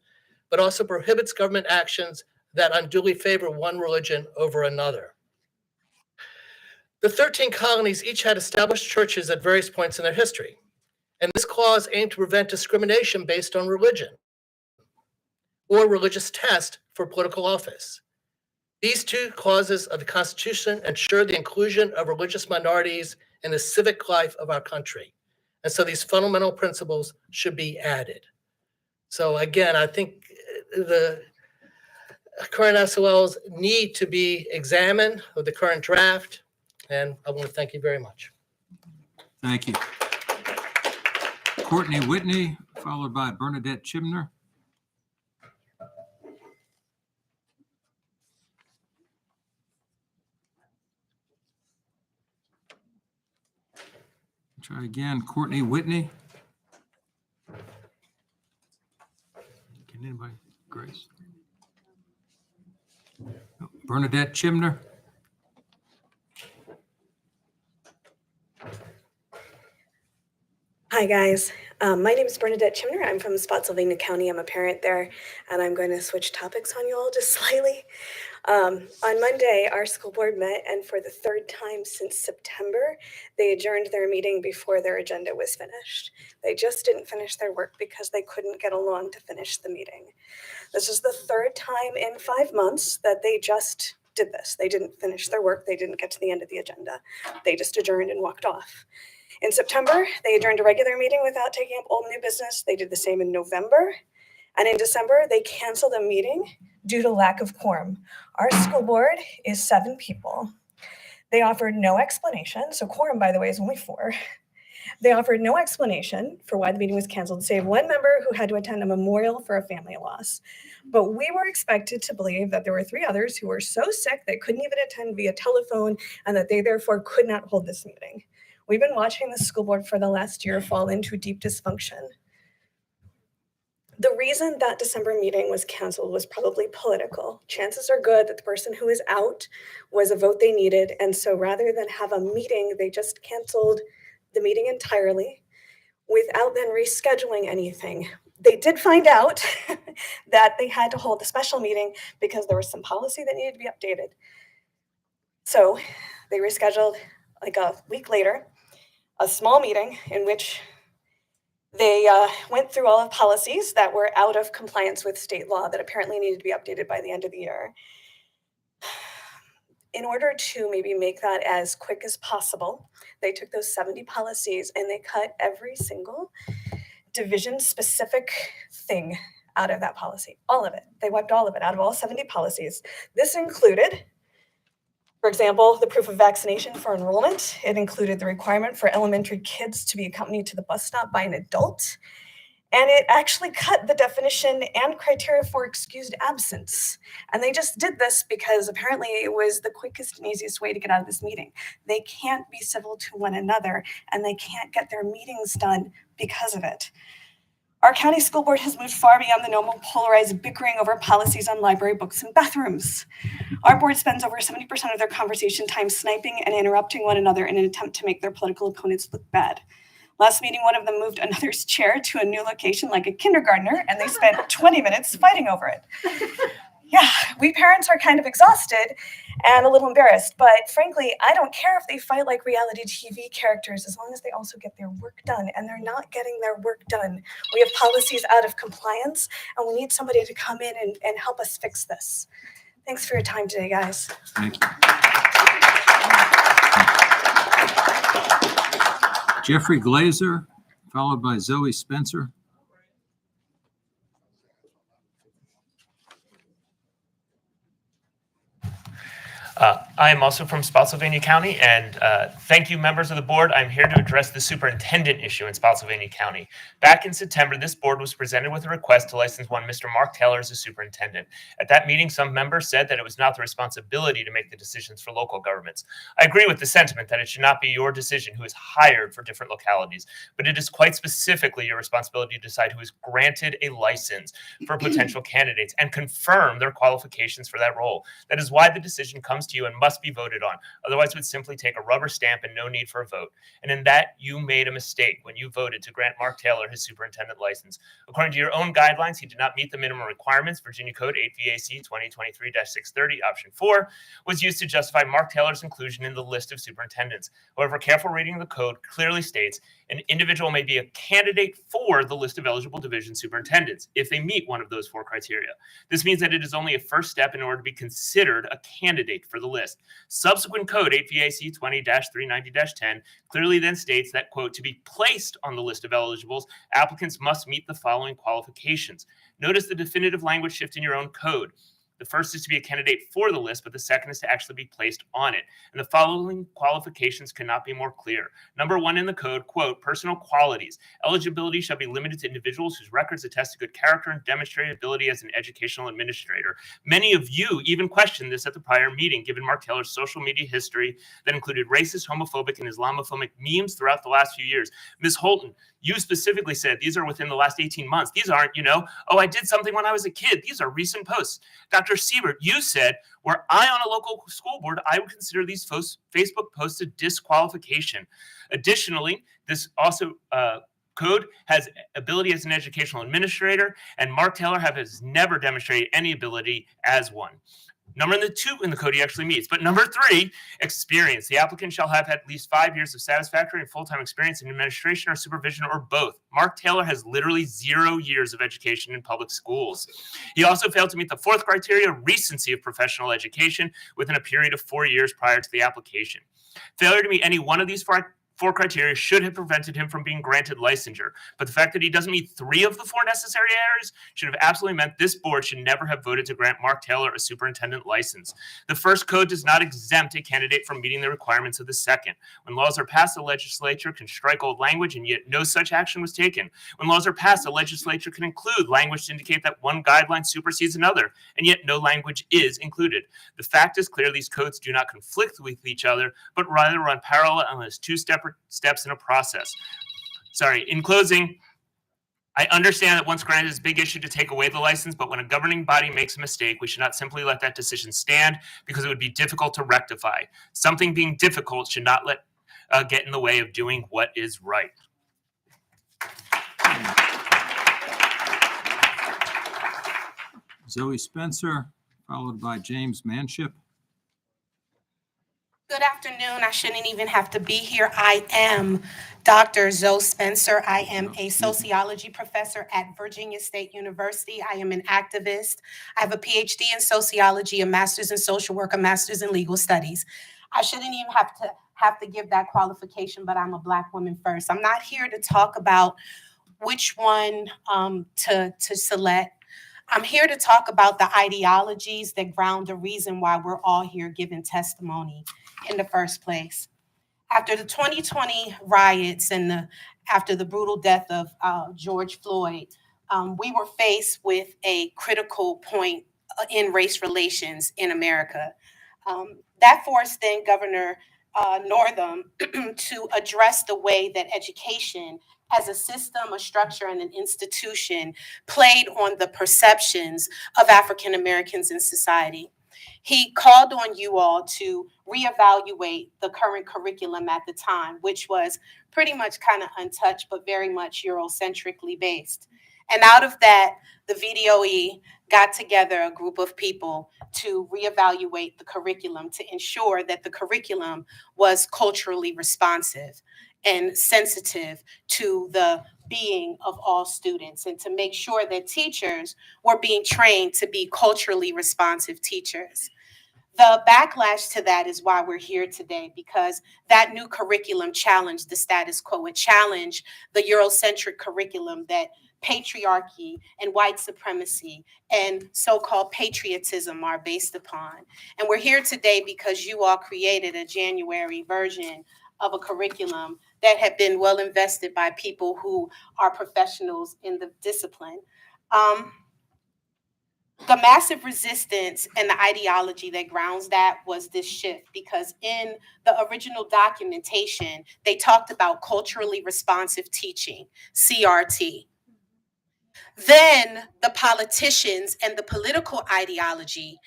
but also prohibits government actions that unduly favor one religion over another. The 13 colonies each had established churches at various points in their history, and this clause aimed to prevent discrimination based on religion or religious test for political office. These two clauses of the Constitution ensure the inclusion of religious minorities in the civic life of our country. And so these fundamental principles should be added. So again, I think the current SOLs need to be examined with the current draft. And I want to thank you very much. Thank you. Courtney Whitney, followed by Bernadette Chibner. Try again, Courtney Whitney. Can anybody, Grace? Bernadette Chibner. Hi, guys. My name is Bernadette Chimner. I'm from Spotsylvania County. I'm a parent there, and I'm going to switch topics on you all just slightly. On Monday, our school board met, and for the third time since September, they adjourned their meeting before their agenda was finished. They just didn't finish their work because they couldn't get along to finish the meeting. This is the third time in 5 months that they just did this. They didn't finish their work. They didn't get to the end of the agenda. They just adjourned and walked off. In September, they adjourned a regular meeting without taking up old new business. They did the same in November. And in December, they canceled a meeting due to lack of quorum. Our school board is 7 people. They offered no explanation. So quorum, by the way, is only 4. They offered no explanation for why the meeting was canceled, save one member who had to attend a memorial for a family loss. But we were expected to believe that there were 3 others who were so sick they couldn't even attend via telephone and that they therefore could not hold this meeting. We've been watching the school board for the last year fall into deep dysfunction. The reason that December meeting was canceled was probably political. Chances are good that the person who is out was a vote they needed. And so rather than have a meeting, they just canceled the meeting entirely without then rescheduling anything. They did find out that they had to hold a special meeting because there was some policy that needed to be updated. So they rescheduled like a week later, a small meeting in which they went through all of policies that were out of compliance with state law that apparently needed to be updated by the end of the year. In order to maybe make that as quick as possible, they took those 70 policies and they cut every single division-specific thing out of that policy, all of it. They wiped all of it out of all 70 policies. This included, for example, the proof of vaccination for enrollment. It included the requirement for elementary kids to be accompanied to the bus stop by an adult. And it actually cut the definition and criteria for excused absence. And they just did this because apparently it was the quickest and easiest way to get out of this meeting. They can't be civil to one another and they can't get their meetings done because of it. Our county school board has moved far beyond the normal polarized bickering over policies on library, books, and bathrooms. Our board spends over 70% of their conversation time sniping and interrupting one another in an attempt to make their political opponents look bad. Last meeting, one of them moved another's chair to a new location like a kindergartner, and they spent 20 minutes fighting over it. Yeah, we parents are kind of exhausted and a little embarrassed, but frankly, I don't care if they fight like reality TV characters as long as they also get their work done, and they're not getting their work done. We have policies out of compliance, and we need somebody to come in and help us fix this. Thanks for your time today, guys. Thank you. Jeffrey Glazer, followed by Zoe Spencer. I am also from Spotsylvania County, and thank you, members of the board. I'm here to address the superintendent issue in Spotsylvania County. Back in September, this board was presented with a request to license one Mr. Mark Taylor as a superintendent. At that meeting, some members said that it was not the responsibility to make the decisions for local governments. I agree with the sentiment that it should not be your decision who is hired for different localities, but it is quite specifically your responsibility to decide who is granted a license for potential candidates and confirm their qualifications for that role. That is why the decision comes to you and must be voted on. Otherwise, it would simply take a rubber stamp and no need for a vote. And in that, you made a mistake when you voted to grant Mark Taylor his superintendent license. According to your own guidelines, he did not meet the minimum requirements. Virginia Code 8 VAC 2023-630, option 4, was used to justify Mark Taylor's inclusion in the list of superintendents. However, careful reading of the code clearly states an individual may be a candidate for the list of eligible division superintendents if they meet one of those 4 criteria. This means that it is only a first step in order to be considered a candidate for the list. Subsequent code 8 VAC 20-390-10 clearly then states that, quote, to be placed on the list of eligibles, applicants must meet the following qualifications. Notice the definitive language shift in your own code. The first is to be a candidate for the list, but the second is to actually be placed on it. And the following qualifications cannot be more clear. Number 1 in the code, quote, personal qualities. Eligibility shall be limited to individuals whose records attest to good character and demonstrate ability as an educational administrator. Many of you even questioned this at the prior meeting, given Mark Taylor's social media history that included racist, homophobic, and Islamophobic memes throughout the last few years. Ms. Holton, you specifically said these are within the last 18 months. These aren't, oh, I did something when I was a kid. These are recent posts. Dr. Siebert, you said, were I on a local school board, I would consider these Facebook posts a disqualification. Additionally, this also code has ability as an educational administrator, and Mark Taylor has never demonstrated any ability as one. Number 2 in the code he actually meets. But number 3, experience. The applicant shall have at least 5 years of satisfactory and full-time experience in administration or supervision or both. Mark Taylor has literally 0 years of education in public schools. He also failed to meet the 4th criteria, recency of professional education within a period of 4 years prior to the application. Failure to meet any one of these 4 criteria should have prevented him from being granted licensure. But the fact that he doesn't meet 3 of the 4 necessary areas should have absolutely meant this board should never have voted to grant Mark Taylor a superintendent license. The first code does not exempt a candidate from meeting the requirements of the second. When laws are passed, the legislature can strike old language, and yet no such action was taken. When laws are passed, the legislature can include language to indicate that one guideline supersedes another, and yet no language is included. The fact is clear these codes do not conflict with each other, but rather run parallel and as 2 separate steps in a process. In closing, I understand that once granted, it's a big issue to take away the license, but when a governing body makes a mistake, we should not simply let that decision stand because it would be difficult to rectify. Something being difficult should not get in the way of doing what is right. Zoe Spencer, followed by James Manship. Good afternoon. I shouldn't even have to be here. I am Dr. Zoe Spencer. I am a sociology professor at Virginia State University. I am an activist. I have a PhD in sociology, a master's in social work, a master's in legal studies. I shouldn't even have to give that qualification, but I'm a Black woman first. I'm not here to talk about which one to select. I'm here to talk about the ideologies that ground the reason why we're all here giving testimony in the first place. After the 2020 riots and after the brutal death of George Floyd, we were faced with a critical point in race relations in America. That forced then Governor Northam to address the way that education as a system, a structure, and an institution played on the perceptions of African Americans in society. He called on you all to reevaluate the current curriculum at the time, which was pretty much kind of untouched, but very much Eurocentrically based. And out of that, the VDOE got together a group of people to reevaluate the curriculum to ensure that the curriculum was culturally responsive and sensitive to the being of all students, and to make sure that teachers were being trained to be culturally responsive teachers. The backlash to that is why we're here today, because that new curriculum challenged the status quo. It challenged the Eurocentric curriculum that patriarchy and white supremacy and so-called patriotism are based upon. And we're here today because you all created a January version of a curriculum that had been well invested by people who are professionals in the discipline. The massive resistance and the ideology that grounds that was this shift, because in the original documentation, they talked about culturally responsive teaching, CRT. Then the politicians and the political ideology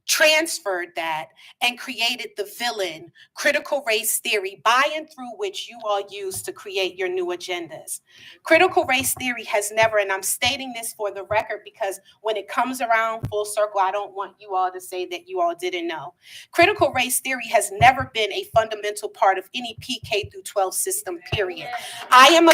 transferred that and created the villain, critical race theory, by and through which you all use to create your new agendas. Critical race theory has never, and I'm stating this for the record because when it comes around full circle, I don't want you all to say that you all didn't know. Critical race theory has never been a fundamental part of any PK through 12 system, period. I am a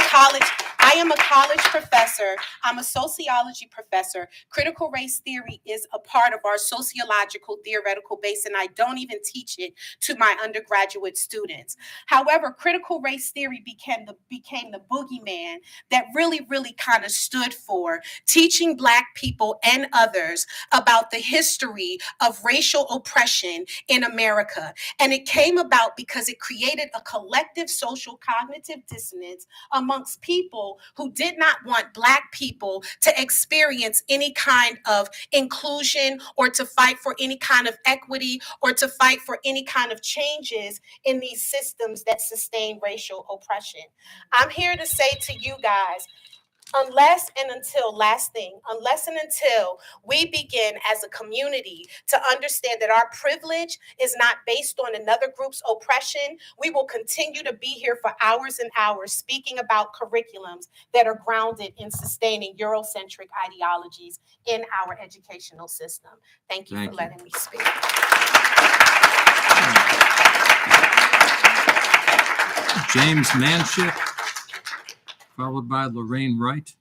college professor. I'm a sociology professor. Critical race theory is a part of our sociological theoretical base, and I don't even teach it to my undergraduate students. However, critical race theory became the boogeyman that really kind of stood for teaching Black people and others about the history of racial oppression in America. And it came about because it created a collective social cognitive dissonance amongst people who did not want Black people to experience any kind of inclusion or to fight for any kind of equity or to fight for any kind of changes in these systems that sustain racial oppression. I'm here to say to you guys, unless and until we begin as a community to understand that our privilege is not based on another group's oppression, we will continue to be here for hours and hours speaking about curriculums that are grounded in sustaining Eurocentric ideologies in our educational system. Thank you for letting me speak. James Manship, followed by Lorraine Wright.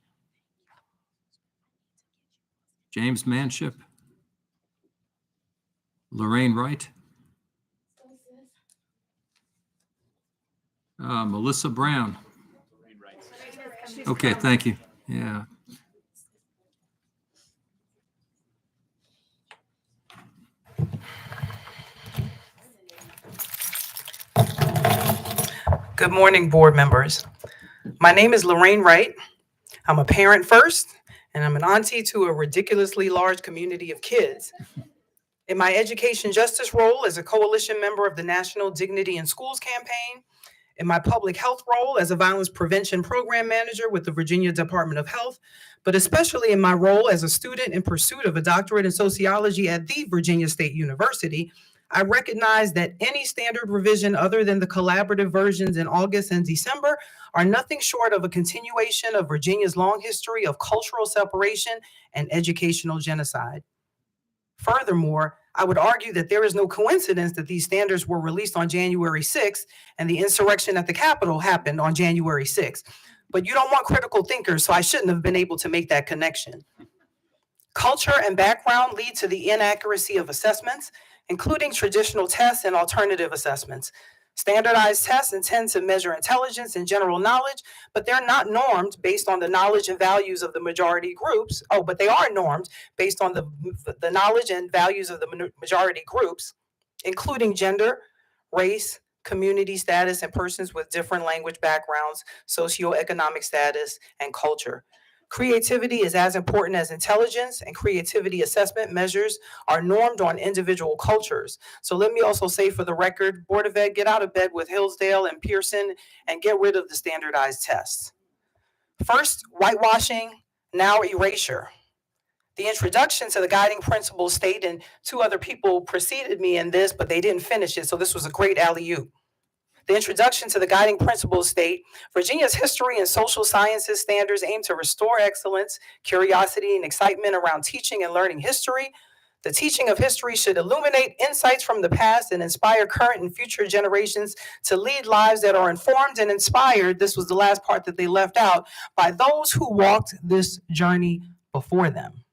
James Manship. Lorraine Wright. Melissa Brown. Okay, thank you. Yeah. Good morning, board members. My name is Lorraine Wright. I'm a parent first, and I'm an auntie to a ridiculously large community of kids. In my education justice role as a coalition member of the National Dignity in Schools campaign, in my public health role as a violence prevention program manager with the Virginia Department of Health, but especially in my role as a student in pursuit of a doctorate in sociology at the Virginia State University, I recognize that any standard revision other than the collaborative versions in August and December are nothing short of a continuation of Virginia's long history of cultural separation and educational genocide. Furthermore, I would argue that there is no coincidence that these standards were released on January 6th and the insurrection at the Capitol happened on January 6th. But you don't want critical thinkers, so I shouldn't have been able to make that connection. Culture and background lead to the inaccuracy of assessments, including traditional tests and alternative assessments. Standardized tests intend to measure intelligence and general knowledge, but they're not normed based on the knowledge and values of the majority groups. Oh, but they are normed based on the knowledge and values of the majority groups, including gender, race, community status, and persons with different language backgrounds, socioeconomic status, and culture. Creativity is as important as intelligence, and creativity assessment measures are normed on individual cultures. So let me also say for the record, Board of Ed, get out of bed with Hillsdale and Pearson and get rid of the standardized tests. First, whitewashing, now erasure. The introduction to the guiding principles state, and two other people preceded me in this, but they didn't finish it, so this was a great alley-oop. The introduction to the guiding principles state, Virginia's history and social sciences standards aim to restore excellence, curiosity, and excitement around teaching and learning history. The teaching of history should illuminate insights from the past and inspire current and future generations to lead lives that are informed and inspired, this was the last part that they left out, by those who walked this journey before them.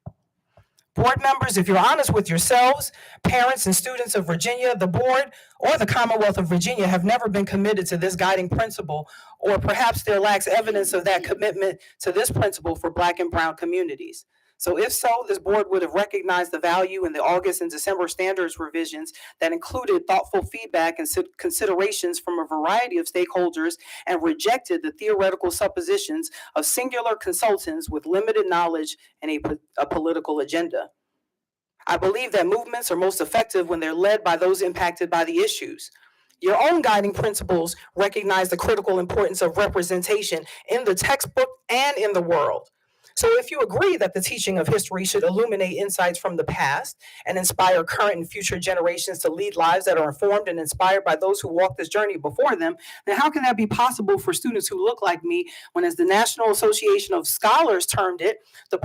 Board members, if you're honest with yourselves, parents and students of Virginia, the board or the Commonwealth of Virginia have never been committed to this guiding principle, or perhaps there lacks evidence of that commitment to this principle for Black and Brown communities. So if so, this board would have recognized the value in the August and December standards revisions that included thoughtful feedback and considerations from a variety of stakeholders and rejected the theoretical suppositions of singular consultants with limited knowledge and a political agenda. I believe that movements are most effective when they're led by those impacted by the issues. Your own guiding principles recognize the critical importance of representation in the textbook and in the world. So if you agree that the teaching of history should illuminate insights from the past and inspire current and future generations to lead lives that are informed and inspired by those who walked this journey before them, then how can that be possible for students who look like me when, as the National Association of Scholars termed it, the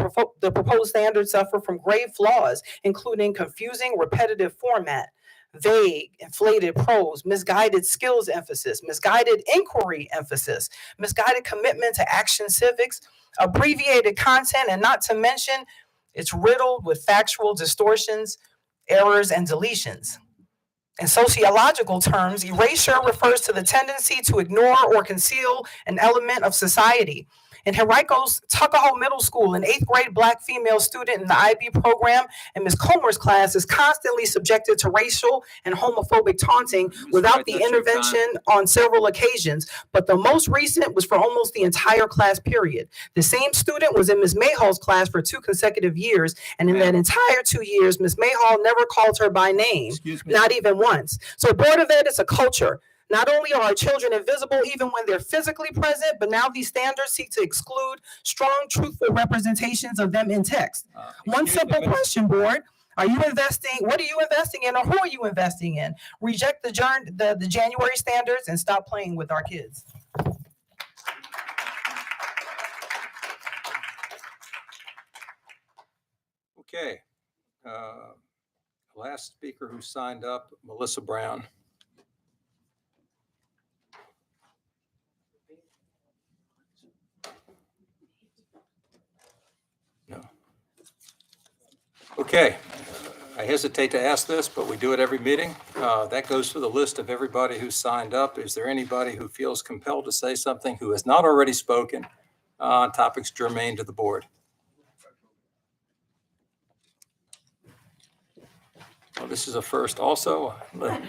proposed standards suffer from grave flaws, including confusing, repetitive format, vague, inflated prose, misguided skills emphasis, misguided inquiry emphasis, misguided commitment to action civics, abbreviated content, and not to mention, it's riddled with factual distortions, errors, and deletions. In sociological terms, erasure refers to the tendency to ignore or conceal an element of society. In Henrico's Tuckahoe Middle School, an 8th grade Black female student in the IB program and Ms. Comer's class is constantly subjected to racial and homophobic taunting without the intervention on several occasions, but the most recent was for almost the entire class period. The same student was in Ms. Mayhall's class for 2 consecutive years, and in that entire 2 years, Ms. Mayhall never called her by name, not even once. So Board of Ed is a culture. Not only are our children invisible even when they're physically present, but now these standards seek to exclude strong, truthful representations of them in text. One simple question, board. Are you investing? What are you investing in, or who are you investing in? Reject the January standards and stop playing with our kids. Okay. Last speaker who signed up, Melissa Brown. No. Okay. I hesitate to ask this, but we do it every meeting. That goes through the list of everybody who signed up. Is there anybody who feels compelled to say something who has not already spoken on topics germane to the board? Well, this is a first also. Let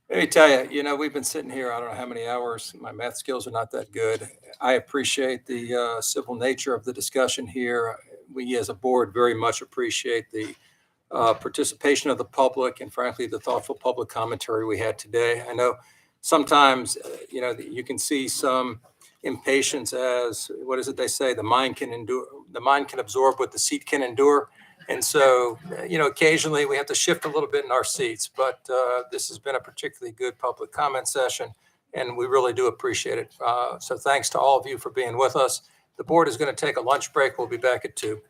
me tell you, we've been sitting here, I don't know how many hours. My math skills are not that good. I appreciate the civil nature of the discussion here. We as a board very much appreciate the participation of the public and frankly, the thoughtful public commentary we had today. I know sometimes, you can see some impatience as, what is it they say? The mind can absorb what the seat can endure. And so, occasionally we have to shift a little bit in our seats, but this has been a particularly good public comment session, and we really do appreciate it. So thanks to all of you for being with us. The board is going to take a lunch break. We'll be back at 2.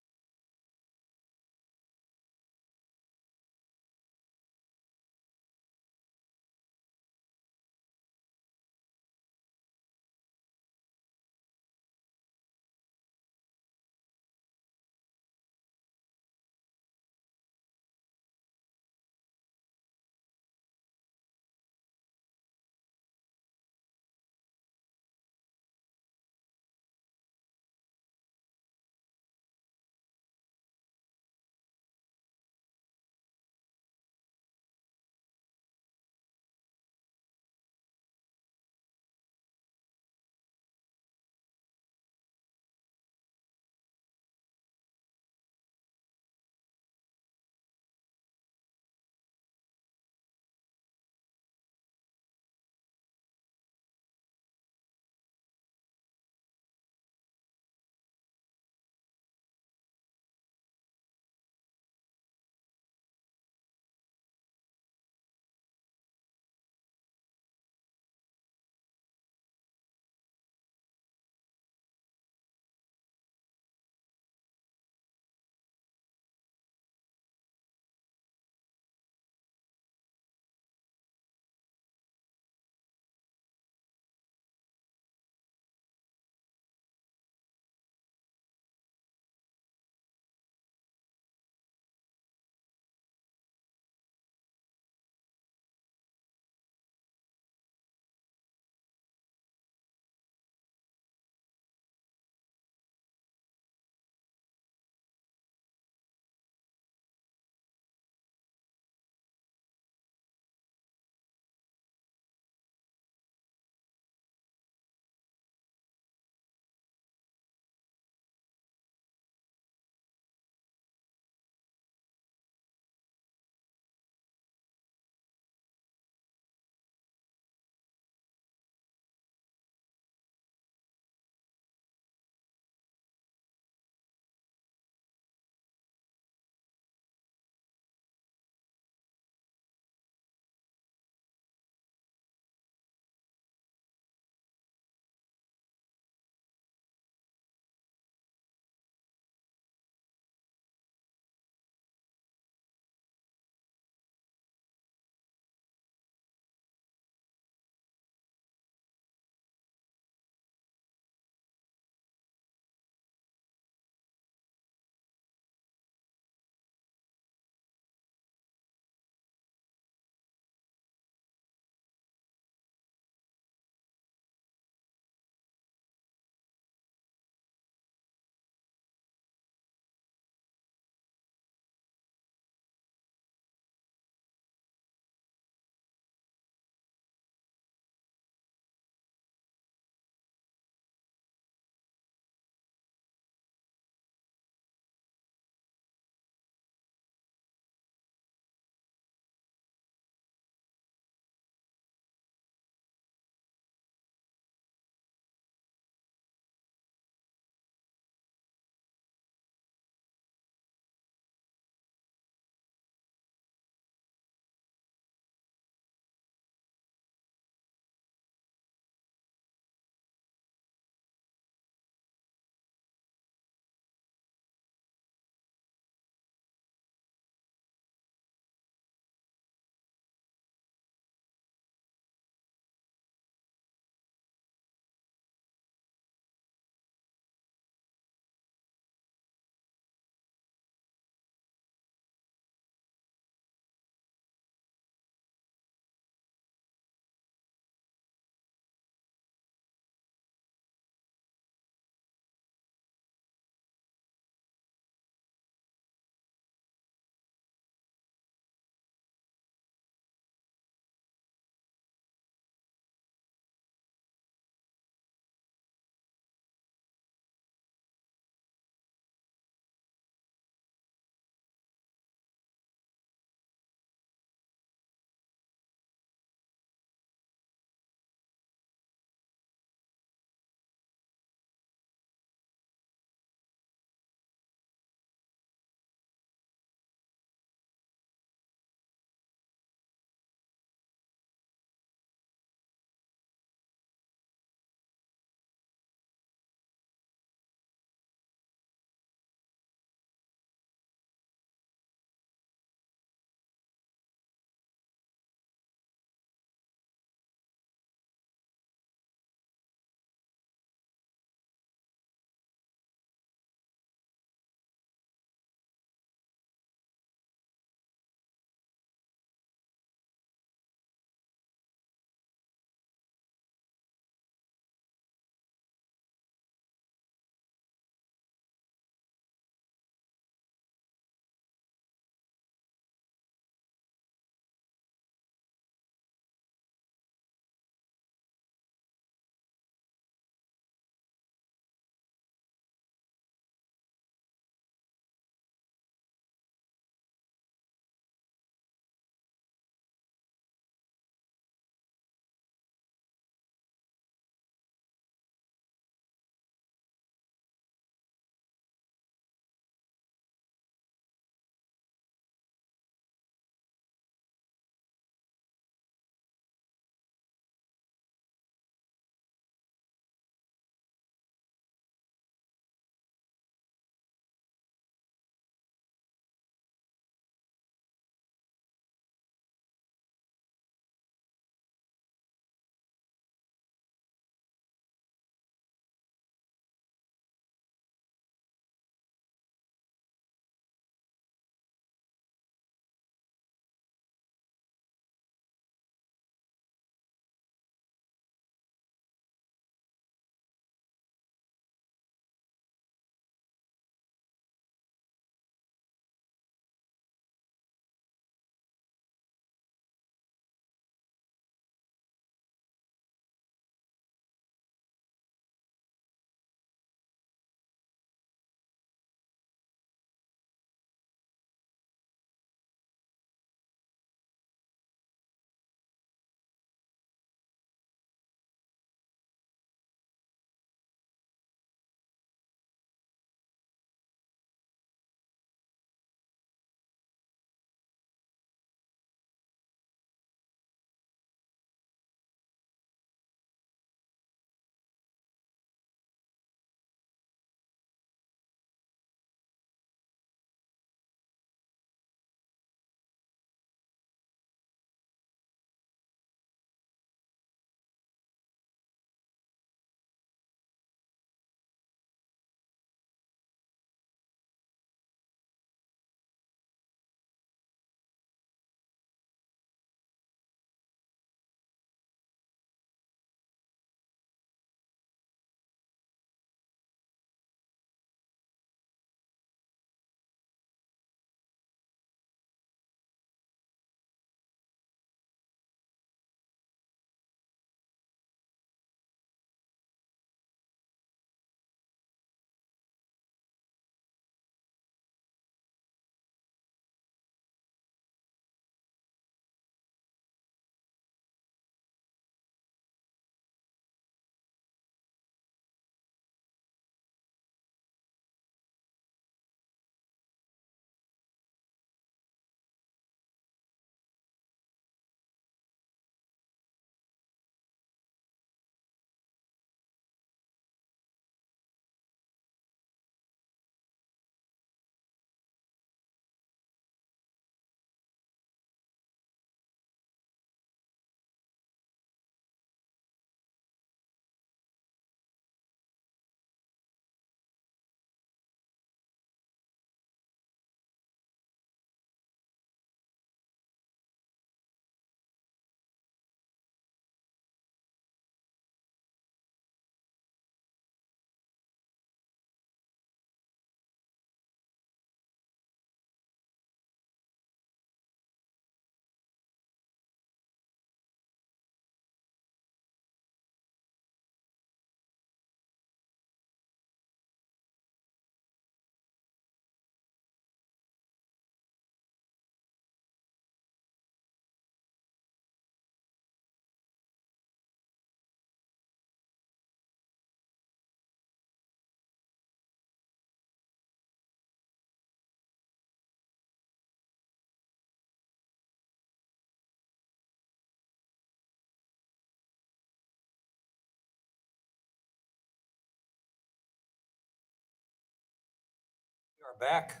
are back.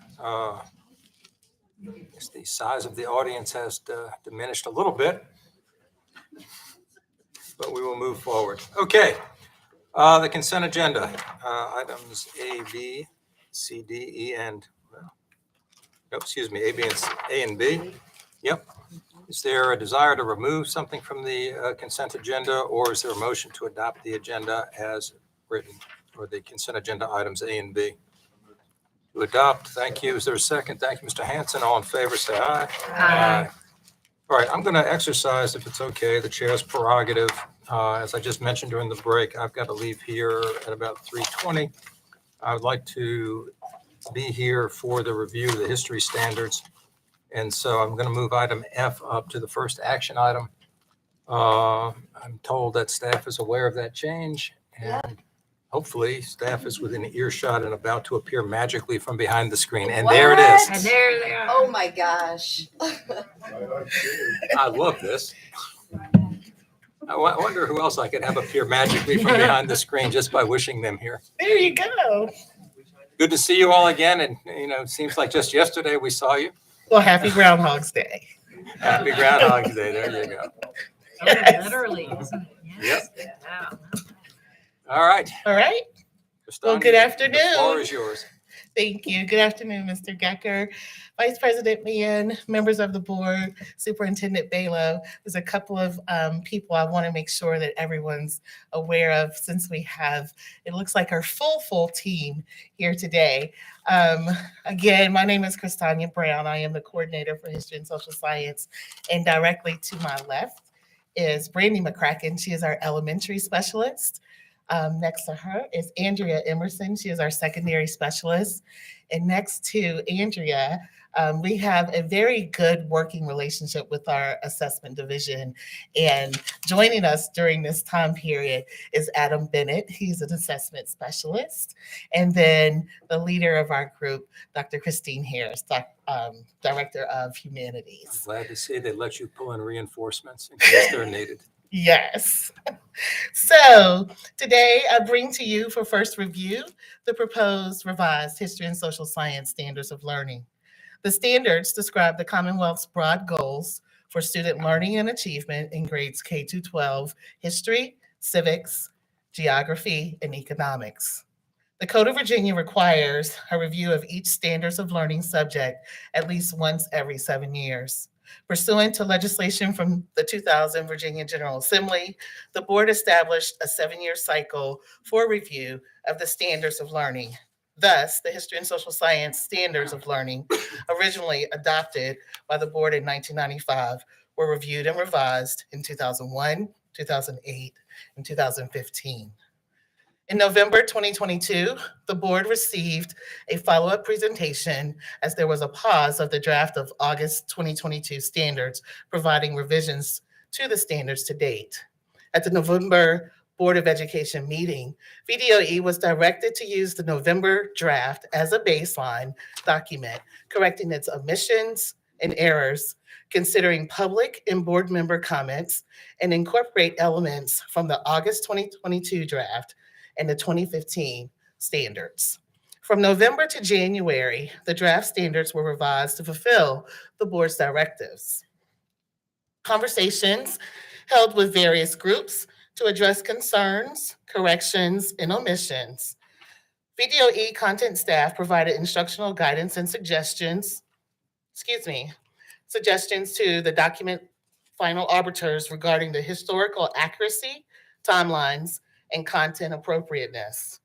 Guess the size of the audience has diminished a little bit, but we will move forward. Okay, the consent agenda, items A, B, C, D, E, and, no, excuse me, A and B. Yep. Is there a desire to remove something from the consent agenda, or is there a motion to adopt the agenda as written, or the consent agenda items A and B? To adopt, thank you. Is there a second? Thank you, Mr. Hanson. All in favor, say aye. Aye. All right, I'm going to exercise, if it's okay, the chair's prerogative. As I just mentioned during the break, I've got to leave here at about 3:20. I would like to be here for the review of the history standards. And so I'm going to move item F up to the first action item. I'm told that staff is aware of that change, and hopefully staff is within earshot and about to appear magically from behind the screen. And there it is. And there they are. Oh my gosh. I love this. I wonder who else I could have appear magically from behind the screen just by wishing them here. There you go. Good to see you all again. And, it seems like just yesterday we saw you. Well, happy Groundhog's Day. Happy Groundhog's Day. There you go. Literally, isn't it? Yep. All right. All right. Well, good afternoon. The floor is yours. Thank you. Good afternoon, Mr. Gecker, Vice President Mann, members of the board, Superintendent Balo. There's a couple of people I want to make sure that everyone's aware of, since we have, it looks like our full team here today. Again, my name is Christania Brown. I am the coordinator for History and Social Science, and directly to my left is Brandy McCracken. She is our elementary specialist. Next to her is Andrea Emerson. She is our secondary specialist. And next to Andrea, we have a very good working relationship with our assessment division. And joining us during this time period is Adam Bennett. He's an assessment specialist. And then the leader of our group, Dr. Christine Harris, Director of Humanities. Glad to see they let you pull in reinforcements in case they're needed. Yes. So today I bring to you for first review the proposed revised History and Social Science Standards of Learning. The standards describe the Commonwealth's broad goals for student learning and achievement in grades K through 12, history, civics, geography, and economics. The Code of Virginia requires a review of each standards of learning subject at least once every 7 years. Pursuant to legislation from the 2000 Virginia General Assembly, the board established a 7-year cycle for review of the standards of learning. Thus, the History and Social Science Standards of Learning, originally adopted by the board in 1995, were reviewed and revised in 2001, 2008, and 2015. In November 2022, the board received a follow-up presentation as there was a pause of the draft of August 2022 standards, providing revisions to the standards to date. At the November Board of Education meeting, VDOE was directed to use the November draft as a baseline document, correcting its omissions and errors, considering public and board member comments, and incorporate elements from the August 2022 draft and the 2015 standards. From November to January, the draft standards were revised to fulfill the board's directives. Conversations held with various groups to address concerns, corrections, and omissions. VDOE content staff provided instructional guidance and suggestions to the document final arbiters regarding the historical accuracy, timelines, and content appropriateness.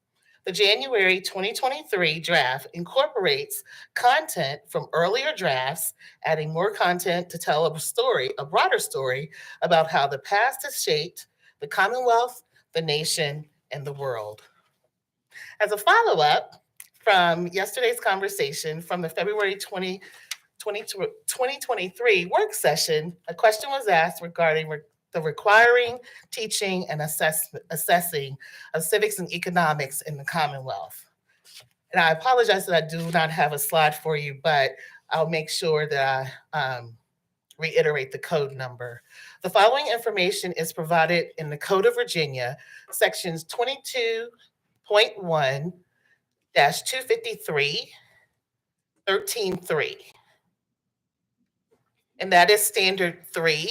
The January 2023 draft incorporates content from earlier drafts, adding more content to tell a broader story about how the past has shaped the Commonwealth, the nation, and the world. As a follow-up from yesterday's conversation from the February 2023 work session, a question was asked regarding the requiring, teaching, and assessing of civics and economics in the Commonwealth. And I apologize that I do not have a slide for you, but I'll make sure that I reiterate the code number. The following information is provided in the Code of Virginia, sections 22.1-253, 13.3. And that is standard 3,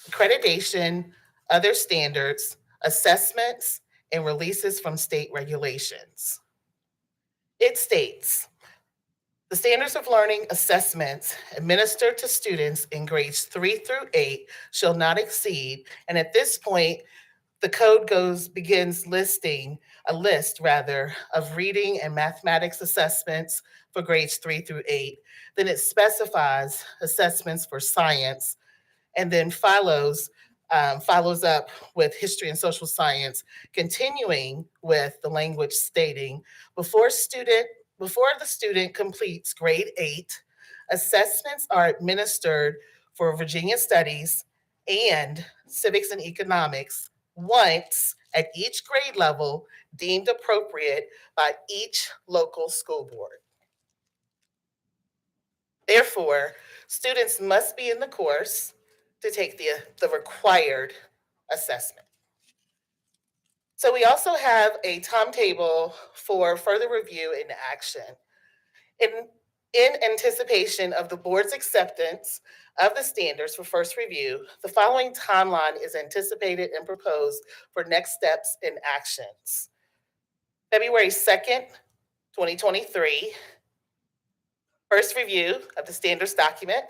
accreditation, other standards, assessments, and releases from state regulations. It states, the standards of learning assessments administered to students in grades 3 through 8 shall not exceed, and at this point, the code begins listing a list of reading and mathematics assessments for grades 3 through 8. Then it specifies assessments for science, and then follows up with history and social science, continuing with the language stating, before the student completes grade 8, assessments are administered for Virginia Studies and Civics and Economics once at each grade level deemed appropriate by each local school board. Therefore, students must be in the course to take the required assessment. So we also have a timetable for further review and action. In anticipation of the board's acceptance of the standards for first review, the following timeline is anticipated and proposed for next steps and actions. February 2nd, 2023, first review of the standards document.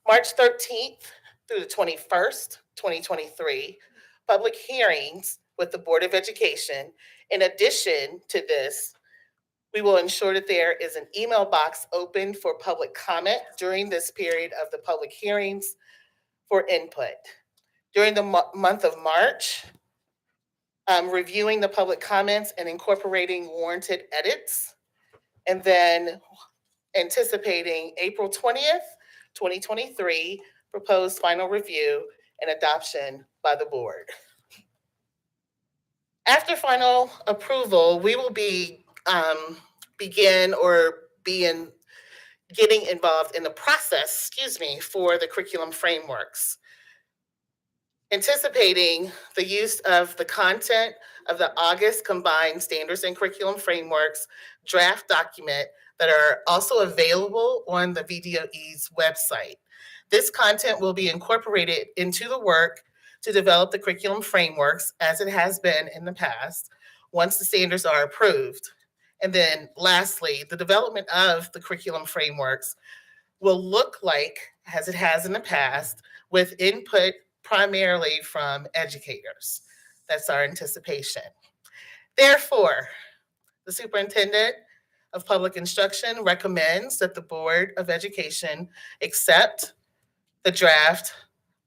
March 13th through the 21st, 2023, public hearings with the Board of Education. In addition to this, we will ensure that there is an email box open for public comment during this period of the public hearings for input. During the month of March, reviewing the public comments and incorporating warranted edits, and then anticipating April 20th, 2023, proposed final review and adoption by the board. After final approval, we will getting involved in the process, for the curriculum frameworks. Anticipating the use of the content of the August Combined Standards and Curriculum Frameworks draft document that are also available on the VDOE's website. This content will be incorporated into the work to develop the curriculum frameworks as it has been in the past, once the standards are approved. And then lastly, the development of the curriculum frameworks will look like, as it has in the past, with input primarily from educators. That's our anticipation. Therefore, the Superintendent of Public Instruction recommends that the Board of Education accept the draft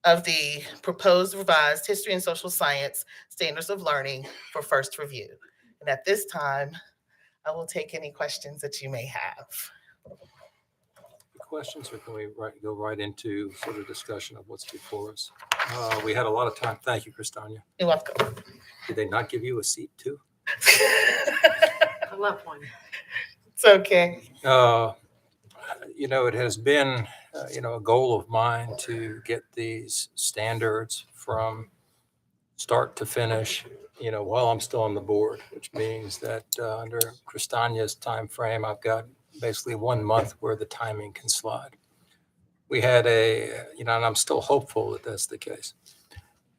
of the proposed revised History and Social Science Standards of Learning for first review. And at this time, I will take any questions that you may have. Questions, or can we go right into sort of discussion of what's before us? We had a lot of time. Thank you, Christania. You're welcome. Did they not give you a seat too? I left one. It's okay. It has been, a goal of mine to get these standards from start to finish, while I'm still on the board, which means that under Christania's time frame, I've got basically 1 month where the timing can slide. We had and I'm still hopeful that that's the case.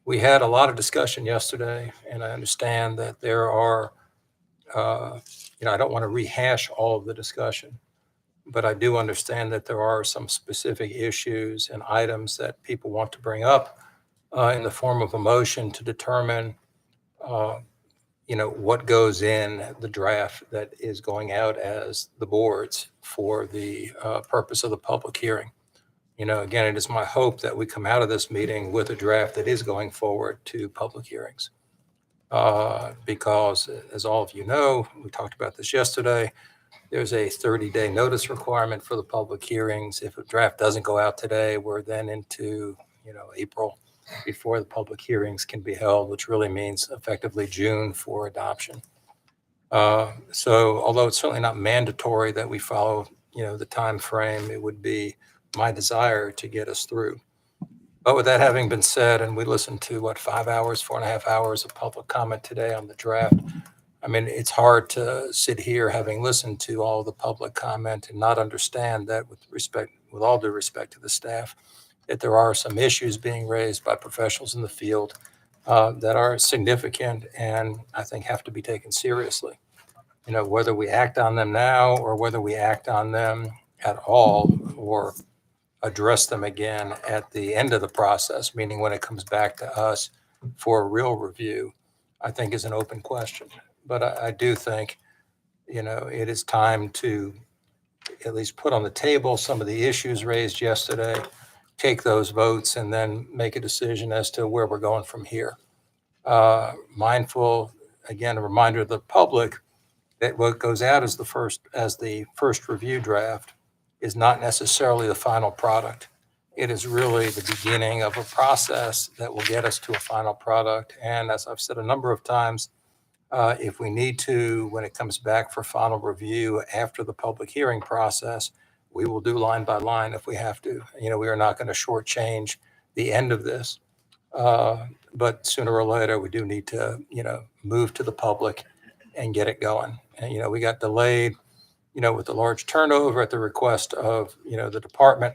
We had a lot of discussion yesterday, and I understand that there are, I don't want to rehash all of the discussion, but I do understand that there are some specific issues and items that people want to bring up in the form of a motion to determine, what goes in the draft that is going out as the boards for the purpose of the public hearing. Again, it is my hope that we come out of this meeting with a draft that is going forward to public hearings. Because as all of you know, we talked about this yesterday, there's a 30-day notice requirement for the public hearings. If a draft doesn't go out today, we're then into, April before the public hearings can be held, which really means effectively June for adoption. So although it's certainly not mandatory that we follow, the time frame, it would be my desire to get us through. But with that having been said, and we listened to 4.5 hours of public comment today on the draft, I mean, it's hard to sit here having listened to all the public comment and not understand that with all due respect to the staff, that there are some issues being raised by professionals in the field that are significant and I think have to be taken seriously. You know, whether we act on them now or whether we act on them at all or address them again at the end of the process, meaning when it comes back to us for a real review, I think is an open question. But I do think, you know, it is time to at least put on the table some of the issues raised yesterday, take those votes, and then make a decision as to where we're going from here. Mindful, again, a reminder to the public that what goes out as the first review draft is not necessarily the final product. It is really the beginning of a process that will get us to a final product. And as I've said a number of times, if we need to, when it comes back for final review after the public hearing process, we will do line by line if we have to. You know, we are not going to shortchange the end of this. But sooner or later, we do need to, you know, move to the public and get it going. And, you know, we got delayed, you know, with the large turnover at the request of, you know, the department.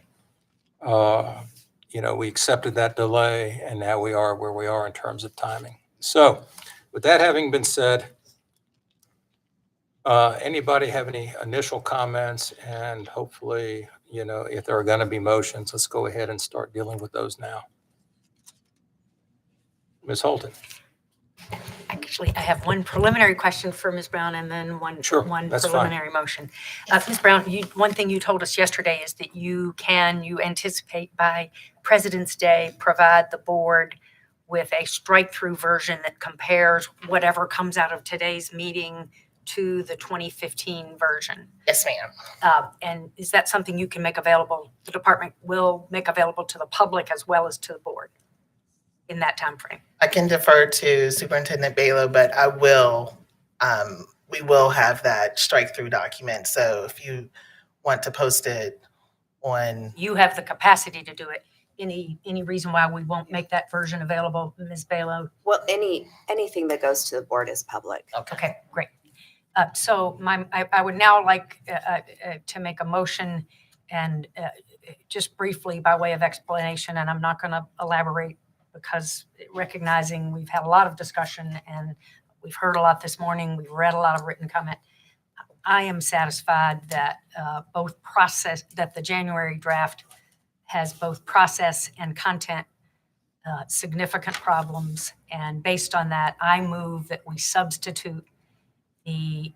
You know, we accepted that delay and now we are where we are in terms of timing. So with that having been said, anybody have any initial comments? And hopefully, you know, if there are going to be motions, let's go ahead and start dealing with those now. Ms. Holton. Actually, I have one preliminary question for Ms. Brown and then one Sure, that's fine. preliminary motion. Ms. Brown, one thing you told us yesterday is that you anticipate by President's Day, provide the board with a strike-through version that compares whatever comes out of today's meeting to the 2015 version. Yes, ma'am. And is that something you can make available, the department will make available to the public as well as to the board in that time frame? I can defer to Superintendent Balo, but I will, we will have that strike-through document. So if you want to post it on. You have the capacity to do it. Any reason why we won't make that version available, Ms. Balo? Well, anything that goes to the board is public. Okay, great. So I would now like to make a motion and just briefly by way of explanation, and I'm not going to elaborate because recognizing we've had a lot of discussion and we've heard a lot this morning, we've read a lot of written comment. I am satisfied that that the January draft has both process and content significant problems. And based on that, I move that we substitute the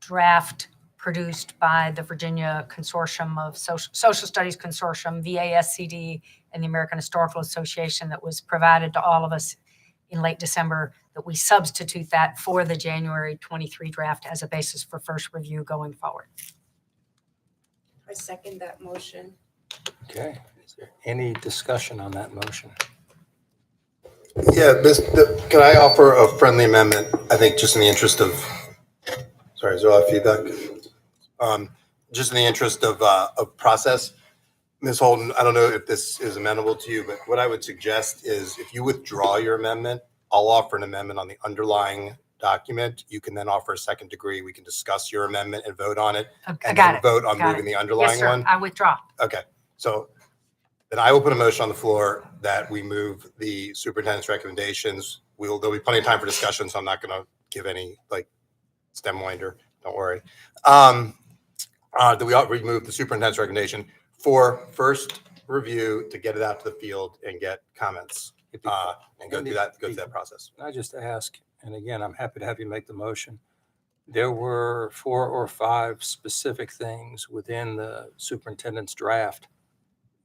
draft produced by the Virginia Consortium of Social Studies Consortium, VASCD, and the American Historical Association that was provided to all of us in late December, that we substitute that for the January 23 draft as a basis for first review going forward. I second that motion. Okay. Is there any discussion on that motion? Yeah, can I offer a friendly amendment? I think just in the interest of, sorry, is there a lot of feedback? Just in the interest of process. Ms. Holden, I don't know if this is amenable to you, but what I would suggest is if you withdraw your amendment, I'll offer an amendment on the underlying document. You can then offer a second degree. We can discuss your amendment and vote on it. Okay, and got then it. vote on Got moving it. the underlying Yes, sir. one. I withdraw. Okay, so then I will put a motion on the floor that we move the superintendent's recommendations. There'll be plenty of time for discussion, so I'm not going to give any like stem winder. Don't worry. Do we remove the superintendent's recommendation for first review to get it out to the field and get comments and go through that process? Can I just ask, and again, I'm happy to have you make the motion. There were 4 or 5 specific things within the superintendent's draft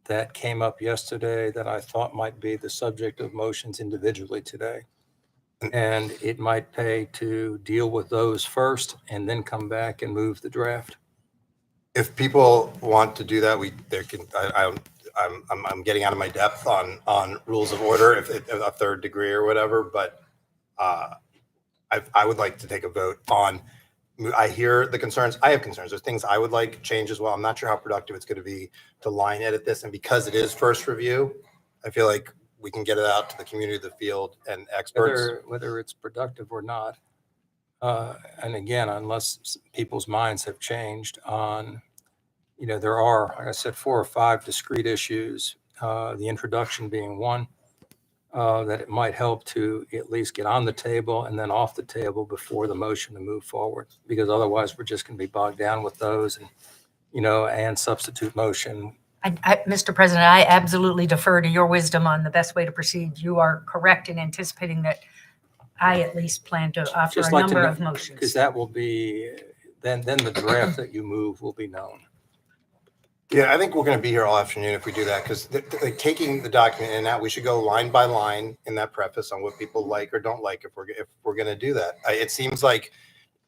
that came up yesterday that I thought might be the subject of motions individually today. And it might pay to deal with those first and then come back and move the draft. If people want to do that, I'm getting out of my depth on rules of order, if a third degree or whatever, but I would like to take a vote on. I hear the concerns. I have concerns. There's things I would like change as well. I'm not sure how productive it's going to be to line edit this, and because it is first review, I feel like we can get it out to the community, the field, and experts. Whether it's productive or not, And again, unless people's minds have changed on, there are, like I said, 4 or 5 discrete issues, the introduction being one, that it might help to at least get on the table and then off the table before the motion to move forward, because otherwise we're just going to be bogged down with those and, and substitute motion. Mr. President, I absolutely defer to your wisdom on the best way to proceed. You are correct in anticipating that I at least plan to offer a number of motions. Because that will be, then the draft that you move will be known. Yeah, I think we're going to be here all afternoon if we do that, because like taking the document and that, we should go line by line in that preface on what people like or don't like if we're going to do that. It seems like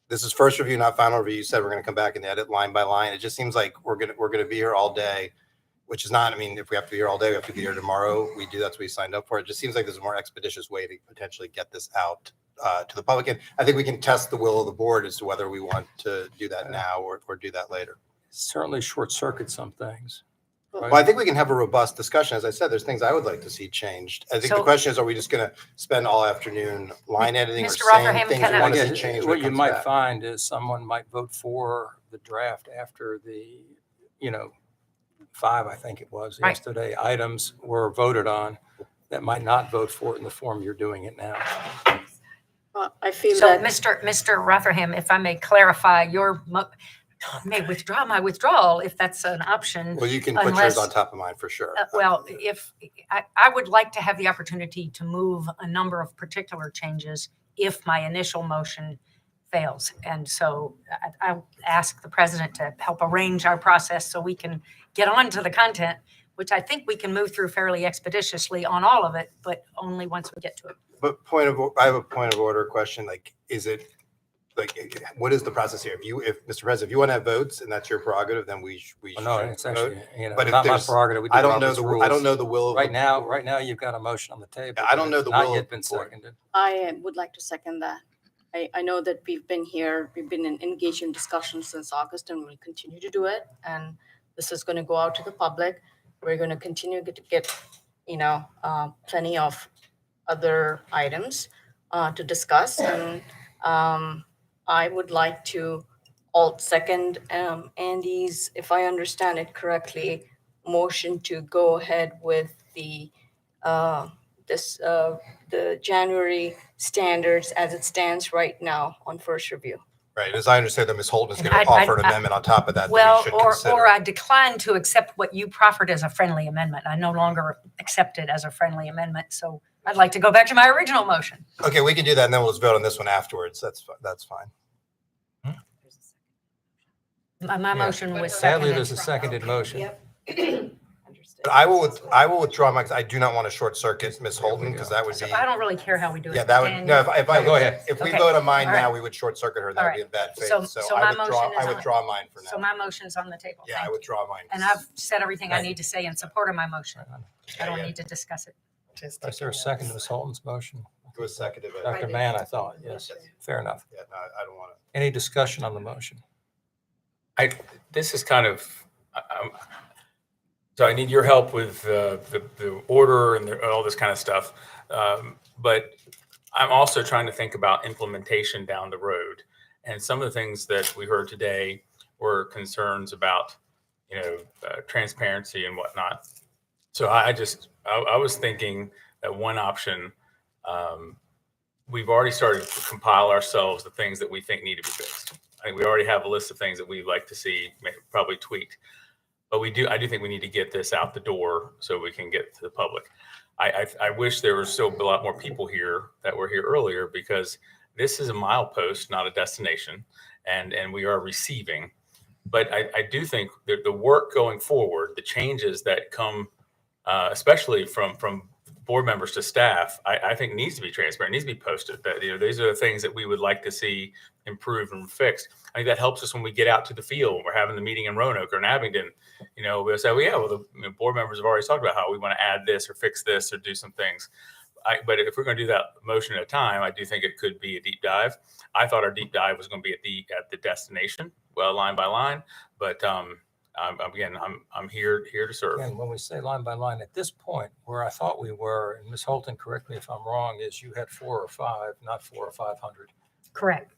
this is first review, not final review. You said we're going to come back and edit line by line. It just seems like we're going to be here all day, which is not. I mean, if we have to be here all day, we have to be here tomorrow. We do. That's what we signed up for. It just seems like there's a more expeditious way to potentially get this out to the public. And I think we can test the will of the board as to whether we want to do that now or do that later. Certainly short circuit some things. Well, I think we can have a robust discussion. As I said, there's things I would like to see changed. I think the question is, are we just going to spend all afternoon line editing or saying things we want to see changed? What you might find is someone might vote for the draft after the, 5, I think it was yesterday, items were voted on that might not vote for it in the form you're doing it now. I feel so, Mr. Rotherham, if I may clarify, may withdraw my withdrawal if that's an option. Well, you can put yours on top of mine for sure. If I would like to have the opportunity to move a number of particular changes if my initial motion fails. And so I ask the president to help arrange our process so we can get on to the content, which I think we can move through fairly expeditiously on all of it, but only once we get to it. But I have a point of order question. Like, is it like, what is the process here? If Mr. President, if you want to have votes and that's your prerogative, then we should. No, it's actually, but not my prerogative. I don't know the will. Right now, you've got a motion on the table. I don't know the will. Not yet been seconded. I would like to second that. I know that we've been engaged in discussion since August, and we'll continue to do it. And this is going to go out to the public. We're going to continue to get, plenty of other items to discuss. And I would like to second Andy's, if I understand it correctly, motion to go ahead with the the January standards as it stands right now on first review. Right. As I understand that Ms. Holton is going to offer an amendment on top of that. Well, that we should consider. or I decline to accept what you proffered as a friendly amendment. I no longer accept it as a friendly amendment. So I'd like to go back to my original motion. Okay, we can do that, and then we'll just vote on this one afterwards. That's fine. My motion was Sadly, seconded. there's a seconded motion. But I will withdraw my, 'cause I do not want to short circuit Ms. Holton, because that would be. I don't really care how we do it. Yeah, that would, And- no, if I, go ahead. If we Okay. vote on mine All now, right. we would short circuit her. That All would be in bad faith. So I my withdraw, motion is I on- withdraw mine for now. So my motion's on the table. Yeah, I withdraw mine. And I've said everything I Right. need to say in support of my motion. I don't need to discuss it. Is there a second to Ms. Holton's motion? It was seconded by Dr. Mann, I thought, yes. Fair enough. Yeah, no, I don't want to. Any discussion on the motion? This is kind of, so I need your help with the order and all this kind of stuff. But I'm also trying to think about implementation down the road. And some of the things that we heard today were concerns about, transparency and whatnot. So I was thinking that one option, we've already started to compile ourselves the things that we think need to be fixed. I think we already have a list of things that we'd like to see probably tweaked. But I do think we need to get this out the door so we can get to the public. I wish there were still a lot more people here that were here earlier, because this is a milepost, not a destination, and we are receiving. But I do think that the work going forward, the changes that come, especially from board members to staff, I think needs to be transparent, needs to be posted. That these are the things that we would like to see improved and fixed. I think that helps us when we get out to the field. We're having the meeting in Roanoke or in Abingdon. We'll say, the board members have already talked about how we want to add this or fix this or do some things. But if we're going to do that motion at a time, I do think it could be a deep dive. I thought our deep dive was going to be at the destination, line by line. But I'm here to serve. And when we say line by line, at this point, where I thought we were, and Ms. Holton, correct me if I'm wrong, is you had 4 or 5, not 4 or 500. Correct.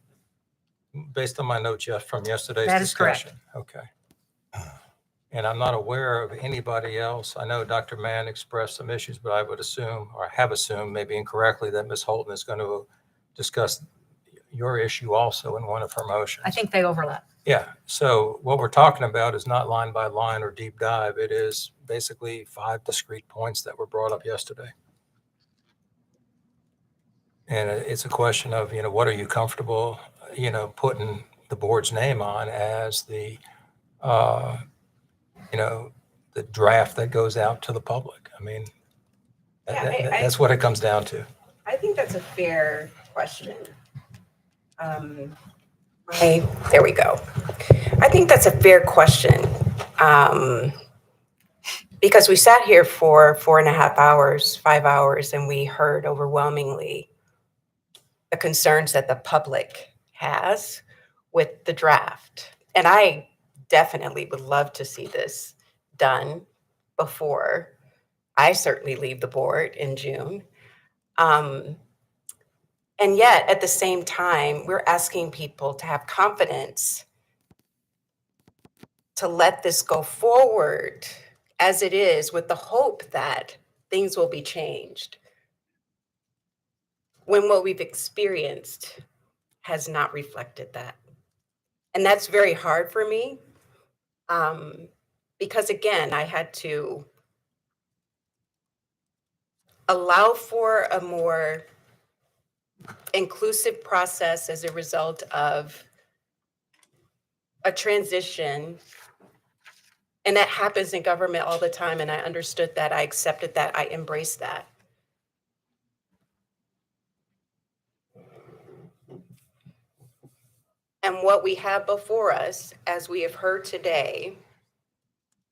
Based on my notes from yesterday's That is correct. discussion. Okay. And I'm not aware of anybody else. I know Dr. Mann expressed some issues, but I would assume, or have assumed, maybe incorrectly, that Ms. Holton is going to discuss your issue also in one of her motions. I think they overlap. Yeah, so what we're talking about is not line by line or deep dive. It is basically 5 discrete points that were brought up yesterday. And it's a question of, what are you comfortable, putting the board's name on as the, the draft that goes out to the public? I mean, that's what it comes down to. I think that's a fair question. There we go. I think that's a fair question. Because we sat here for 4.5 hours, 5 hours, and we heard overwhelmingly the concerns that the public has with the draft. And I definitely would love to see this done before I certainly leave the board in June. And yet, at the same time, we're asking people to have confidence to let this go forward as it is, with the hope that things will be changed, when what we've experienced has not reflected that. And that's very hard for me, because again, I had to allow for a more inclusive process as a result of a transition. And that happens in government all the time. And I understood that, I accepted that, I embraced that. And what we have before us, as we have heard today,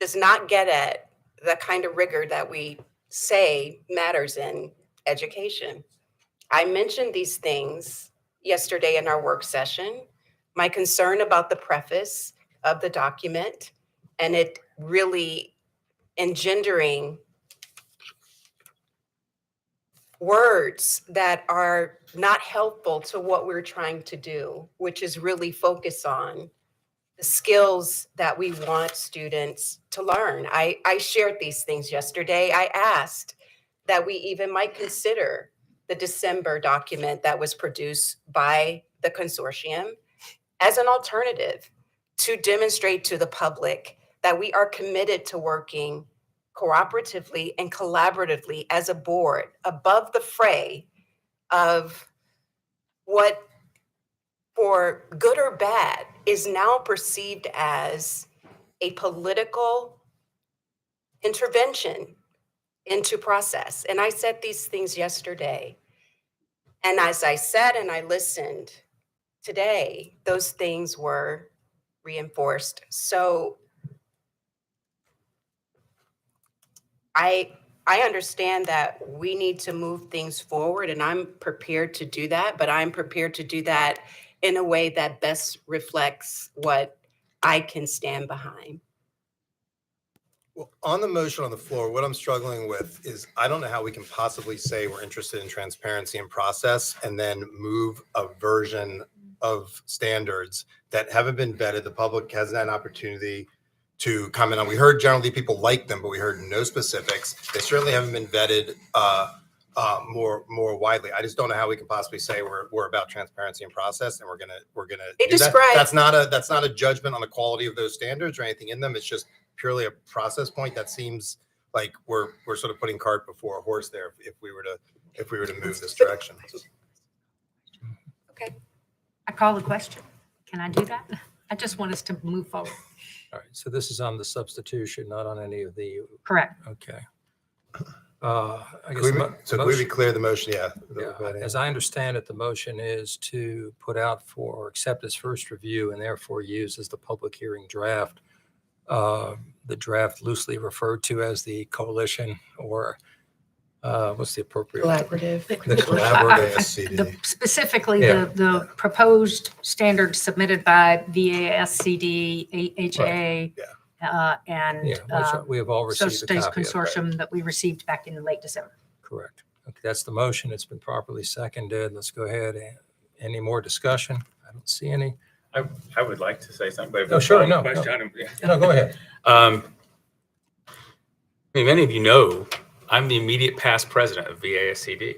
does not get at the kind of rigor that we say matters in education. I mentioned these things yesterday in our work session, my concern about the preface of the document and it really engendering words that are not helpful to what we're trying to do, which is really focus on the skills that we want students to learn. I shared these things yesterday. I asked that we even might consider the December document that was produced by the consortium as an alternative to demonstrate to the public that we are committed to working cooperatively and collaboratively as a board above the fray of what, for good or bad, is now perceived as a political intervention into process. And I said these things yesterday. And as I said and I listened today, those things were reinforced. So I understand that we need to move things forward, and I'm prepared to do that, but I'm prepared to do that in a way that best reflects what I can stand behind. Well, on the motion on the floor, what I'm struggling with is I don't know how we can possibly say we're interested in transparency and process and then move a version of standards that haven't been vetted. The public hasn't had an opportunity to comment on. We heard generally people like them, but we heard no specifics. They certainly haven't been vetted more widely. I just don't know how we can possibly say we're about transparency and process, and we're gonna do that. That's not a judgment on the quality of those standards or anything in them. It's just purely a process point. That seems like we're sort of putting cart before a horse there if we were to move this direction. Okay. I call the question. Can I do that? I just want us to move forward. All right, so this is on the substitution, not on any of the. Correct. Okay. I guess So can we be clear the motion? Yeah. As I understand it, the motion is to put out for accept as first review and therefore use as the public hearing draft, the draft loosely referred to as the coalition or what's the appropriate? Collaborative. The collaborative. Specifically, Yeah. the proposed standards submitted by VASCD, AHA, and Yeah, which we have all Social received a Studies copy of. Consortium that we received back in late December. Correct. Okay, that's the motion. It's been properly seconded. Let's go ahead and Any more discussion? I don't see any. I would like to say something, but Oh, sure, no, question. No, go ahead. I mean, many of you know, I'm the immediate past president of VASCD.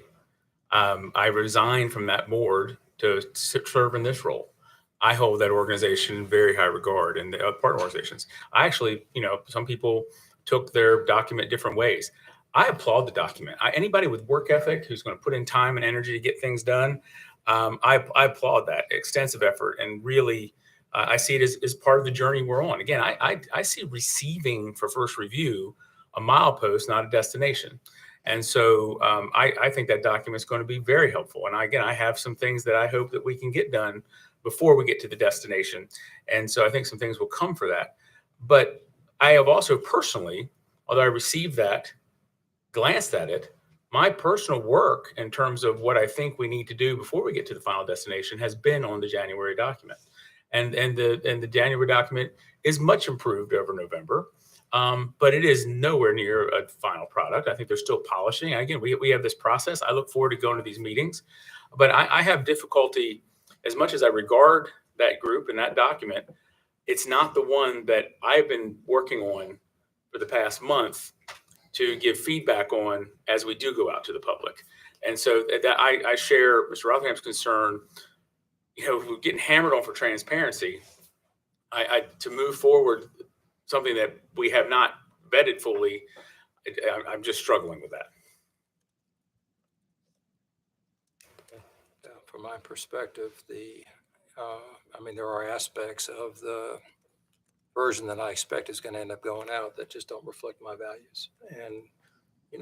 I resigned from that board to serve in this role. I hold that organization in very high regard, and the partner organizations. I actually, some people took their document different ways. I applaud the document. Anybody with work ethic who's going to put in time and energy to get things done, I applaud that extensive effort, and really, I see it as part of the journey we're on. Again, I see receiving for first review a milepost, not a destination. And so I think that document is going to be very helpful. And again, I have some things that I hope that we can get done before we get to the destination. And so I think some things will come for that. But I have also personally, although I received that, glanced at it, my personal work in terms of what I think we need to do before we get to the final destination has been on the January document. And the January document is much improved over November. But it is nowhere near a final product. I think they're still polishing. Again, we have this process. I look forward to going to these meetings, but I have difficulty, as much as I regard that group and that document, it's not the one that I've been working on for the past month to give feedback on as we do go out to the public. And so that I share Mr. Rothingham's concern, we're getting hammered on for transparency. To move forward something that we have not vetted fully, I'm just struggling with that. From my perspective, there are aspects of the version that I expect is going to end up going out that just don't reflect my values. And,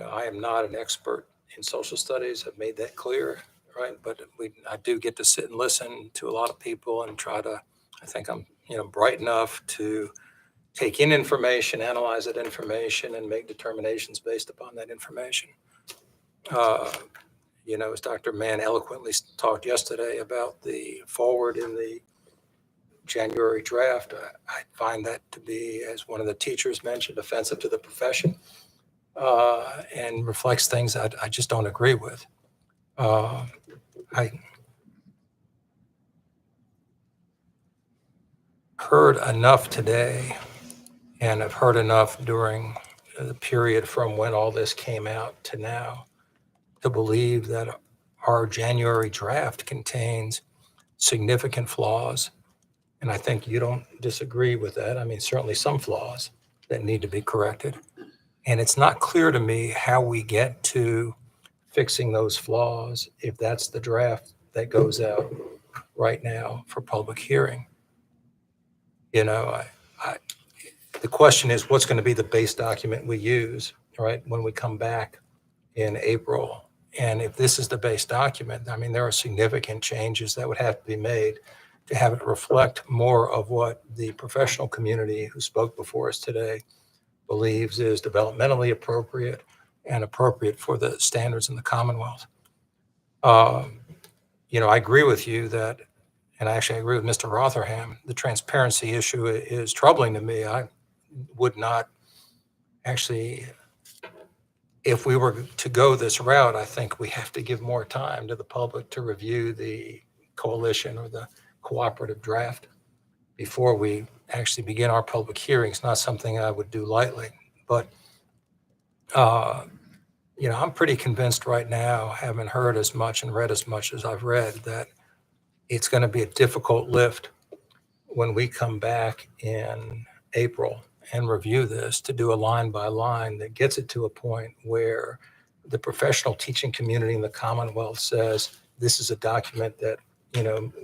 I am not an expert in social studies. I've made that clear, right? But I do get to sit and listen to a lot of people and I think I'm, bright enough to take in information, analyze that information, and make determinations based upon that information. As Dr. Mann eloquently talked yesterday about the forward in the January draft, I find that to be, as one of the teachers mentioned, offensive to the profession, and reflects things I just don't agree with. I heard enough today, and I've heard enough during the period from when all this came out to now, to believe that our January draft contains significant flaws. And I think you don't disagree with that. Certainly some flaws that need to be corrected. And it's not clear to me how we get to fixing those flaws if that's the draft that goes out right now for public hearing. The question is, what's going to be the base document we use, right, when we come back in April? And if this is the base document, there are significant changes that would have to be made to have it reflect more of what the professional community who spoke before us today believes is developmentally appropriate and appropriate for the standards in the Commonwealth. I agree with you that, and actually I agree with Mr. Rotherham, the transparency issue is troubling to me. I would not actually, if we were to go this route, I think we have to give more time to the public to review the coalition or the cooperative draft before we actually begin our public hearings. Not something I would do lightly, but I'm pretty convinced right now, having heard as much and read as much as I've read, that it's going to be a difficult lift when we come back in April and review this, to do a line by line that gets it to a point where the professional teaching community in the Commonwealth says this is a document that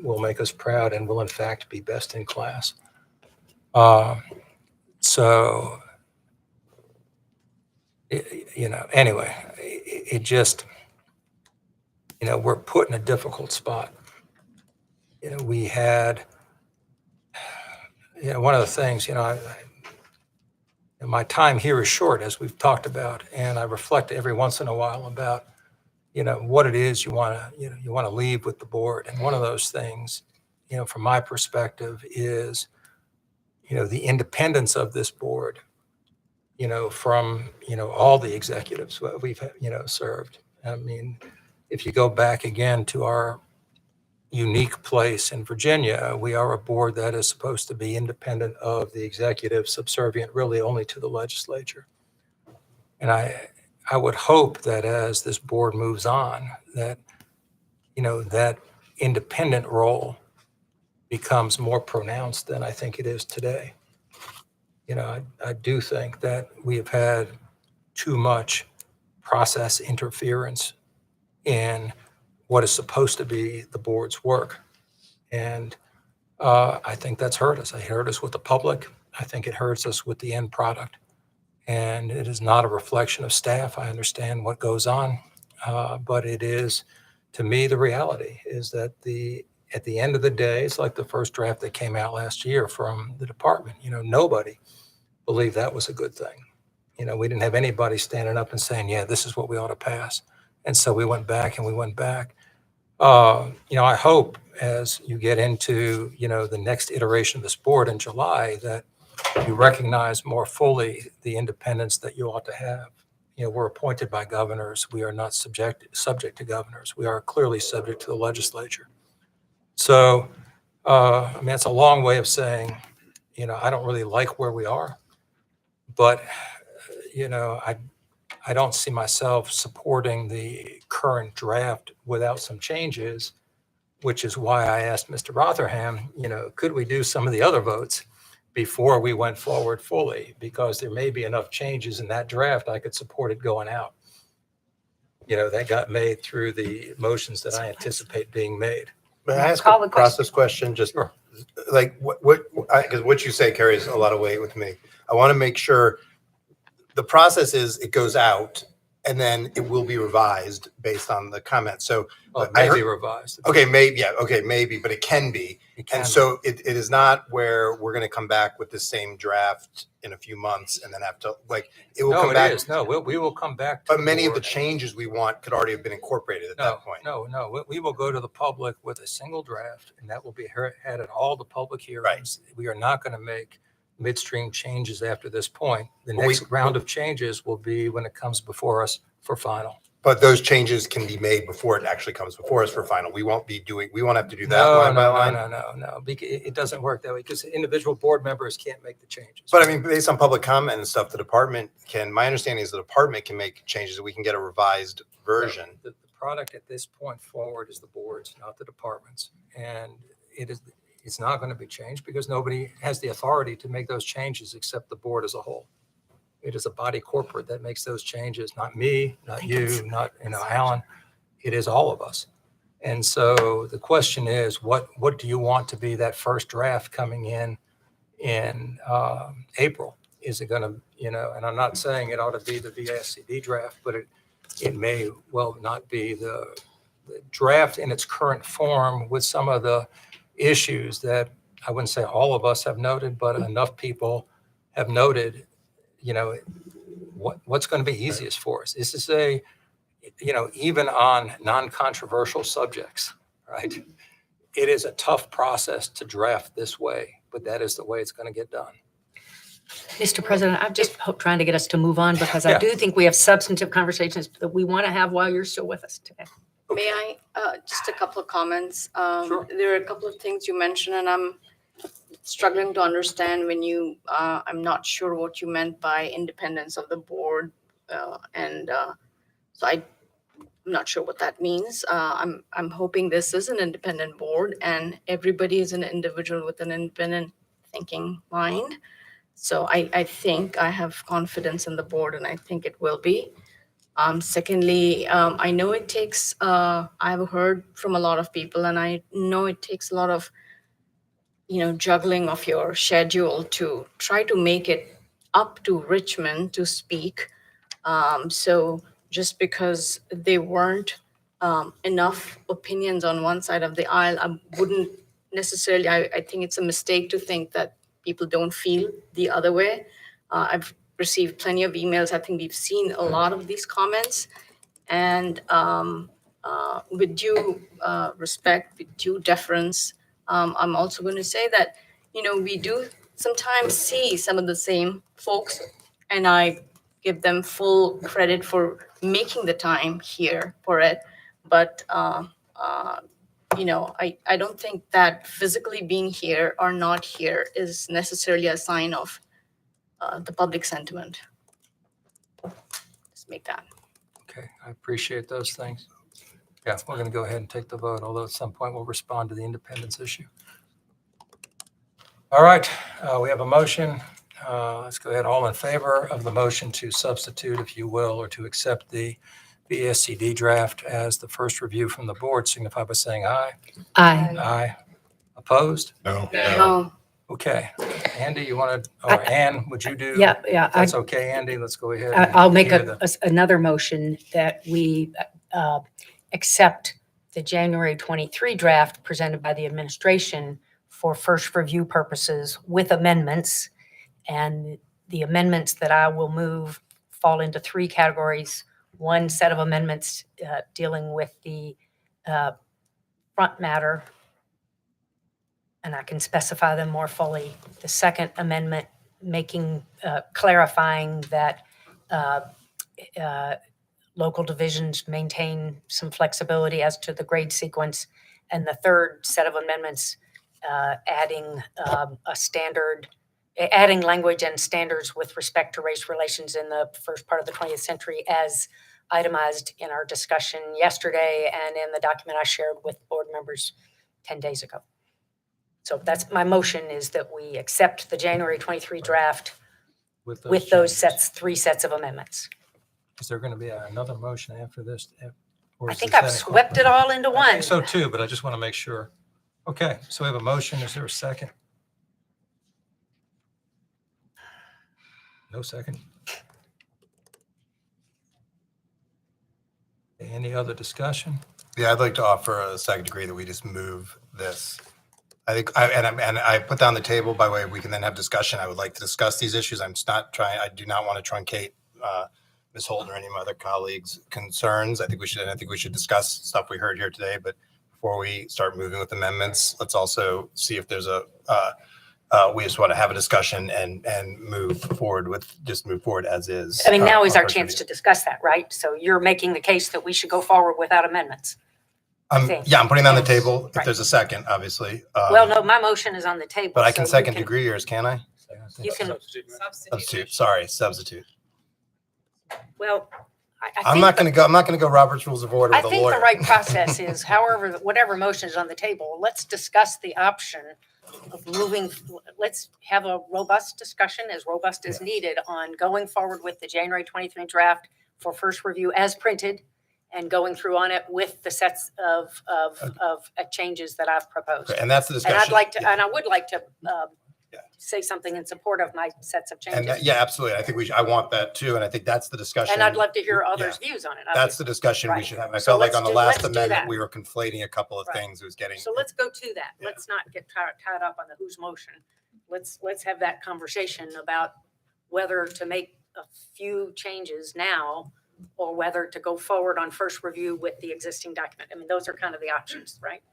will make us proud and will in fact be best in class. Anyway, it just, we're put in a difficult spot. We had, one of the things, my time here is short, as we've talked about, and I reflect every once in a while about, what it is you want to leave with the board. And one of those things, from my perspective, is, the independence of this board, from, all the executives we've, served. If you go back again to our unique place in Virginia. We are a board that is supposed to be independent of the executive, subservient really only to the legislature. And I would hope that as this board moves on, that, that independent role becomes more pronounced than I think it is today. I do think that we have had too much process interference in what is supposed to be the board's work. And I think that's hurt us. It hurt us with the public. I think it hurts us with the end product. And it is not a reflection of staff. I understand what goes on. But it is, to me, the reality is that at the end of the day, it's like the first draft that came out last year from the department. Nobody believed that was a good thing. We didn't have anybody standing up and saying, yeah, this is what we ought to pass. And so we went back and we went back. I hope as you get into, the next iteration of this board in July, that you recognize more fully the independence that you ought to have. We're appointed by governors. We are not subject to governors. We are clearly subject to the legislature. So, it's a long way of saying, I don't really like where we are, but, I don't see myself supporting the current draft without some changes, which is why I asked Mr. Rotherham, could we do some of the other votes before we went forward fully? Because there may be enough changes in that draft, I could support it going out. That got made through the motions that I anticipate being made. May I ask Call a the question. process question? Just like because what you say carries a lot of weight with me. I want to make sure the process is it goes out and then it will be revised based on the comments. So Maybe revised. okay, maybe, but it can be. And so it is not where we're going to come back with the same draft in a few months and then have to it will come back. No, we will come back. But many of the changes we want could already have been incorporated at that point. No. We will go to the public with a single draft, and that will be had at all the public hearings. We are not going to make midstream changes after this point. The next round of changes will be when it comes before us for final. But those changes can be made before it actually comes before us for final. We won't have to do that line by line. No. It doesn't work that way because individual board members can't make the changes. But based on public comment and stuff, my understanding is the department can make changes and we can get a revised version. The product at this point forward is the boards, not the departments. And it's not going to be changed because nobody has the authority to make those changes except the board as a whole. It is a body corporate that makes those changes, not me, not you, not Alan. It is all of us. And so the question is, what do you want to be that first draft coming in April? Is it going to, and I'm not saying it ought to be the VSCD draft, but it may well not be the draft in its current form with some of the issues that I wouldn't say all of us have noted, but enough people have noted, what's going to be easiest for us. This is even on non-controversial subjects, right? It is a tough process to draft this way, but that is the way it's going to get done. Mr. President, I'm just trying to get us to move on because I do think we have substantive conversations that we want to have while you're still with us today. May I, just a couple of comments? Sure. There are a couple of things you mentioned and I'm struggling to understand when I'm not sure what you meant by independence of the board. So I'm not sure what that means. I'm hoping this is an independent board and everybody is an individual with an independent thinking mind. So I think I have confidence in the board and I think it will be. Secondly, I know it takes, I've heard from a lot of people and I know it takes a lot of, juggling of your schedule to try to make it up to Richmond to speak. So just because there weren't enough opinions on one side of the aisle, I wouldn't necessarily, I think it's a mistake to think that people don't feel the other way. I've received plenty of emails. I think we've seen a lot of these comments. And with due respect, with due deference, I'm also going to say that, we do sometimes see some of the same folks, and I give them full credit for making the time here for it. But I don't think that physically being here or not here is necessarily a sign of the public sentiment. Just make that. Okay, I appreciate those things. Yeah, we're going to go ahead and take the vote, although at some point we'll respond to the independence issue. All right, we have a motion. Let's go ahead. All in favor of the motion to substitute, if you will, or to accept the VSCD draft as the first review from the board, signify by saying aye. Aye. Aye. Opposed? No. No. Okay. Andy, you want to, or Ann, would you do? Yeah. That's okay, Andy. Let's go ahead. I'll and make hear another motion that we accept the January 23 draft presented by the administration for first review purposes with amendments. And the amendments that I will move fall into three categories. One set of amendments dealing with the front matter, and I can specify them more fully. The second amendment clarifying that local divisions maintain some flexibility as to the grade sequence. And the third set of amendments adding adding language and standards with respect to race relations in the first part of the 20th century as itemized in our discussion yesterday and in the document I shared with board members 10 days ago. So that's my motion, is that we accept the January 23 draft with those three sets of amendments. Is there going to be another motion after this? I think I've swept it all into I one. think so too, but I just want to make sure. Okay, so we have a motion. Is there a second? No second. Any other discussion? Yeah, I'd like to offer a second degree that we just move this. I think, I put down the table by way, we can then have discussion. I would like to discuss these issues. I'm just not trying, I do not want to truncate Ms. Holden or any of my other colleagues' concerns. I think we should discuss stuff we heard here today, but before we start moving with amendments, let's also see if there's we just want to have a discussion and move forward as is. I mean, now is on our first chance reading. to discuss that, right? So you're making the case that we should go forward without amendments. Yeah, I'm putting it on the table. If Right. there's a second, obviously. Well, no, my motion is on the table. But I can so you second degree yours, can I? You can, Substitute, sorry, substitute. well, I'm not going to go Robert's Rules of Order I with a think lawyer. the right process is however, whatever motion is on the table, let's discuss the option of let's have a robust discussion, as robust as needed, on going forward with the January 23 draft for first review as printed and going through on it with the sets of changes that I've proposed. And that's the And discussion. I'd like to, and I would like to say something in support of my sets of And changes. yeah, absolutely. I think I want that too. And I think that's the discussion. And I'd love to hear others' views on it. That's the discussion we Right. should have. And I So felt like let's on the do- last let's do amendment, that. we were conflating a couple of Right. things. It was getting. So let's go to that. Let's not get tied up on the whose motion. Let's have that conversation about whether to make a few changes now or whether to go forward on first review with the existing document. I mean, those are kind of the options, right?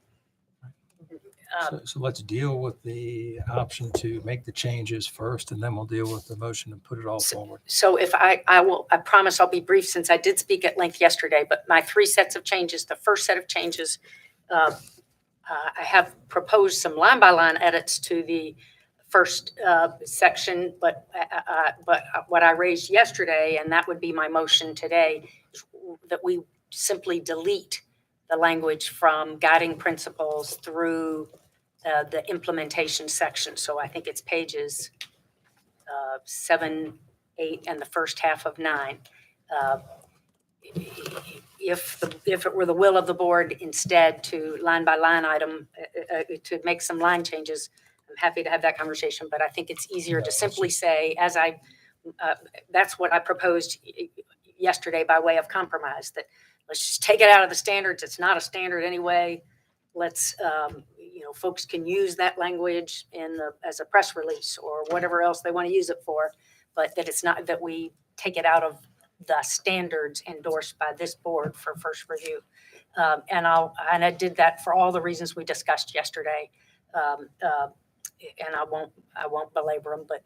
So let's deal with the option to make the changes first, and then we'll deal with the motion and put it all forward. So if I promise I'll be brief since I did speak at length yesterday, but my three sets of changes, the first set of changes, I have proposed some line by line edits to the first section, but what I raised yesterday, and that would be my motion today, is that we simply delete the language from guiding principles through the implementation section. So I think it's pages 7, 8, and the first half of 9. If it were the will of the board instead to line by line item, to make some line changes, I'm happy to have that conversation, but I think it's easier to simply say, that's what I proposed yesterday by way of compromise, that let's just take it out of the standards. It's not a standard anyway. Let's, folks can use that language as a press release or whatever else they want to use it for, but that it's not that we take it out of the standards endorsed by this board for first review. And I did that for all the reasons we discussed yesterday. And I won't belabor them, but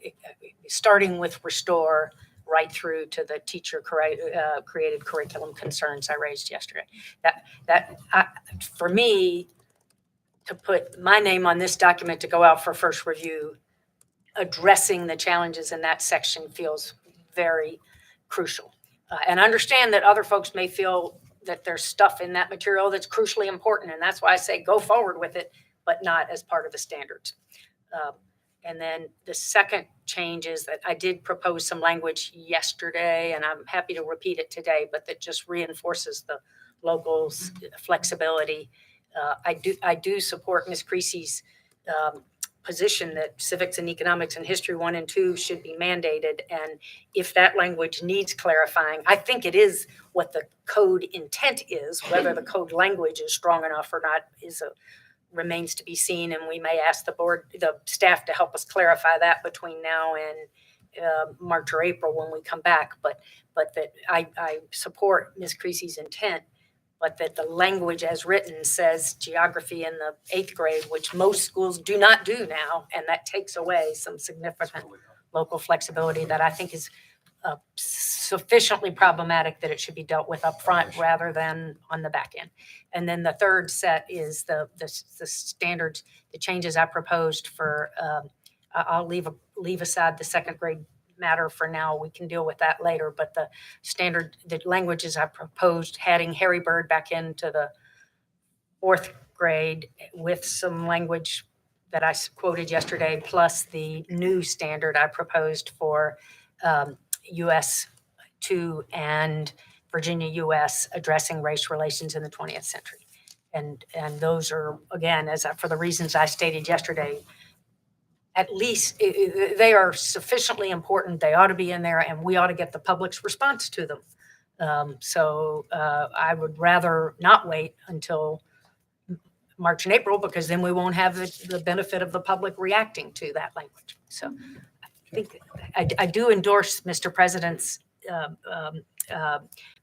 starting with restore right through to the teacher created curriculum concerns I raised yesterday. For me, to put my name on this document to go out for first review, addressing the challenges in that section feels very crucial. And understand that other folks may feel that there's stuff in that material that's crucially important, and that's why I say go forward with it, but not as part of the standards. And then the second change is that I did propose some language yesterday, and I'm happy to repeat it today, but that just reinforces the locals' flexibility. I do support Ms. Creasy's position that civics and economics and history 1 and 2 should be mandated. And if that language needs clarifying, I think it is what the code intent is. Whether the code language is strong enough or not remains to be seen. And we may ask the staff to help us clarify that between now and March or April when we come back. But that I support Ms. Creasy's intent, but that the language as written says geography in the 8th grade, which most schools do not do now, and that takes away some significant local flexibility that I think is sufficiently problematic that it should be dealt with up front rather than on the back end. And then the third set is the standards, the changes I proposed for, I'll leave aside the 2nd grade matter for now. We can deal with that later. But the languages I proposed, adding Harry Bird back into the 4th grade with some language that I quoted yesterday, plus the new standard I proposed for US 2 and Virginia US addressing race relations in the 20th century. And those are, again, for the reasons I stated yesterday, at least they are sufficiently important. They ought to be in there, and we ought to get the public's response to them. So I would rather not wait until March and April, because then we won't have the benefit of the public reacting to that language. So I think I do endorse Mr. President's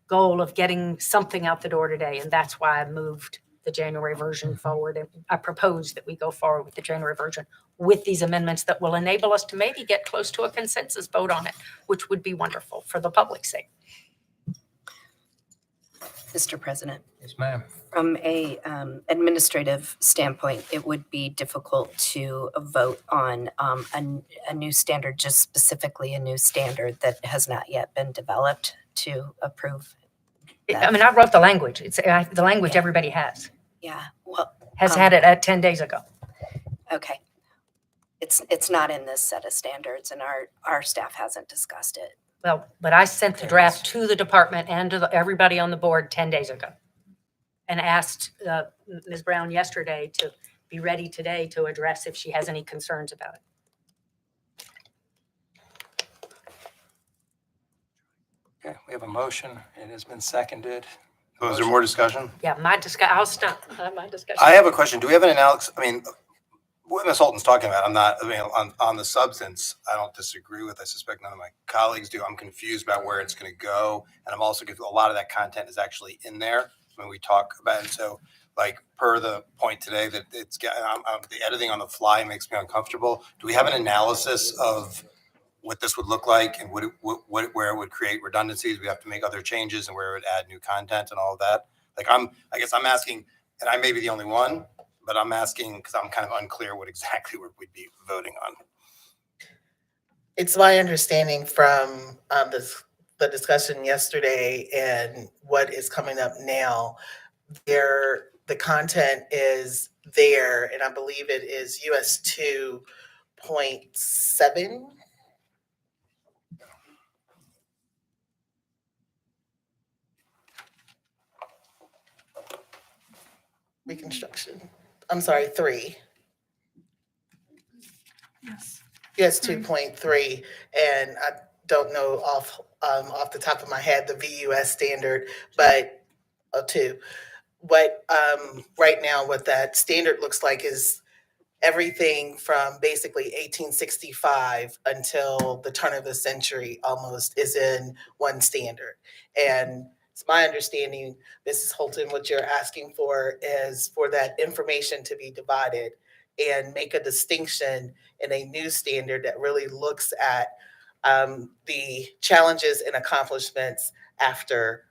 goal of getting something out the door today, and that's why I moved the January version forward. And I propose that we go forward with the January version with these amendments that will enable us to maybe get close to a consensus vote on it, which would be wonderful for the public's sake. Mr. President. Yes, ma'am. From a administrative standpoint, it would be difficult to vote on a new standard, just specifically a new standard that has not yet been developed to approve. I mean, I wrote the language. It's the language everybody has. Yeah, well. Has had it at 10 days ago. Okay. It's not in this set of standards, and our staff hasn't discussed it. Well, but I sent the draft to the department and to everybody on the board 10 days ago and asked Ms. Brown yesterday to be ready today to address if she has any concerns about it. Okay, we have a motion. It has been seconded. Was there more discussion? Yeah, I'll stop my discussion. I have a question. Do we have an analysis? I mean, what Ms. Holton's talking about, on the substance, I don't disagree with. I suspect none of my colleagues do. I'm confused about where it's going to go. And I'm also confused. A lot of that content is actually in there when we talk about it. So, like, per the point today that the editing on the fly makes me uncomfortable. Do we have an analysis of what this would look like and where it would create redundancies? We have to make other changes and where it would add new content and all of that. Like, I guess I'm asking, and I may be the only one, but I'm asking because I'm kind of unclear what exactly we'd be voting on. It's my understanding from the discussion yesterday and what is coming up now, the content is there, and I believe it is US 2.7. Reconstruction. I'm sorry, 3. Yes. Yes, 2.3, and I don't know off the top of my head the VUS standard, but 2. What right now what that standard looks like is everything from basically 1865 until the turn of the century almost is in one standard. And it's my understanding, Mrs. Holton, what you're asking for is for that information to be divided and make a distinction in a new standard that really looks at the challenges and accomplishments after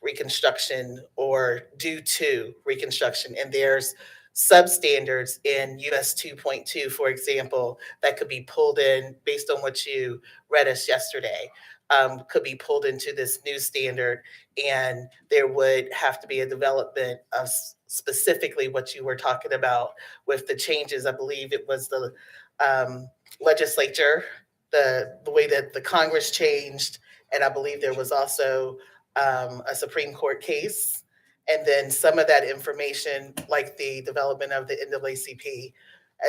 Reconstruction or due to Reconstruction. And there's substandards in US 2.2, for example, that could be pulled in based on what you read us yesterday, could be pulled into this new standard, and there would have to be a development of specifically what you were talking about with the changes. I believe it was the legislature, the way that the Congress changed, and I believe there was also a Supreme Court case. And then some of that information, like the development of the NAACP,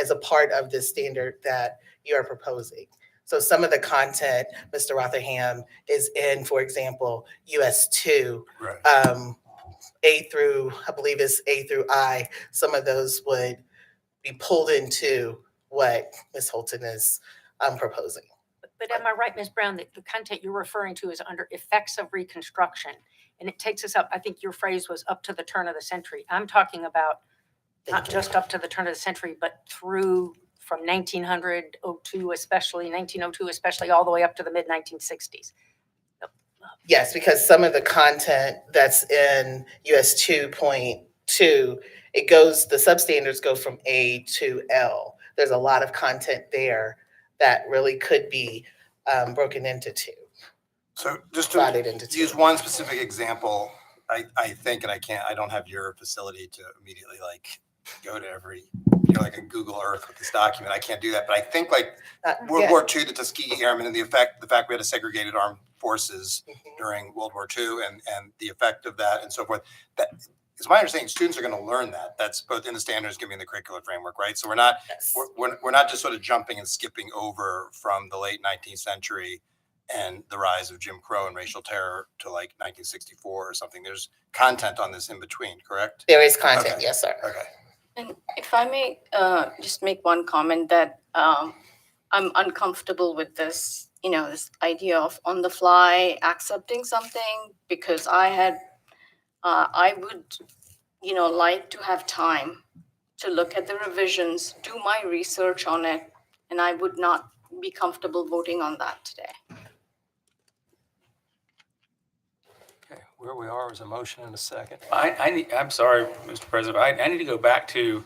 as a part of this standard that you are proposing. So some of the content, Mr. Rotherham, is in, for example, US 2, A through, I believe it's A through I. Some of those would be pulled into what Ms. Holton is proposing. But am I right, Ms. Brown, that the content you're referring to is under effects of Reconstruction? And it takes us up, I think your phrase was up to the turn of the century. I'm talking about not just up to the turn of the century, but through from 1902 especially, all the way up to the mid-1960s. Yes, because some of the content that's in US 2.2, it goes, the substandards go from A to L. There's a lot of content there that really could be broken into two. So just Divided to into use two. one specific example, I think, and I don't have your facility to immediately like go to every, like a Google Earth with this document. I can't do that, but I think like World War II, the Tuskegee Airmen, and the fact we had a segregated armed forces during World War II, and the effect of that and so forth. That is my understanding. Students are going to learn that. That's both in the standards, going to be in the curricular framework, right? So we're not just sort of jumping and skipping over from the late 19th century and the rise of Jim Crow and racial terror to like 1964 or something. There's content on this in between, correct? There is content, Okay. yes, sir. Okay. And if I may just make one comment that I'm uncomfortable with this, this idea of on the fly accepting something, because I would, like to have time to look at the revisions, do my research on it, and I would not be comfortable voting on that today. Okay, where we are is a motion and a second. I'm sorry, Mr. President, I need to go back to,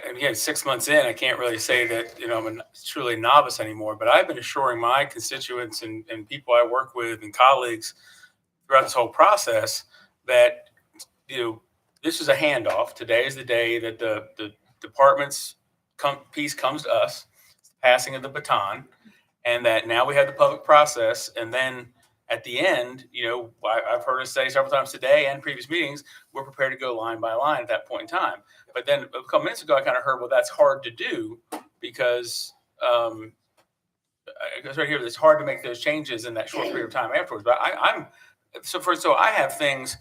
again, 6 months in, I can't really say that, I'm a truly novice anymore, but I've been assuring my constituents and people I work with and colleagues throughout this whole process that, this is a handoff. Today is the day that the department's piece comes to us, passing of the baton, and that now we have the public process. And then at the end, I've heard us say several times today and previous meetings, we're prepared to go line by line at that point in time. But then a couple minutes ago, I kind of heard, well, that's hard to do because I guess right here, it's hard to make those changes in that short period of time afterwards. But so I have things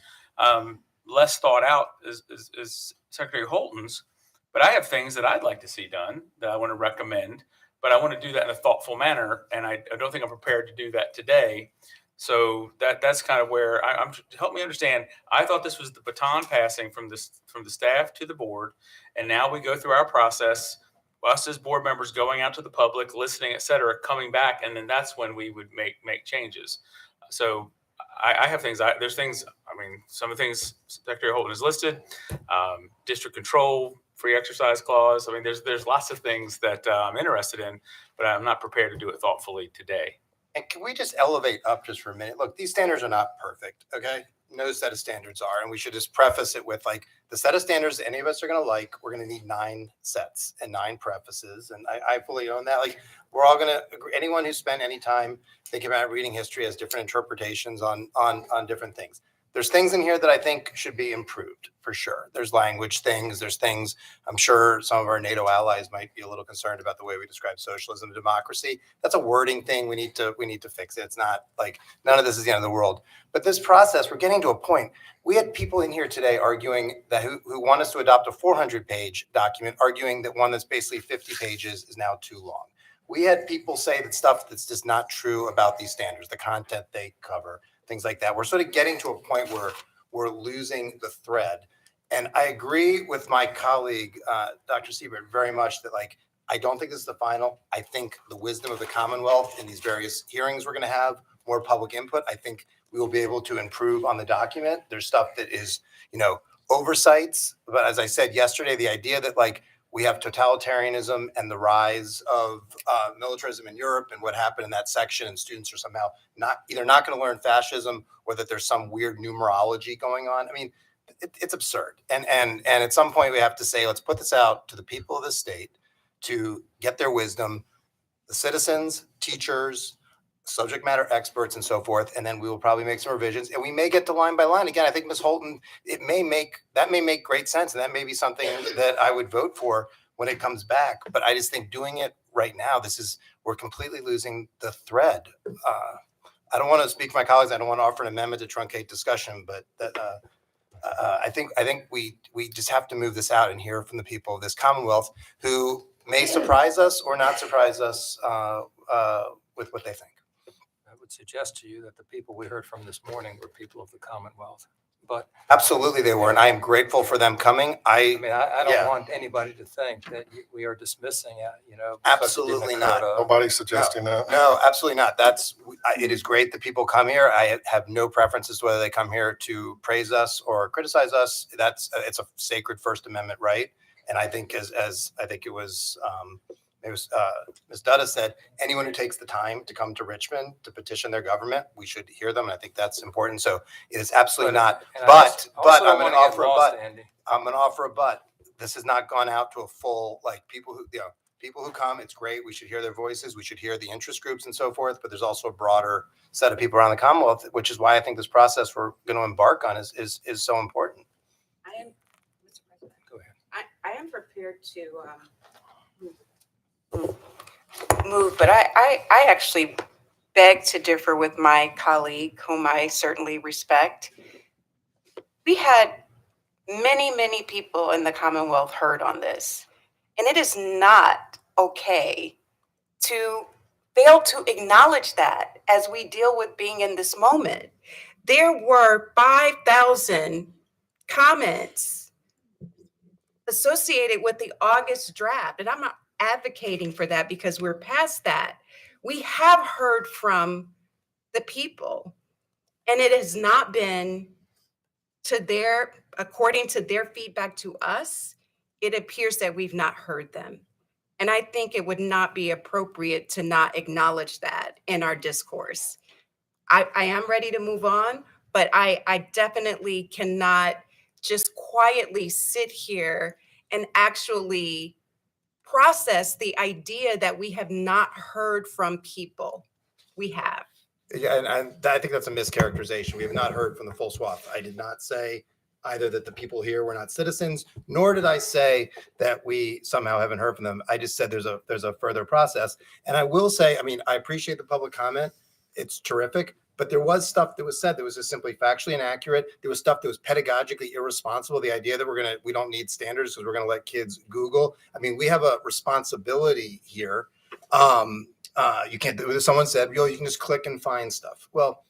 less thought out as Secretary Holton's, but I have things that I'd like to see done that I want to recommend, but I want to do that in a thoughtful manner. And I don't think I'm prepared to do that today. So that's kind of where I'm help me understand. I thought this was the baton passing from the staff to the board. And now we go through our process, us as board members going out to the public, listening, et cetera, coming back. And then that's when we would make changes. So I have things, there's things, some of the things Secretary Holton has listed, district control, free exercise clause. There's lots of things that I'm interested in, but I'm not prepared to do it thoughtfully today. And can we just elevate up just for a minute? Look, these standards are not perfect, okay? No set of standards are, and we should just preface it with like the set of standards any of us are going to like. We're going to need 9 sets and 9 prefaces, and I fully own that. Like we're all going to agree. Anyone who spent any time thinking about reading history has different interpretations on different things. There's things in here that I think should be improved for sure. There's language things. There's things I'm sure some of our NATO allies might be a little concerned about the way we describe socialism and democracy. That's a wording thing. We need to fix it. It's not like none of this is the end of the world. But this process, we're getting to a point. We had people in here today arguing that who want us to adopt a 400-page document, arguing that one that's basically 50 pages is now too long. We had people say that stuff that's just not true about these standards, the content they cover, things like that. We're sort of getting to a point where we're losing the thread. And I agree with my colleague, Dr. Siebert, very much that like, I don't think this is the final. I think the wisdom of the Commonwealth in these various hearings we're going to have, more public input, I think we will be able to improve on the document. There's stuff that is, oversights. But as I said yesterday, the idea that like we have totalitarianism and the rise of militarism in Europe and what happened in that section, and students are somehow either not going to learn fascism or that there's some weird numerology going on. I mean, it's absurd. And at some point we have to say, let's put this out to the people of the state to get their wisdom, the citizens, teachers, subject matter experts, and so forth. And then we will probably make some revisions, and we may get to line by line. Again, I think Ms. Holton, that may make great sense, and that may be something that I would vote for when it comes back. But I just think doing it right now, we're completely losing the thread. I don't want to speak for my colleagues. I don't want to offer an amendment to truncate discussion, but I think we just have to move this out and hear from the people of this Commonwealth who may surprise us or not surprise us with what they think. I would suggest to you that the people we heard from this morning were people of the Commonwealth. But Absolutely they were, and I am grateful for them coming. I mean, I don't Yeah. want anybody to think that we are dismissing it, Absolutely not. Nobody's suggesting that. No, absolutely not. It is great that people come here. I have no preferences to whether they come here to praise us or criticize us. It's a sacred First Amendment right. And I think as I think it was Ms. Dutta said, anyone who takes the time to come to Richmond to petition their government, we should hear them. And I think that's important. So it is absolutely not. and I But also I'm don't going to wanna get offer a lost, but. Andy. I'm going to offer a but. This has not gone out to a full, like people who come, it's great. We should hear their voices. We should hear the interest groups and so forth. But there's also a broader set of people around the Commonwealth, which is why I think this process we're going to embark on is so important. I am, Mr. President. Go ahead. I am prepared to move, but I actually beg to differ with my colleague, whom I certainly respect. We had many people in the Commonwealth heard on this, and it is not okay to fail to acknowledge that as we deal with being in this moment. There were 5,000 comments associated with the August draft, and I'm not advocating for that because we're past that. We have heard from the people, and it has not been according to their feedback to us, it appears that we've not heard them. And I think it would not be appropriate to not acknowledge that in our discourse. I am ready to move on, but I definitely cannot just quietly sit here and actually process the idea that we have not heard from people. We have. Yeah, and I think that's a mischaracterization. We have not heard from the full swath. I did not say either that the people here were not citizens, nor did I say that we somehow haven't heard from them. I just said there's a further process. And I will say, I mean, I appreciate the public comment. It's terrific. But there was stuff that was said that was just simply factually inaccurate. There was stuff that was pedagogically irresponsible. The idea that we don't need standards because we're going to let kids Google. I mean, we have a responsibility here. You can't. Someone said, you can just click and find stuff. Well,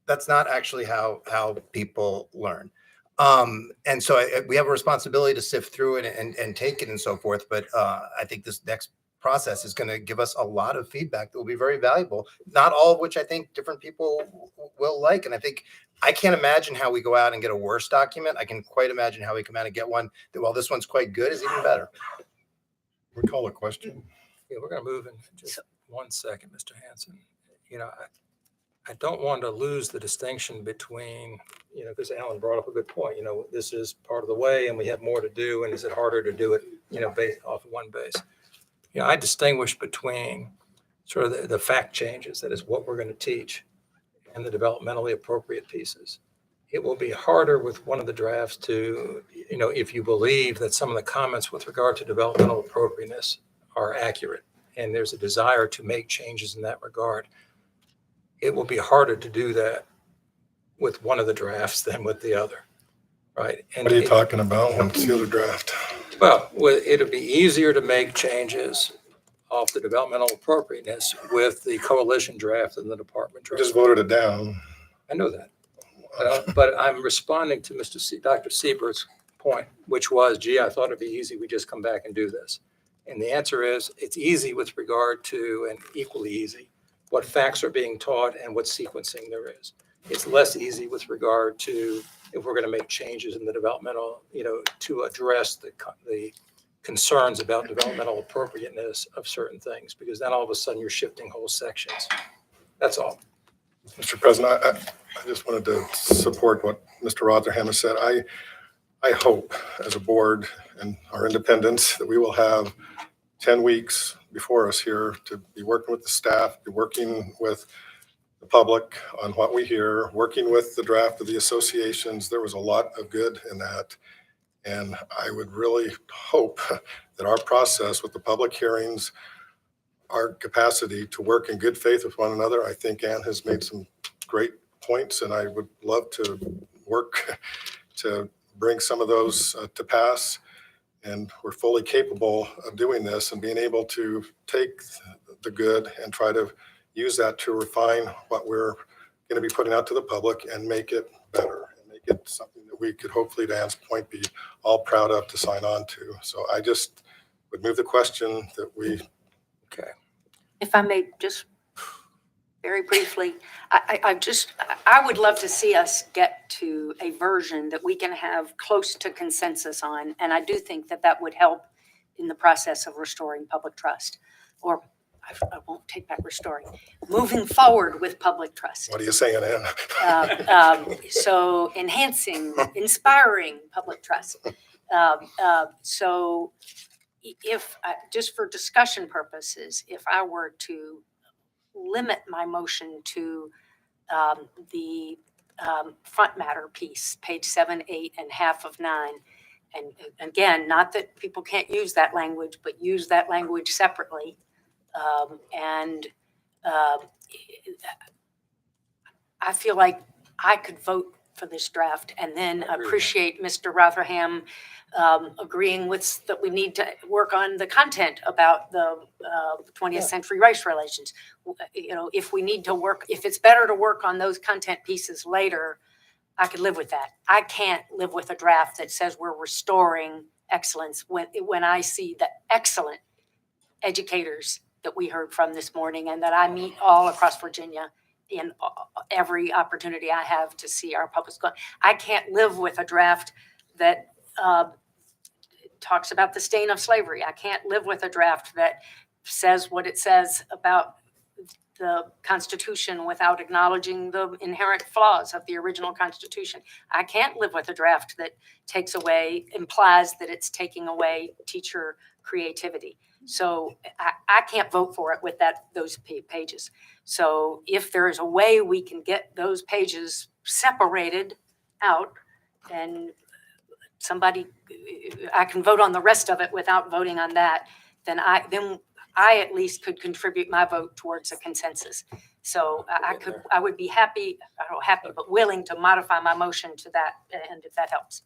that's not actually how people learn. And so we have a responsibility to sift through it and take it and so forth. But I think this next process is going to give us a lot of feedback that will be very valuable, not all of which I think different people will like. And I think I can't imagine how we go out and get a worse document. I can quite imagine how we come out and get one that, while this one's quite good, is even better. We call a question. Yeah, we're going to move in just 1 second, Mr. Hanson. I don't want to lose the distinction between, because Alan brought up a good point, this is part of the way and we have more to do. And is it harder to do it, based off of one base? I distinguish between sort of the fact changes, that is what we're going to teach, and the developmentally appropriate pieces. It will be harder with one of the drafts to, if you believe that some of the comments with regard to developmental appropriateness are accurate, and there's a desire to make changes in that regard, it will be harder to do that with one of the drafts than with the other, right? And What are you talking about? What's the other draft? Well, it'll be easier to make changes off the developmental appropriateness with the coalition draft than the department We draft. just voted it down. I know that. But I'm responding to Dr. Siebert's point, which was, I thought it'd be easy. We just come back and do this. And the answer is it's easy with regard to, and equally easy, what facts are being taught and what sequencing there is. It's less easy with regard to if we're going to make changes in the developmental, to address the concerns about developmental appropriateness of certain things, because then all of a sudden you're shifting whole sections. That's all. Mr. President, I just wanted to support what Mr. Rotherham has said. I hope as a board and our independence that we will have 10 weeks before us here to be working with the staff, be working with the public on what we hear, working with the draft of the associations. There was a lot of good in that. And I would really hope that our process with the public hearings, our capacity to work in good faith with one another. I think Ann has made some great points, and I would love to work to bring some of those to pass. And we're fully capable of doing this and being able to take the good and try to use that to refine what we're going to be putting out to the public and make it better and make it something that we could hopefully, to Ann's point, be all proud of to sign on to. So I just would move the question that we. Okay. If I may, just very briefly, I would love to see us get to a version that we can have close to consensus on. And I do think that that would help in the process of restoring public trust, or I won't take back restoring, moving forward with public trust. What are you saying, Ann? So enhancing, inspiring public trust. So if, just for discussion purposes, if I were to limit my motion to the front matter piece, page 7, 8, and half of 9, and again, not that people can't use that language, but use that language separately. I feel like I could vote for this draft and then appreciate Mr. Rotherham agreeing with that we need to work on the content about the 20th century race relations. If we need to work, if it's better to work on those content pieces later, I could live with that. I can't live with a draft that says we're restoring excellence when I see the excellent educators that we heard from this morning and that I meet all across Virginia in every opportunity I have to see our public school. I can't live with a draft that talks about the stain of slavery. I can't live with a draft that says what it says about the Constitution without acknowledging the inherent flaws of the original Constitution. I can't live with a draft that implies that it's taking away teacher creativity. So I can't vote for it with those pages. So if there is a way we can get those pages separated out, and I can vote on the rest of it without voting on that, then I at least could contribute my vote towards a consensus. So I would be happy, but willing to modify my motion to that end if that helps.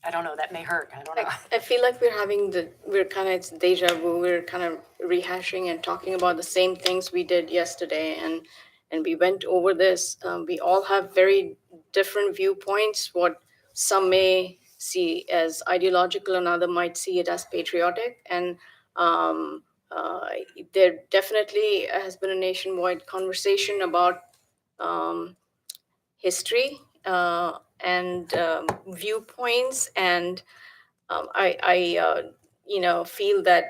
I don't know, that may hurt. I don't know. I feel like it's deja vu. We're kind of rehashing and talking about the same things we did yesterday. And we went over this. We all have very different viewpoints. What some may see as ideological and other might see it as patriotic. And there definitely has been a nationwide conversation about history and viewpoints, and I feel that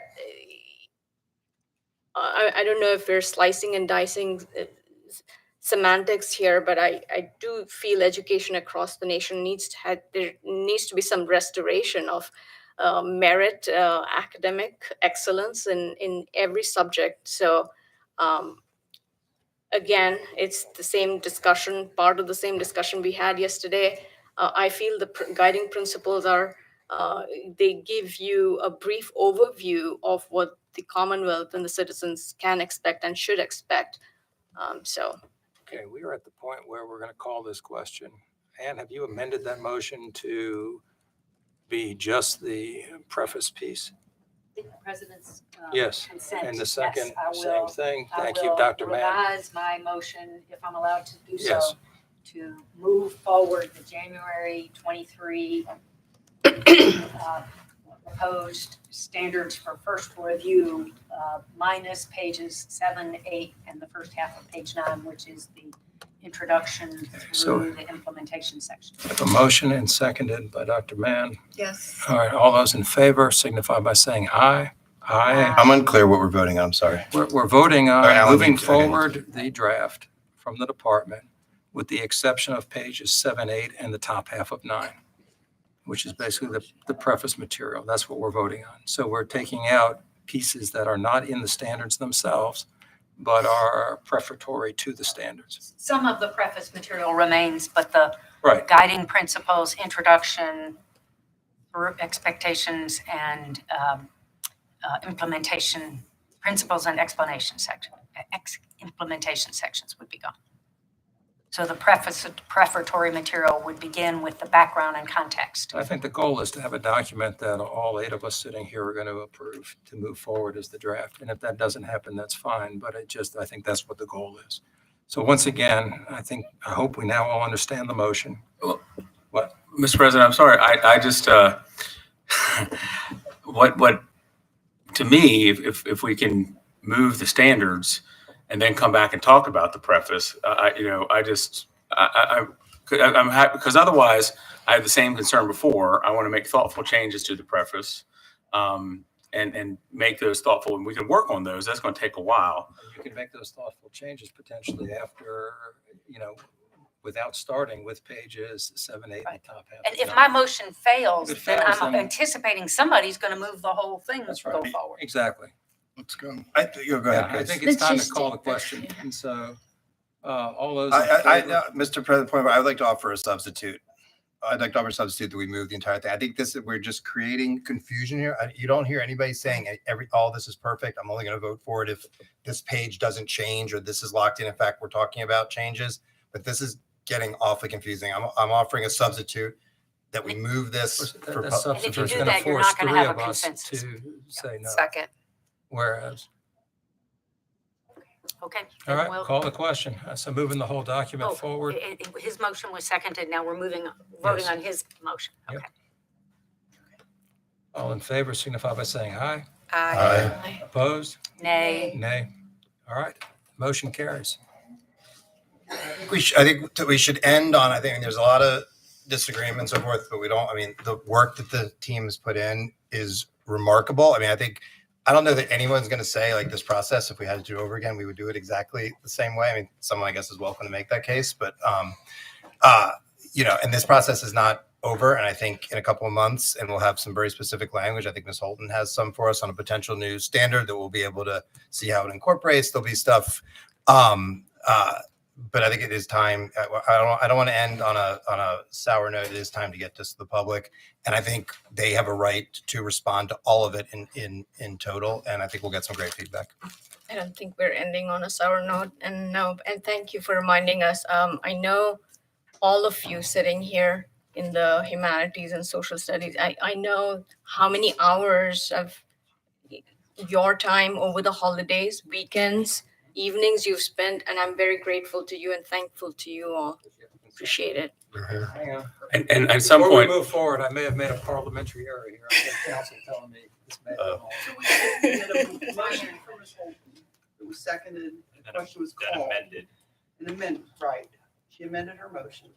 I don't know if we're slicing and dicing semantics here, but I do feel education across the nation there needs to be some restoration of merit, academic excellence in every subject. So again, it's the same discussion, part of the same discussion we had yesterday. I feel the guiding principles are, they give you a brief overview of what the Commonwealth and the citizens can expect and should expect. Okay, we are at the point where we're going to call this question. Ann, have you amended that motion to be just the preface piece? The president's Yes, consent. and the second, Yes, I same will- thing. I Thank you, will Dr. Mann. revise my motion, if I'm allowed to do so, Yes. to move forward the January 23 proposed standards for first review minus pages 7, 8, and the first half of page 9, which is the introduction So- through the implementation section. I have a motion and seconded by Dr. Mann. Yes. All right, all those in favor signify by saying aye. Aye. I'm unclear what we're voting on, I'm sorry. We're voting All right, on Alan, moving you- okay. forward the draft from the department with the exception of pages 7, 8, and the top half of 9, which is basically the preface material. That's what we're voting on. So we're taking out pieces that are not in the standards themselves, but are prefatory to the standards. Some of the preface material remains, but the Right. guiding principles, introduction, expectations, and implementation, principles and explanation section, implementation sections would be gone. So the prefatory material would begin with the background and context. I think the goal is to have a document that all 8 of us sitting here are going to approve to move forward as the draft. And if that doesn't happen, that's fine. But I think that's what the goal is. So once again, I hope we now all understand the motion. What? Mr. President, I'm sorry. I just, what, to me, if we can move the standards and then come back and talk about the preface, I'm happy, because otherwise I have the same concern before. I want to make thoughtful changes to the preface, and make those thoughtful, and we can work on those. That's going to take a while. You can make those thoughtful changes potentially after, without starting with pages 7, 8, and the top half. And if my motion fails, If it then fails, I'm then- anticipating somebody's going to move the whole thing to go forward. Exactly. Let's go. You go ahead, I Chris. think it's time to call the question. And so, all those. in favor- Mr. President, point of order, I would like to offer a substitute. I'd like to offer a substitute that we move the entire thing. I think we're just creating confusion here. You don't hear anybody saying all this is perfect. I'm only going to vote for it if this page doesn't change or this is locked in. In fact, we're talking about changes, but this is getting awfully confusing. I'm offering a substitute that we move this. That for that pub- substitute is do going to that, you're force not gonna 3 have of a us consensus. to say no. Second. Whereas, Okay. all then right, we'll- call the question. So moving the whole document Oh, forward. His motion was seconded. Now we're voting Yes. on his motion. Yep. Okay. All in favor signify by saying aye. Aye. Opposed? Nay. Nay. All right, motion carries. I think that we should end on, I think there's a lot of disagreement and so forth, but the work that the team has put in is remarkable. I don't know that anyone's going to say like this process, if we had to do it over again, we would do it exactly the same way. Someone I guess is welcome to make that case, but, and this process is not over. And I think in a couple of months, and we'll have some very specific language. I think Ms. Holton has some for us on a potential new standard that we'll be able to see how it incorporates. There'll be stuff, but I think it is time. I don't want to end on a sour note. It is time to get this to the public, and I think they have a right to respond to all of it in total. And I think we'll get some great feedback. I don't think we're ending on a sour note. And no, and thank you for reminding us. I know all of you sitting here in the humanities and social studies. I know how many hours of your time over the holidays, weekends, evenings you've spent, and I'm very grateful to you and thankful to you all. Appreciate it. Hang on. And at some Before point, we move forward, I may have made a parliamentary error here. I have counsel telling me this may have Motion from Ms. Holton. It was seconded, the question was called. An amendment, right. She amended her motion.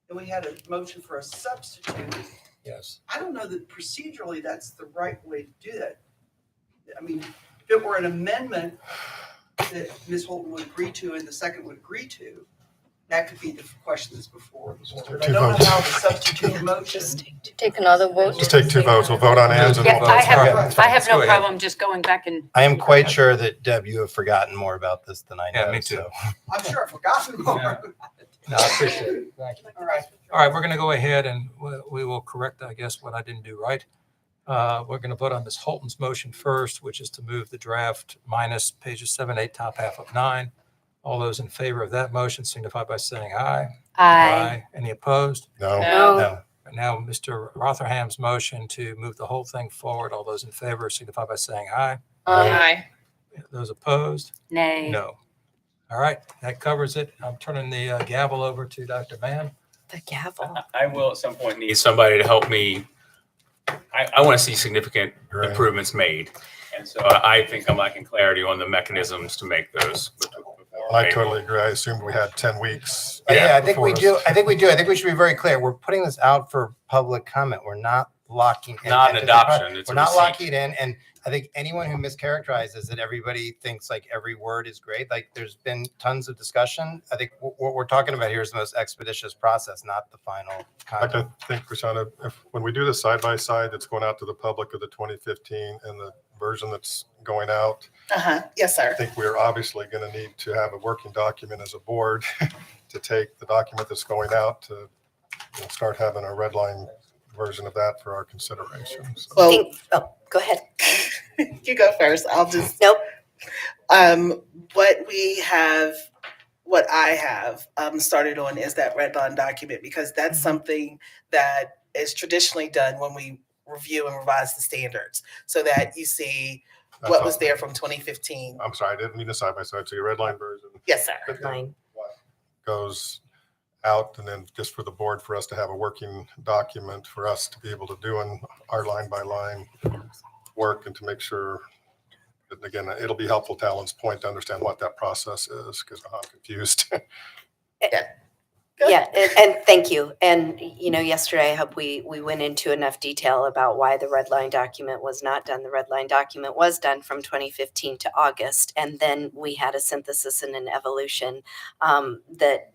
Then we had a motion for a substitute. Yes. I don't know that procedurally that's the right way to do that. If it were an amendment that Ms. Holton would agree to and the second would agree to, that could be the question that's before the board. I don't know how the substitute motion. Take another vote. Just take 2 votes. We'll vote on ends and Yeah, we'll I vote. have no problem just going back and. I am quite sure that Deb, you have forgotten more about this than I know. Yeah, me too. so. I'm sure I've forgotten more. No, I appreciate it. Thank you. All right. All right, we're going to go ahead and we will correct, I guess, what I didn't do right. We're going to vote on Ms. Holton's motion first, which is to move the draft minus pages 7, 8, top half of 9. All those in favor of that motion signify by saying aye. Aye. Any opposed? No. No. Now, Mr. Rotherham's motion to move the whole thing forward. All those in favor signify by saying aye. Aye. Those opposed? Nay. No. All right, that covers it. I'm turning the gavel over to Dr. Mann. The gavel. I will at some point need somebody to help me. I want to see significant Right. improvements made. And so I think I'm lacking clarity on the mechanisms to make those before I totally agree. I assumed we had 10 weeks. Yeah, I think we before do. us. I think we do. I think we should be very clear. We're putting this out for public comment. We're not locking. Not an and adoption, it's We're a not receipt. locking it in. And I think anyone who mischaracterizes that everybody thinks like every word is great. Like there's been tons of discussion. I think what we're talking about here is the most expeditious process, not the final Like content. I think, Rashana, when we do the side by side that's going out to the public of the 2015 and the version that's going out, Yes, I sir. think we're obviously going to need to have a working document as a board to take the document that's going out to start having a red line version of that for our consideration. So. Well, Go ahead. you go first. I'll just. Nope. What I have started on is that red line document because that's something that is traditionally done when we review and revise the standards so that you see what was there from 2015. I'm sorry, I didn't mean the side by side. So your red line version. Yes, sir. But then what goes out, and then just for the board, for us to have a working document for us to be able to do in our line by line work and to make sure that, again, it'll be helpful to Alan's point to understand what that process is because I'm confused. Yeah, and thank you. And, yesterday I hope we went into enough detail about why the red line document was not done. The red line document was done from 2015 to August. And then we had a synthesis and an evolution that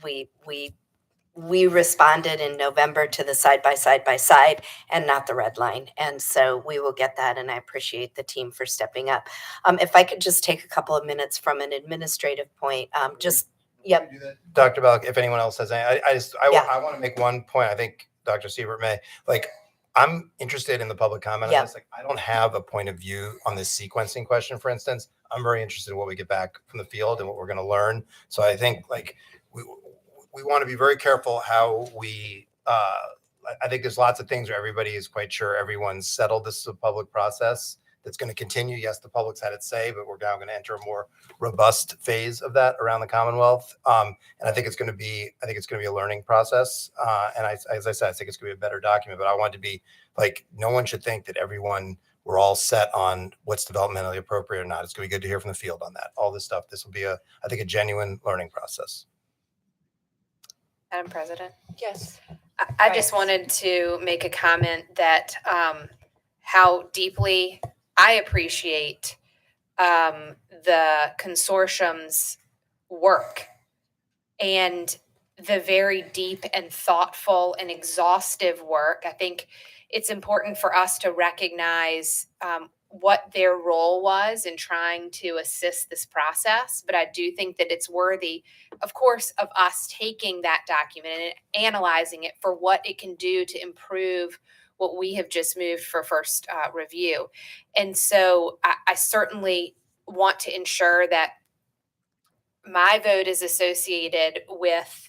we responded in November to the side by side and not the red line. And so we will get that. And I appreciate the team for stepping up. If I could just take a couple of minutes from an administrative point, Yep. Dr. Belk, if anyone else has any, I want to make one point. I think Dr. Siebert may. I'm interested in the public comment on this. I don't have a point of view on this sequencing question, for instance. I'm very interested in what we get back from the field and what we're going to learn. So I think we want to be very careful how we. I think there's lots of things where everybody is quite sure everyone's settled. This is a public process that's going to continue. Yes, the public's had its say, but we're now going to enter a more robust phase of that around the Commonwealth. And I think it's going to be a learning process. And as I said, I think it's going to be a better document, but I want it to be no one should think that we're all set on what's developmentally appropriate or not. It's going to be good to hear from the field on that. All this stuff. This will be I think a genuine learning process. Madam President? Yes. I just wanted to make a comment that how deeply I appreciate the consortium's work and the very deep and thoughtful and exhaustive work. I think it's important for us to recognize what their role was in trying to assist this process. But I do think that it's worthy, of course, of us taking that document and analyzing it for what it can do to improve what we have just moved for first review. And so I certainly want to ensure that my vote is associated with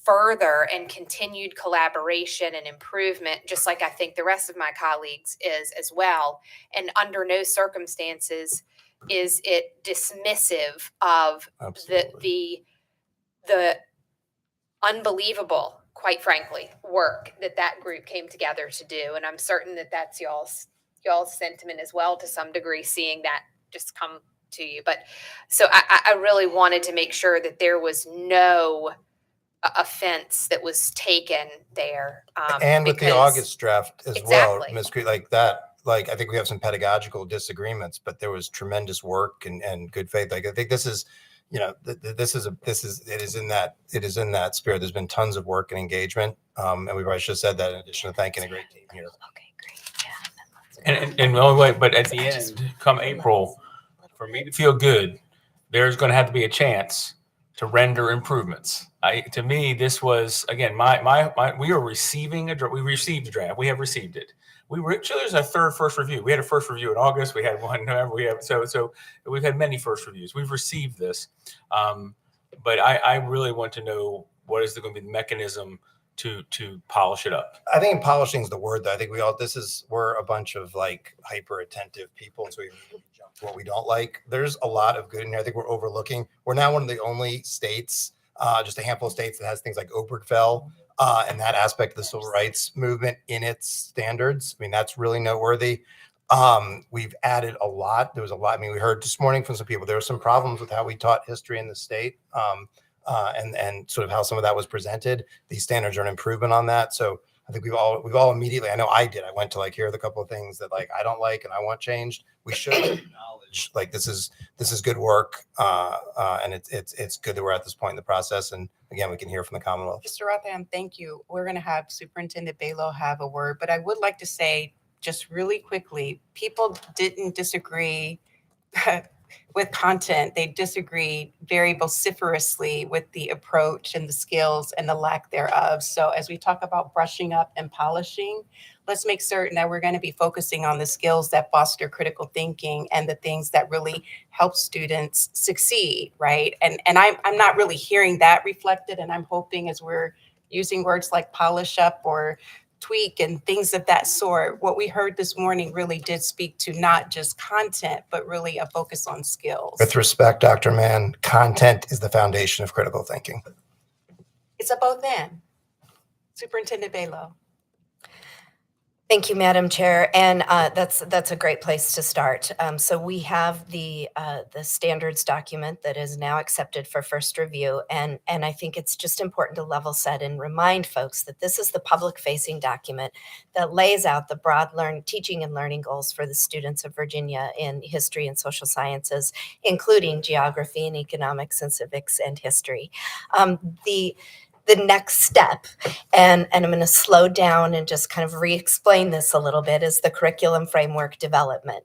further and continued collaboration and improvement, just like I think the rest of my colleagues is as well. And under no circumstances is it dismissive of the unbelievable, quite frankly, work that group came together to do. And I'm certain that that's y'all's sentiment as well, to some degree, seeing that just come to you. But so I really wanted to make sure that there was no offense that was taken there. And with the August draft as well, Exactly. Ms. Crete, I think we have some pedagogical disagreements, but there was tremendous work and good faith. I think this is, it is in that spirit. There's been tons of work and engagement. And we probably should have said that in addition to thanking a great team here. And the only way, but at the end, come April, for me to feel good, there's going to have to be a chance to render improvements. To me, this was, again, we are receiving we received a draft. We have received it. Actually, there's a first review. We had a first review in August. We had one in November. So we've had many first reviews. We've received this. But I really want to know what is going to be the mechanism to polish it up. I think polishing is the word, though. I think we're a bunch of hyper attentive people. And so we jump to what we don't like. There's a lot of good in here. I think we're overlooking. We're now one of the only states, just a handful of states, that has things like Obergefell and that aspect of the civil rights movement in its standards. I mean, that's really noteworthy. We've added a lot. There was a lot. I mean, we heard this morning from some people, there were some problems with how we taught history in the state, and sort of how some of that was presented. These standards are an improvement on that. So I think we've all immediately, I know I did. I went to like, here are the couple of things that like I don't like and I want changed. We should acknowledge like this is good work, and it's good that we're at this point in the process. And again, we can hear from the Commonwealth. Mr. Rotherham, thank you. We're going to have Superintendent Balo have a word, but I would like to say just really quickly, people didn't disagree with content. They disagreed very vociferously with the approach and the skills and the lack thereof. So as we talk about brushing up and polishing, let's make certain that we're going to be focusing on the skills that foster critical thinking and the things that really help students succeed, right? And I'm not really hearing that reflected, and I'm hoping as we're using words like polish up or tweak and things of that sort, what we heard this morning really did speak to not just content, but really a focus on skills. With respect, Dr. Mann, content is the foundation of critical thinking. It's a both and. Superintendent Balo. Thank you, Madam Chair, and that's a great place to start. So we have the standards document that is now accepted for first review, and I think it's just important to level set and remind folks that this is the public-facing document that lays out the broad teaching and learning goals for the students of Virginia in history and social sciences, including geography and economics and civics and history. The next step, and I'm going to slow down and just kind of re-explain this a little bit, is the curriculum framework development.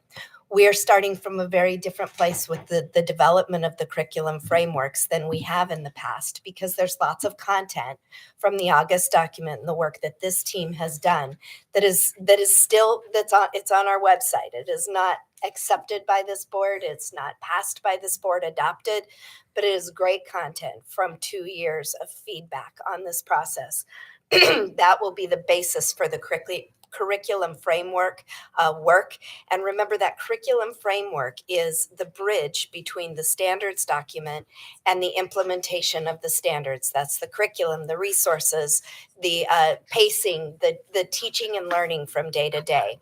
We are starting from a very different place with the development of the curriculum frameworks than we have in the past, because there's lots of content from the August document and the work that this team has done it's on our website. It is not accepted by this board. It's not passed by this board, adopted, but it is great content from 2 years of feedback on this process. That will be the basis for the curriculum framework work. And remember that curriculum framework is the bridge between the standards document and the implementation of the standards. That's the curriculum, the resources, the pacing, the teaching and learning from day to day.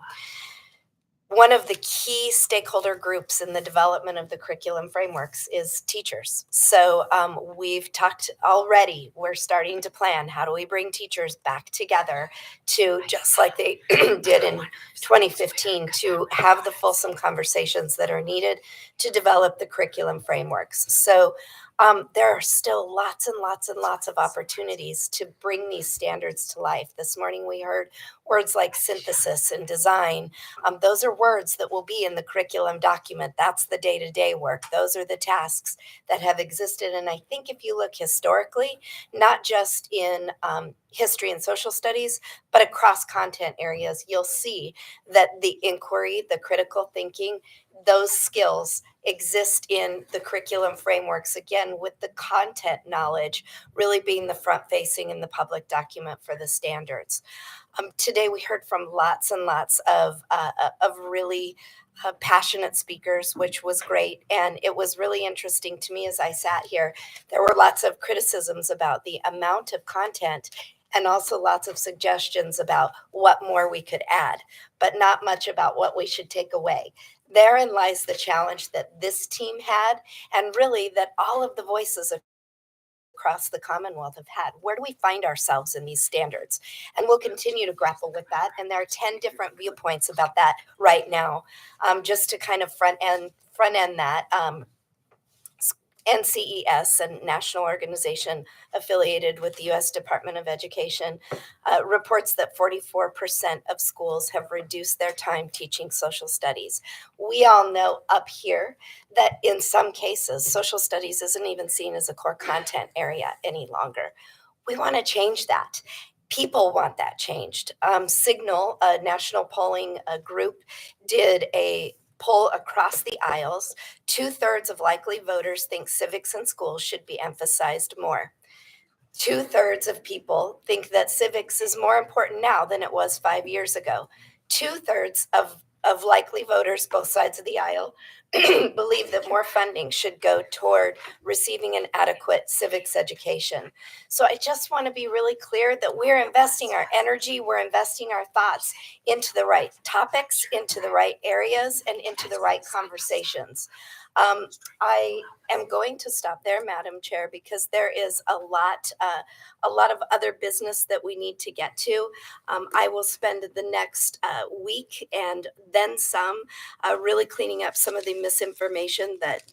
One of the key stakeholder groups in the development of the curriculum frameworks is teachers. So we've talked already, we're starting to plan, how do we bring teachers back together to, just like they did in 2015, to have the fulsome conversations that are needed to develop the curriculum frameworks. So there are still lots and lots and lots of opportunities to bring these standards to life. This morning we heard words like synthesis and design. Those are words that will be in the curriculum document. That's the day-to-day work. Those are the tasks that have existed. And I think if you look historically, not just in history and social studies, but across content areas, you'll see that the inquiry, the critical thinking, those skills exist in the curriculum frameworks, again, with the content knowledge really being the front facing in the public document for the standards. Today, we heard from lots and lots of really passionate speakers, which was great. And it was really interesting to me as I sat here. There were lots of criticisms about the amount of content and also lots of suggestions about what more we could add, but not much about what we should take away. Therein lies the challenge that this team had, and really that all of the voices across the Commonwealth have had. Where do we find ourselves in these standards? And we'll continue to grapple with that. And there are 10 different viewpoints about that right now. Just to kind of front end that, NCES, a national organization affiliated with the U.S. Department of Education, reports that 44% of schools have reduced their time teaching social studies. We all know up here that in some cases, social studies isn't even seen as a core content area any longer. We want to change that. People want that changed. Signal, a national polling group, did a poll across the aisles. 2/3 of likely voters think civics in schools should be emphasized more. 2/3 of people think that civics is more important now than it was 5 years ago. 2/3 of of likely voters, both sides of the aisle, believe that more funding should go toward receiving an adequate civics education. So I just want to be really clear that we're investing our energy, we're investing our thoughts into the right topics, into the right areas, and into the right conversations. I am going to stop there, Madam Chair, because there is a lot of other business that we need to get to. I will spend the next week and then some really cleaning up some of the misinformation that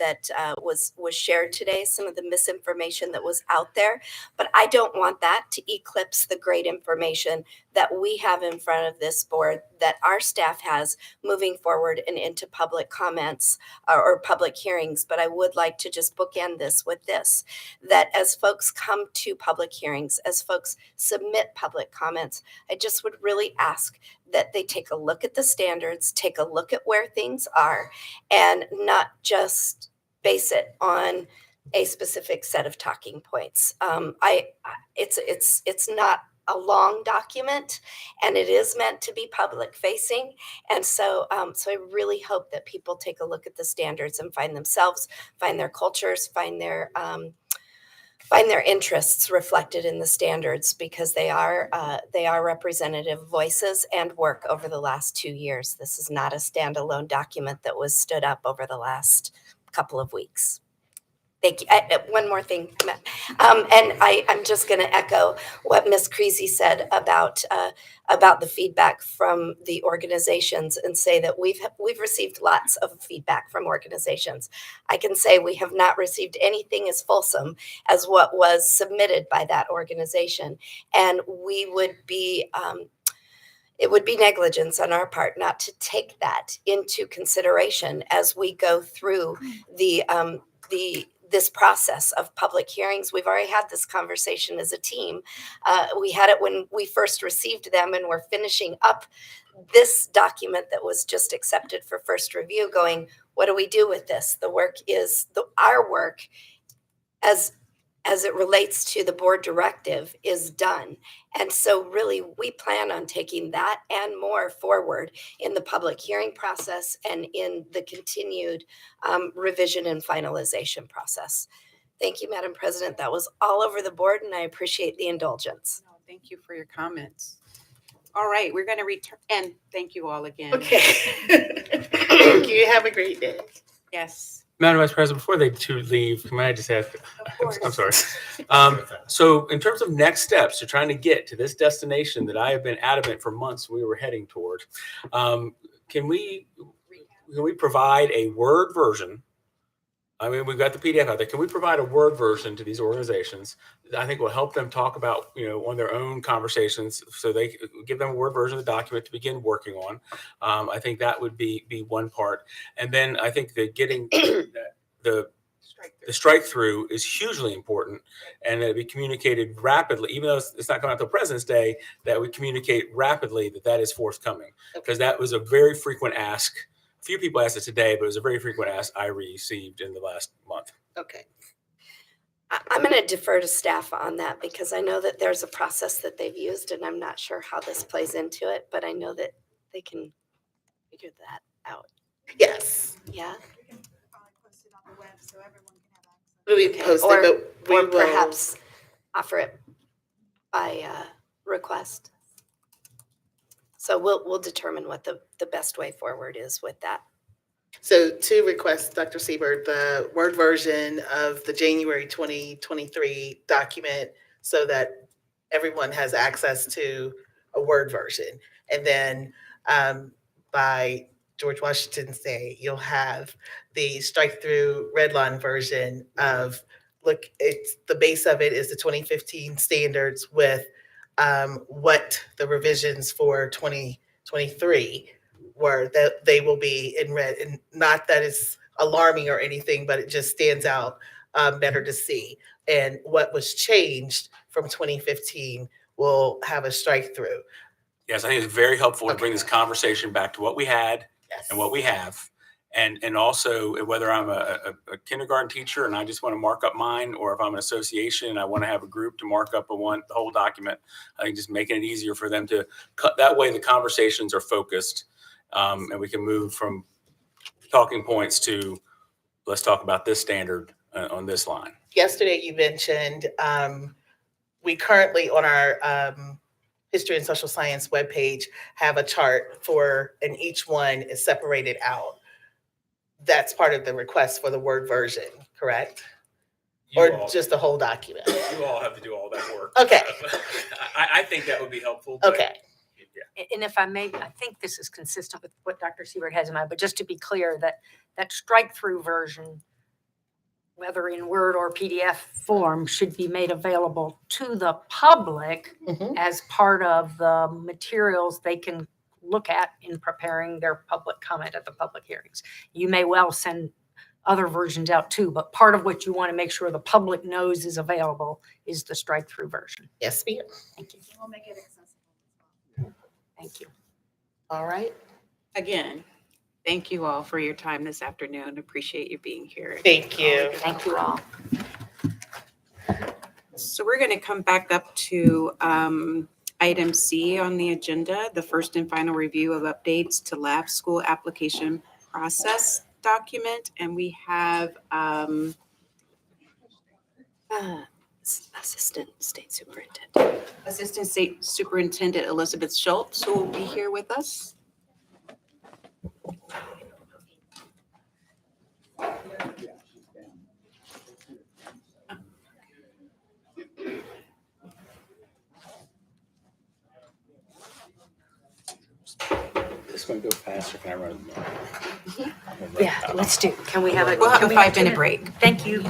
was shared today, some of the misinformation that was out there. But I don't want that to eclipse the great information that we have in front of this board, that our staff has moving forward and into public comments or public hearings. But I would like to just bookend this with this, that as folks come to public hearings, as folks submit public comments, I just would really ask that they take a look at the standards, take a look at where things are, and not just base it on a specific set of talking points. It's not a long document, and it is meant to be public facing. And so I really hope that people take a look at the standards and find themselves, find their cultures, find their interests reflected in the standards, because they are representative voices and work over the last 2 years. This is not a standalone document that was stood up over the last couple of weeks. Thank you. One more thing, and I'm just going to echo what Ms. Creasy said about the feedback from the organizations, and say that we've received lots of feedback from organizations. I can say we have not received anything as fulsome as what was submitted by that organization, and we would be. It would be negligence on our part not to take that into consideration as we go through this process of public hearings. We've already had this conversation as a team. We had it when we first received them, and we're finishing up this document that was just accepted for first review, going, what do we do with this? The work is our work as it relates to the board directive is done. And so really we plan on taking that and more forward in the public hearing process and in the continued revision and finalization process. Thank you, Madam President. That was all over the board, and I appreciate the indulgence. No, thank you for your comments. All right, we're going to return, and thank you all again. Okay. Thank you. Have a great day. Yes. Madam Vice President, before they two leave, can I just ask? I'm sorry. So in terms of next steps to trying to get to this destination that I have been adamant for months we were heading toward, can we provide a Word version? I mean, we've got the PDF out there. Can we provide a Word version to these organizations that I think will help them talk about, on their own conversations, so they give them a Word version of the document to begin working on? I think that would be one part. And then I think that getting the strike through is hugely important, and that it be communicated rapidly, even though it's not coming out till President's Day, that we communicate rapidly that is forthcoming, because that was a very frequent ask. Few people asked it today, but it was a very frequent ask I received in the last month. Okay. I'm going to defer to staff on that, because I know that there's a process that they've used, and I'm not sure how this plays into it, but I know that they can figure that out. Yes. Yeah. We post it, but we or will perhaps offer it by request. So we'll determine what the best way forward is with that. So to request, Dr. Siebert, the Word version of the January 2023 document, so that everyone has access to a Word version. And then by George Washington's Day, you'll have the strike through red line version of, it's the base of it is the 2015 standards with what the revisions for 2023 were, that they will be in red. And not that it's alarming or anything, but it just stands out better to see. And what was changed from 2015 will have a strike through. Yes, I think it's very helpful to bring this conversation back to what we had and what we have. And also, whether I'm a kindergarten teacher and I just want to mark up mine, or if I'm an association and I want to have a group to mark up the whole document, I think just making it easier for them to cut. That way the conversations are focused And we can move from talking points to, let's talk about this standard on this line. Yesterday, you mentioned we currently on our History and Social Science webpage have a chart for, and each one is separated out. That's part of the request for the Word version, correct? Or just the whole document? You all have to do all that work. Okay. I think that would be helpful. but- Okay. And if I may, I think this is consistent with what Dr. Siebert has in mind, but just to be clear, that strike-through version, whether in Word or PDF form, should be made available to the public as part of the materials they can look at in preparing their public comment at the public hearings. You may well send other versions out too, but part of what you want to make sure the public knows is available is the strike-through version. Yes, ma'am. Thank you. We'll make it accessible. Thank you. All right. Again, thank you all for your time this afternoon. Appreciate you being here. Thank you. Thank you all. So we're going to come back up to item C on the agenda, the first and final review of updates to lab school application process document. And we have Assistant State Superintendent. Assistant State Superintendent Elizabeth Schultz, who will be here with us. This is going to go faster. Can I run? Yeah, let's do. Can we have a? We'll have can a we 5-minute break. Thank you.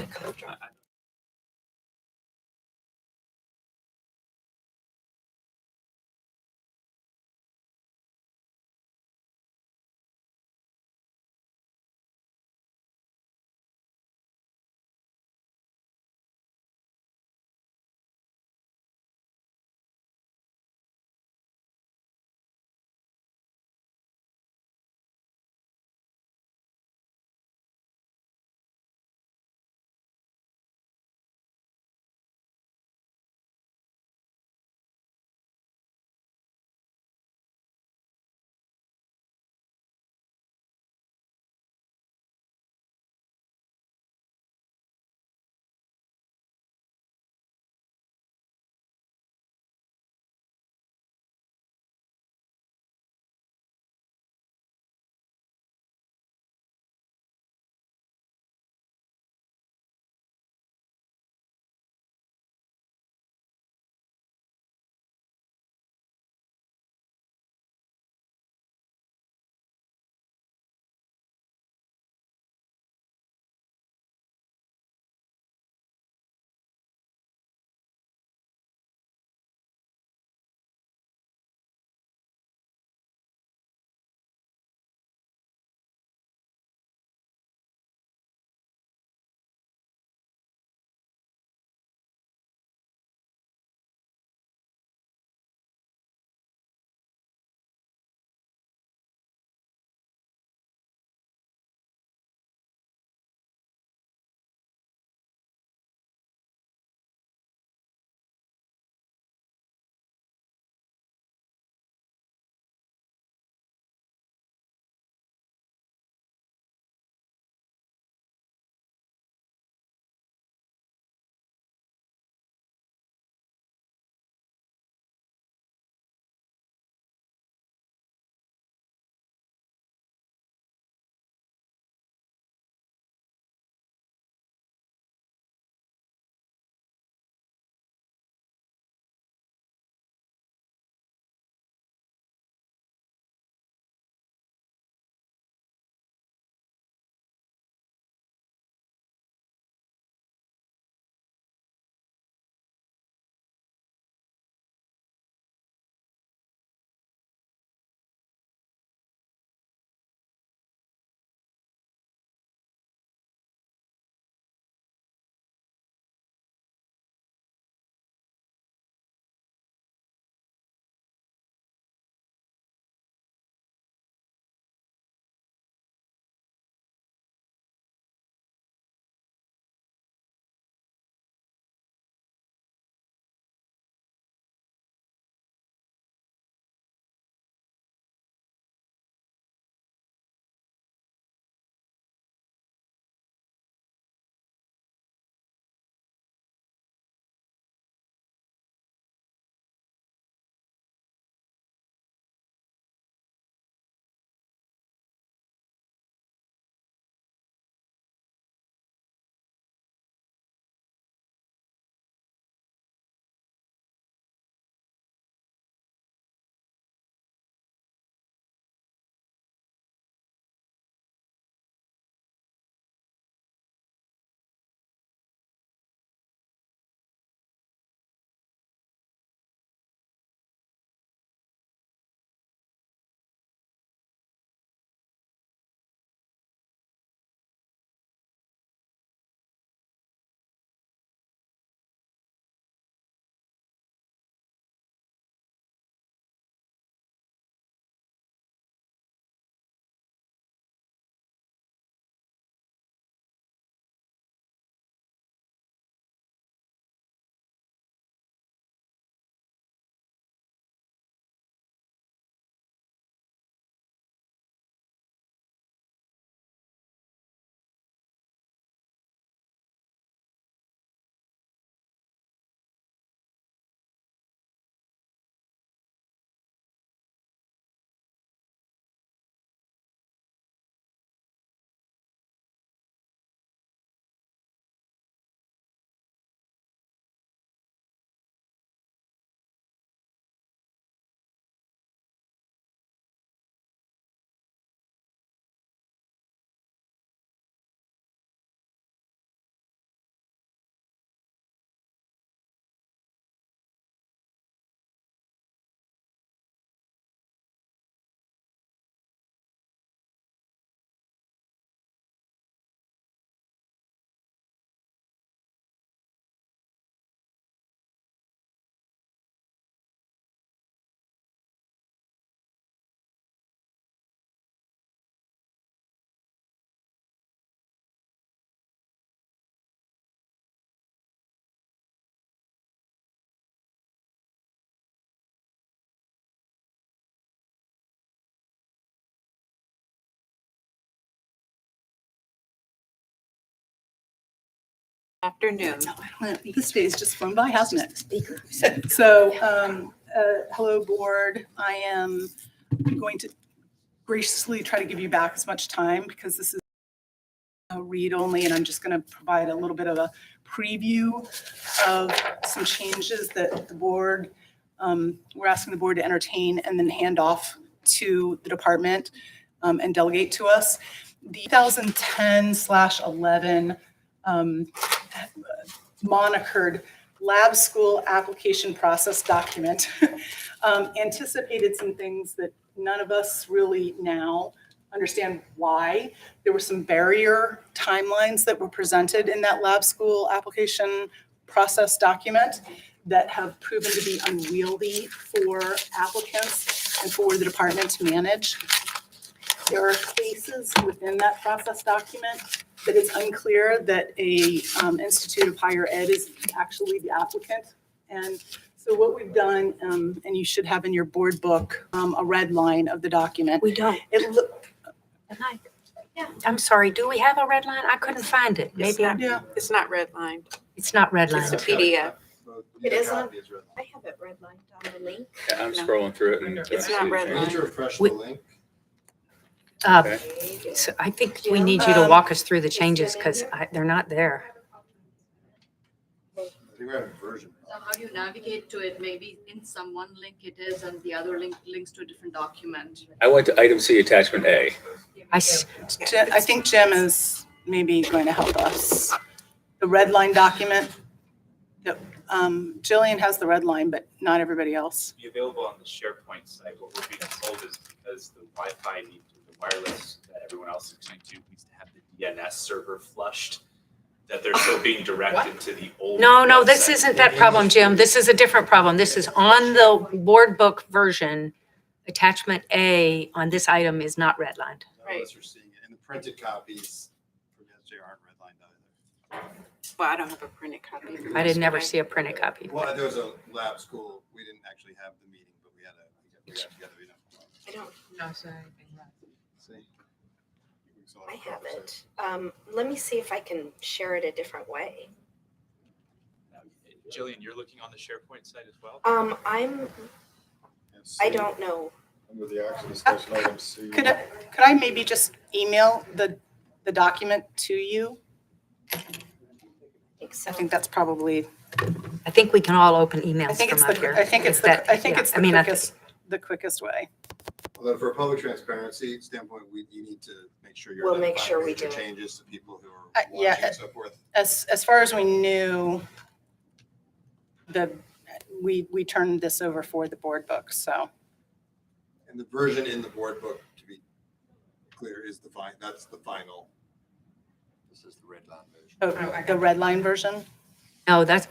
Afternoon. This day has just flown by, hasn't it? So, hello, board. I am going to graciously try to give you back as much time because this is a read only, and I'm just going to provide a little bit of a preview of some changes that the board, we're asking the board to entertain and then hand off to the department and delegate to us. The 2010/11 monikered lab school application process document anticipated some things that none of us really now understand why. There were some barrier timelines that were presented in that lab school application process document that have proven to be unwieldy for applicants and for the department to manage. There are cases within that process document that it's unclear that a institute of higher ed is actually the applicant. And so what we've done, and you should have in your board book, a red line of the document. We don't. Yeah. I'm sorry, do we have a red line? I couldn't find it. Maybe It's not redlined. it's not red It's a line. PDF. It is on, I have it redlined on the link. Yeah, I'm scrolling through it and. It's not redlined. So I think we need you to walk us through the changes because they're not there. So how do you navigate to it? Maybe in some one link it is and the other link links to a different document. I went to item C, attachment A. I think Jim is maybe going to help us. The red line document, Jillian has the red line, but not everybody else. Be available on the SharePoint site. What we're being told is because the Wi-Fi needs the wireless that everyone else is connected to needs to have the DNS server flushed, that they're still being directed to the old. No, this website. isn't that problem, Jim. This is a different problem. This is on the board book version. Attachment A on this item is not redlined. Right. You're seeing it. And the printed copies from yesterday aren't redlined either. Well, I don't have a printed copy. from I did never yesterday. see a printed copy. Well, there was a lab school. We didn't actually have the meeting, but we got together, you know. I don't See? I have it. Let me see if I can share it a different way. Jillian, you're looking on the SharePoint site as well? I don't know. Under the action discussion item C. Could I maybe just email the document to you? I think that's probably. I think we can all open emails I think it's from up here. I think it's Is that- the, I think yeah, it's I the mean, the quickest way. Although for a public transparency standpoint, you need to make sure you're. We'll make identifying sure we major do it. changes to people who are Yeah, watching and so forth. as far as we knew, we turned this over for the board book, so. And the version in the board book, to be clear, is that's the final. This is the red line version. Oh, the red line version? No, that's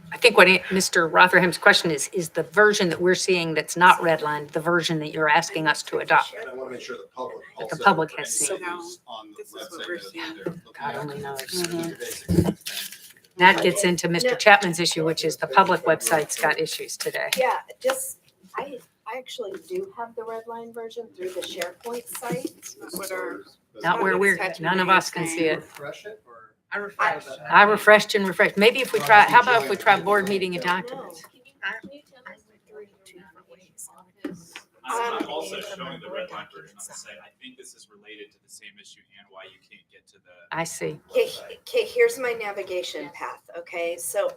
I think what Mr. Rotherham's question is the version that we're seeing that's not redlined, the version that you're asking us to adopt. And I want to make sure the public That also. the public has seen. On the This is what website we're that seeing. they're looking God at. only knows. Mm-hmm. That gets into Mr. Chapman's issue, which is the public website's got issues today. Yeah, I actually do have the red line version through the SharePoint site. Not where none of us can see it. Refresh it or? I refreshed. I refreshed and refreshed. Maybe if we try, how about if we try board meeting and documents? I'm also showing the red line version on the site. I think this is related to the same issue and why you can't get to the. I see. Okay, here's my navigation path, okay? So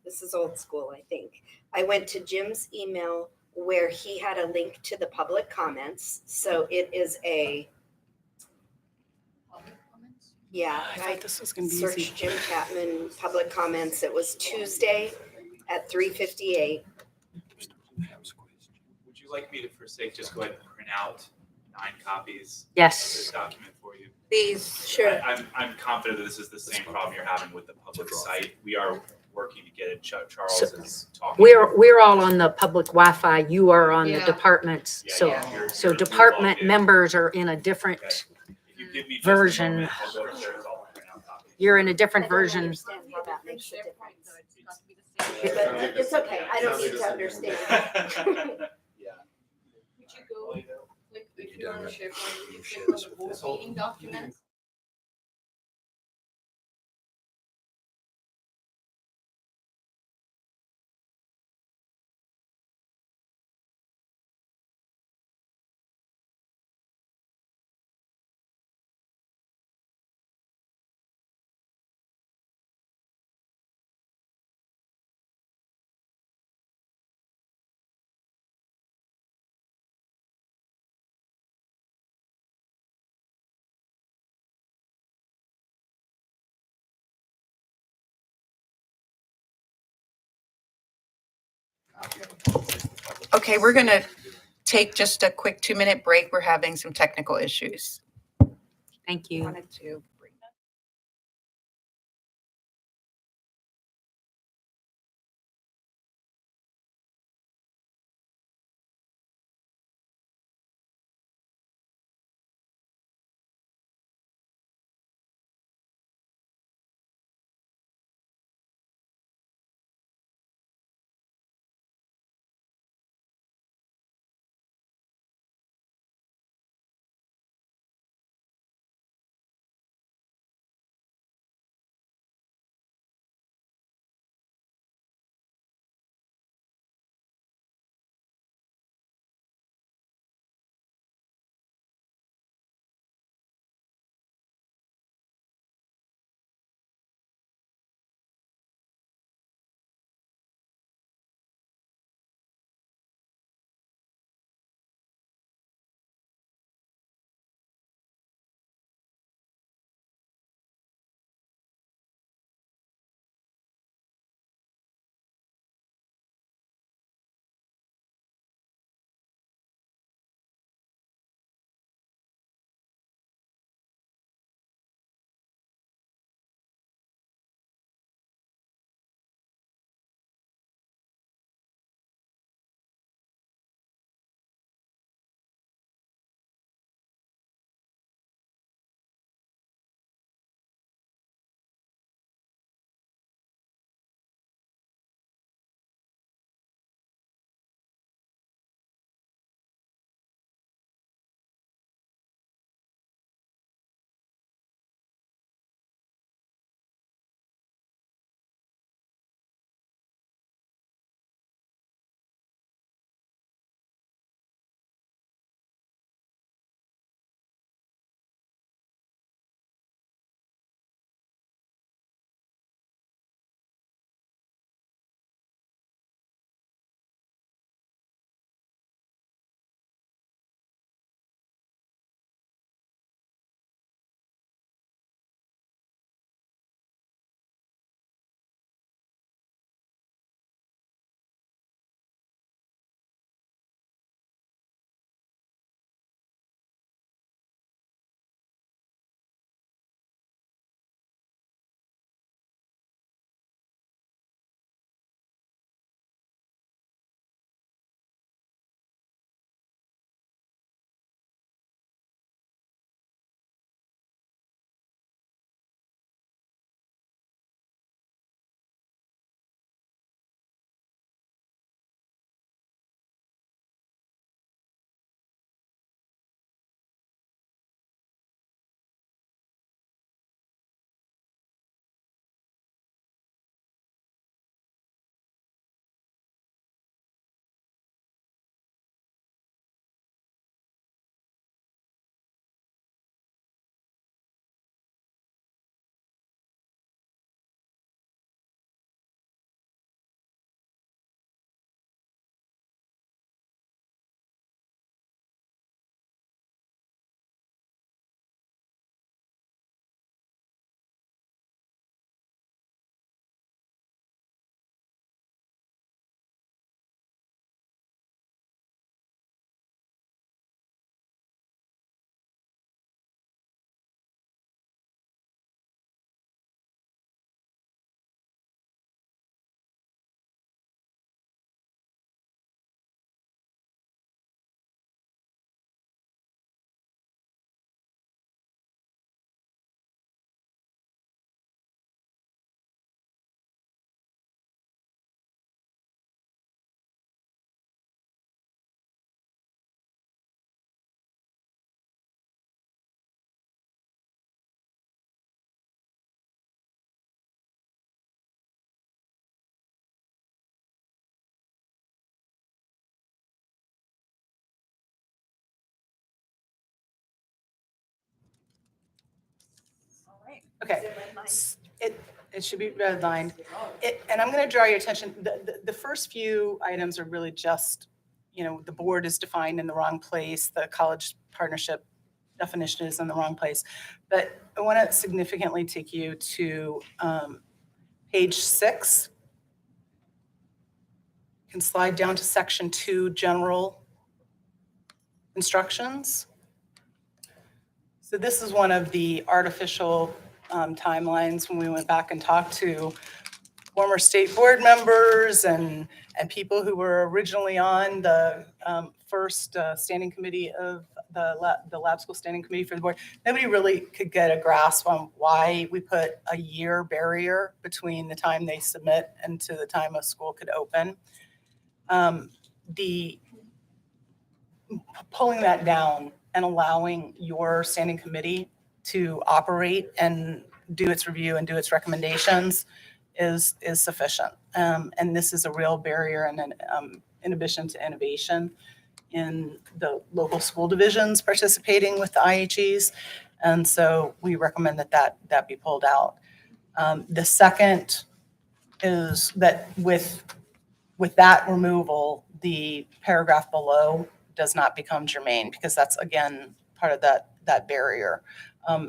this is old school, I think. I went to Jim's email where he had a link to the public comments. So it is I thought this was gonna be easy. search Jim Chapman, public comments. It was Tuesday at 3:58. Would you like me to, for sake, just go ahead and print out 9 copies? Yes. Of this document for you? Please, sure. I'm confident that this is the same problem you're having with the public site. We are working to get it. Charles is talking. We're all on the public Wi-Fi. You are on the Yeah. departments. Yeah, So, yeah, you're so logged department in. members are in a different If you give me just a version. moment, I'll go upstairs, I'll print out copies. You're in a different I don't version. understand how that makes a difference. But it's okay. I don't need to understand. Would you go, like, if you're on SharePoint, would you click on the board meeting document? Okay, we're going to take just a quick 2-minute break. We're having some technical issues. Thank you. Wanted to bring that. Okay. It should be redlined. And I'm going to draw your attention, the first few items are really just, the board is defined in the wrong place, the college partnership definition is in the wrong place. But I want to significantly take you to page 6. can slide down to section 2, general instructions. So this is one of the artificial timelines when we went back and talked to former state board members and people who were originally on the first standing committee of the lab school standing committee for the board. Nobody really could get a grasp on why we put a year barrier between the time they submit and to the time a school could open. Pulling that down and allowing your standing committee to operate and do its review and do its recommendations is sufficient. And this is a real barrier and an inhibition to innovation in the local school divisions participating with the IHEs. And so we recommend that be pulled out. The second is that with that removal, the paragraph below does not become germane, because that's, again, part of that barrier,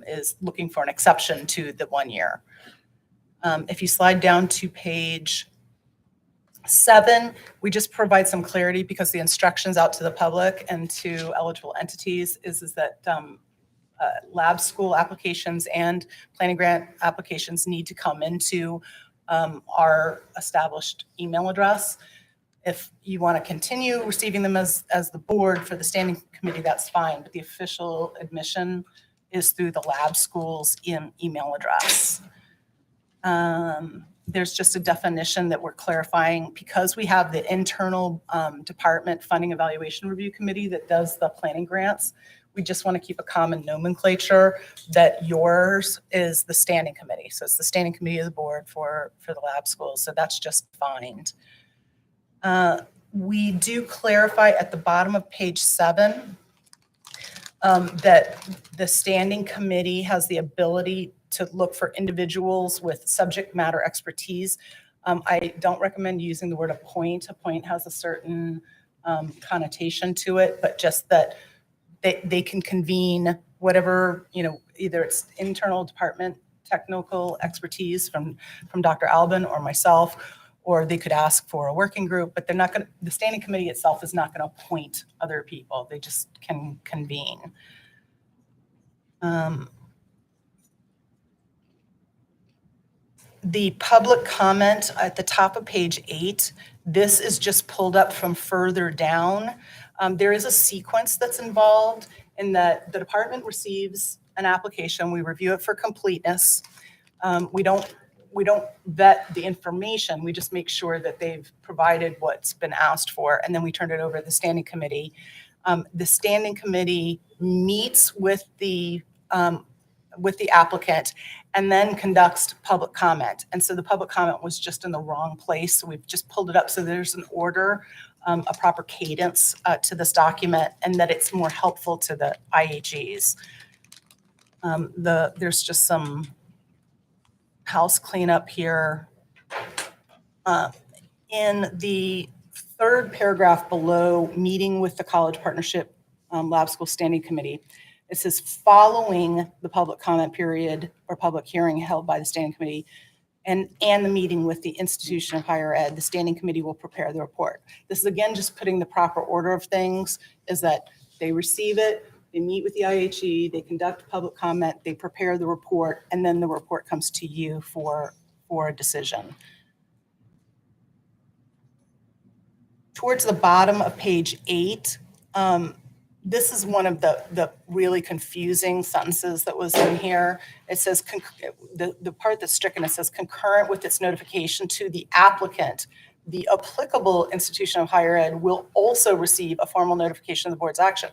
is looking for an exception to the 1 year. If you slide down to page 7, we just provide some clarity because the instructions out to the public and to eligible entities is that lab school applications and planning grant applications need to come into our established email address. If you want to continue receiving them as the board for the standing committee, that's fine, but the official admission is through the lab school's email address. There's just a definition that we're clarifying because we have the internal department funding evaluation review committee that does the planning grants. We just want to keep a common nomenclature that yours is the standing committee. So it's the standing committee of the board for the lab schools. So that's just fine. We do clarify at the bottom of page 7 that the standing committee has the ability to look for individuals with subject matter expertise. I don't recommend using the word appoint. Appoint has a certain connotation to it, but just that they can convene whatever, either it's internal department technical expertise from Dr. Albin or myself, or they could ask for a working group, but the standing committee itself is not going to appoint other people. They just can convene. The public comment at the top of page 8, this is just pulled up from further down. There is a sequence that's involved in that the department receives an application, we review it for completeness. We don't vet the information, we just make sure that they've provided what's been asked for, and then we turn it over to the standing committee. The standing committee meets with the applicant and then conducts public comment. And so the public comment was just in the wrong place. So we've just pulled it up so there's an order, a proper cadence to this document, and that it's more helpful to the IHEs. There's just some house cleanup here. In the third paragraph below, meeting with the college partnership lab school standing committee, it says following the public comment period or public hearing held by the standing committee and the meeting with the institution of higher ed, the standing committee will prepare the report. This is again just putting the proper order of things, is that they receive it, they meet with the IHE, they conduct public comment, they prepare the report, and then the report comes to you for a decision. Towards the bottom of page 8, this is one of the really confusing sentences that was in here. It says, the part that's stricken, it says, concurrent with its notification to the applicant, the applicable institution of higher ed will also receive a formal notification of the board's action.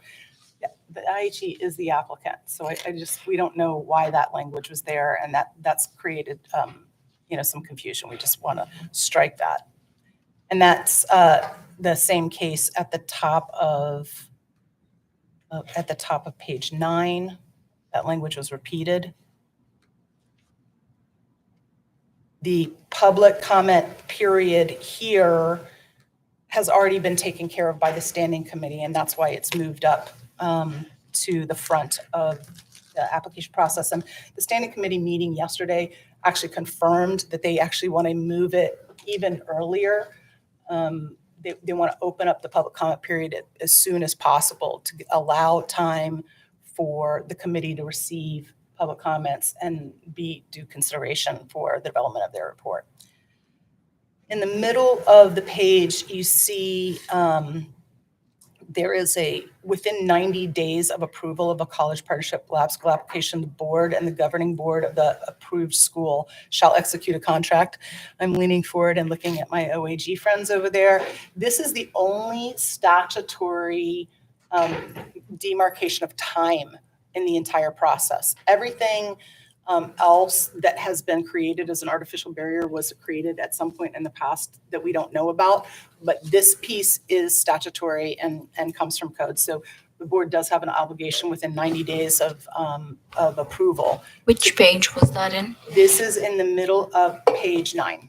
Yeah, the IHE is the applicant. So we don't know why that language was there, and that's created some confusion. We just want to strike that. And that's the same case at the top of page 9. That language was repeated. The public comment period here has already been taken care of by the standing committee, and that's why it's moved up to the front of the application process. And the standing committee meeting yesterday actually confirmed that they actually want to move it even earlier. they want to open up the public comment period as soon as possible to allow time for the committee to receive public comments and be due consideration for the development of their report. In the middle of the page, you see there is within 90 days of approval of a college partnership lab school application, the board and the governing board of the approved school shall execute a contract. I'm leaning forward and looking at my OAG friends over there. This is the only statutory demarcation of time in the entire process. Everything else that has been created as an artificial barrier was created at some point in the past that we don't know about, but this piece is statutory and comes from code. So the board does have an obligation within 90 days of approval. Which page was that in? This is in the middle of page 9.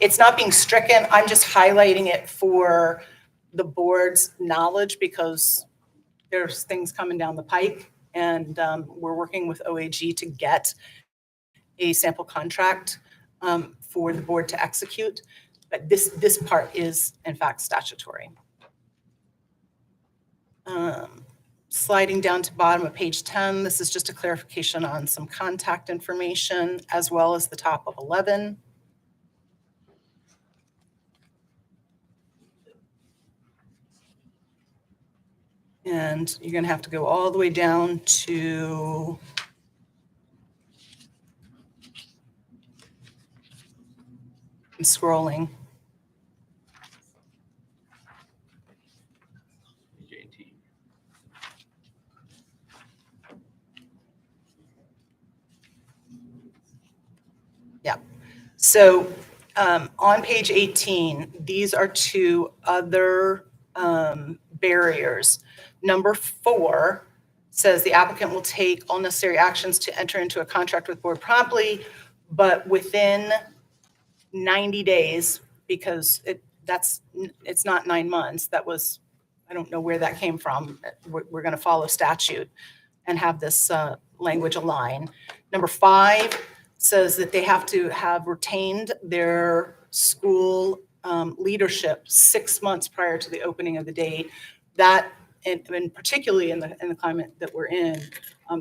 It's not being stricken, I'm just highlighting it for the board's knowledge because there's things coming down the pike. And we're working with OAG to get a sample contract for the board to execute. But this part is, in fact, statutory. Sliding down to bottom of page 10, this is just a clarification on some contact information, as well as the top of 11. And you're going to have to go all the way down to I'm scrolling. Yeah. So on page 18, these are two other barriers. Number 4 says the applicant will take all necessary actions to enter into a contract with board promptly, but within 90 days, because it's not 9 months. That was, I don't know where that came from. We're going to follow statute and have this language align. Number 5 says that they have to have retained their school leadership 6 months prior to the opening of the date. That, and particularly in the climate that we're in,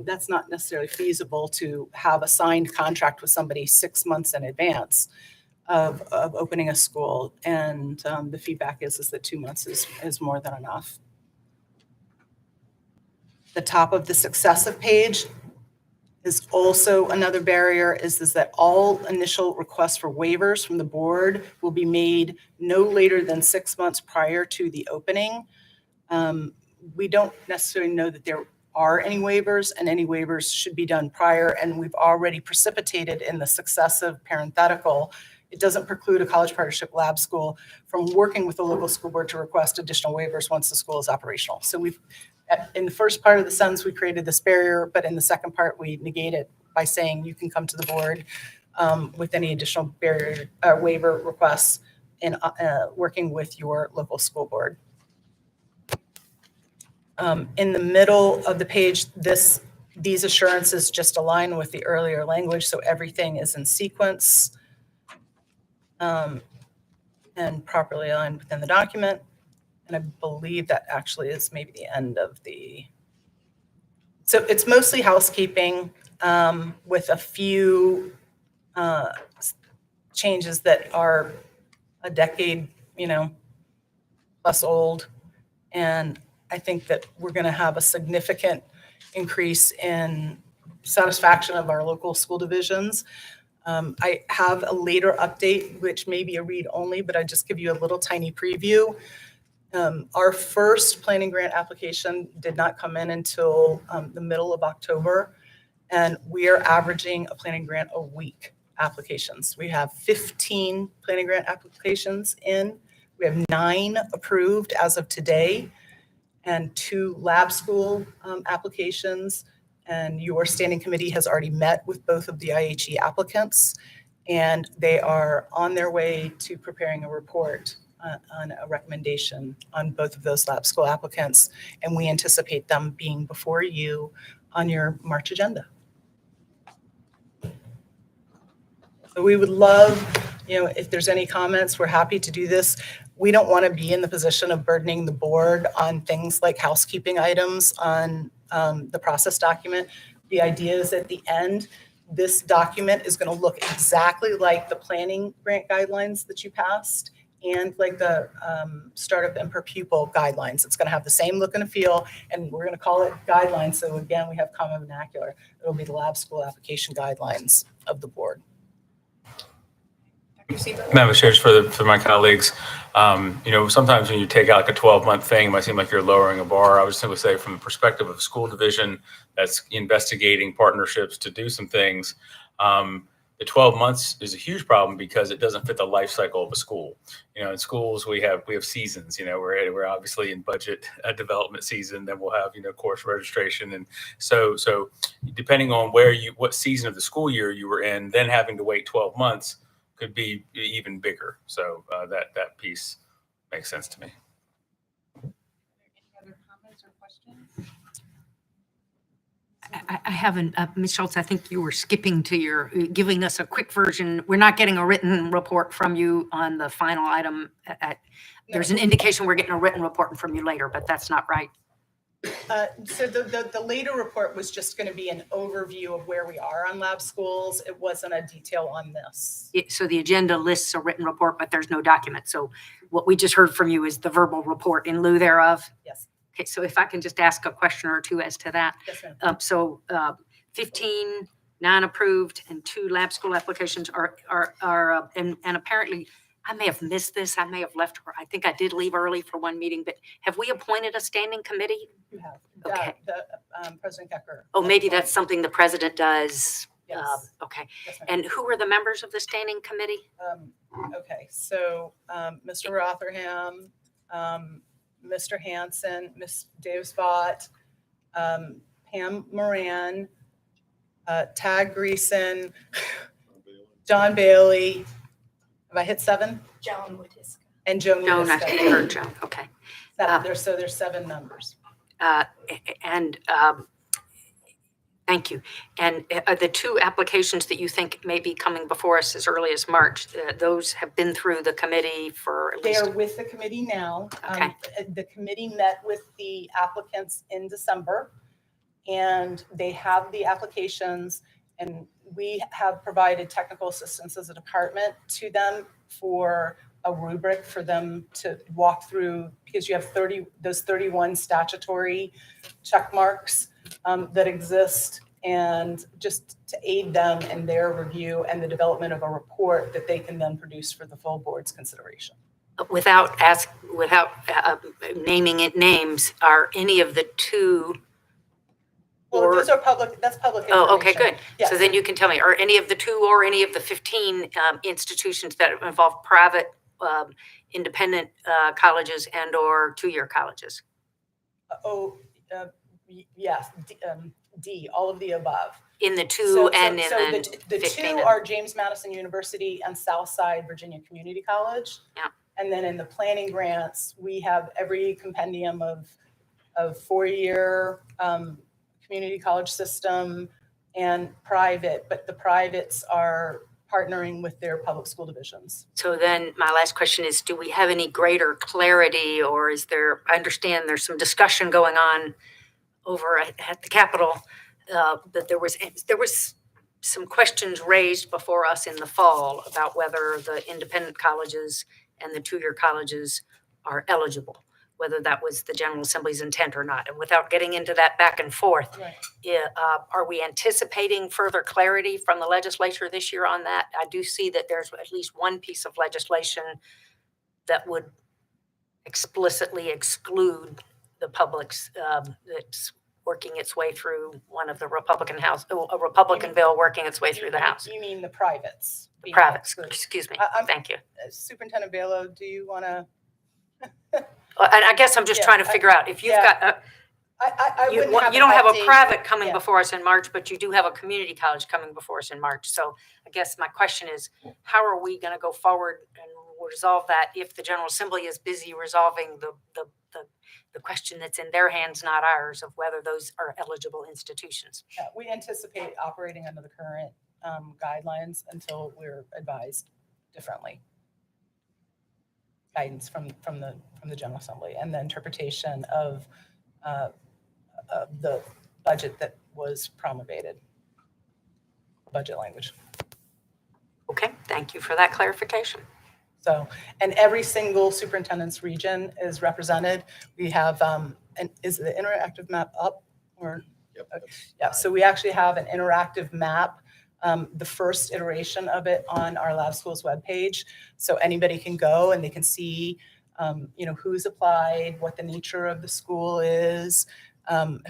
that's not necessarily feasible to have a signed contract with somebody 6 months in advance of opening a school. And the feedback is that 2 months is more than enough. The top of the successive page is also another barrier, is that all initial requests for waivers from the board will be made no later than 6 months prior to the opening. We don't necessarily know that there are any waivers, and any waivers should be done prior, and we've already precipitated in the successive parenthetical. It doesn't preclude a college partnership lab school from working with the local school board to request additional waivers once the school is operational. So in the first part of the sentence, we created this barrier, but in the second part, we negate it by saying you can come to the board with any additional barrier waiver requests in working with your local school board. In the middle of the page, these assurances just align with the earlier language, so everything is in sequence and properly aligned within the document. And I believe that actually is maybe the end of so it's mostly housekeeping with a few changes that are a decade, plus old. And I think that we're going to have a significant increase in satisfaction of our local school divisions. I have a later update, which may be a read only, but I just give you a little tiny preview. Our first planning grant application did not come in until the middle of October, and we are averaging a planning grant a week applications. We have 15 planning grant applications in. We have 9 approved as of today, and 2 lab school applications. And your standing committee has already met with both of the IHE applicants, and they are on their way to preparing a report on a recommendation on both of those lab school applicants. And we anticipate them being before you on your March agenda. But we would love, if there's any comments, we're happy to do this. We don't want to be in the position of burdening the board on things like housekeeping items on the process document. The idea is at the end, this document is going to look exactly like the planning grant guidelines that you passed and like the startup and per pupil guidelines. It's going to have the same look and feel, and we're going to call it guidelines. So again, we have common vernacular. It'll be the lab school application guidelines of the board. Madam Chair, just for my colleagues, sometimes when you take out like a 12-month thing, it might seem like you're lowering a bar. I would simply say from the perspective of a school division that's investigating partnerships to do some things, the 12 months is a huge problem because it doesn't fit the life cycle of a school. In schools, we have seasons, we're obviously in budget development season, then we'll have, course registration. And so depending on what season of the school year you were in, then having to wait 12 months could be even bigger. So that piece makes sense to me. Any other comments or questions? I haven't, Ms. Schultz, I think you were skipping to giving us a quick version. We're not getting a written report from you on the final item. There's an indication we're getting a written report from you later, but that's not right. So the later report was just going to be an overview of where we are on lab schools. It wasn't a detail on this. So the agenda lists a written report, but there's no document. So what we just heard from you is the verbal report in lieu thereof. Yes. Okay, so if I can just ask a question or two as to that. Yes, ma'am. So 15 non-approved and 2 lab school applications are and apparently I may have missed this. I may have left. I think I did leave early for one meeting, but have we appointed a standing committee? You have. Okay. President Kecker. Oh, maybe that's something the president does. Yes. Okay. Yes, ma'am. And who are the members of the standing committee? Okay, so Mr. Rotherham, Mr. Hansen, Ms. Davis-Vaught, Pam Moran, Tag Greason, John Bailey. Have I hit 7? Joan Wadiska. And Joan Joan, I Wadiska. heard Joan. Okay. There's 7 members. Thank you. And the 2 applications that you think may be coming before us as early as March, those have been through the committee for at They least. are with the committee now. Okay. The committee met with the applicants in December, and they have the applications, and we have provided technical assistance as a department to them for a rubric for them to walk through, because you have 31 statutory check marks that exist, and just to aid them in their review and the development of a report that they can then produce for the full board's consideration. Without naming it names, are any of the 2? Well, those are public, that's public information. Oh, okay, good. Yes. So then you can tell me, are any of the 2 or any of the 15 institutions that involve private, independent colleges and or 2-year colleges? Yes, D, all of the above. In the 2 and in the the 15? 2 are James Madison University and Southside Virginia Community College. Yeah. And then in the planning grants, we have every compendium of 4-year community college system and private, but the privates are partnering with their public school divisions. So then my last question is, do we have any greater clarity, or is there, I understand there's some discussion going on over at the Capitol, that there was some questions raised before us in the fall about whether the independent colleges and the 2-year colleges are eligible, whether that was the General Assembly's intent or not. And without getting into that back and forth, are we anticipating further clarity from the legislature this year on that? I do see that there's at least one piece of legislation that would explicitly exclude the public's, that's working its way through one of the Republican House, a Republican bill working its way through the House. You mean the privates? The privates, excuse me, thank you. Superintendent Belo, do you want to? And I guess I'm just trying to figure out if you've got, you don't have a private coming before us in March, but you do have a community college coming before us in March. So I guess my question is, how are we going to go forward and resolve that if the General Assembly is busy resolving the question that's in their hands, not ours, of whether those are eligible institutions? We anticipate operating under the current guidelines until we're advised differently. Guidance from the General Assembly and the interpretation of the budget that was promulgated, budget language. Okay, thank you for that clarification. So, and every single superintendent's region is represented. We have, is the interactive map up or? Yep. Yeah, so we actually have an interactive map, the first iteration of it on our Lab Schools webpage. So anybody can go and they can see, who's applied, what the nature of the school is,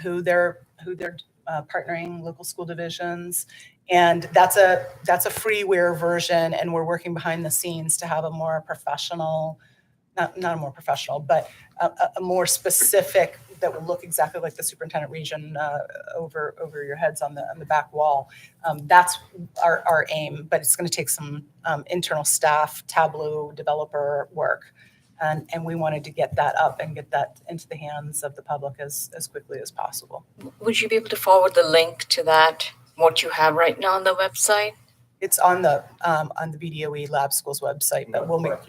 who they're partnering, local school divisions. And that's a freeware version, and we're working behind the scenes to have a more professional, not a more professional, but a more specific that will look exactly like the superintendent region over your heads on the back wall. That's our aim, but it's going to take some internal staff, Tableau developer work. And we wanted to get that up and get that into the hands of the public as quickly as possible. Would you be able to forward the link to that, what you have right now on the website? It's on the BDOE Lab Schools website, but we'll make,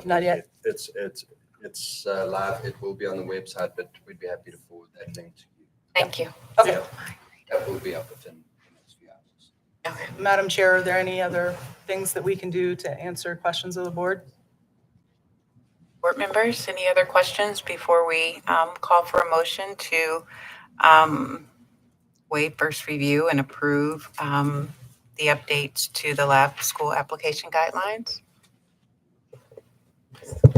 not yet. It's live. It will be on the website, but we'd be happy to forward that link to you. Thank you. Okay. That will be up within the next few hours. Okay. Madam Chair, are there any other things that we can do to answer questions of the board? Board members, any other questions before we call for a motion to waive first review and approve the updates to the lab school application guidelines?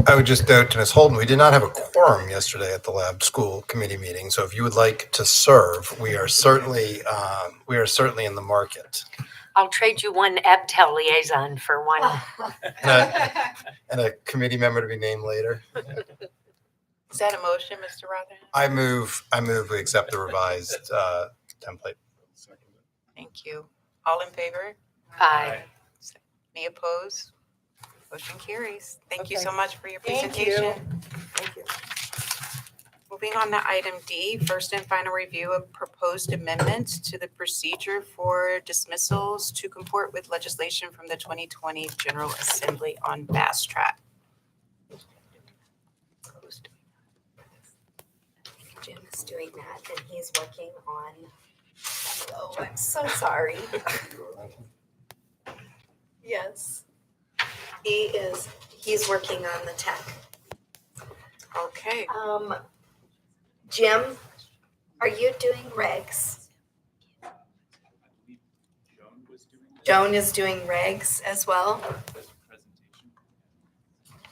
I would just note to Ms. Holden, we did not have a quorum yesterday at the lab school committee meeting. So if you would like to serve, we are certainly in the market. I'll trade you one EBTEL liaison for one. And a committee member to be named later. Is that a motion, Mr. Rotherham? I move we accept the revised template. Thank you. All in favor? Aye. Any opposed? Motion carries. Thank you Okay. so much for your Thank presentation. you. Thank you. Moving on to item D, first and final review of proposed amendments to the procedure for dismissals to comport with legislation from the 2020 General Assembly on fast track. Jim is doing that and he's working on, oh, I'm so sorry. Yes. He's working on the tech. Okay. Jim, are you doing regs? Joan is doing regs as well?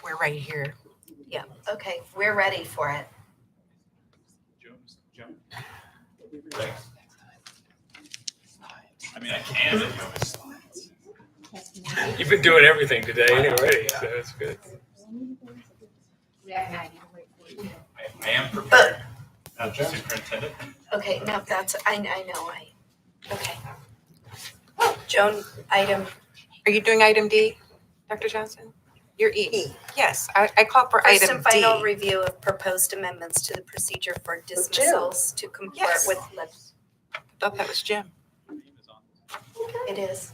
We're right here. Yeah, okay, we're ready for it. I mean, I can. You've been doing everything today already, so it's good. I am prepared. Superintendent. Okay, no, I know, okay. Joan, item. Are you doing item D, Dr. Johnson? You're E. Yes, I call for First item and final D. review of proposed amendments to the procedure for dismissals to comport Yes. with, I thought that was Jim. it is.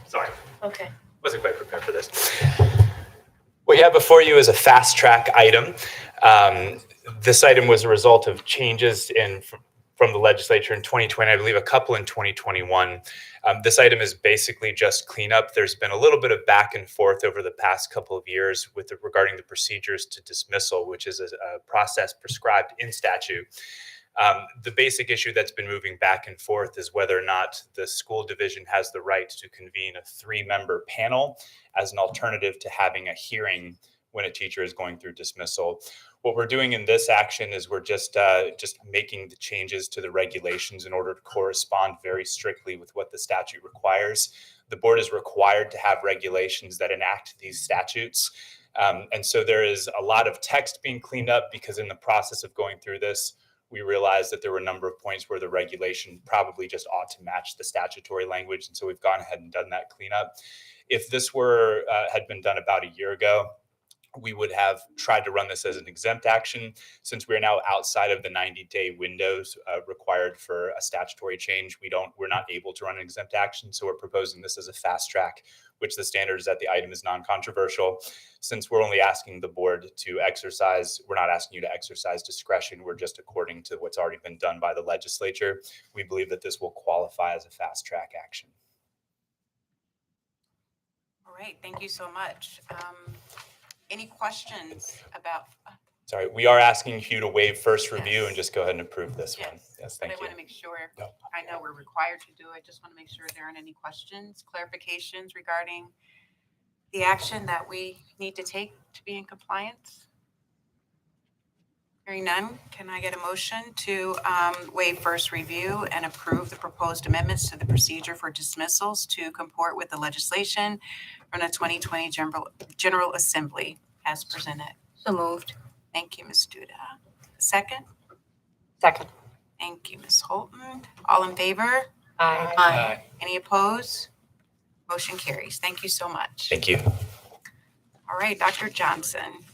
Sorry, Okay. wasn't quite prepared for this. What you have before you is a fast track item. This item was a result of changes from the legislature in 2020, I believe a couple in 2021. This item is basically just cleanup. There's been a little bit of back and forth over the past couple of years regarding the procedures to dismissal, which is a process prescribed in statute. The basic issue that's been moving back and forth is whether or not the school division has the right to convene a 3-member panel as an alternative to having a hearing when a teacher is going through dismissal. What we're doing in this action is we're just making the changes to the regulations in order to correspond very strictly with what the statute requires. The board is required to have regulations that enact these statutes. And so there is a lot of text being cleaned up because in the process of going through this, we realized that there were a number of points where the regulation probably just ought to match the statutory language. And so we've gone ahead and done that cleanup. If this had been done about a year ago, we would have tried to run this as an exempt action. Since we're now outside of the 90-day windows required for a statutory change, we're not able to run an exempt action. So we're proposing this as a fast track, which the standard is that the item is non-controversial. Since we're only asking the board to exercise, we're not asking you to exercise discretion. We're just according to what's already been done by the legislature. We believe that this will qualify as a fast track action. All right, thank you so much. Any questions about? Sorry, we are asking you to waive first review and just go ahead and approve this one. Yes, But thank I you. want to make sure, I know we're required to do it. Just want to make sure there aren't any questions, clarifications regarding the action that we need to take to be in compliance. Hearing none, can I get a motion to waive first review and approve the proposed amendments to the procedure for dismissals to comport with the legislation from the 2020 General Assembly as presented? So moved. Thank you, Ms. Duda. Second? Second. Thank you, Ms. Holton. All in favor? Aye. Any opposed? Motion carries. Thank you so much. Thank you. All right, Dr. Johnson.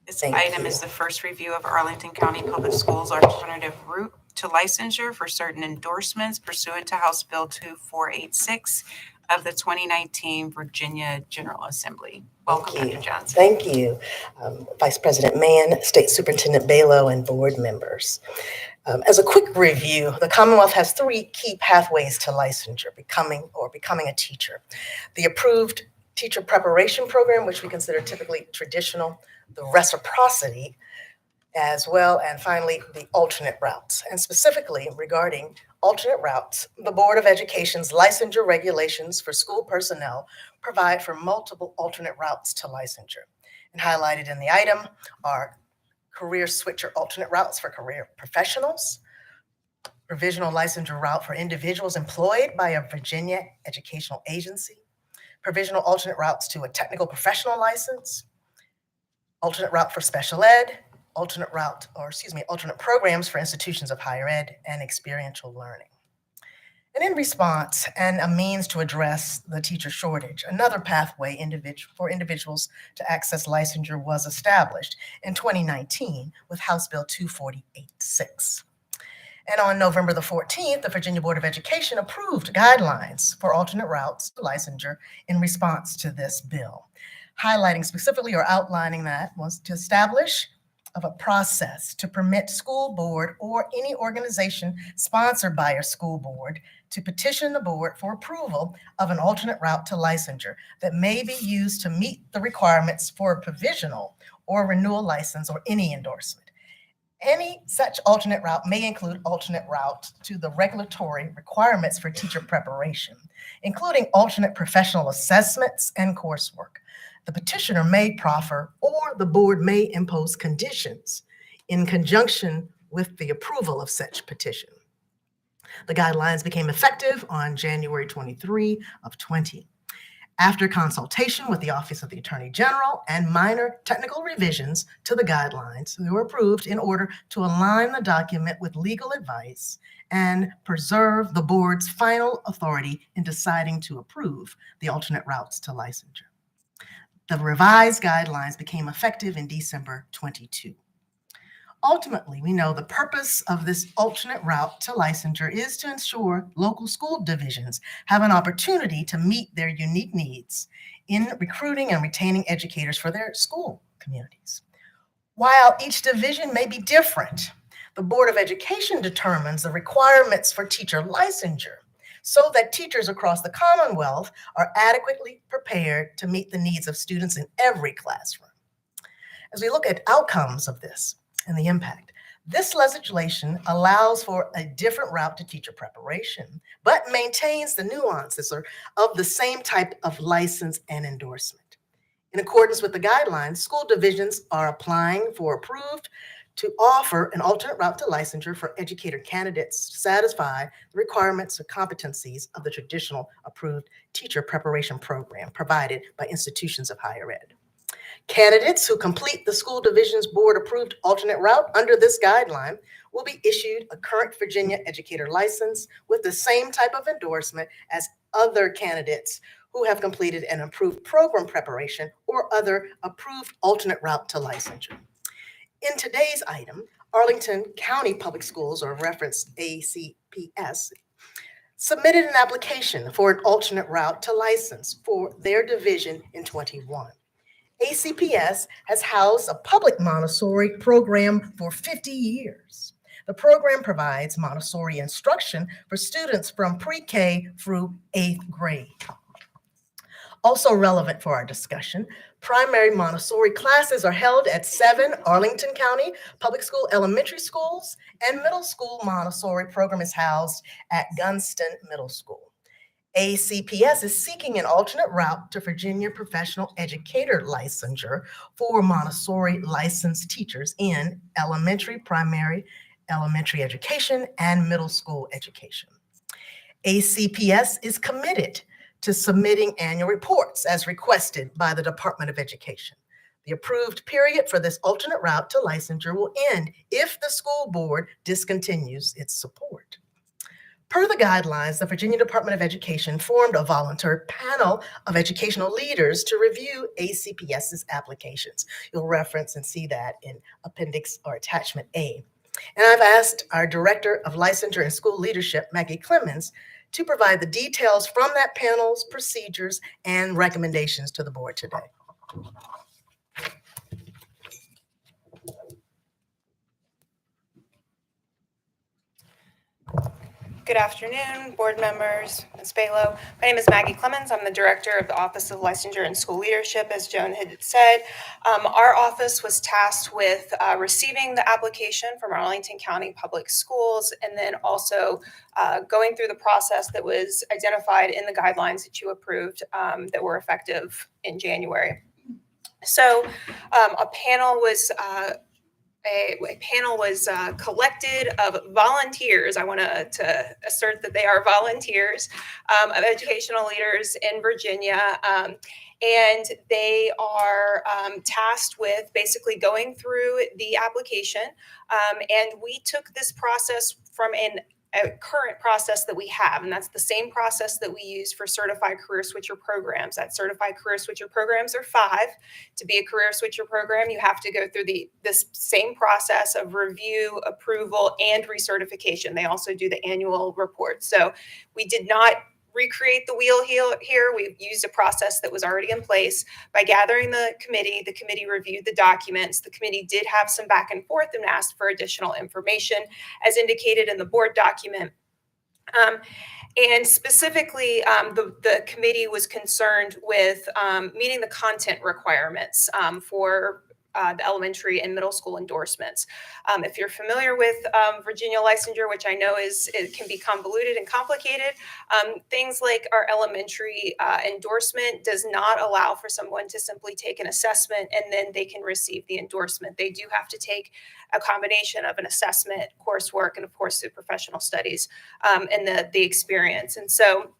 This Thank item you. is the first review of Arlington County Public Schools alternative route to licensure for certain endorsements pursuant to House Bill 2486 of the 2019 Virginia General Assembly. Welcome, Thank you. Dr. Johnson. Thank you, Vice President Mann, State Superintendent Balo, and board members. As a quick review, the Commonwealth has 3 key pathways to licensure, becoming a teacher. The approved teacher preparation program, which we consider typically traditional, the reciprocity, as well, and finally, the alternate routes. And specifically regarding alternate routes, the Board of Education's licensure regulations for school personnel provide for multiple alternate routes to licensure. And highlighted in the item are career switcher alternate routes for career professionals, provisional licensure route for individuals employed by a Virginia educational agency, provisional alternate routes to a technical professional license, alternate route for special ed, alternate programs for institutions of higher ed, and experiential learning. And in response, and a means to address the teacher shortage, another pathway for individuals to access licensure was established in 2019 with House Bill 2486. And on November the 14th, the Virginia Board of Education approved guidelines for alternate routes to licensure in response to this bill. Highlighting specifically or outlining that was to establish of a process to permit school board or any organization sponsored by a school board to petition the board for approval of an alternate route to licensure that may be used to meet the requirements for a provisional or renewal license or any endorsement. Any such alternate route may include alternate route to the regulatory requirements for teacher preparation, including alternate professional assessments and coursework. The petitioner may proffer or the board may impose conditions in conjunction with the approval of such petition. The guidelines became effective on January 23 of 20. After consultation with the Office of the Attorney General and minor technical revisions to the guidelines, they were approved in order to align the document with legal advice and preserve the board's final authority in deciding to approve the alternate routes to licensure. The revised guidelines became effective in December 22. Ultimately, we know the purpose of this alternate route to licensure is to ensure local school divisions have an opportunity to meet their unique needs in recruiting and retaining educators for their school communities. While each division may be different, the Board of Education determines the requirements for teacher licensure so that teachers across the Commonwealth are adequately prepared to meet the needs of students in every classroom. As we look at outcomes of this and the impact, this legislation allows for a different route to teacher preparation, but maintains the nuances of the same type of license and endorsement. In accordance with the guidelines, school divisions are applying for approved to offer an alternate route to licensure for educator candidates to satisfy the requirements or competencies of the traditional approved teacher preparation program provided by institutions of higher ed. Candidates who complete the school division's board-approved alternate route under this guideline will be issued a current Virginia educator license with the same type of endorsement as other candidates who have completed an approved program preparation or other approved alternate route to licensure. In today's item, Arlington County Public Schools, or reference ACPS, submitted an application for an alternate route to license for their division in 21. ACPS has housed a public Montessori program for 50 years. The program provides Montessori instruction for students from pre-K through 8th grade. Also relevant for our discussion, primary Montessori classes are held at 7 Arlington County Public School elementary schools, and middle school Montessori program is housed at Gunston Middle School. ACPS is seeking an alternate route to Virginia Professional Educator licensure for Montessori licensed teachers in elementary, primary, elementary education, and middle school education. ACPS is committed to submitting annual reports as requested by the Department of Education. The approved period for this alternate route to licensure will end if the school board discontinues its support. Per the guidelines, the Virginia Department of Education formed a volunteer panel of educational leaders to review ACPS's applications. You'll reference and see that in Appendix or Attachment A. And I've asked our Director of Licensure and School Leadership, Maggie Clemens, to provide the details from that panel's procedures and recommendations to the board today. Good afternoon, board members, Ms. Balo. My name is Maggie Clemens. I'm the Director of the Office of Licensure and School Leadership, as Joan had said. Our office was tasked with receiving the application from Arlington County Public Schools, and then also going through the process that was identified in the guidelines that you approved that were effective in January. So a panel was collected of volunteers. I want to assert that they are volunteers of educational leaders in Virginia. And they are tasked with basically going through the application. And we took this process from a current process that we have, and that's the same process that we use for certified career switcher programs. That certified career switcher programs are 5. To be a career switcher program, you have to go through this same process of review, approval, and recertification. They also do the annual report. So we did not recreate the wheel here. We've used a process that was already in place. By gathering the committee reviewed the documents. The committee did have some back and forth and asked for additional information as indicated in the board document. And specifically, the committee was concerned with meeting the content requirements for the elementary and middle school endorsements. If you're familiar with Virginia licensure, which I know it can be convoluted and complicated, things like our elementary endorsement does not allow for someone to simply take an assessment and then they can receive the endorsement. They do have to take a combination of an assessment, coursework, and of course the professional studies and the experience. And so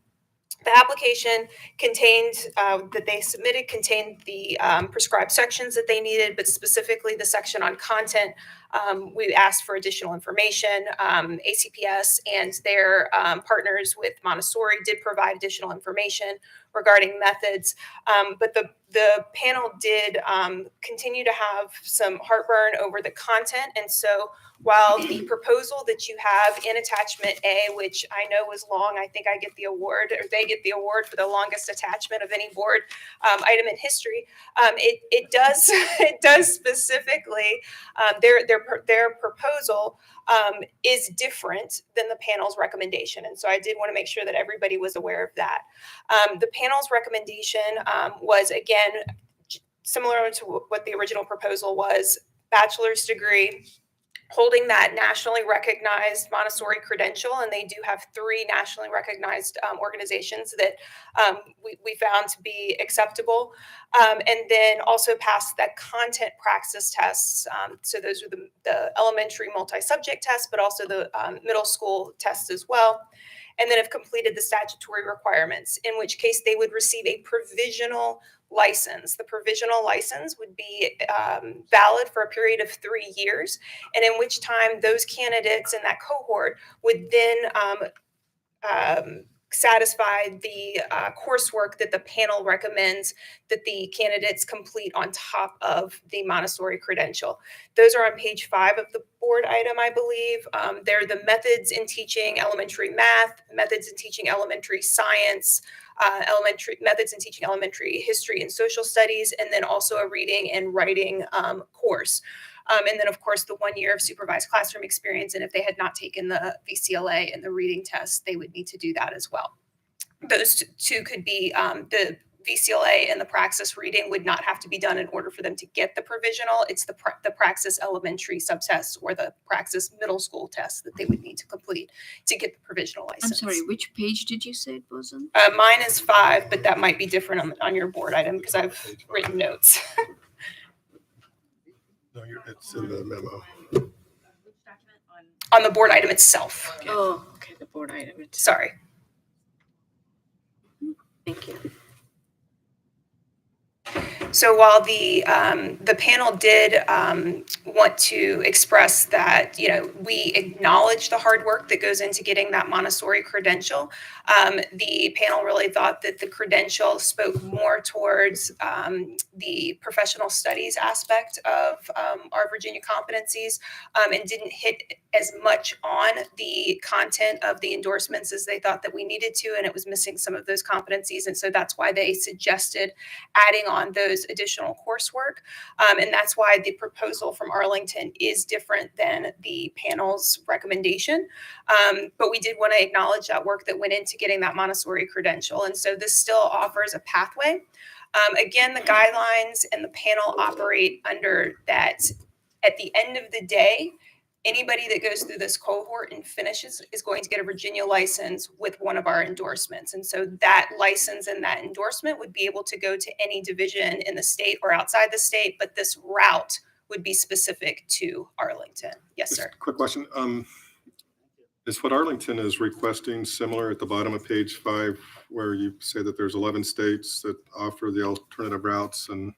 the application that they submitted contained the prescribed sections that they needed, but specifically the section on content. We asked for additional information. ACPS and their partners with Montessori did provide additional information regarding methods, but the panel did continue to have some heartburn over the content. And so while the proposal that you have in attachment A, which I know was long, I think I get the award, or they get the award for the longest attachment of any board item in history. It does specifically, their proposal is different than the panel's recommendation. And so I did want to make sure that everybody was aware of that. The panel's recommendation was, again, similar to what the original proposal was: bachelor's degree, holding that nationally recognized Montessori credential, and they do have 3 nationally recognized organizations that we found to be acceptable, and then also passed that content praxis tests. So those are the elementary multi-subject tests, but also the middle school tests as well, and then have completed the statutory requirements, in which case they would receive a provisional license. The provisional license would be valid for a period of 3 years, and in which time those candidates in that cohort would then satisfied the coursework that the panel recommends that the candidates complete on top of the Montessori credential. Those are on page 5 of the board item, I believe. They're the methods in teaching elementary math, methods in teaching elementary science, elementary methods in teaching elementary history and social studies, and then also a reading and writing course. And then, of course, the 1 year of supervised classroom experience. And if they had not taken the VCLA and the reading test, they would need to do that as well. Those two could be the VCLA and the Praxis reading would not have to be done in order for them to get the provisional. It's the Praxis elementary subtest or the Praxis middle school test that they would need to complete to get the provisional license. I'm sorry, which page did you say it was on? Mine is 5, but that might be different on your board item because I've written notes. No, it's in the memo. On the board item itself. Oh, okay, the board item. Sorry. Thank you. So while the panel did want to express that, we acknowledge the hard work that goes into getting that Montessori credential, the panel really thought that the credential spoke more towards the professional studies aspect of our Virginia competencies and didn't hit as much on the content of the endorsements as they thought that we needed to, and it was missing some of those competencies. And so that's why they suggested adding on those additional coursework. And that's why the proposal from Arlington is different than the panel's recommendation. But we did want to acknowledge that work that went into getting that Montessori credential. And so this still offers a pathway. Again, the guidelines and the panel operate under that. At the end of the day, anybody that goes through this cohort and finishes is going to get a Virginia license with one of our endorsements. And so that license and that endorsement would be able to go to any division in the state or outside the state, but this route would be specific to Arlington. Yes, sir. Quick question. Is what Arlington is requesting similar at the bottom of page 5, where you say that there's 11 states that offer the alternative routes, and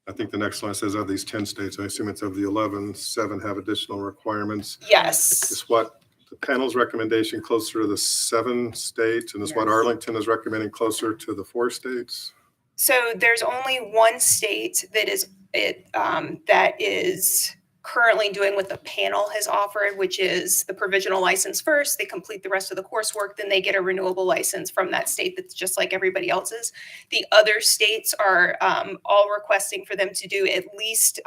I think the next line says of these 10 states, I assume it's of the 11, 7 have additional requirements. Yes. Is what the panel's recommendation closer to the 7 states, and is what Arlington is recommending closer to the 4 states? So there's only one state that is currently doing what the panel has offered, which is the provisional license first. They complete the rest of the coursework, then they get a renewable license from that state that's just like everybody else's. The other states are all requesting for them to do at least,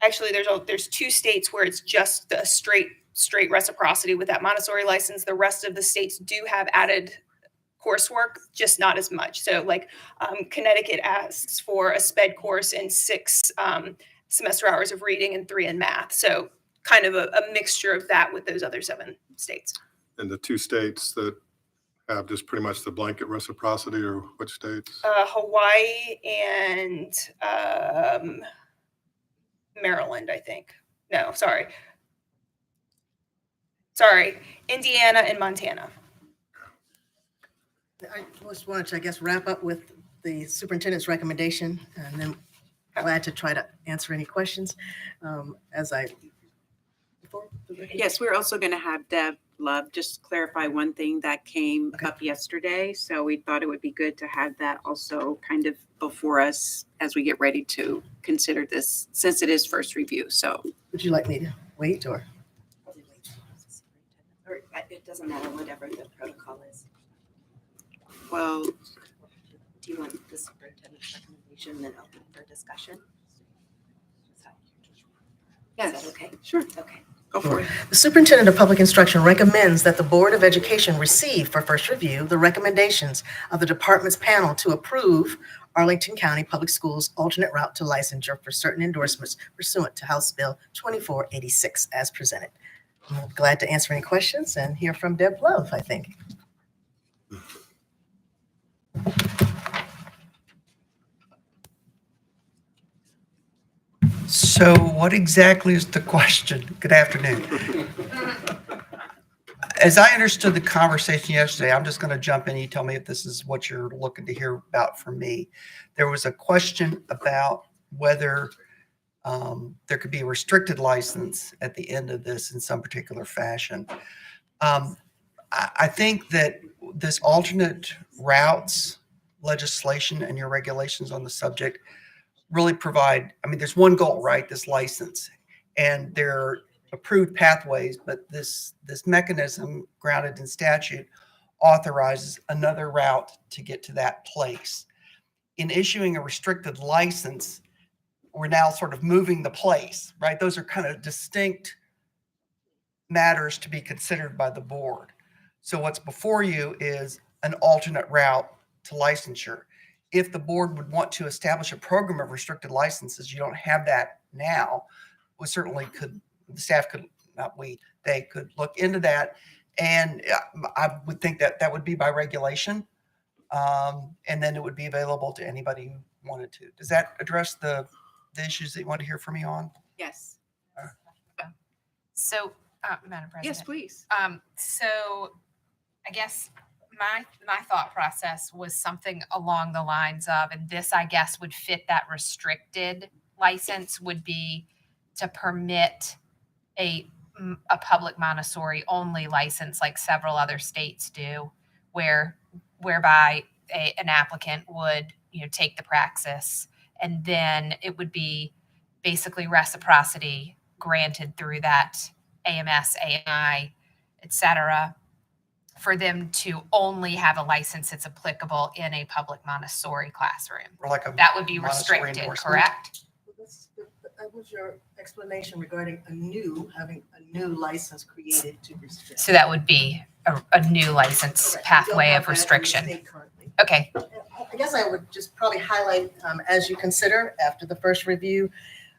actually there's 2 states where it's just the straight reciprocity with that Montessori license. The rest of the states do have added coursework, just not as much. So like Connecticut asks for a SPED course and 6 semester hours of reading and 3 in math. So kind of a mixture of that with those other 7 states. And the 2 states that have just pretty much the blanket reciprocity, or which states? Hawaii and Maryland, I think. No, sorry. Indiana and Montana. I just wanted to, I guess, wrap up with the superintendent's recommendation, and then glad to try to answer any questions Yes, we're also going to have Deb Love just clarify one thing that came up yesterday. So we thought it would be good to have that also kind of before us as we get ready to consider this, since it is first review. So would you like me to wait or? Or it doesn't matter, whatever the protocol is. Well, do you want the superintendent's recommendation then open for discussion? yes. Is that okay? Sure. Okay. Go for it. The Superintendent of Public Instruction recommends that the Board of Education receive for first review the recommendations of the department's panel to approve Arlington County Public Schools alternate route to licensure for certain endorsements pursuant to House Bill 2486 as presented. I'm glad to answer any questions and hear from Deb Love, I think. So what exactly is the question? Good afternoon. As I understood the conversation yesterday, I'm just going to jump in. You tell me if this is what you're looking to hear about from me. There was a question about whether there could be a restricted license at the end of this in some particular fashion. I think that this alternate routes legislation and your regulations on the subject really provide, I mean, there's one goal, right? This license. And there are approved pathways, but this mechanism grounded in statute authorizes another route to get to that place. In issuing a restricted license, we're now sort of moving the place, right? Those are kind of distinct matters to be considered by the board. So what's before you is an alternate route to licensure. If the board would want to establish a program of restricted licenses, you don't have that now. We certainly could, the staff could, not we, they could look into that. And I would think that that would be by regulation. And then it would be available to anybody who wanted to. Does that address the issues that you want to hear from me on? Yes. So, Madam President. Yes, please. So I guess my thought process was something along the lines of, and this, I guess, would fit that restricted license, would be to permit a public Montessori only license like several other states do, whereby an applicant would, take the praxis, and then it would be basically reciprocity granted through that AMS, AMI, et cetera, for them to only have a license that's applicable in a public Montessori classroom. Or like a That would be Montessori restricted, endorsement? correct? That was your explanation regarding having a new license created to restrict. So that would be a new license Correct. We don't pathway have of that in the restriction. state currently. Okay, I guess I would just probably highlight, as you consider after the first review,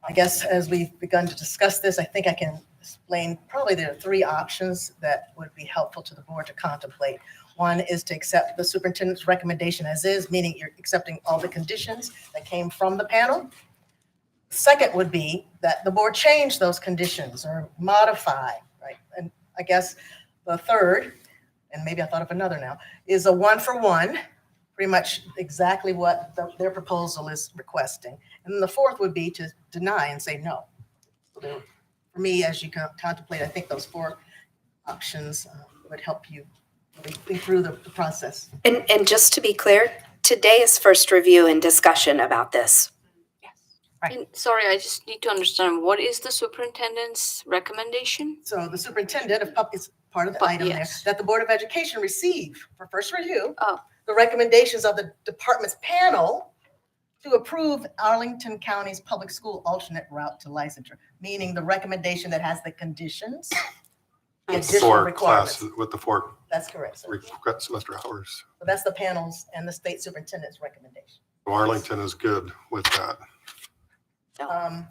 I guess as we've begun to discuss this, I think I can explain, probably there are three options that would be helpful to the board to contemplate. One is to accept the superintendent's recommendation as is, meaning you're accepting all the conditions that came from the panel. Second would be that the board change those conditions or modify, right? And I guess the third, and maybe I thought of another now, is a 1-for-1, pretty much exactly what their proposal is requesting. And then the fourth would be to deny and say no. So for me, as you contemplate, I think those four options would help you think through the process. And just to be clear, today is first review and discussion about this. And sorry, I just need to understand, what is the superintendent's recommendation? So the superintendent is part of the item there, yes. that the Board of Education receive for first review, Oh. the recommendations of the department's panel to approve Arlington County's public school alternate route to licensure, meaning the recommendation that has the conditions, the additional For requirements. class, with the four That's correct, sir. semester hours. So that's the panel's and the state superintendent's recommendation. Arlington is good with that. Um,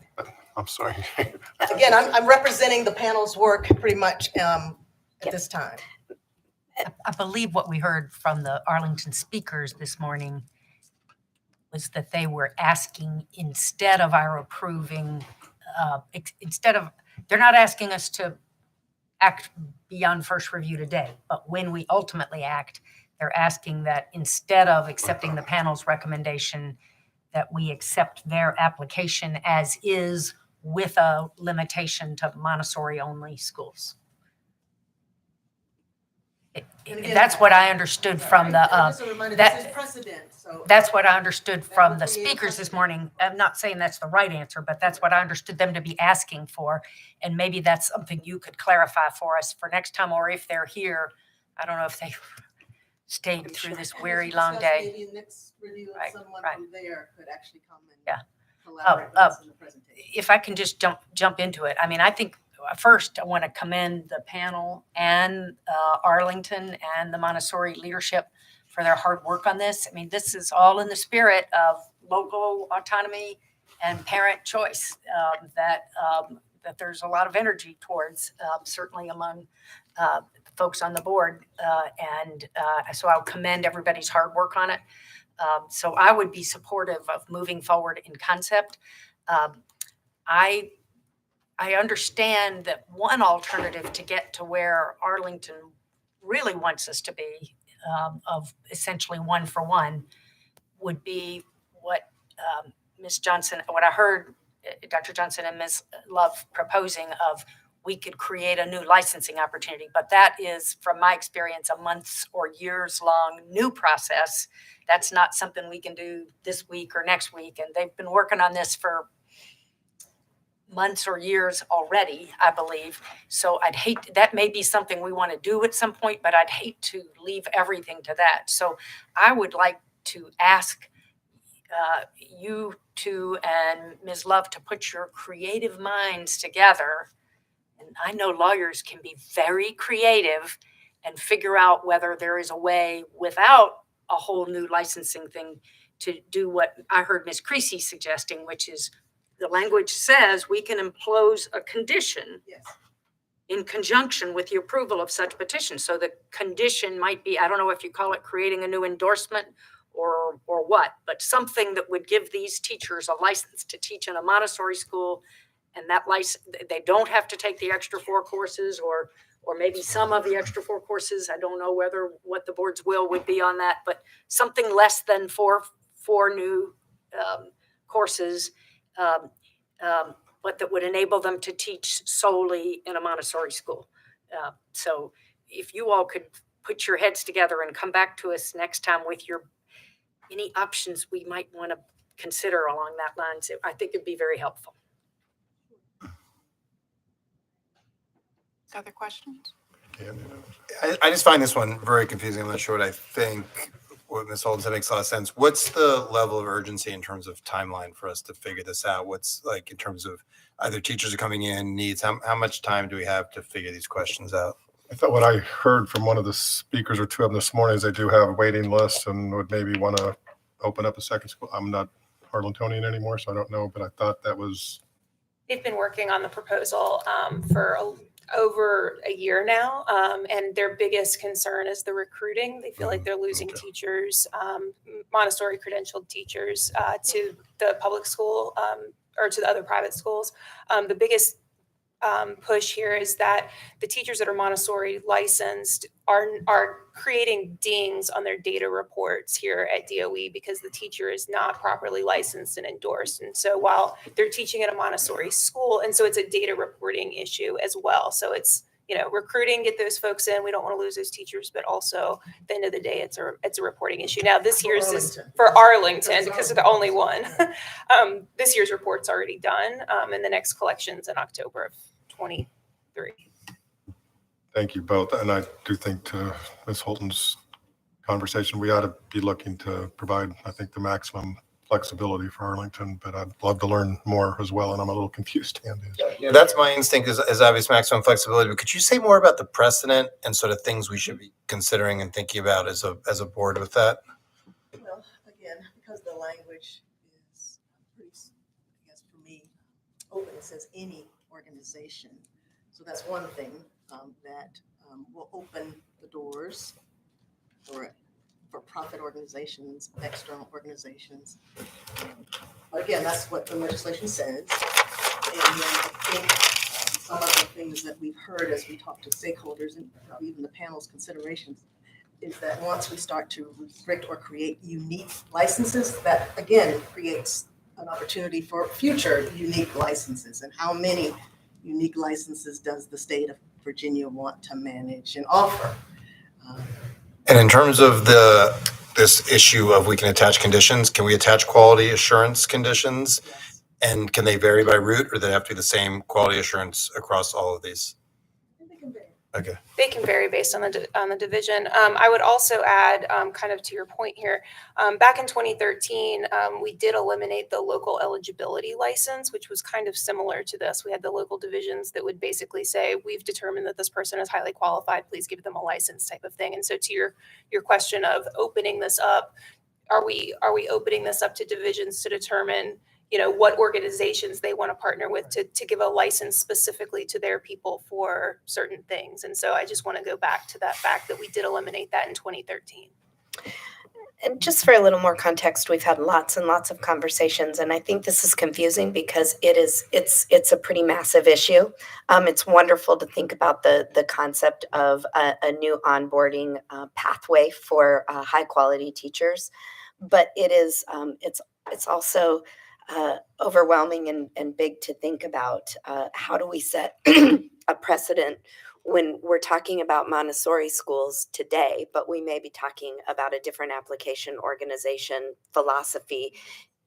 I'm sorry. Again, I'm representing the panel's work pretty much at this time. I believe what we heard from the Arlington speakers this morning was that they were asking, instead of our approving, they're not asking us to act beyond first review today, but when we ultimately act, they're asking that instead of accepting the panel's recommendation, that we accept their application as is with a limitation to Montessori-only schools. That's what I understood from the, Just a reminder, this is precedent, so. that's what I understood from the speakers this morning. I'm not saying that's the right answer, but that's what I understood them to be asking for. And maybe that's something you could clarify for us for next time, or if they're here, I don't know if they stayed through this weary long day. Maybe next review, Right, someone right. from there could actually come and Yeah. collaborate with us in the presentation. If I can just jump into it. I mean, I think first I want to commend the panel and Arlington and the Montessori leadership for their hard work on this. I mean, this is all in the spirit of local autonomy and parent choice that there's a lot of energy towards, certainly among folks on the board. So I'll commend everybody's hard work on it. So I would be supportive of moving forward in concept. I understand that one alternative to get to where Arlington really wants us to be, of essentially 1-for-1, would be what Ms. Johnson, what I heard Dr. Johnson and Ms. Love proposing of we could create a new licensing opportunity. But that is, from my experience, a months or years long new process. That's not something we can do this week or next week. And they've been working on this for months or years already, I believe. So I'd hate, that may be something we want to do at some point, but I'd hate to leave everything to that. So I would like to ask you two and Ms. Love to put your creative minds together. And I know lawyers can be very creative and figure out whether there is a way without a whole new licensing thing to do what I heard Ms. Creasy suggesting, which is the language says we can impose a condition in conjunction with the approval of such petition. So the condition might be, I don't know if you call it creating a new endorsement or what, but something that would give these teachers a license to teach in a Montessori school. And that license, they don't have to take the extra 4 courses or maybe some of the extra 4 courses. I don't know what the board's will would be on that, but something less than four new courses, but that would enable them to teach solely in a Montessori school. So if you all could put your heads together and come back to us next time with any options we might want to consider along that lines, I think it'd be very helpful. Other questions? I just find this one very confusing. I'm not sure what I think. What Ms. Holden said makes a lot of sense. What's the level of urgency in terms of timeline for us to figure this out? What's like in terms of either teachers are coming in, needs, how much time do we have to figure these questions out? I thought what I heard from one of the speakers or two of them this morning is they do have a waiting list and would maybe want to open up a second school. I'm not Harlingtonian anymore, so I don't know, but I thought that was. They've been working on the proposal for over a year now, and their biggest concern is the recruiting. They feel like they're losing teachers, Montessori credentialed teachers, to the public school or to the other private schools. The biggest push here is that the teachers that are Montessori licensed are creating dings on their data reports here at DOE because the teacher is not properly licensed and endorsed. And so while they're teaching at a Montessori school, and so it's a data reporting issue as well. So it's, recruiting, get those folks in. We don't want to lose those teachers, but also at the end of the day, it's a reporting issue. Now this year's is for Arlington because they're the only one. This year's report's already done, and the next collection's in October of 23. Thank you both. And I do think to Ms. Holton's conversation, we ought to be looking to provide, I think, the maximum flexibility for Arlington, but I'd love to learn more as well. And I'm a little confused. Yeah, that's my instinct is obvious maximum flexibility. But could you say more about the precedent and sort of things we should be considering and thinking about as a board with that? Well, again, because the language is pretty, I guess for me, open, it says any organization. So that's one thing that will open the doors for profit organizations, external organizations. But again, that's what the legislation says. And then I think some of the things that we've heard as we talk to stakeholders and even the panel's considerations is that once we start to restrict or create unique licenses, that again creates an opportunity for future unique licenses. And how many unique licenses does the state of Virginia want to manage and offer? And in terms of this issue of we can attach conditions, can we attach quality assurance conditions? And can they vary by route, or do they have to be the same quality assurance across all of these? Okay. They can vary based on the division. I would also add, kind of to your point here, back in 2013, we did eliminate the local eligibility license, which was kind of similar to this. We had the local divisions that would basically say, we've determined that this person is highly qualified, please give them a license type of thing. And so to your question of opening this up, are we opening this up to divisions to determine what organizations they want to partner with to give a license specifically to their people for certain things. And so I just want to go back to that fact that we did eliminate that in 2013. And just for a little more context, we've had lots and lots of conversations, and I think this is confusing because it's a pretty massive issue. It's wonderful to think about the concept of a new onboarding pathway for high quality teachers, but it's also overwhelming and big to think about. How do we set a precedent when we're talking about Montessori schools today, but we may be talking about a different application, organization, philosophy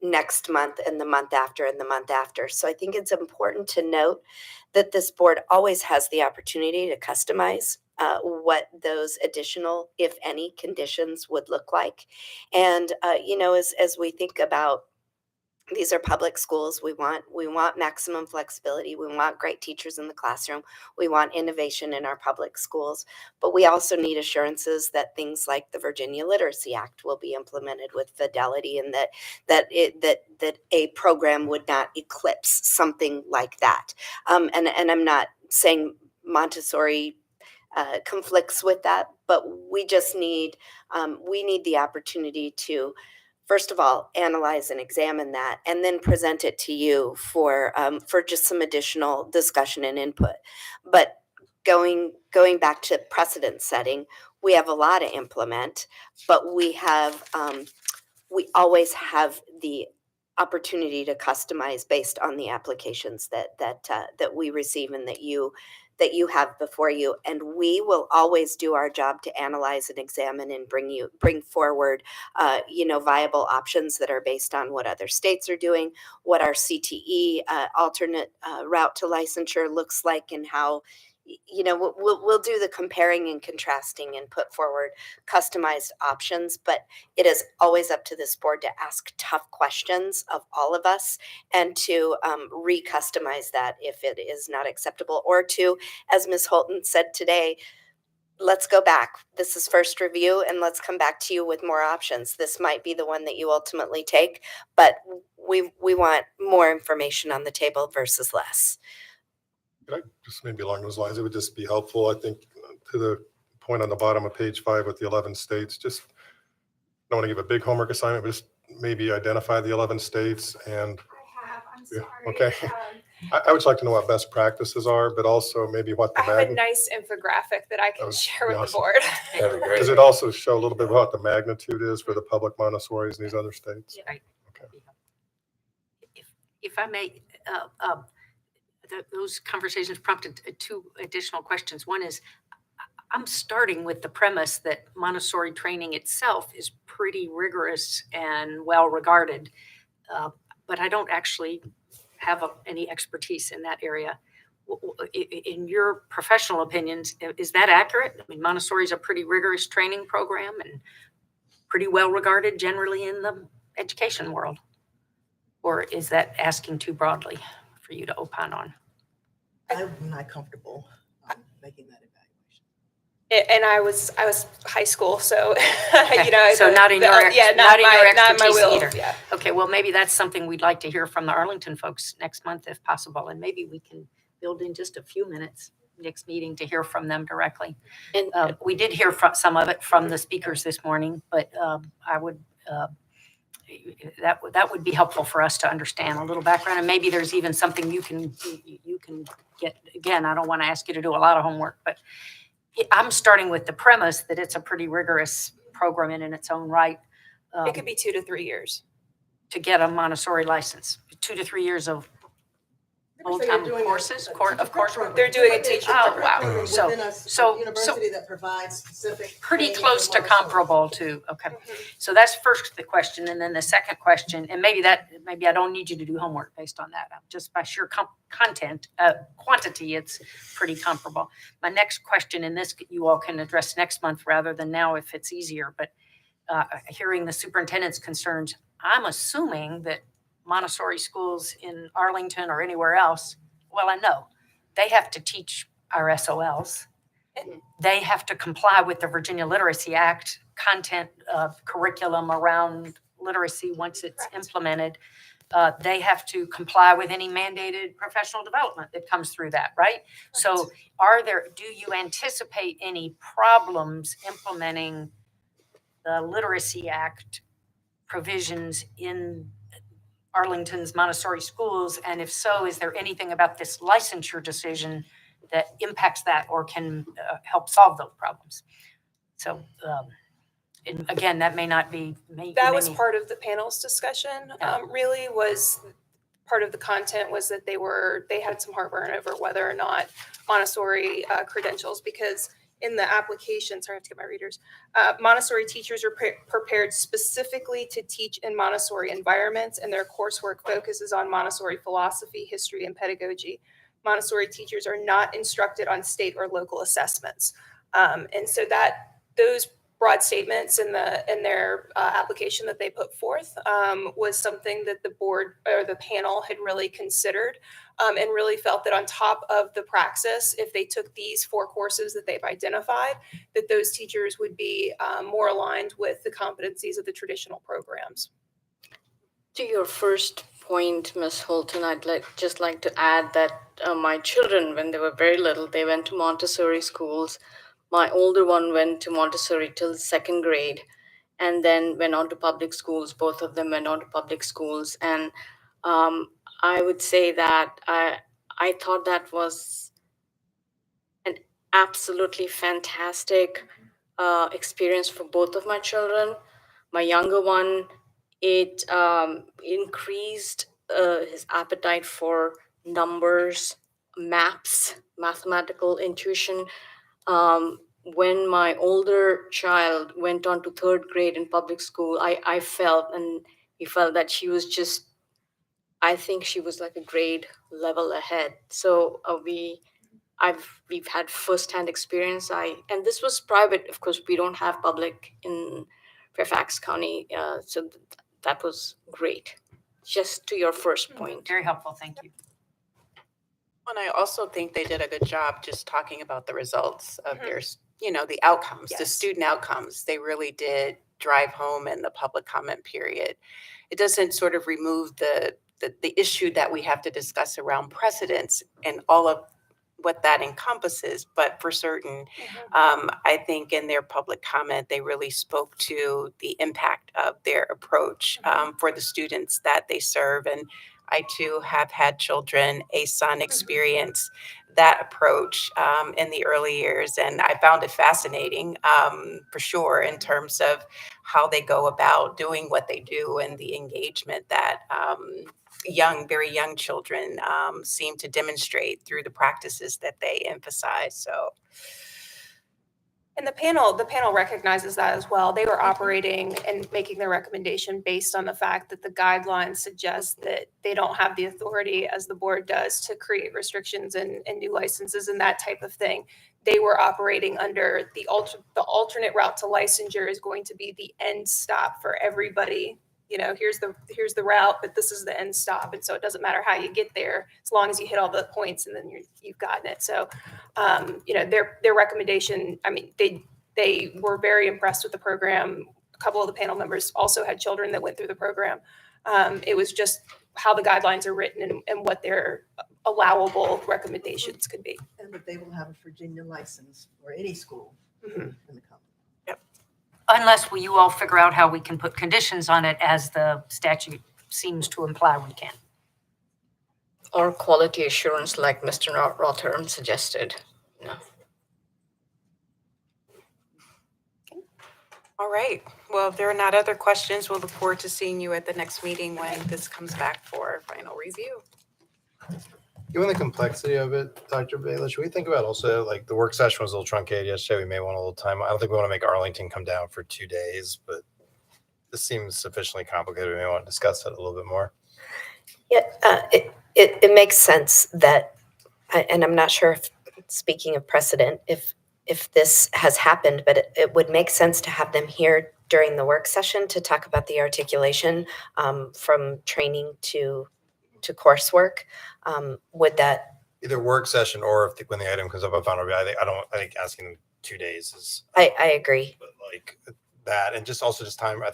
next month and the month after and the month after. So I think it's important to note that this board always has the opportunity to customize what those additional, if any, conditions would look like. And as we think about, these are public schools. We want maximum flexibility. We want great teachers in the classroom. We want innovation in our public schools, but we also need assurances that things like the Virginia Literacy Act will be implemented with fidelity, and that a program would not eclipse something like that. And I'm not saying Montessori conflicts with that, but we just need the opportunity to, first of all, analyze and examine that, and then present it to you for just some additional discussion and input. But going back to precedent setting, we have a lot to implement, but we always have the opportunity to customize based on the applications that we receive and that you have before you. And we will always do our job to analyze and examine and bring forward viable options that are based on what other states are doing, what our CTE alternate route to licensure looks like, and how we'll do the comparing and contrasting and put forward customized options. But it is always up to this board to ask tough questions of all of us, and to re-customize that if it is not acceptable, or to, as Ms. Holton said today, let's go back. This is first review, and let's come back to you with more options. This might be the one that you ultimately take, but we want more information on the table versus less. Could I just maybe along those lines, it would just be helpful, I think, to the point on the bottom of page 5 with the 11 states, just don't want to give a big homework assignment, but just maybe identify the 11 states. And I'm sorry. okay. I would like to know what best practices are, but also maybe what the I have a nice infographic that I can share with the board. Does it also show a little bit what the magnitude is for the public Montessoris in these other states? Right. If I may, those conversations prompted two additional questions. One is, I'm starting with the premise that Montessori training itself is pretty rigorous and well regarded, but I don't actually have any expertise in that area. In your professional opinions, is that accurate? I mean, Montessori is a pretty rigorous training program and pretty well regarded generally in the education world. Or is that asking too broadly for you to opine on? I'm not comfortable making that And I was high school, so So not in your not in your expertise my wheel. either. Yeah. Okay, well, maybe that's something we'd like to hear from the Arlington folks next month if possible, and maybe we can build in just a few minutes next meeting to hear from them directly. And We did hear from some of it from the speakers this morning, but I would that would be helpful for us to understand a little background, and maybe there's even something you can get. Again, I don't want to ask you to do a lot of homework, but I'm starting with the premise that it's a pretty rigorous program in its own right. It could be 2 to 3 years To get a Montessori license, 2 to 3 years of full-time courses, of course. They're doing a teacher Oh, wow. program So, within a so university that provides specific. pretty training close for to Montessori. comparable to, okay. So that's first the question, and then the second question, and maybe I don't need you to do homework based on that. Just by sheer quantity, it's pretty comparable. My next question, and this you all can address next month rather than now if it's easier, but hearing the superintendent's concerns, I'm assuming that Montessori schools in Arlington or anywhere else, well, I know, they have to teach our SOLs. They have to comply with the Virginia Literacy Act content curriculum around literacy once it's implemented. They have to comply with any mandated professional development that comes through that, right? So do you anticipate any problems implementing the Literacy Act provisions in Arlington's Montessori schools? And if so, is there anything about this licensure decision that impacts that or can help solve those problems? So and again, that may not be. That was part of the panel's discussion, really was part of the content was that they had some heartburn over whether or not Montessori credentials, because in the application, sorry, I have to get my readers, Montessori teachers are prepared specifically to teach in Montessori environments, and their coursework focuses on Montessori philosophy, history, and pedagogy. Montessori teachers are not instructed on state or local assessments. And so those broad statements in their application that they put forth was something that the board or the panel had really considered and really felt that on top of the praxis, if they took these 4 courses that they've identified, that those teachers would be more aligned with the competencies of the traditional programs. To your first point, Ms. Holton, I'd just like to add that my children, when they were very little, they went to Montessori schools. My older one went to Montessori till 2nd grade and then went on to public schools. Both of them went on to public schools. And I would say that I thought that was an absolutely fantastic experience for both of my children. My younger one, it increased his appetite for numbers, maps, mathematical intuition. When my older child went on to 3rd grade in public school, I felt, and we felt that she was just, I think she was like a grade level ahead. So we've had firsthand experience. And this was private, of course. We don't have public in Fairfax County, so that was great. Just to your first point. Very helpful, thank you. And I also think they did a good job just talking about the results of their, the outcomes, the student outcomes. They really did drive home in the public comment period. It doesn't sort of remove the issue that we have to discuss around precedents and all of what that encompasses, but for certain, I think in their public comment, they really spoke to the impact of their approach for the students that they serve. And I too have had children, a son experience that approach in the early years. And I found it fascinating for sure in terms of how they go about doing what they do and the engagement that very young children seem to demonstrate through the practices that they emphasize. So. And the panel recognizes that as well. They were operating and making their recommendation based on the fact that the guidelines suggest that they don't have the authority, as the board does, to create restrictions and new licenses and that type of thing. They were operating under the alternate route to licensure is going to be the end stop for everybody. Here's the route, but this is the end stop. And so it doesn't matter how you get there, as long as you hit all the points and then you've gotten it. So, their recommendation, I mean, they were very impressed with the program. A couple of the panel members also had children that went through the program. It was just how the guidelines are written and what their allowable recommendations could be. And that they will have a Virginia license for any school in the company. Unless you all figure out how we can put conditions on it, as the statute seems to imply we can. Or quality assurance, like Mr. Rotherham suggested. All right. Well, if there are not other questions, we'll look forward to seeing you at the next meeting when this comes back for final review. Given the complexity of it, Dr. Baylor, should we think about also, like, the work session was a little truncated yesterday. We may want a little time. I don't think we want to make Arlington come down for 2 days, but this seems sufficiently complicated. We may want to discuss it a little bit more. Yeah, it makes sense that, and I'm not sure if, speaking of precedent, if this has happened, but it would make sense to have them here during the work session to talk about the articulation from training to coursework. Would that either work session or when the item comes up on final review? I think asking them 2 days is. I agree. But like that, and just time. I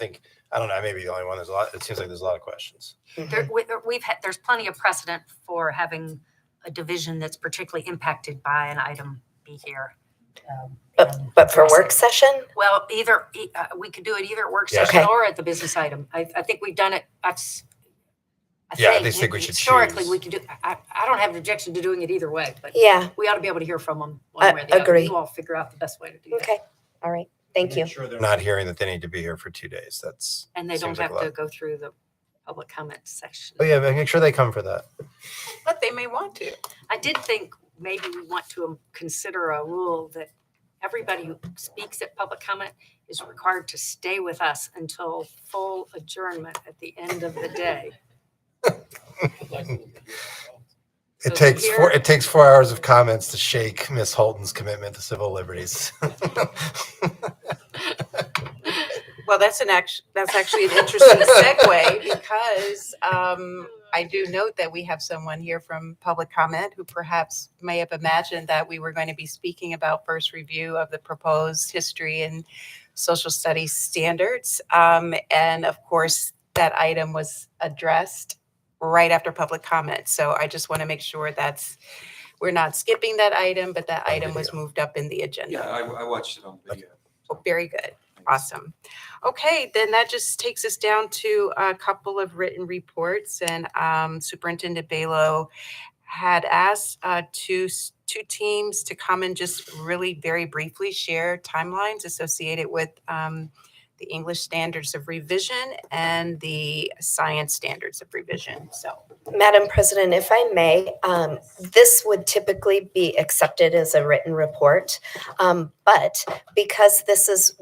don't know. I may be the only one. There's a lot. It seems like there's a lot of questions. There's plenty of precedent for having a division that's particularly impacted by an item be here. But for work session? Well, either we could do it either at work Yeah. session Okay. or at the business item. I think we've done it. I just think we should historically choose. we could do. I don't have an objection to doing it either way, but Yeah. we ought to be able to hear from them one way or the other. Agree. You all figure out the best way to do that. Okay. All right. Thank you. Make sure they're not hearing that they need to be here for 2 days. That's. And they don't seems like have a to lot. go through the public comment section. Oh, yeah, but make sure they come for that. But they may want to. I did think maybe we want to consider a rule that everybody who speaks at public comment is required to stay with us until full adjournment at the end of the day. It takes 4 hours of comments to shake Miss Holton's commitment to civil liberties. Well, that's actually an interesting segue because I do note that we have someone here from public comment who perhaps may have imagined that we were going to be speaking about first review of the proposed history and social studies standards. And of course, that item was addressed right after public comment. So I just want to make sure we're not skipping that item, but that item was moved up in the agenda. Yeah, I watched it on video. Oh, very good. Awesome. Okay, then that just takes us down to a couple of written reports. And Superintendent Balo had asked two teams to come and just really very briefly share timelines associated with the English standards of revision and the science standards of revision. So, Madam President, if I may, this would typically be accepted as a written report. But because this is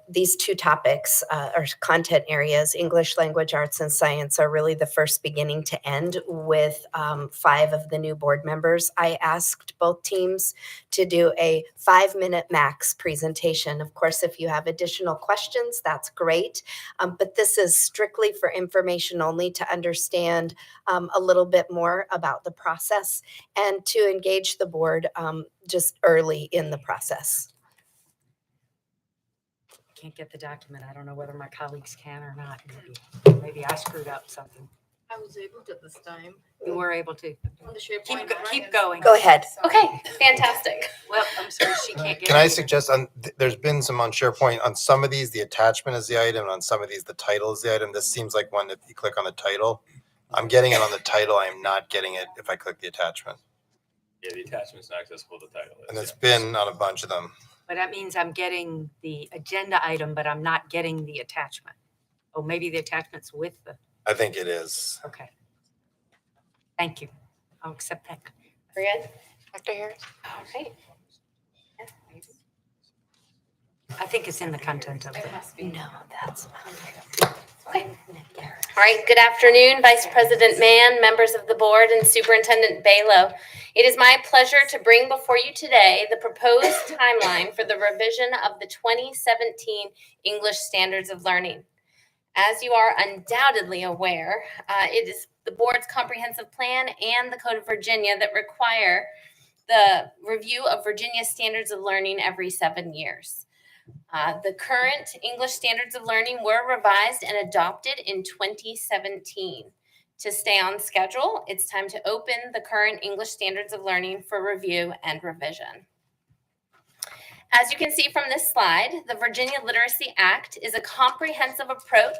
these two topics or content areas, English language arts and science are really the first beginning to end with 5 of the new board members. I asked both teams to do a 5-minute max presentation. Of course, if you have additional questions, that's great. But this is strictly for information only to understand a little bit more about the process and to engage the board just early in the process. Can't get the document. I don't know whether my colleagues can or not. Maybe I screwed up something. I was able to this time. You were able to. On the SharePoint, Keep going. Go ahead. Okay, fantastic. Well, I'm sorry, she can't get Can I it. suggest there's been some on SharePoint, on some of these, the attachment is the item, and on some of these, the title is the item. This seems like one that you click on the title. I'm getting it on the title. I am not getting it if I click the attachment. Yeah, the attachment's not accessible to the title. And it's been on a bunch of them. But that means I'm getting the agenda item, but I'm not getting the attachment. Oh, maybe the attachment's with the, I think it is. okay. Thank you. I'll accept that. We're good? Dr. Harris? All right. I think it's in the content of it. No, that's Okay. All right, good afternoon, Vice President Mann, members of the board, and Superintendent Balo. It is my pleasure to bring before you today the proposed timeline for the revision of the 2017 English Standards of Learning. As you are undoubtedly aware, it is the board's comprehensive plan and the Code of Virginia that require the review of Virginia Standards of Learning every 7 years. The current English Standards of Learning were revised and adopted in 2017. To stay on schedule, it's time to open the current English Standards of Learning for review and revision. As you can see from this slide, the Virginia Literacy Act is a comprehensive approach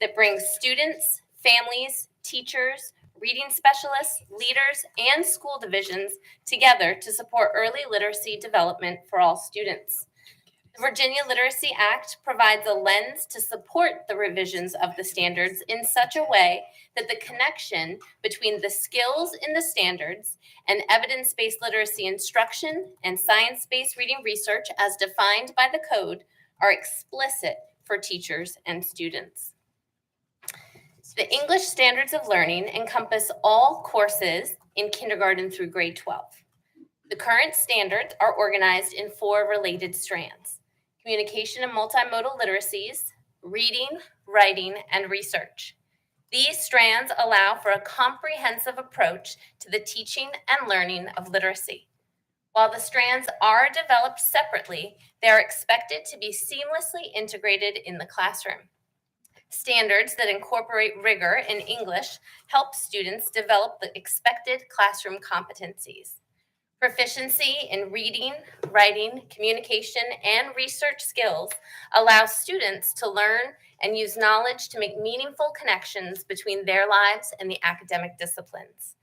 that brings students, families, teachers, reading specialists, leaders, and school divisions together to support early literacy development for all students. The Virginia Literacy Act provides a lens to support the revisions of the standards in such a way that the connection between the skills in the standards and evidence-based literacy instruction and science-based reading research as defined by the code are explicit for teachers and students. The English Standards of Learning encompass all courses in kindergarten through grade 12. The current standards are organized in 4 related strands: communication and multimodal literacies, reading, writing, and research. These strands allow for a comprehensive approach to the teaching and learning of literacy. While the strands are developed separately, they are expected to be seamlessly integrated in the classroom. Standards that incorporate rigor in English help students develop the expected classroom competencies. Proficiency in reading, writing, communication, and research skills allows students to learn and use knowledge to make meaningful connections between their lives and the academic disciplines.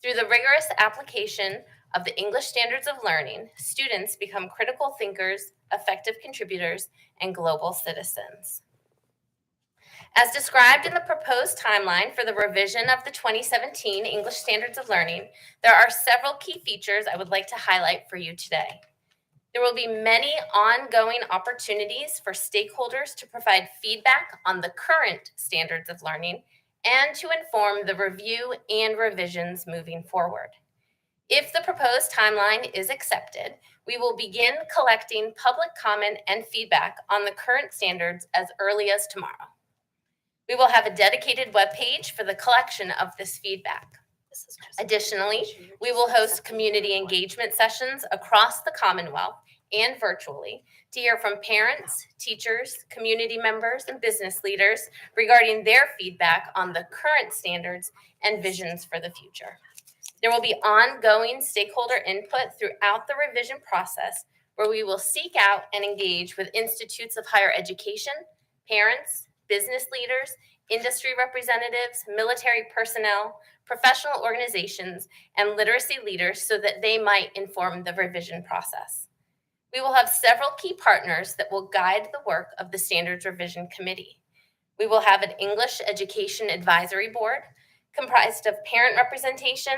Through the rigorous application of the English Standards of Learning, students become critical thinkers, effective contributors, and global citizens. As described in the proposed timeline for the revision of the 2017 English Standards of Learning, there are several key features I would like to highlight for you today. There will be many ongoing opportunities for stakeholders to provide feedback on the current standards of learning and to inform the review and revisions moving forward. If the proposed timeline is accepted, we will begin collecting public comment and feedback on the current standards as early as tomorrow. We will have a dedicated webpage for the collection of this feedback. Additionally, we will host community engagement sessions across the Commonwealth and virtually to hear from parents, teachers, community members, and business leaders regarding their feedback on the current standards and visions for the future. There will be ongoing stakeholder input throughout the revision process, where we will seek out and engage with institutes of higher education, parents, business leaders, industry representatives, military personnel, professional organizations, and literacy leaders so that they might inform the revision process. We will have several key partners that will guide the work of the Standards Revision Committee. We will have an English Education Advisory Board comprised of parent representation,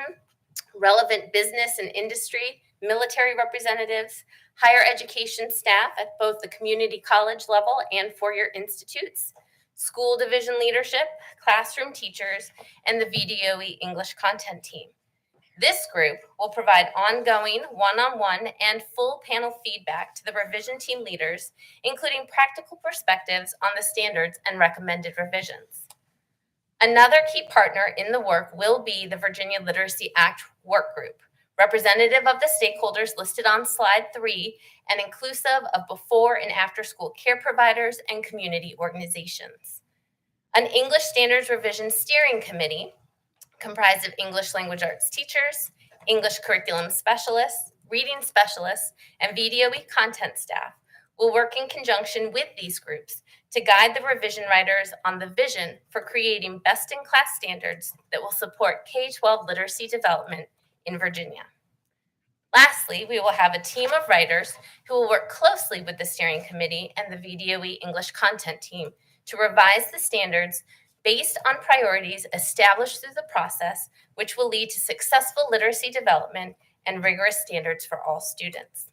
relevant business and industry, military representatives, higher education staff at both the community college level and four-year institutes, school division leadership, classroom teachers, and the VDOE English content team. This group will provide ongoing one-on-one and full panel feedback to the revision team leaders, including practical perspectives on the standards and recommended revisions. Another key partner in the work will be the Virginia Literacy Act Work Group, representative of the stakeholders listed on slide 3 and inclusive of before and after school care providers and community organizations. An English Standards Revision Steering Committee comprised of English language arts teachers, English curriculum specialists, reading specialists, and VDOE content staff will work in conjunction with these groups to guide the revision writers on the vision for creating best-in-class standards that will support K-12 literacy development in Virginia. Lastly, we will have a team of writers who will work closely with the steering committee and the VDOE English content team to revise the standards based on priorities established through the process, which will lead to successful literacy development and rigorous standards for all students.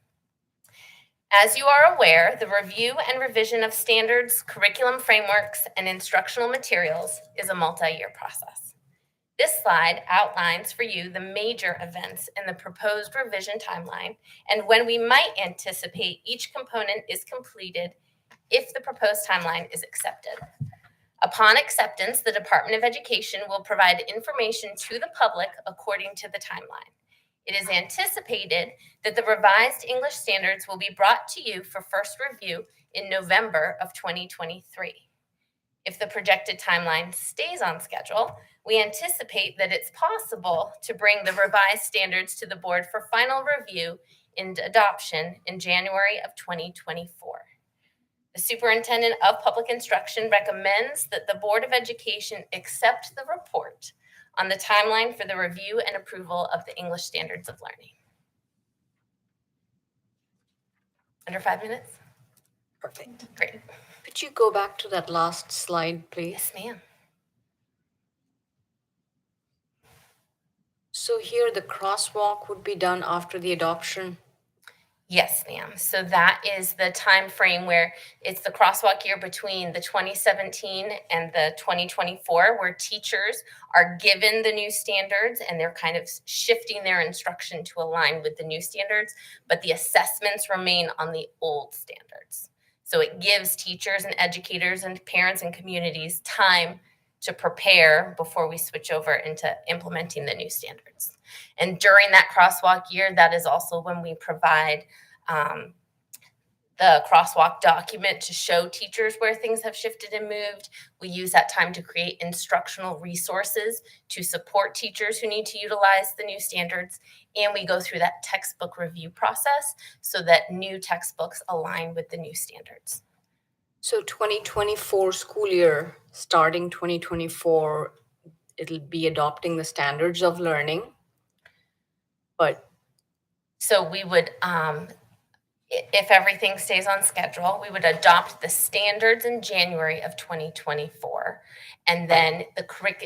As you are aware, the review and revision of standards, curriculum frameworks, and instructional materials is a multi-year process. This slide outlines for you the major events in the proposed revision timeline and when we might anticipate each component is completed if the proposed timeline is accepted. Upon acceptance, the Department of Education will provide information to the public according to the timeline. It is anticipated that the revised English standards will be brought to you for first review in November of 2023. If the projected timeline stays on schedule, we anticipate that it's possible to bring the revised standards to the board for final review and adoption in January of 2024. The Superintendent of Public Instruction recommends that the Board of Education accept the report on the timeline for the review and approval of the English Standards of Learning. Under 5 minutes? Perfect. Great. Could you go back to that last slide, please? Yes, ma'am. So here the crosswalk would be done after the adoption. Yes, ma'am. So that is the time frame where it's the crosswalk year between the 2017 and the 2024, where teachers are given the new standards and they're kind of shifting their instruction to align with the new standards, but the assessments remain on the old standards. So it gives teachers and educators and parents and communities time to prepare before we switch over into implementing the new standards. And during that crosswalk year, that is also when we provide the crosswalk document to show teachers where things have shifted and moved. We use that time to create instructional resources to support teachers who need to utilize the new standards. And we go through that textbook review process so that new textbooks align with the new standards. So 2024 school year, starting 2024, it'll be adopting the standards of learning. But so we would if everything stays on schedule, we would adopt the standards in January of 2024. And then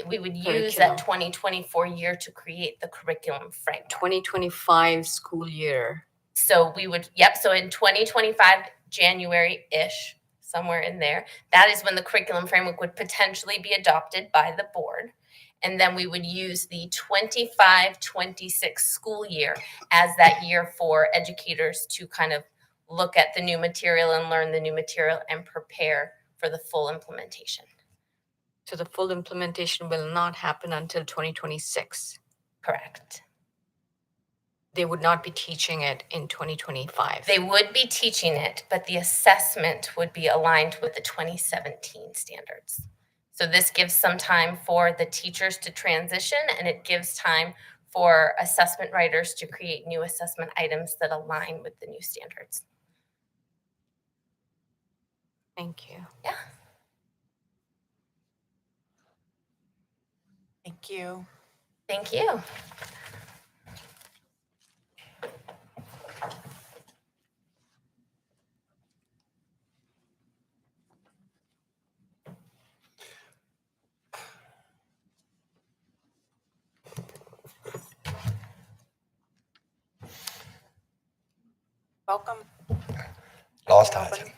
we would use Curriculum. that 2024 year to create the curriculum framework. 2025 school year. So we would, so in 2025, January-ish, somewhere in there, that is when the curriculum framework would potentially be adopted by the board. And then we would use the 25-26 school year as that year for educators to kind of look at the new material and learn the new material and prepare for the full implementation. So the full implementation will not happen until 2026. Correct. They would not be teaching it in 2025. They would be teaching it, but the assessment would be aligned with the 2017 standards. So this gives some time for the teachers to transition, and it gives time for assessment writers to create new assessment items that align with the new standards. Thank you. Yeah. Thank you. Thank you. Welcome. Last item.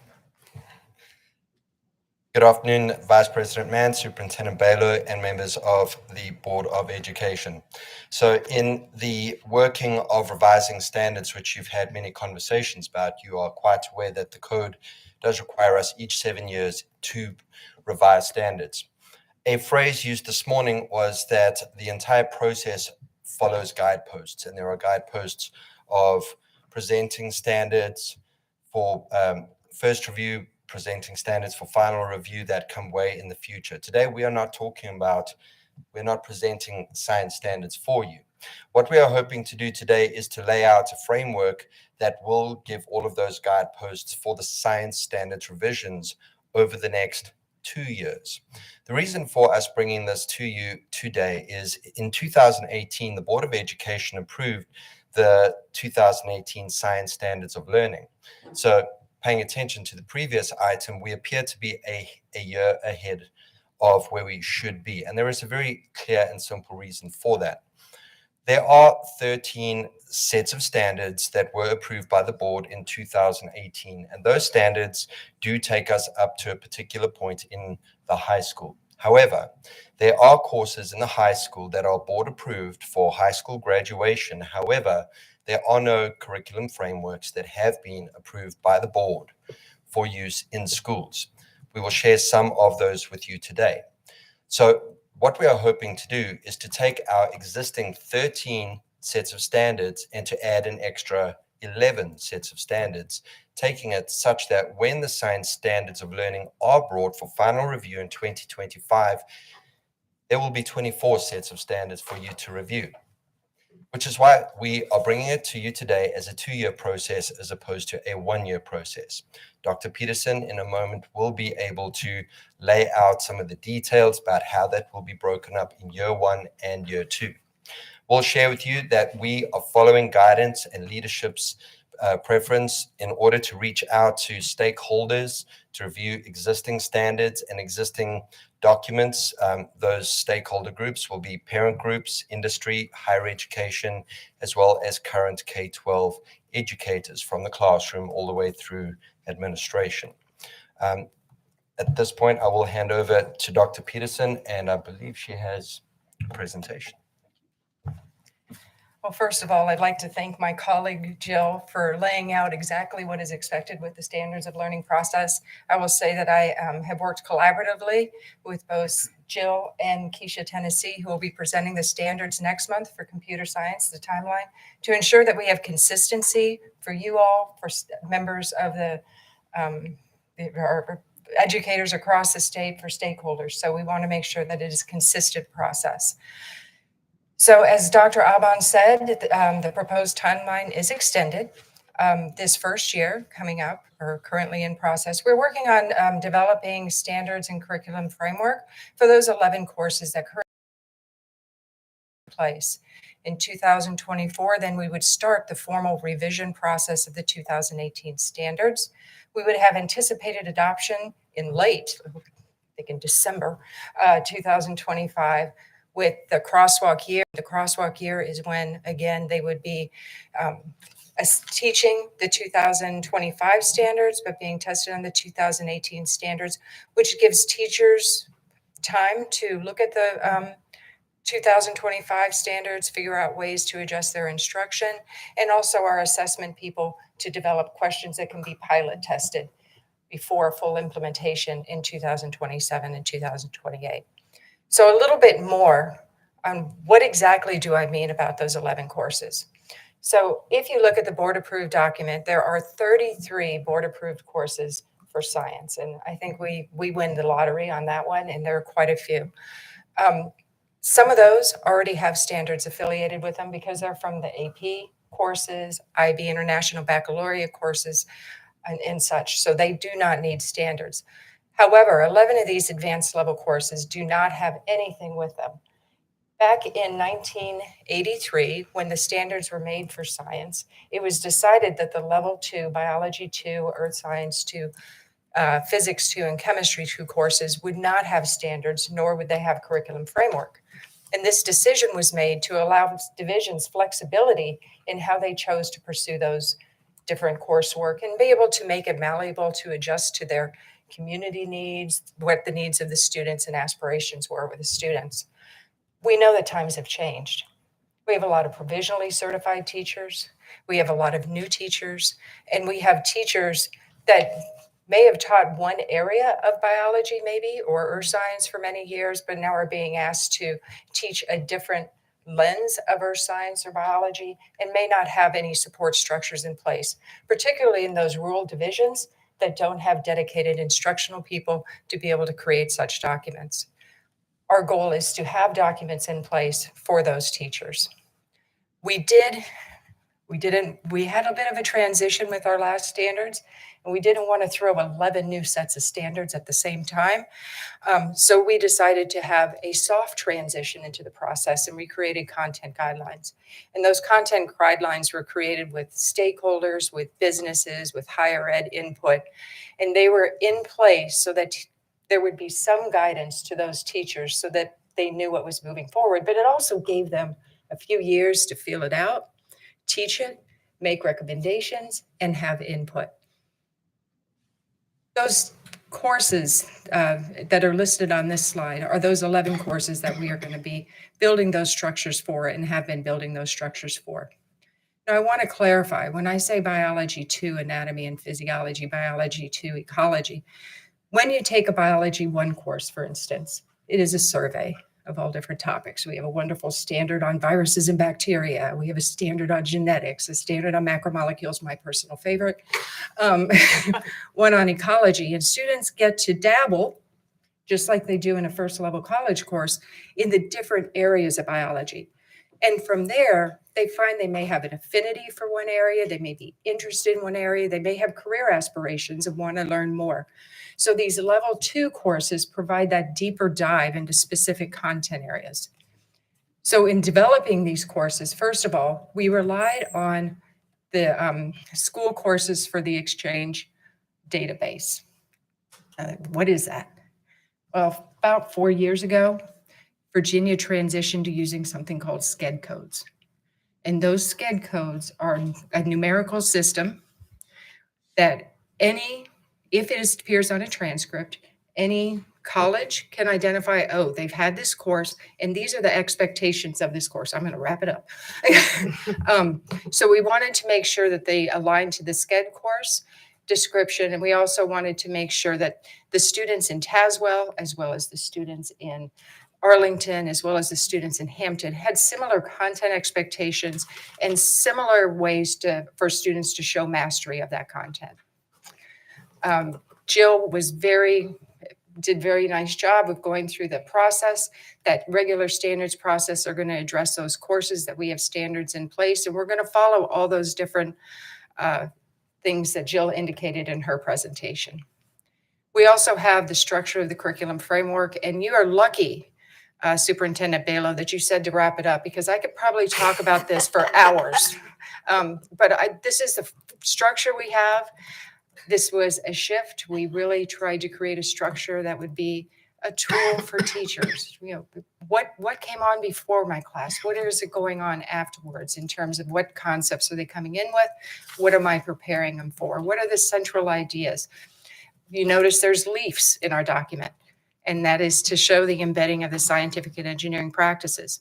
Good afternoon, Vice President Mann, Superintendent Bailo, and members of the Board of Education. So in the working of revising standards, which you've had many conversations about, you are quite aware that the code does require us each 7 years to revise standards. A phrase used this morning was that the entire process follows guideposts, and there are guideposts of presenting standards for first review, presenting standards for final review that come way in the future. Today, we're not presenting science standards for you. What we are hoping to do today is to lay out a framework that will give all of those guideposts for the science standards revisions over the next 2 years. The reason for us bringing this to you today is in 2018, the Board of Education approved the 2018 Science Standards of Learning. So paying attention to the previous item, we appear to be a year ahead of where we should be. And there is a very clear and simple reason for that. There are 13 sets of standards that were approved by the board in 2018. And those standards do take us up to a particular point in the high school. However, there are courses in the high school that are board approved for high school graduation. However, there are no curriculum frameworks that have been approved by the board for use in schools. We will share some of those with you today. So what we are hoping to do is to take our existing 13 sets of standards and to add an extra 11 sets of standards, taking it such that when the science standards of learning are brought for final review in 2025, there will be 24 sets of standards for you to review, which is why we are bringing it to you today as a 2-year process as opposed to a 1-year process. Dr. Peterson, in a moment, will be able to lay out some of the details about how that will be broken up in year 1 and year 2. We'll share with you that we are following guidance and leadership's preference in order to reach out to stakeholders to review existing standards and existing documents. Those stakeholder groups will be parent groups, industry, higher education, as well as current K-12 educators from the classroom all the way through administration. At this point, I will hand over to Dr. Peterson, and I believe she has a presentation. Well, first of all, I'd like to thank my colleague Jill for laying out exactly what is expected with the standards of learning process. I will say that I have worked collaboratively with both Jill and Keisha Tennessee, who will be presenting the standards next month for computer science, the timeline, to ensure that we have consistency for you all, for members of our educators across the state, for stakeholders. So we want to make sure that it is a consistent process. So as Dr. Aban said, the proposed timeline is extended this first year coming up, or currently in process. We're working on developing standards and curriculum framework for those 11 courses that currently are in place. in 2024, then we would start the formal revision process of the 2018 standards. We would have anticipated adoption in late, I think in December 2025, with the crosswalk year. The crosswalk year is when, again, they would be teaching the 2025 standards, but being tested on the 2018 standards, which gives teachers time to look at the 2025 standards, figure out ways to adjust their instruction, and also our assessment people to develop questions that can be pilot tested before full implementation in 2027 and 2028. So a little bit more on what exactly do I mean about those 11 courses. So if you look at the board approved document, there are 33 board approved courses for science. And I think we win the lottery on that one, and there are quite a few. Some of those already have standards affiliated with them because they're from the AP courses, IB International Baccalaureate courses, and such. So they do not need standards. However, 11 of these advanced level courses do not have anything with them. Back in 1983, when the standards were made for science, it was decided that the level 2, biology 2, earth science 2, physics 2, and chemistry 2 courses would not have standards, nor would they have curriculum framework. And this decision was made to allow divisions flexibility in how they chose to pursue those different coursework and be able to make it malleable to adjust to their community needs, what the needs of the students and aspirations were with the students. We know that times have changed. We have a lot of provisionally certified teachers. We have a lot of new teachers, and we have teachers that may have taught one area of biology maybe or earth science for many years, but now are being asked to teach a different lens of earth science or biology and may not have any support structures in place, particularly in those rural divisions that don't have dedicated instructional people to be able to create such documents. Our goal is to have documents in place for those teachers. We had a bit of a transition with our last standards, and we didn't want to throw 11 new sets of standards at the same time. So we decided to have a soft transition into the process, and we created content guidelines. And those content guidelines were created with stakeholders, with businesses, with higher ed input, and they were in place so that there would be some guidance to those teachers so that they knew what was moving forward. But it also gave them a few years to feel it out, teach it, make recommendations, and have input. Those courses that are listed on this slide are those 11 courses that we are going to be building those structures for and have been building those structures for. Now, I want to clarify, when I say biology 2, anatomy and physiology, biology 2, ecology, when you take a biology 1 course, for instance, it is a survey of all different topics. We have a wonderful standard on viruses and bacteria. We have a standard on genetics, a standard on macromolecules, my personal favorite, one on ecology. And students get to dabble, just like they do in a first level college course, in the different areas of biology. And from there, they find they may have an affinity for one area, they may be interested in one area, they may have career aspirations and want to learn more. So these level 2 courses provide that deeper dive into specific content areas. So in developing these courses, first of all, we relied on the school courses for the exchange database. What is that? Well, about 4 years ago, Virginia transitioned to using something called SCED codes. And those SCED codes are a numerical system that if it appears on a transcript, any college can identify, oh, they've had this course, and these are the expectations of this course. I'm going to wrap it up. So we wanted to make sure that they aligned to the SCED course description, and we also wanted to make sure that the students in Tazewell, as well as the students in Arlington, as well as the students in Hampton, had similar content expectations and similar ways for students to show mastery of that content. Jill did a very nice job of going through the process. That regular standards process are going to address those courses that we have standards in place, and we're going to follow all those different things that Jill indicated in her presentation. We also have the structure of the curriculum framework, and you are lucky Superintendent Balo, that you said to wrap it up, because I could probably talk about this for hours. This is the structure we have. This was a shift. We really tried to create a structure that would be a tool for teachers. What came on before my class? What is it going on afterwards in terms of what concepts are they coming in with? What am I preparing them for? What are the central ideas? You notice there's leaves in our document, and that is to show the embedding of the scientific and engineering practices.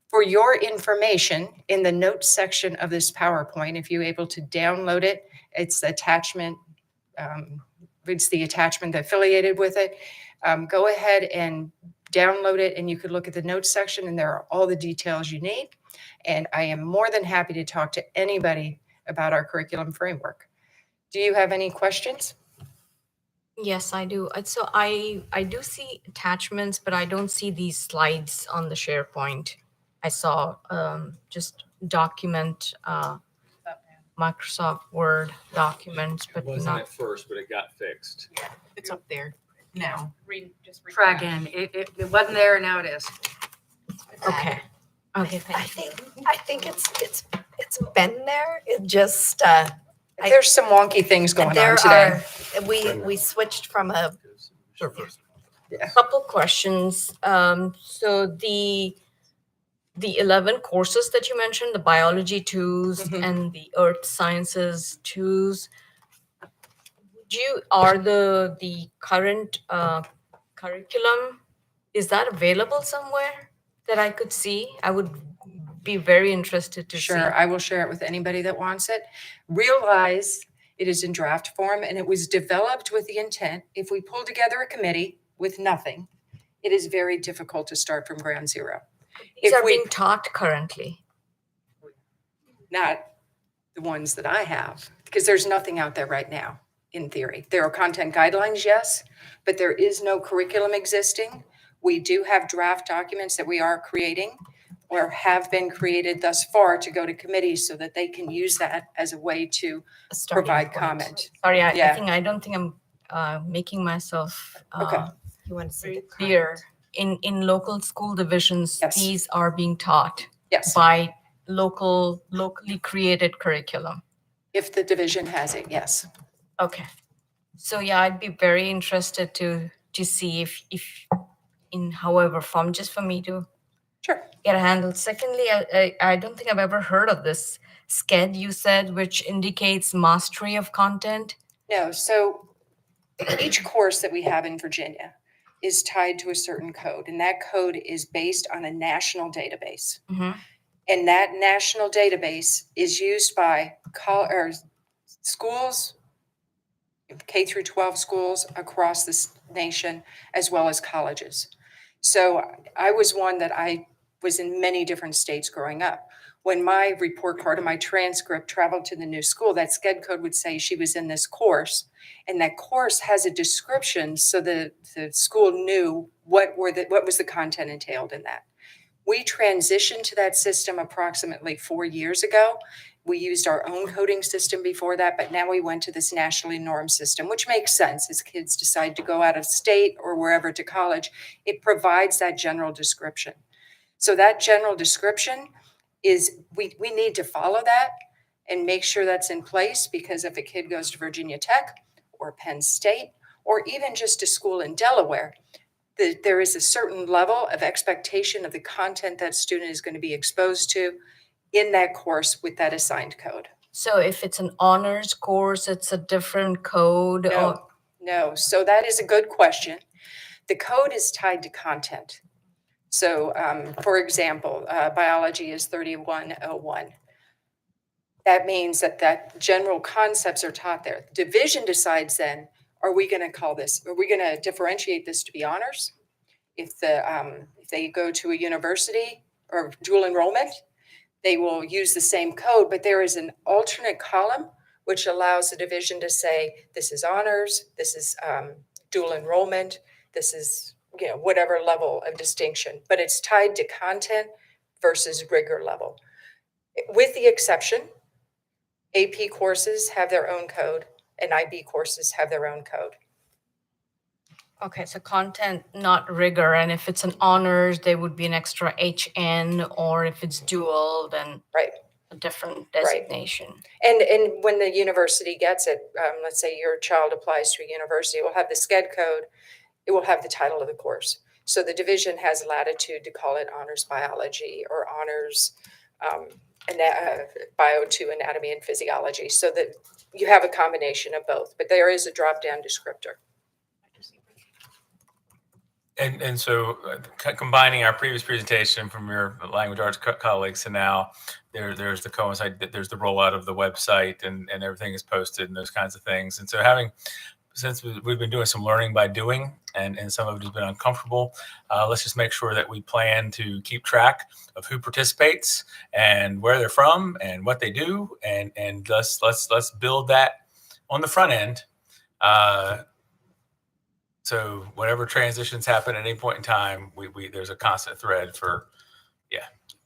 For your information, in the notes section of this PowerPoint, if you're able to download it, it's the attachment affiliated with it. Go ahead and download it, and you could look at the notes section, and there are all the details you need. And I am more than happy to talk to anybody about our curriculum framework. Do you have any questions? Yes, I do. So I do see attachments, but I don't see these slides on the SharePoint. I saw just document, Microsoft Word documents, but It wasn't not. at first, but it got fixed. It's up there now. Try again. It wasn't there, and now it is. Okay. Okay. I think it's been there. It just There's some wonky things going there on today. we switched from a Couple questions. So the 11 courses that you mentioned, the biology twos and the earth sciences twos, are the current curriculum, is that available somewhere that I could see? I would be very interested to see. Sure, I will share it with anybody that wants it. Realize it is in draft form, and it was developed with the intent, if we pull together a committee with nothing, it is very difficult to start from ground zero. These are being taught currently. Not the ones that I have, because there's nothing out there right now, in theory. There are content guidelines, yes, but there is no curriculum existing. We do have draft documents that we are creating or have been created thus far to go to committees so that they can use that as a way to provide comment. Sorry, I Yeah. don't think I'm making myself Okay. You want to see the clear. In local school divisions, these are being taught by locally created curriculum. If the division has it, yes. Okay. So yeah, I'd be very interested to see if in however form, just for me to get a handle. Secondly, I don't think I've ever heard of this SCED you said, which indicates mastery of content. No, so each course that we have in Virginia is tied to a certain code, and that code is based on a national database. And that national database is used by schools, K through 12 schools across this nation, as well as colleges. So I was one that I was in many different states growing up. When my report card and my transcript traveled to the new school, that SCED code would say she was in this course, and that course has a description so the school knew what was the content entailed in that. We transitioned to that system approximately 4 years ago. We used our own coding system before that, but now we went to this nationally normed system, which makes sense as kids decide to go out of state or wherever to college. It provides that general description. So that general description is, we need to follow that and make sure that's in place, because if a kid goes to Virginia Tech or Penn State, or even just a school in Delaware, there is a certain level of expectation of the content that student is going to be exposed to in that course with that assigned code. So if it's an honors course, it's a different code? No. So that is a good question. The code is tied to content. So, for example, biology is 3101. That means that general concepts are taught there. Division decides then, are we going to differentiate this to be honors? If they go to a university or dual enrollment, they will use the same code, but there is an alternate column which allows the division to say, this is honors, this is dual enrollment, this is whatever level of distinction, but it's tied to content versus rigor level. With the exception, AP courses have their own code and IB courses have their own code. Okay, so content, not rigor, and if it's an honors, there would be an extra HN, or if it's dual, then Right. a different designation. And when the university gets it, let's say your child applies to a university, it will have the SCED code, it will have the title of the course. So the division has latitude to call it honors biology or honors bio 2 anatomy and physiology, so that you have a combination of both, but there is a drop-down descriptor. And so combining our previous presentation from your language arts colleagues to now, there's the coincide, there's the rollout of the website and everything is posted and those kinds of things. And so since we've been doing some learning by doing and some of it has been uncomfortable, let's just make sure that we plan to keep track of who participates and where they're from and what they do. And let's build that on the front end. So whatever transitions happen at any point in time, there's a constant thread for,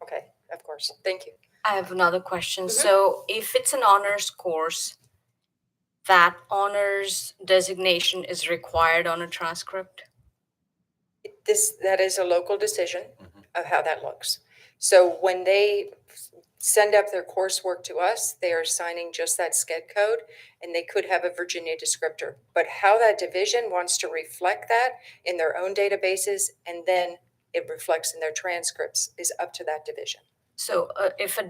Okay, of course. Thank you. I have another question. So if it's an honors course, that honors designation is required on a transcript? That is a local decision of how that looks. So when they send up their coursework to us, they are signing just that SCED code, and they could have a Virginia descriptor. But how that division wants to reflect that in their own databases, and then it reflects in their transcripts, is up to that division. So if a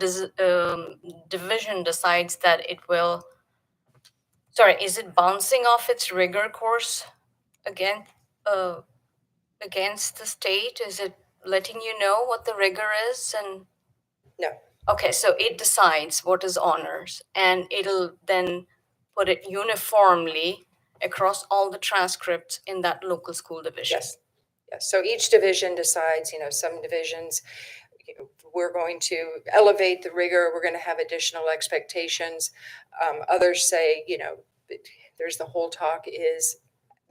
division decides that it will, is it bouncing off its rigor course again against the state? Is it letting you know what the rigor is? And no. Okay, so it decides what is honors, and it'll then put it uniformly across all the transcripts in that local school division. Yes. Yes. So each division decides, some divisions, we're going to elevate the rigor, we're going to have additional expectations. Others say, there's the whole talk is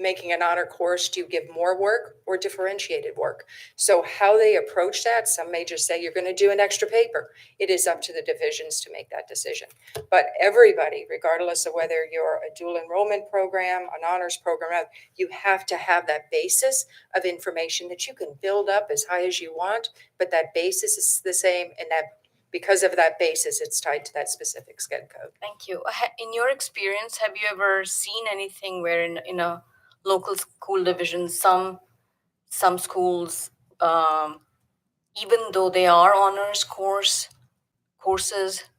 making an honor course, do you give more work or differentiated work? So how they approach that, some may just say you're going to do an extra paper. It is up to the divisions to make that decision. But everybody, regardless of whether you're a dual enrollment program, an honors program, you have to have that basis of information that you can build up as high as you want, but that basis is the same, and that because of that basis, it's tied to that specific SCED code. Thank you. In your experience, have you ever seen anything where in a local school division, some schools, even though they are honors courses,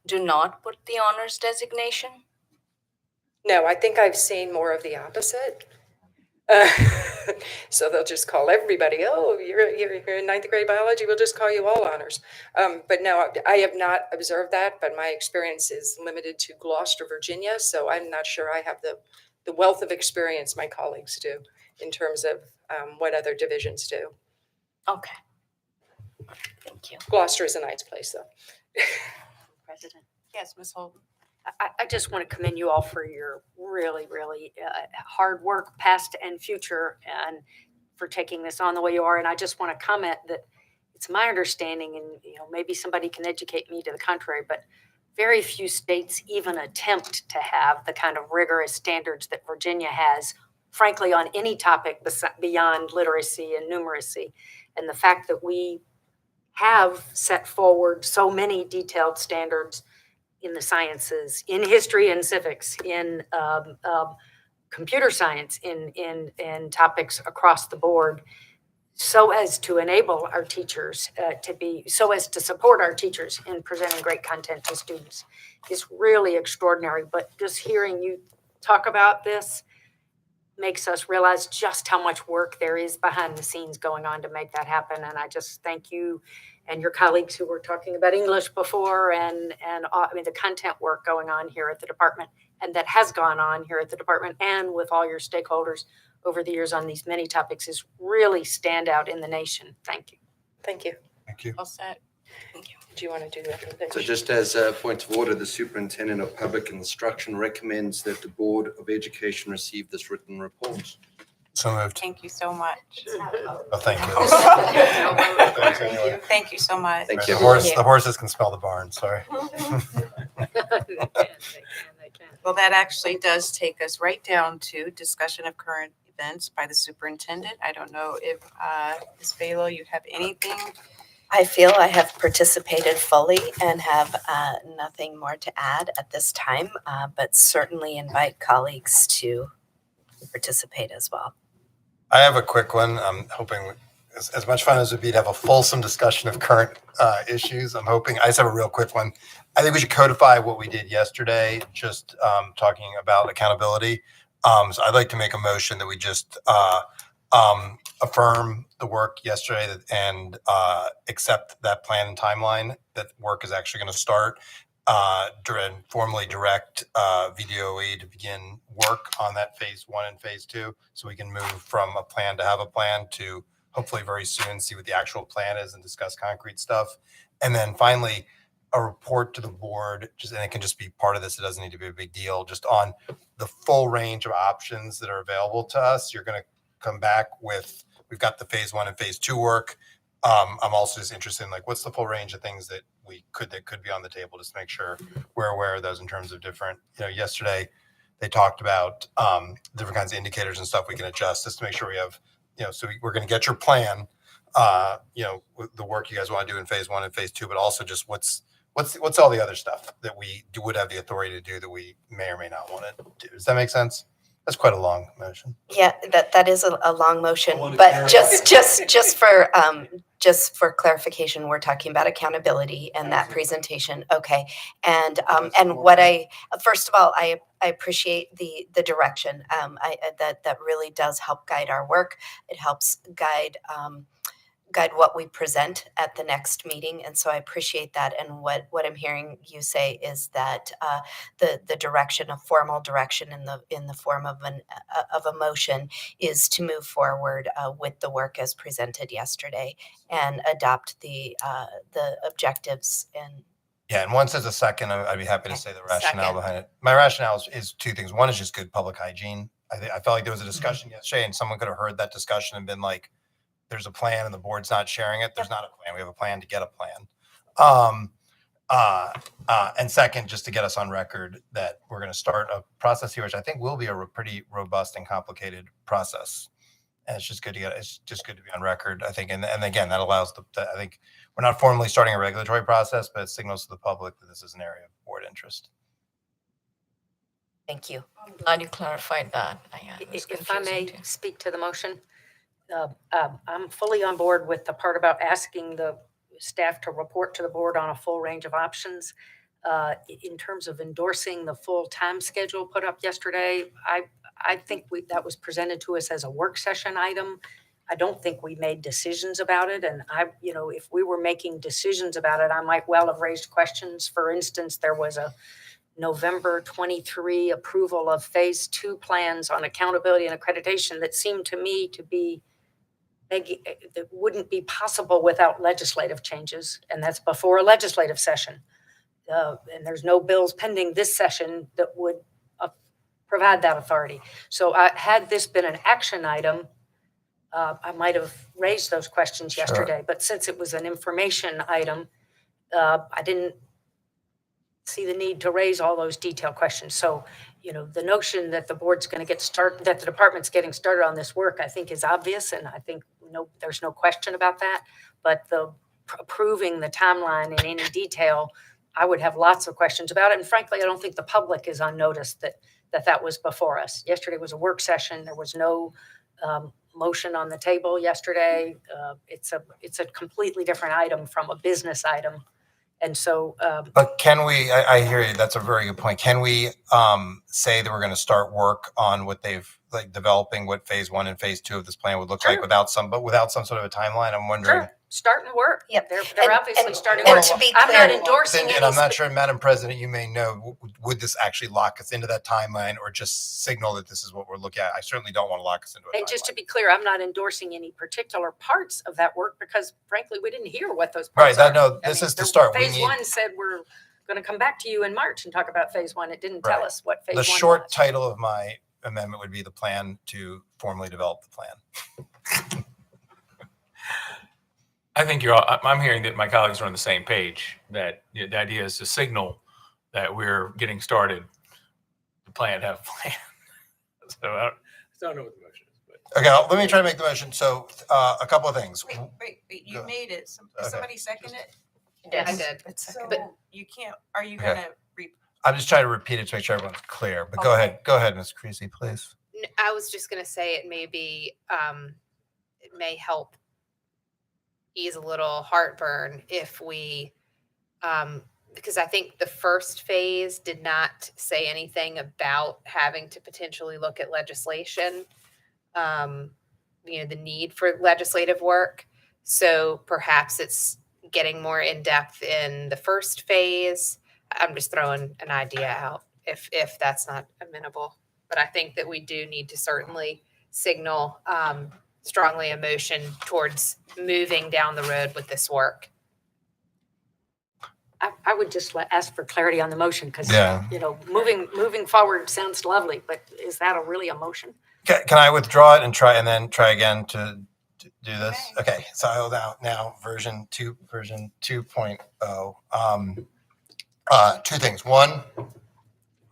do not put the honors designation? No, I think I've seen more of the opposite. So they'll just call everybody, oh, you're in ninth grade biology, we'll just call you all honors. But no, I have not observed that, but my experience is limited to Gloucester, Virginia. So I'm not sure I have the wealth of experience my colleagues do in terms of what other divisions do. Okay. Thank you. Gloucester is a nice place, though. President. Yes, Ms. Holden. I just want to commend you all for your really, really hard work, past and future, and for taking this on the way you are. And I just want to comment that it's my understanding, and maybe somebody can educate me to the contrary, but very few states even attempt to have the kind of rigorous standards that Virginia has, frankly, on any topic beyond literacy and numeracy. And the fact that we have set forward so many detailed standards in the sciences, in history and civics, in computer science, in topics across the board, so as to enable our teachers so as to support our teachers in presenting great content to students is really extraordinary. But just hearing you talk about this makes us realize just how much work there is behind the scenes going on to make that happen. And I just thank you and your colleagues who were talking about English before, and the content work going on here at the department, and that has gone on here at the department and with all your stakeholders over the years on these many topics is really stand out in the nation. Thank you. Thank you. Thank you. All set. Do you want to do that? So just as a point of order, the Superintendent of Public Instruction recommends that the Board of Education receive this written report. So moved. Thank you so much. Oh, thank you. Thank you so much. Thank you. The horses can smell the barn, sorry. Well, that actually does take us right down to discussion of current events by the superintendent. I don't know if Ms. Velo, you have anything? I feel I have participated fully and have nothing more to add at this time, but certainly invite colleagues to participate as well. I have a quick one. I'm hoping as much fun as it would be to have a fulsome discussion of current issues. I just have a real quick one. I think we should codify what we did yesterday, just talking about accountability. So I'd like to make a motion that we just affirm the work yesterday and accept that plan and timeline that work is actually going to start and formally direct VDOE to begin work on that phase 1 and phase 2, so we can move from a plan to have a plan to hopefully very soon see what the actual plan is and discuss concrete stuff. And then finally, a report to the board, and it can just be part of this. It doesn't need to be a big deal, just on the full range of options that are available to us. You're going to come back with, we've got the phase 1 and phase 2 work. I'm also just interested in what's the full range of things that could be on the table, just to make sure we're aware of those in terms of different, yesterday they talked about different kinds of indicators and stuff we can adjust just to make sure we have, so we're going to get your plan, with the work you guys want to do in phase 1 and phase 2, but also just what's all the other stuff that we would have the authority to do that we may or may not want to do. Does that make sense? That's quite a long motion. Yeah, that is a long motion, but just for clarification, we're talking about accountability and that presentation. Okay, and what first of all, I appreciate the direction. That really does help guide our work. It helps guide what we present at the next meeting, and so I appreciate that. And what I'm hearing you say is that the direction, a formal direction in the form of a motion, is to move forward with the work as presented yesterday and adopt the objectives. And Yeah, and once there's a second, I'd be happy to say the rationale behind it. My rationale is two things. One is just good public hygiene. I felt like there was a discussion yesterday, and someone could have heard that discussion and been like, there's a plan and the board's not sharing it. There's not a plan. We have a plan to get a plan. And second, just to get us on record that we're going to start a process here, which I think will be a pretty robust and complicated process. And it's just good to be on record, I think. And again, that allows I think we're not formally starting a regulatory process, but it signals to the public that this is an area of board interest. Thank you. I'm glad you clarified that. If I may speak to the motion. I'm fully on board with the part about asking the staff to report to the board on a full range of options. In terms of endorsing the full time schedule put up yesterday, I think that was presented to us as a work session item. I don't think we made decisions about it. And if we were making decisions about it, I might well have raised questions. For instance, there was a November 23 approval of phase 2 plans on accountability and accreditation that seemed to me to be that wouldn't be possible without legislative changes, and that's before a legislative session. And there's no bills pending this session that would provide that authority. So had this been an action item, I might have raised those questions yesterday, but since it was an information item, I didn't see the need to raise all those detailed questions. So, the notion that the board's going to get started, that the department's getting started on this work, I think is obvious. And I think there's no question about that. But approving the timeline in any detail, I would have lots of questions about it. And frankly, I don't think the public is on notice that was before us. Yesterday was a work session. There was no motion on the table yesterday. It's a completely different item from a business item. And so, but can we, I hear you. That's a very good point. Can we say that we're going to start work on what they've developing what phase 1 and phase 2 of this plan would look like without some sort of a timeline? I'm wondering. Starting work. Yep. They're obviously starting and work. To be I'm clear, not endorsing And I'm not sure, Madam President, you may know, would this actually lock us into that timeline or just signal that this is what we're looking at? I certainly don't want to lock us into a And timeline. just to be clear, I'm not endorsing any particular parts of that work because frankly, we didn't hear what those parts are. No, this is to start. Phase 1 said we're going to come back to you in March and talk about phase 1. It didn't tell us what phase 1 was. The short title of my amendment would be the plan to formally develop the plan. I think I'm hearing that my colleagues are on the same page, that the idea is to signal that we're getting started, the plan, have a plan. So I don't know what the motion is. Okay, let me try to make the motion. So a couple of things. Wait, you Go. made it. Okay. Somebody second it? Yes. I did. So You can't, are you Okay. gonna I'm just trying to repeat it to make sure everyone's clear, but go ahead. Go ahead, Ms. Creasy, please. I was just gonna say it may be, it may help ease a little heartburn if we, because I think the first phase did not say anything about having to potentially look at legislation, the need for legislative work. So perhaps it's getting more in depth in the first phase. I'm just throwing an idea out if that's not amenable. But I think that we do need to certainly signal strongly a motion towards moving down the road with this work. I would just ask for clarity on the motion because, Yeah. moving forward sounds lovely, but is that really a motion? Can I withdraw it and then try again to do this? Okay, so I'll now version 2.0. Two things. One,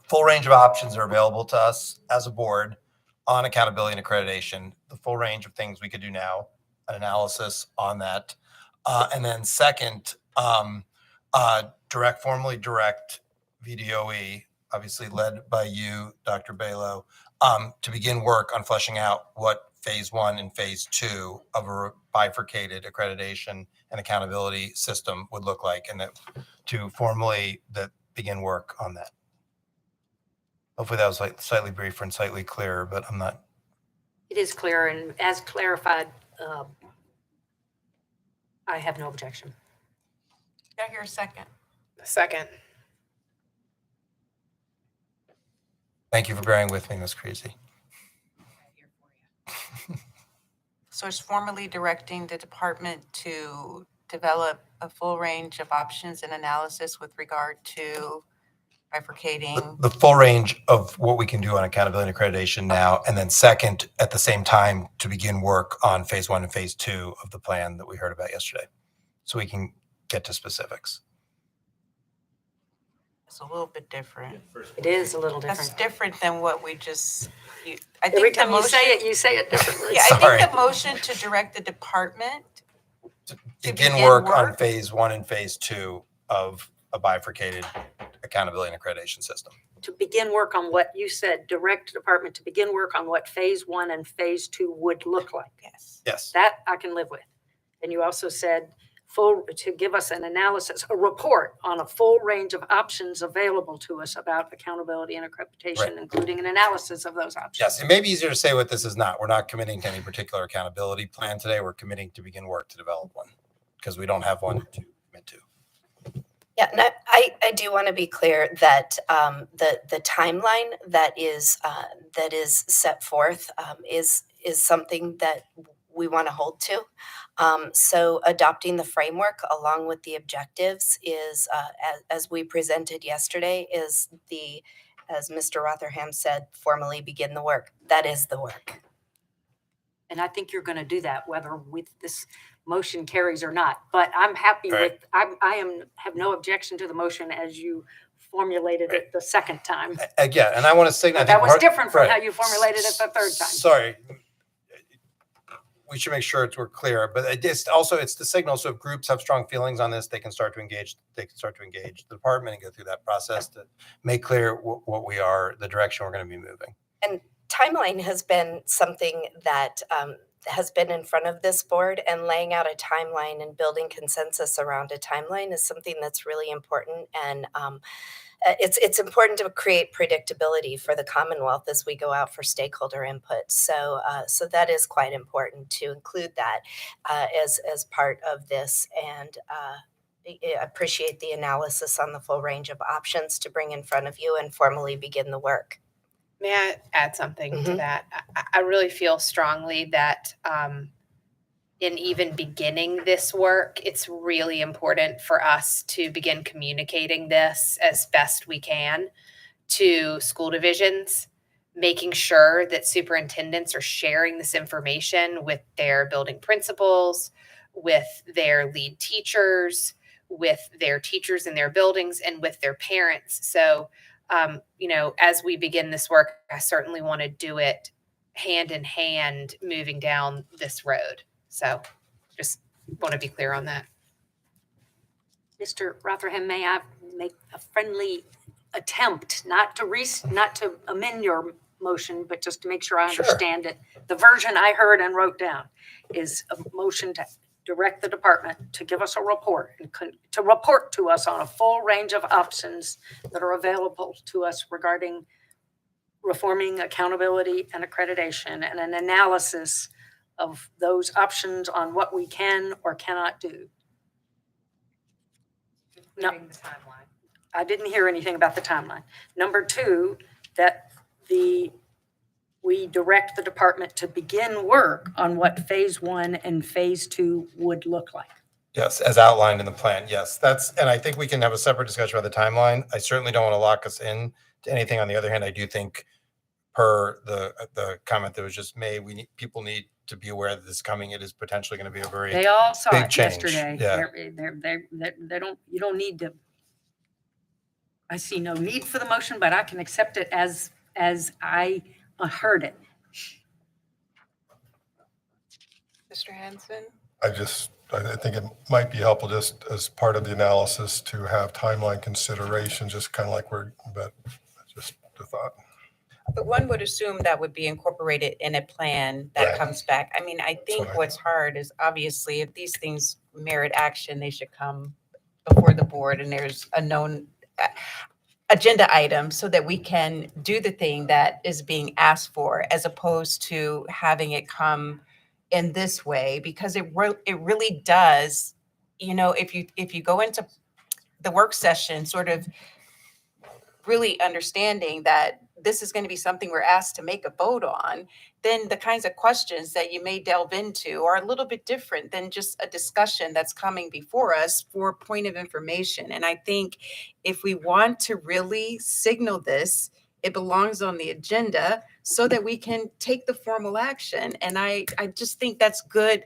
full range of options are available to us as a board on accountability and accreditation, the full range of things we could do now, an analysis on that. And then second, formally direct VDOE, obviously led by you, Dr. Balo, to begin work on fleshing out what phase 1 and phase 2 of a bifurcated accreditation and accountability system would look like, and to formally begin work on that. Hopefully that was slightly briefer and slightly clearer, but I'm not. It is clear, and as clarified, I have no objection. Can I hear a second? Second. Thank you for bearing with me, Ms. Creasy. So it's formally directing the department to develop a full range of options and analysis with regard to bifurcating. The full range of what we can do on accountability and accreditation now, and then second, at the same time, to begin work on phase 1 and phase 2 of the plan that we heard about yesterday, so we can get to specifics. It's a little bit different. It is a little different. That's different than what we just, I Every think the time you say motion. it, you say it differently. Yeah, I Sorry. think the motion to direct the department Begin work on phase 1 and phase 2 of a bifurcated accountability and accreditation system. To begin work on what you said, direct department to begin work on what phase 1 and phase 2 would look like. Yes. That I can live with. And you also said to give us an analysis, a report on a full range of options available to us about accountability and accreditation, Right. including an analysis of those options. Yes, it may be easier to say what this is not. We're not committing to any particular accountability plan today. We're committing to begin work to develop one because we don't have one to commit to. Yeah, and I do want to be clear that the timeline that is set forth is something that we want to hold to. So adopting the framework along with the objectives is, as we presented yesterday, is as Mr. Rotherham said, formally begin the work. That is the work. And I think you're going to do that, whether with this motion carries or not. But I'm happy Right. with, have no objection to the motion as you formulated it the second time. Again, and I want to signal. I That think was part- different from right. how you formulated it the third time. Sorry. We should make sure we're clear, but it's the signal. So if groups have strong feelings on this, they can start to engage. They can start to engage the department and go through that process to make clear what we are, the direction we're going to be moving. And timeline has been something that has been in front of this board, and laying out a timeline and building consensus around a timeline is something that's really important. And it's important to create predictability for the Commonwealth as we go out for stakeholder input. So that is quite important to include that as part of this. And I appreciate the analysis on the full range of options to bring in front of you and formally begin the work. May I add something to Mhm. that? I really feel strongly that in even beginning this work, it's really important for us to begin communicating this as best we can to school divisions, making sure that superintendents are sharing this information with their building principals, with their lead teachers, with their teachers in their buildings, and with their parents. So as we begin this work, I certainly want to do it hand in hand moving down this road. So just want to be clear on that. Mr. Rotherham, may I make a friendly attempt, not to amend your motion, but just to make sure I Sure. understand it? The version I heard and wrote down is a motion to direct the department to give us a report and to report to us on a full range of options that are available to us regarding reforming accountability and accreditation, and an analysis of those options on what we can or cannot do. No, The timeline. I didn't hear anything about the timeline. Number two, that we direct the department to begin work on what phase 1 and phase 2 would look like. Yes, as outlined in the plan. Yes, and I think we can have a separate discussion about the timeline. I certainly don't want to lock us in to anything. On the other hand, I do think per the comment that was just made, people need to be aware that this is coming. It is potentially going to be a very They all saw big it change. yesterday. Yeah. You don't need to. I see no need for the motion, but I can accept it as I heard it. Mr. Hanson? I think it might be helpful just as part of the analysis to have timeline consideration, just kind of like but just a thought. But one would assume that would be incorporated in a plan that Right. comes back. I mean, I think what I what's hard is obviously if these things merit action, they should come before the board and there's a known agenda item so that we can do the thing that is being asked for, as opposed to having it come in this way, because it really does, if you go into the work session sort of really understanding that this is going to be something we're asked to make a vote on, then the kinds of questions that you may delve into are a little bit different than just a discussion that's coming before us for point of information. And I think if we want to really signal this, it belongs on the agenda so that we can take the formal action. And I just think that's good.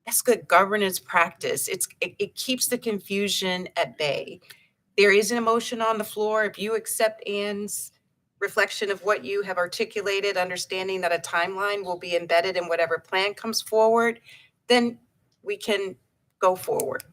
That's good governance practice. It keeps the confusion at bay. There is an emotion on the floor. If you accept Ann's reflection of what you have articulated, understanding that a timeline will be embedded in whatever plan comes forward, then we can go forward.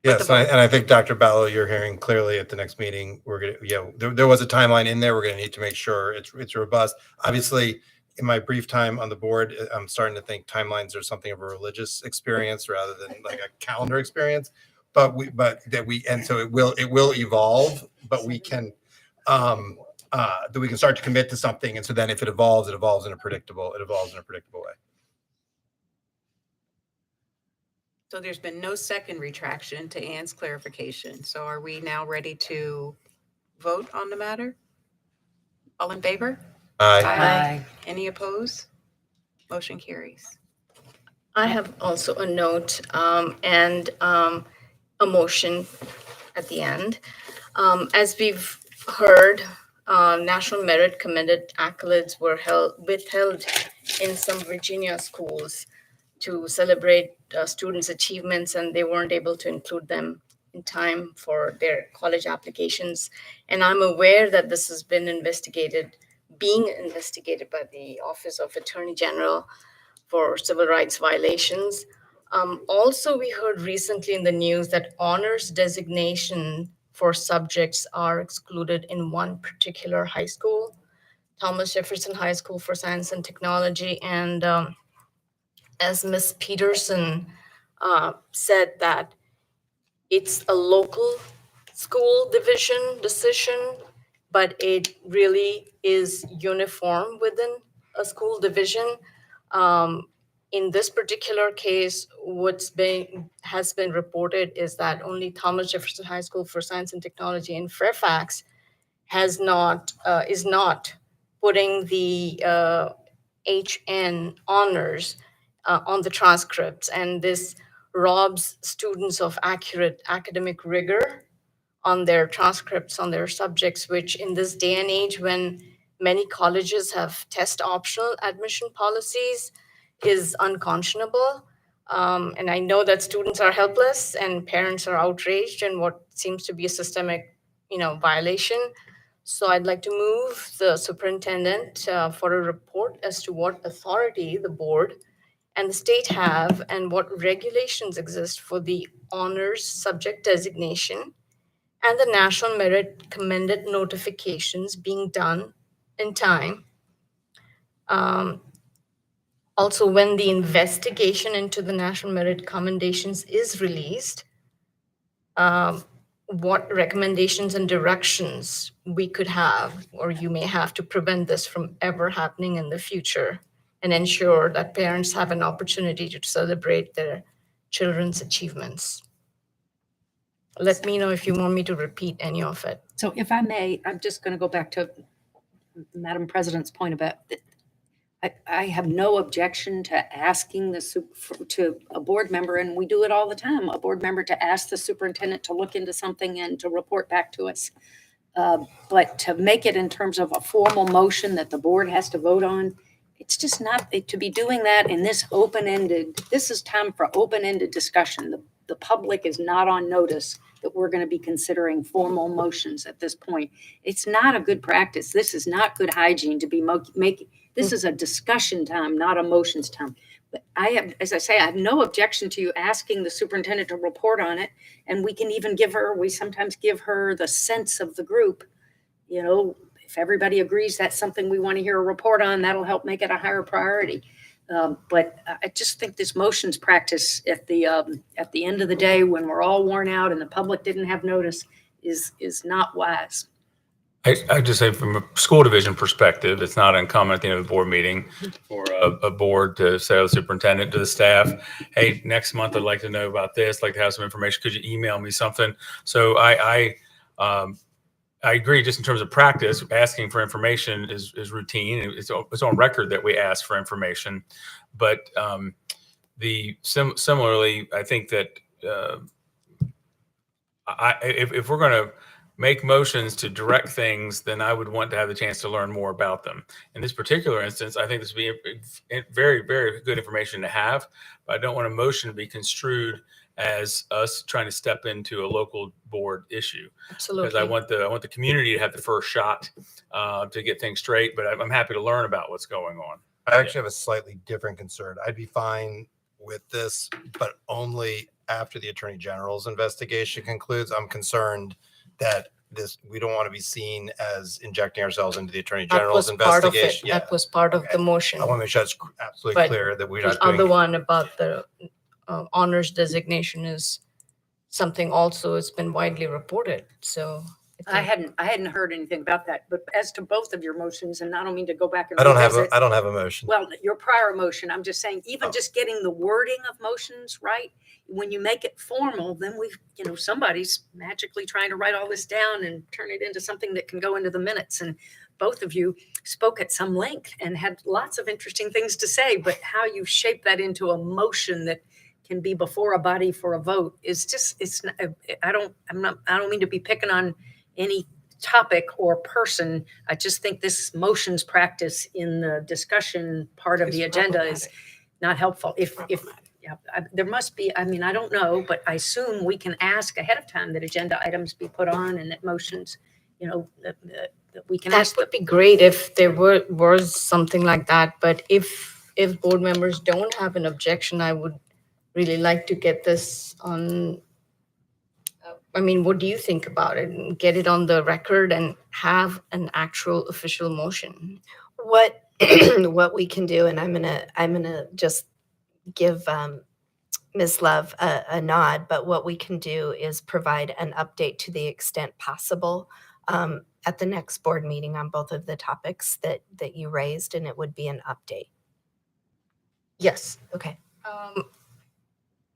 Yes, and I think Dr. Ballo, you're hearing clearly at the next meeting, there was a timeline in there. We're going to need to make sure it's robust. Obviously, in my brief time on the board, I'm starting to think timelines are something of a religious experience rather than like a calendar experience. So it will evolve, but we can that we can start to commit to something, and so then if it evolves in a predictable way. So there's been no second retraction to Ann's clarification. So are we now ready to vote on the matter? All in favor? Aye. Any opposed? Motion carries. I have also a note and a motion at the end. As we've heard, National Merit Commended accolades were withheld in some Virginia schools to celebrate students' achievements, and they weren't able to include them in time for their college applications. And I'm aware that this has been being investigated by the Office of Attorney General for civil rights violations. Also, we heard recently in the news that honors designation for subjects are excluded in one particular high school, Thomas Jefferson High School for Science and Technology. And as Ms. Peterson said, that it's a local school division decision, but it really is uniform within a school division. In this particular case, has been reported is that only Thomas Jefferson High School for Science and Technology in Fairfax is not putting the HN honors on the transcripts, and this robs students of accurate academic rigor on their transcripts, on their subjects, which in this day and age when many colleges have test optional admission policies is unconscionable. And I know that students are helpless and parents are outraged in what seems to be a systemic, violation. So I'd like to move the superintendent for a report as to what authority the board and the state have and what regulations exist for the honors subject designation and the national merit commended notifications being done in time. Also, when the investigation into the national merit commendations is released, what recommendations and directions we could have, or you may have, to prevent this from ever happening in the future and ensure that parents have an opportunity to celebrate their children's achievements. Let me know if you want me to repeat any of it. So if I may, I'm just going to go back to Madam President's point about I have no objection to asking to a board member, and we do it all the time, a board member to ask the superintendent to look into something and to report back to us. But to make it in terms of a formal motion that the board has to vote on, it's just not, to be doing that in this open-ended, this is time for open-ended discussion. The public is not on notice that we're going to be considering formal motions at this point. It's not a good practice. This is not good hygiene to be making. This is a discussion time, not a motions time. But I have, as I say, I have no objection to you asking the superintendent to report on it. And we can even we sometimes give her the sense of the group. You know, if everybody agrees that's something we want to hear a report on, that'll help make it a higher priority. But I just think this motions practice at the end of the day, when we're all worn out and the public didn't have notice, is not wise. I just say from a school division perspective, it's not uncommon at the end of the board meeting for a board to say to the superintendent, to the staff, hey, next month I'd like to know about this, like to have some information. Could you email me something? So I agree, just in terms of practice, asking for information is routine. It's on record that we ask for information. But similarly, I think that if we're going to make motions to direct things, then I would want to have the chance to learn more about them. In this particular instance, I think this would be very, very good information to have, but I don't want a motion to be construed as us trying to step into a local board issue. Absolutely. Because I want the community to have the first shot to get things straight, but I'm happy to learn about what's going on. I actually have a slightly different concern. I'd be fine with this, but only after the Attorney General's investigation concludes. I'm concerned that we don't want to be seen as injecting ourselves into the Attorney General's investigation. That was part of the motion. I want to make sure it's absolutely But clear that we're the not doing. other one about the honors designation is something also it's been widely reported. So I hadn't heard anything about that. But as to both of your motions, and I don't mean to go back and I don't have revisit- a motion. Well, your prior motion, I'm just saying, even just getting the wording of motions right, when you make it formal, then somebody's magically trying to write all this down and turn it into something that can go into the minutes. And both of you spoke at some length and had lots of interesting things to say, but how you shape that into a motion that can be before a body for a vote is just, I don't mean to be picking on any topic or person. I just think this motions practice in the discussion part of the agenda is not helpful. There must be, I don't know, but I assume we can ask ahead of time that agenda items be put on and that motions, that we can ask. That would be great if there was something like that. But if board members don't have an objection, I would really like to get this on. What do you think about it? And get it on the record and have an actual official motion. What we can do, and I'm gonna just give Ms. Love a nod, but what we can do is provide an update to the extent possible at the next board meeting on both of the topics that you raised, and it would be an update. Yes. Okay.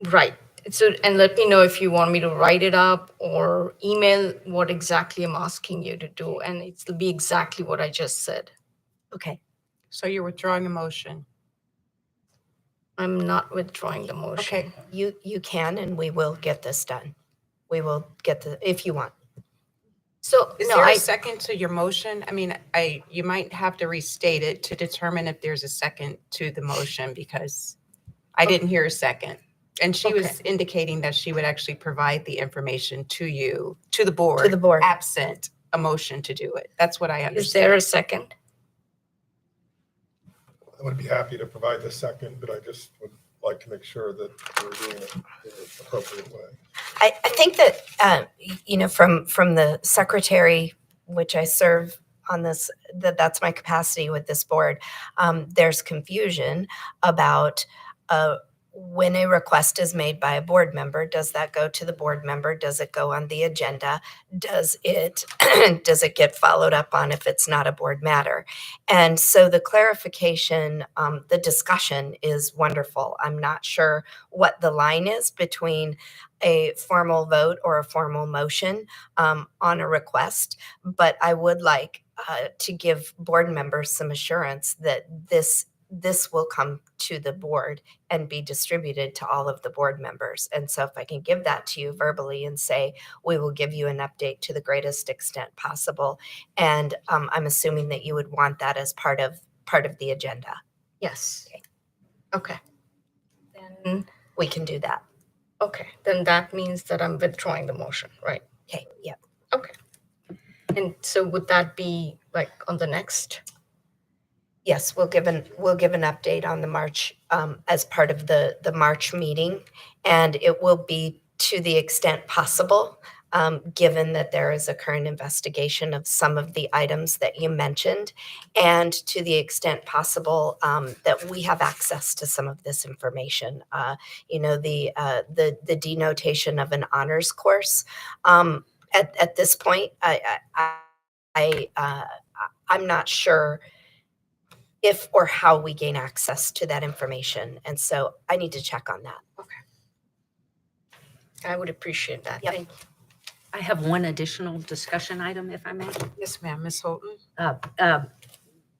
Right. So, and let me know if you want me to write it up or email what exactly I'm asking you to do. And it'll be exactly what I just said. Okay. So you're withdrawing the motion? I'm not withdrawing the motion. Okay. You can, and we will get this done. We will get if you want. So Is there a second to your motion? You might have to restate it to determine if there's a second to the motion, because I didn't hear a second. And she was indicating that she would actually provide the information to you, to the board. To the board. Absent a motion to do it. That's what I Is understand. there a second? I would be happy to provide the second, but I just would like to make sure that we're doing it in an appropriate way. I think that, from the secretary, which I serve on this, that's my capacity with this board, there's confusion about when a request is made by a board member, does that go to the board member? Does it go on the agenda? Does it get followed up on if it's not a board matter? And so the clarification, the discussion is wonderful. I'm not sure what the line is between a formal vote or a formal motion on a request, but I would like to give board members some assurance that this will come to the board and be distributed to all of the board members. And so if I can give that to you verbally and say, we will give you an update to the greatest extent possible. And I'm assuming that you would want that as part of the agenda. Yes. Okay. Then, We can do that. okay, then that means that I'm withdrawing the motion, right? Okay, yep. Okay. And so would that be like on the next? Yes, we'll give an update on the March as part of the March meeting, and it will be to the extent possible, given that there is a current investigation of some of the items that you mentioned, and to the extent possible that we have access to some of this information. The denotation of an honors course. At this point, I'm not sure if or how we gain access to that information. And so I need to check on that. I would appreciate that. Yep. Thank you. I have one additional discussion item, if I may. Yes, ma'am. Ms. Holton?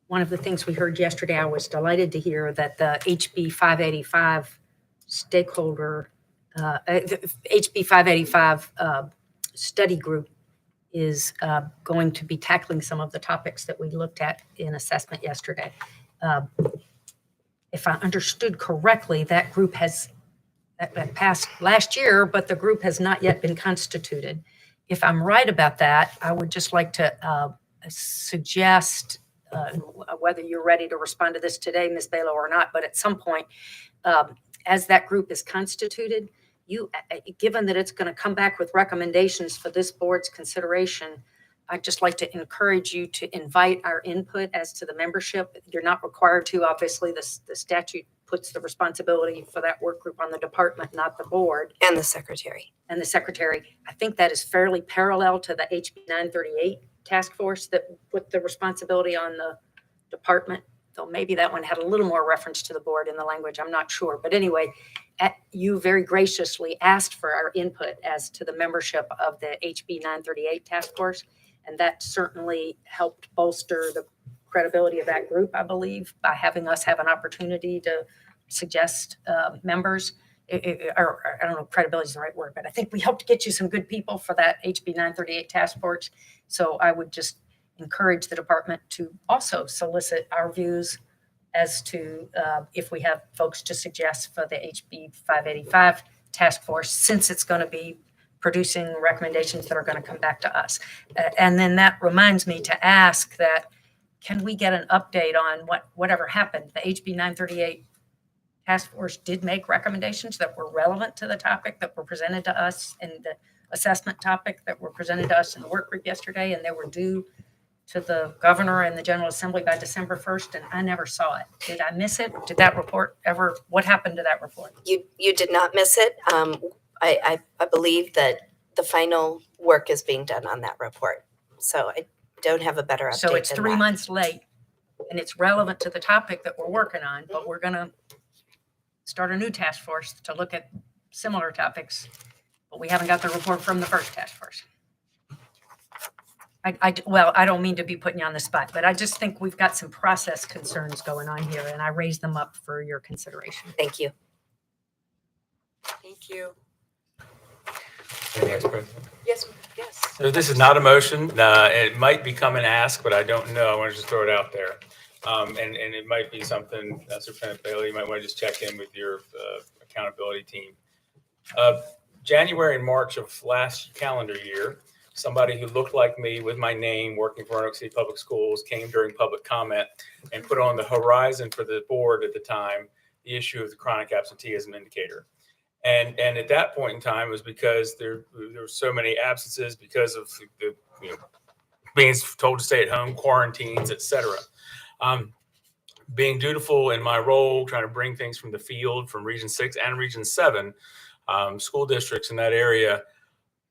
One of the things we heard yesterday, I was delighted to hear that the HB 585 stakeholder, HB 585 study group is going to be tackling some of the topics that we looked at in assessment yesterday. If I understood correctly, that group has that passed last year, but the group has not yet been constituted. If I'm right about that, I would just like to suggest, whether you're ready to respond to this today, Ms. Balo, or not, but at some point, as that group is constituted, given that it's going to come back with recommendations for this board's consideration, I'd just like to encourage you to invite our input as to the membership. You're not required to, obviously, the statute puts the responsibility for that work group on the department, not the board. And the secretary. And the secretary. I think that is fairly parallel to the HB 938 task force that put the responsibility on the department. Though maybe that one had a little more reference to the board in the language, I'm not sure. But anyway, you very graciously asked for our input as to the membership of the HB 938 task force. And that certainly helped bolster the credibility of that group, I believe, by having us have an opportunity to suggest members. Or I don't know if credibility is the right word, but I think we helped get you some good people for that HB 938 task force. So I would just encourage the department to also solicit our views as to if we have folks to suggest for the HB 585 task force, since it's going to be producing recommendations that are going to come back to us. And then that reminds me to ask that, can we get an update on whatever happened? The HB 938 task force did make recommendations that were relevant to the topic that were presented to us, and the assessment topic that were presented to us in the work group yesterday, and they were due to the governor and the General Assembly by December 1st, and I never saw it. Did I miss it? Did that report ever, what happened to that report? You did not miss it. I believe that the final work is being done on that report. So I don't have a better update So it's than 3 that. months late, and it's relevant to the topic that we're working on, but we're going to start a new task force to look at similar topics, but we haven't got the report from the first task force. Well, I don't mean to be putting you on the spot, but I just think we've got some process concerns going on here, and I raised them up for your consideration. Thank you. Thank you. Vice President. Yes, So this is not a motion. It might become an ask, but I don't know. I want to just throw it out there. And it might be something, Superintendent Bailey, you might want to just check in with your accountability team. January and March of last calendar year, somebody who looked like me with my name working for Roanoke City Public Schools came during public comment and put on the horizon for the board at the time the issue of the chronic absenteeism indicator. And at that point in time, it was because there were so many absences because of the being told to stay at home, quarantines, et cetera. Being dutiful in my role, trying to bring things from the field, from Region 6 and Region 7, school districts in that area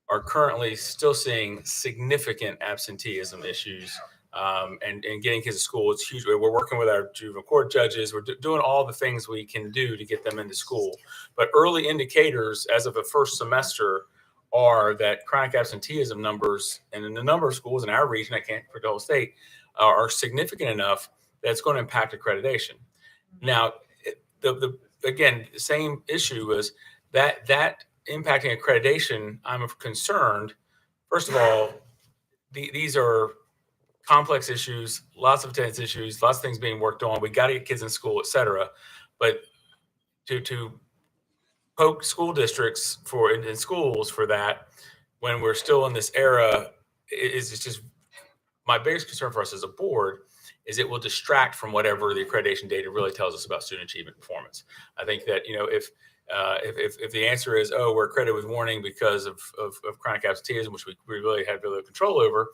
are currently still seeing significant absenteeism issues and getting kids to school. It's huge. We're working with our juvenile court judges. We're doing all the things we can do to get them into school. But early indicators as of the first semester are that chronic absenteeism numbers, and in a number of schools in our region, I can't for the whole state, are significant enough that it's going to impact accreditation. Now, again, the same issue is that impacting accreditation, I'm concerned. First of all, these are complex issues, lots of attendance issues, lots of things being worked on. We got to get kids in school, et cetera. But to poke school districts in schools for that when we're still in this era is just my biggest concern for us as a board is it will distract from whatever the accreditation data really tells us about student achievement performance. I think that, if the answer is, oh, we're accredited with warning because of chronic absenteeism, which we really had very little control over,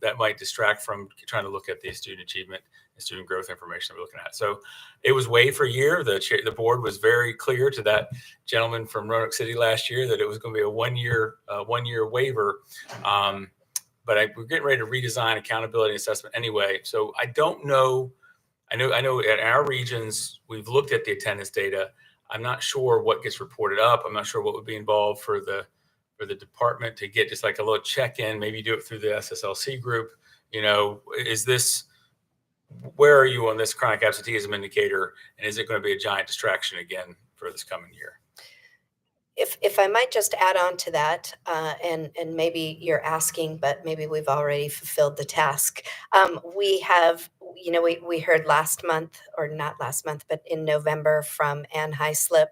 that might distract from trying to look at the student achievement and student growth information that we're looking at. So it was waived for a year. The board was very clear to that gentleman from Roanoke City last year that it was going to be a one-year waiver. But we're getting ready to redesign accountability assessment anyway. So I don't know. I know at our regions, we've looked at the attendance data. I'm not sure what gets reported up. I'm not sure what would be involved for the department to get just like a little check-in, maybe do it through the SSLC group. Where are you on this chronic absenteeism indicator? And is it going to be a giant distraction again for this coming year? If I might just add on to that, and maybe you're asking, but maybe we've already fulfilled the task. We have, we heard last month, or not last month, but in November from Ann Hyslip.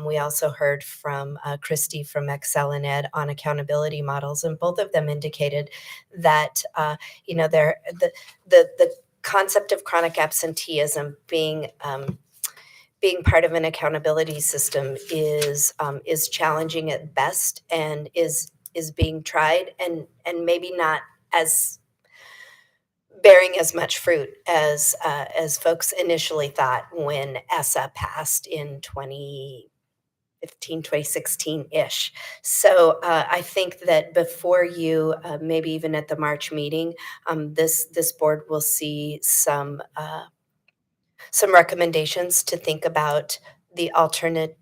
We also heard from Christy from Excel and Ed on accountability models, and both of them indicated that, the concept of chronic absenteeism being part of an accountability system is challenging at best and is being tried and maybe not as bearing as much fruit as folks initially thought when ESSA passed in 2015, 2016-ish. So I think that before you, maybe even at the March meeting, this board will see some recommendations to think about the alternative.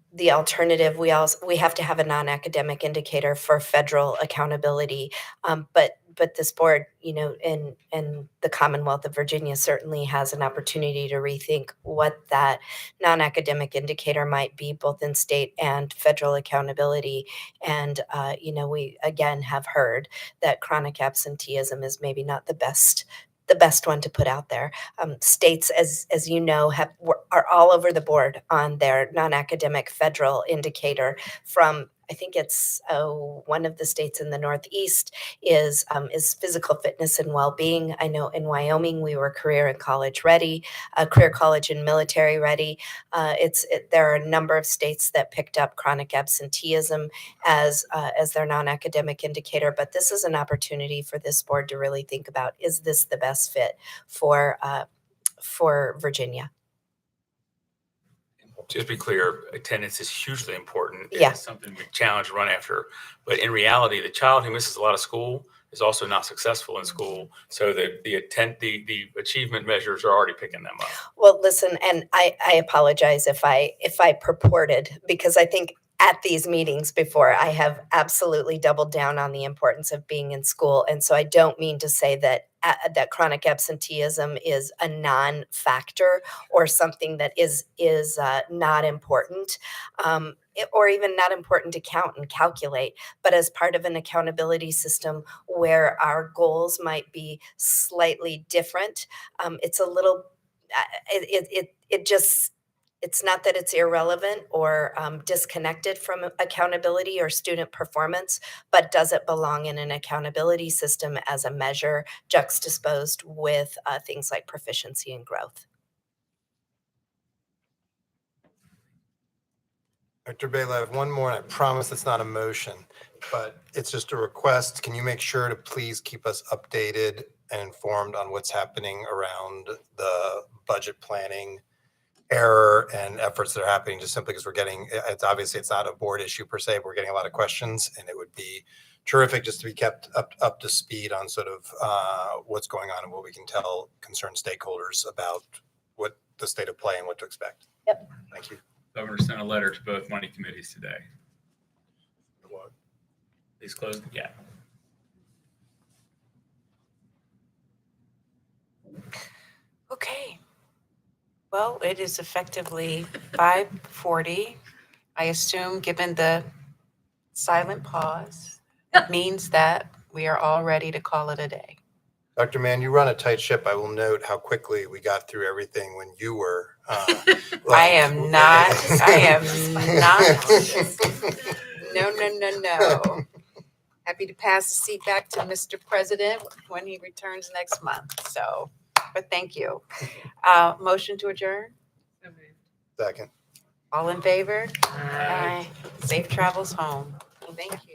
We have to have a non-academic indicator for federal accountability, but this board, and the Commonwealth of Virginia certainly has an opportunity to rethink what that non-academic indicator might be, both in state and federal accountability. And we again have heard that chronic absenteeism is maybe not the best one to put out there. States, as you know, are all over the board on their non-academic federal indicator. From, I think it's one of the states in the Northeast is physical fitness and well-being. I know in Wyoming we were career and college ready, career college and military ready. There are a number of states that picked up chronic absenteeism as their non-academic indicator. But this is an opportunity for this board to really think about: is this the best fit for Virginia? Just be clear, attendance is hugely important. Yeah. It's something we challenge run after. But in reality, the child who misses a lot of school is also not successful in school. So the achievement measures are already picking them up. Well, listen, and I apologize if I purported, because I think at these meetings before, I have absolutely doubled down on the importance of being in school. And so I don't mean to say that chronic absenteeism is a non-factor or something that is not important, or even not important to count and calculate. But as part of an accountability system where our goals might be slightly different, it's a little, It's not that it's irrelevant or disconnected from accountability or student performance, but does it belong in an accountability system as a measure juxtaposed with things like proficiency and growth? Dr. Bailey, I have one more, and I promise it's not a motion, but it's just a request. Can you make sure to please keep us updated and informed on what's happening around the budget planning error and efforts that are happening, just simply because it's obviously it's not a board issue per se, but we're getting a lot of questions, and it would be terrific just to be kept up to speed on sort of what's going on and what we can tell concerned stakeholders about what the state of play and what to expect. Yep. Thank you. Governor sent a letter to both money committees today. What? He's closed the gap. Okay. Well, it is effectively 5:40. I assume, given the silent pause, it means that we are all ready to call it a day. Dr. Mann, you run a tight ship. I will note how quickly we got through everything when you were. I am not. No. Happy to pass the seat back to Mr. President when he returns next month. So, but thank you. Motion to adjourn? Second. All in favor? Aye. Safe travels home. Thank you.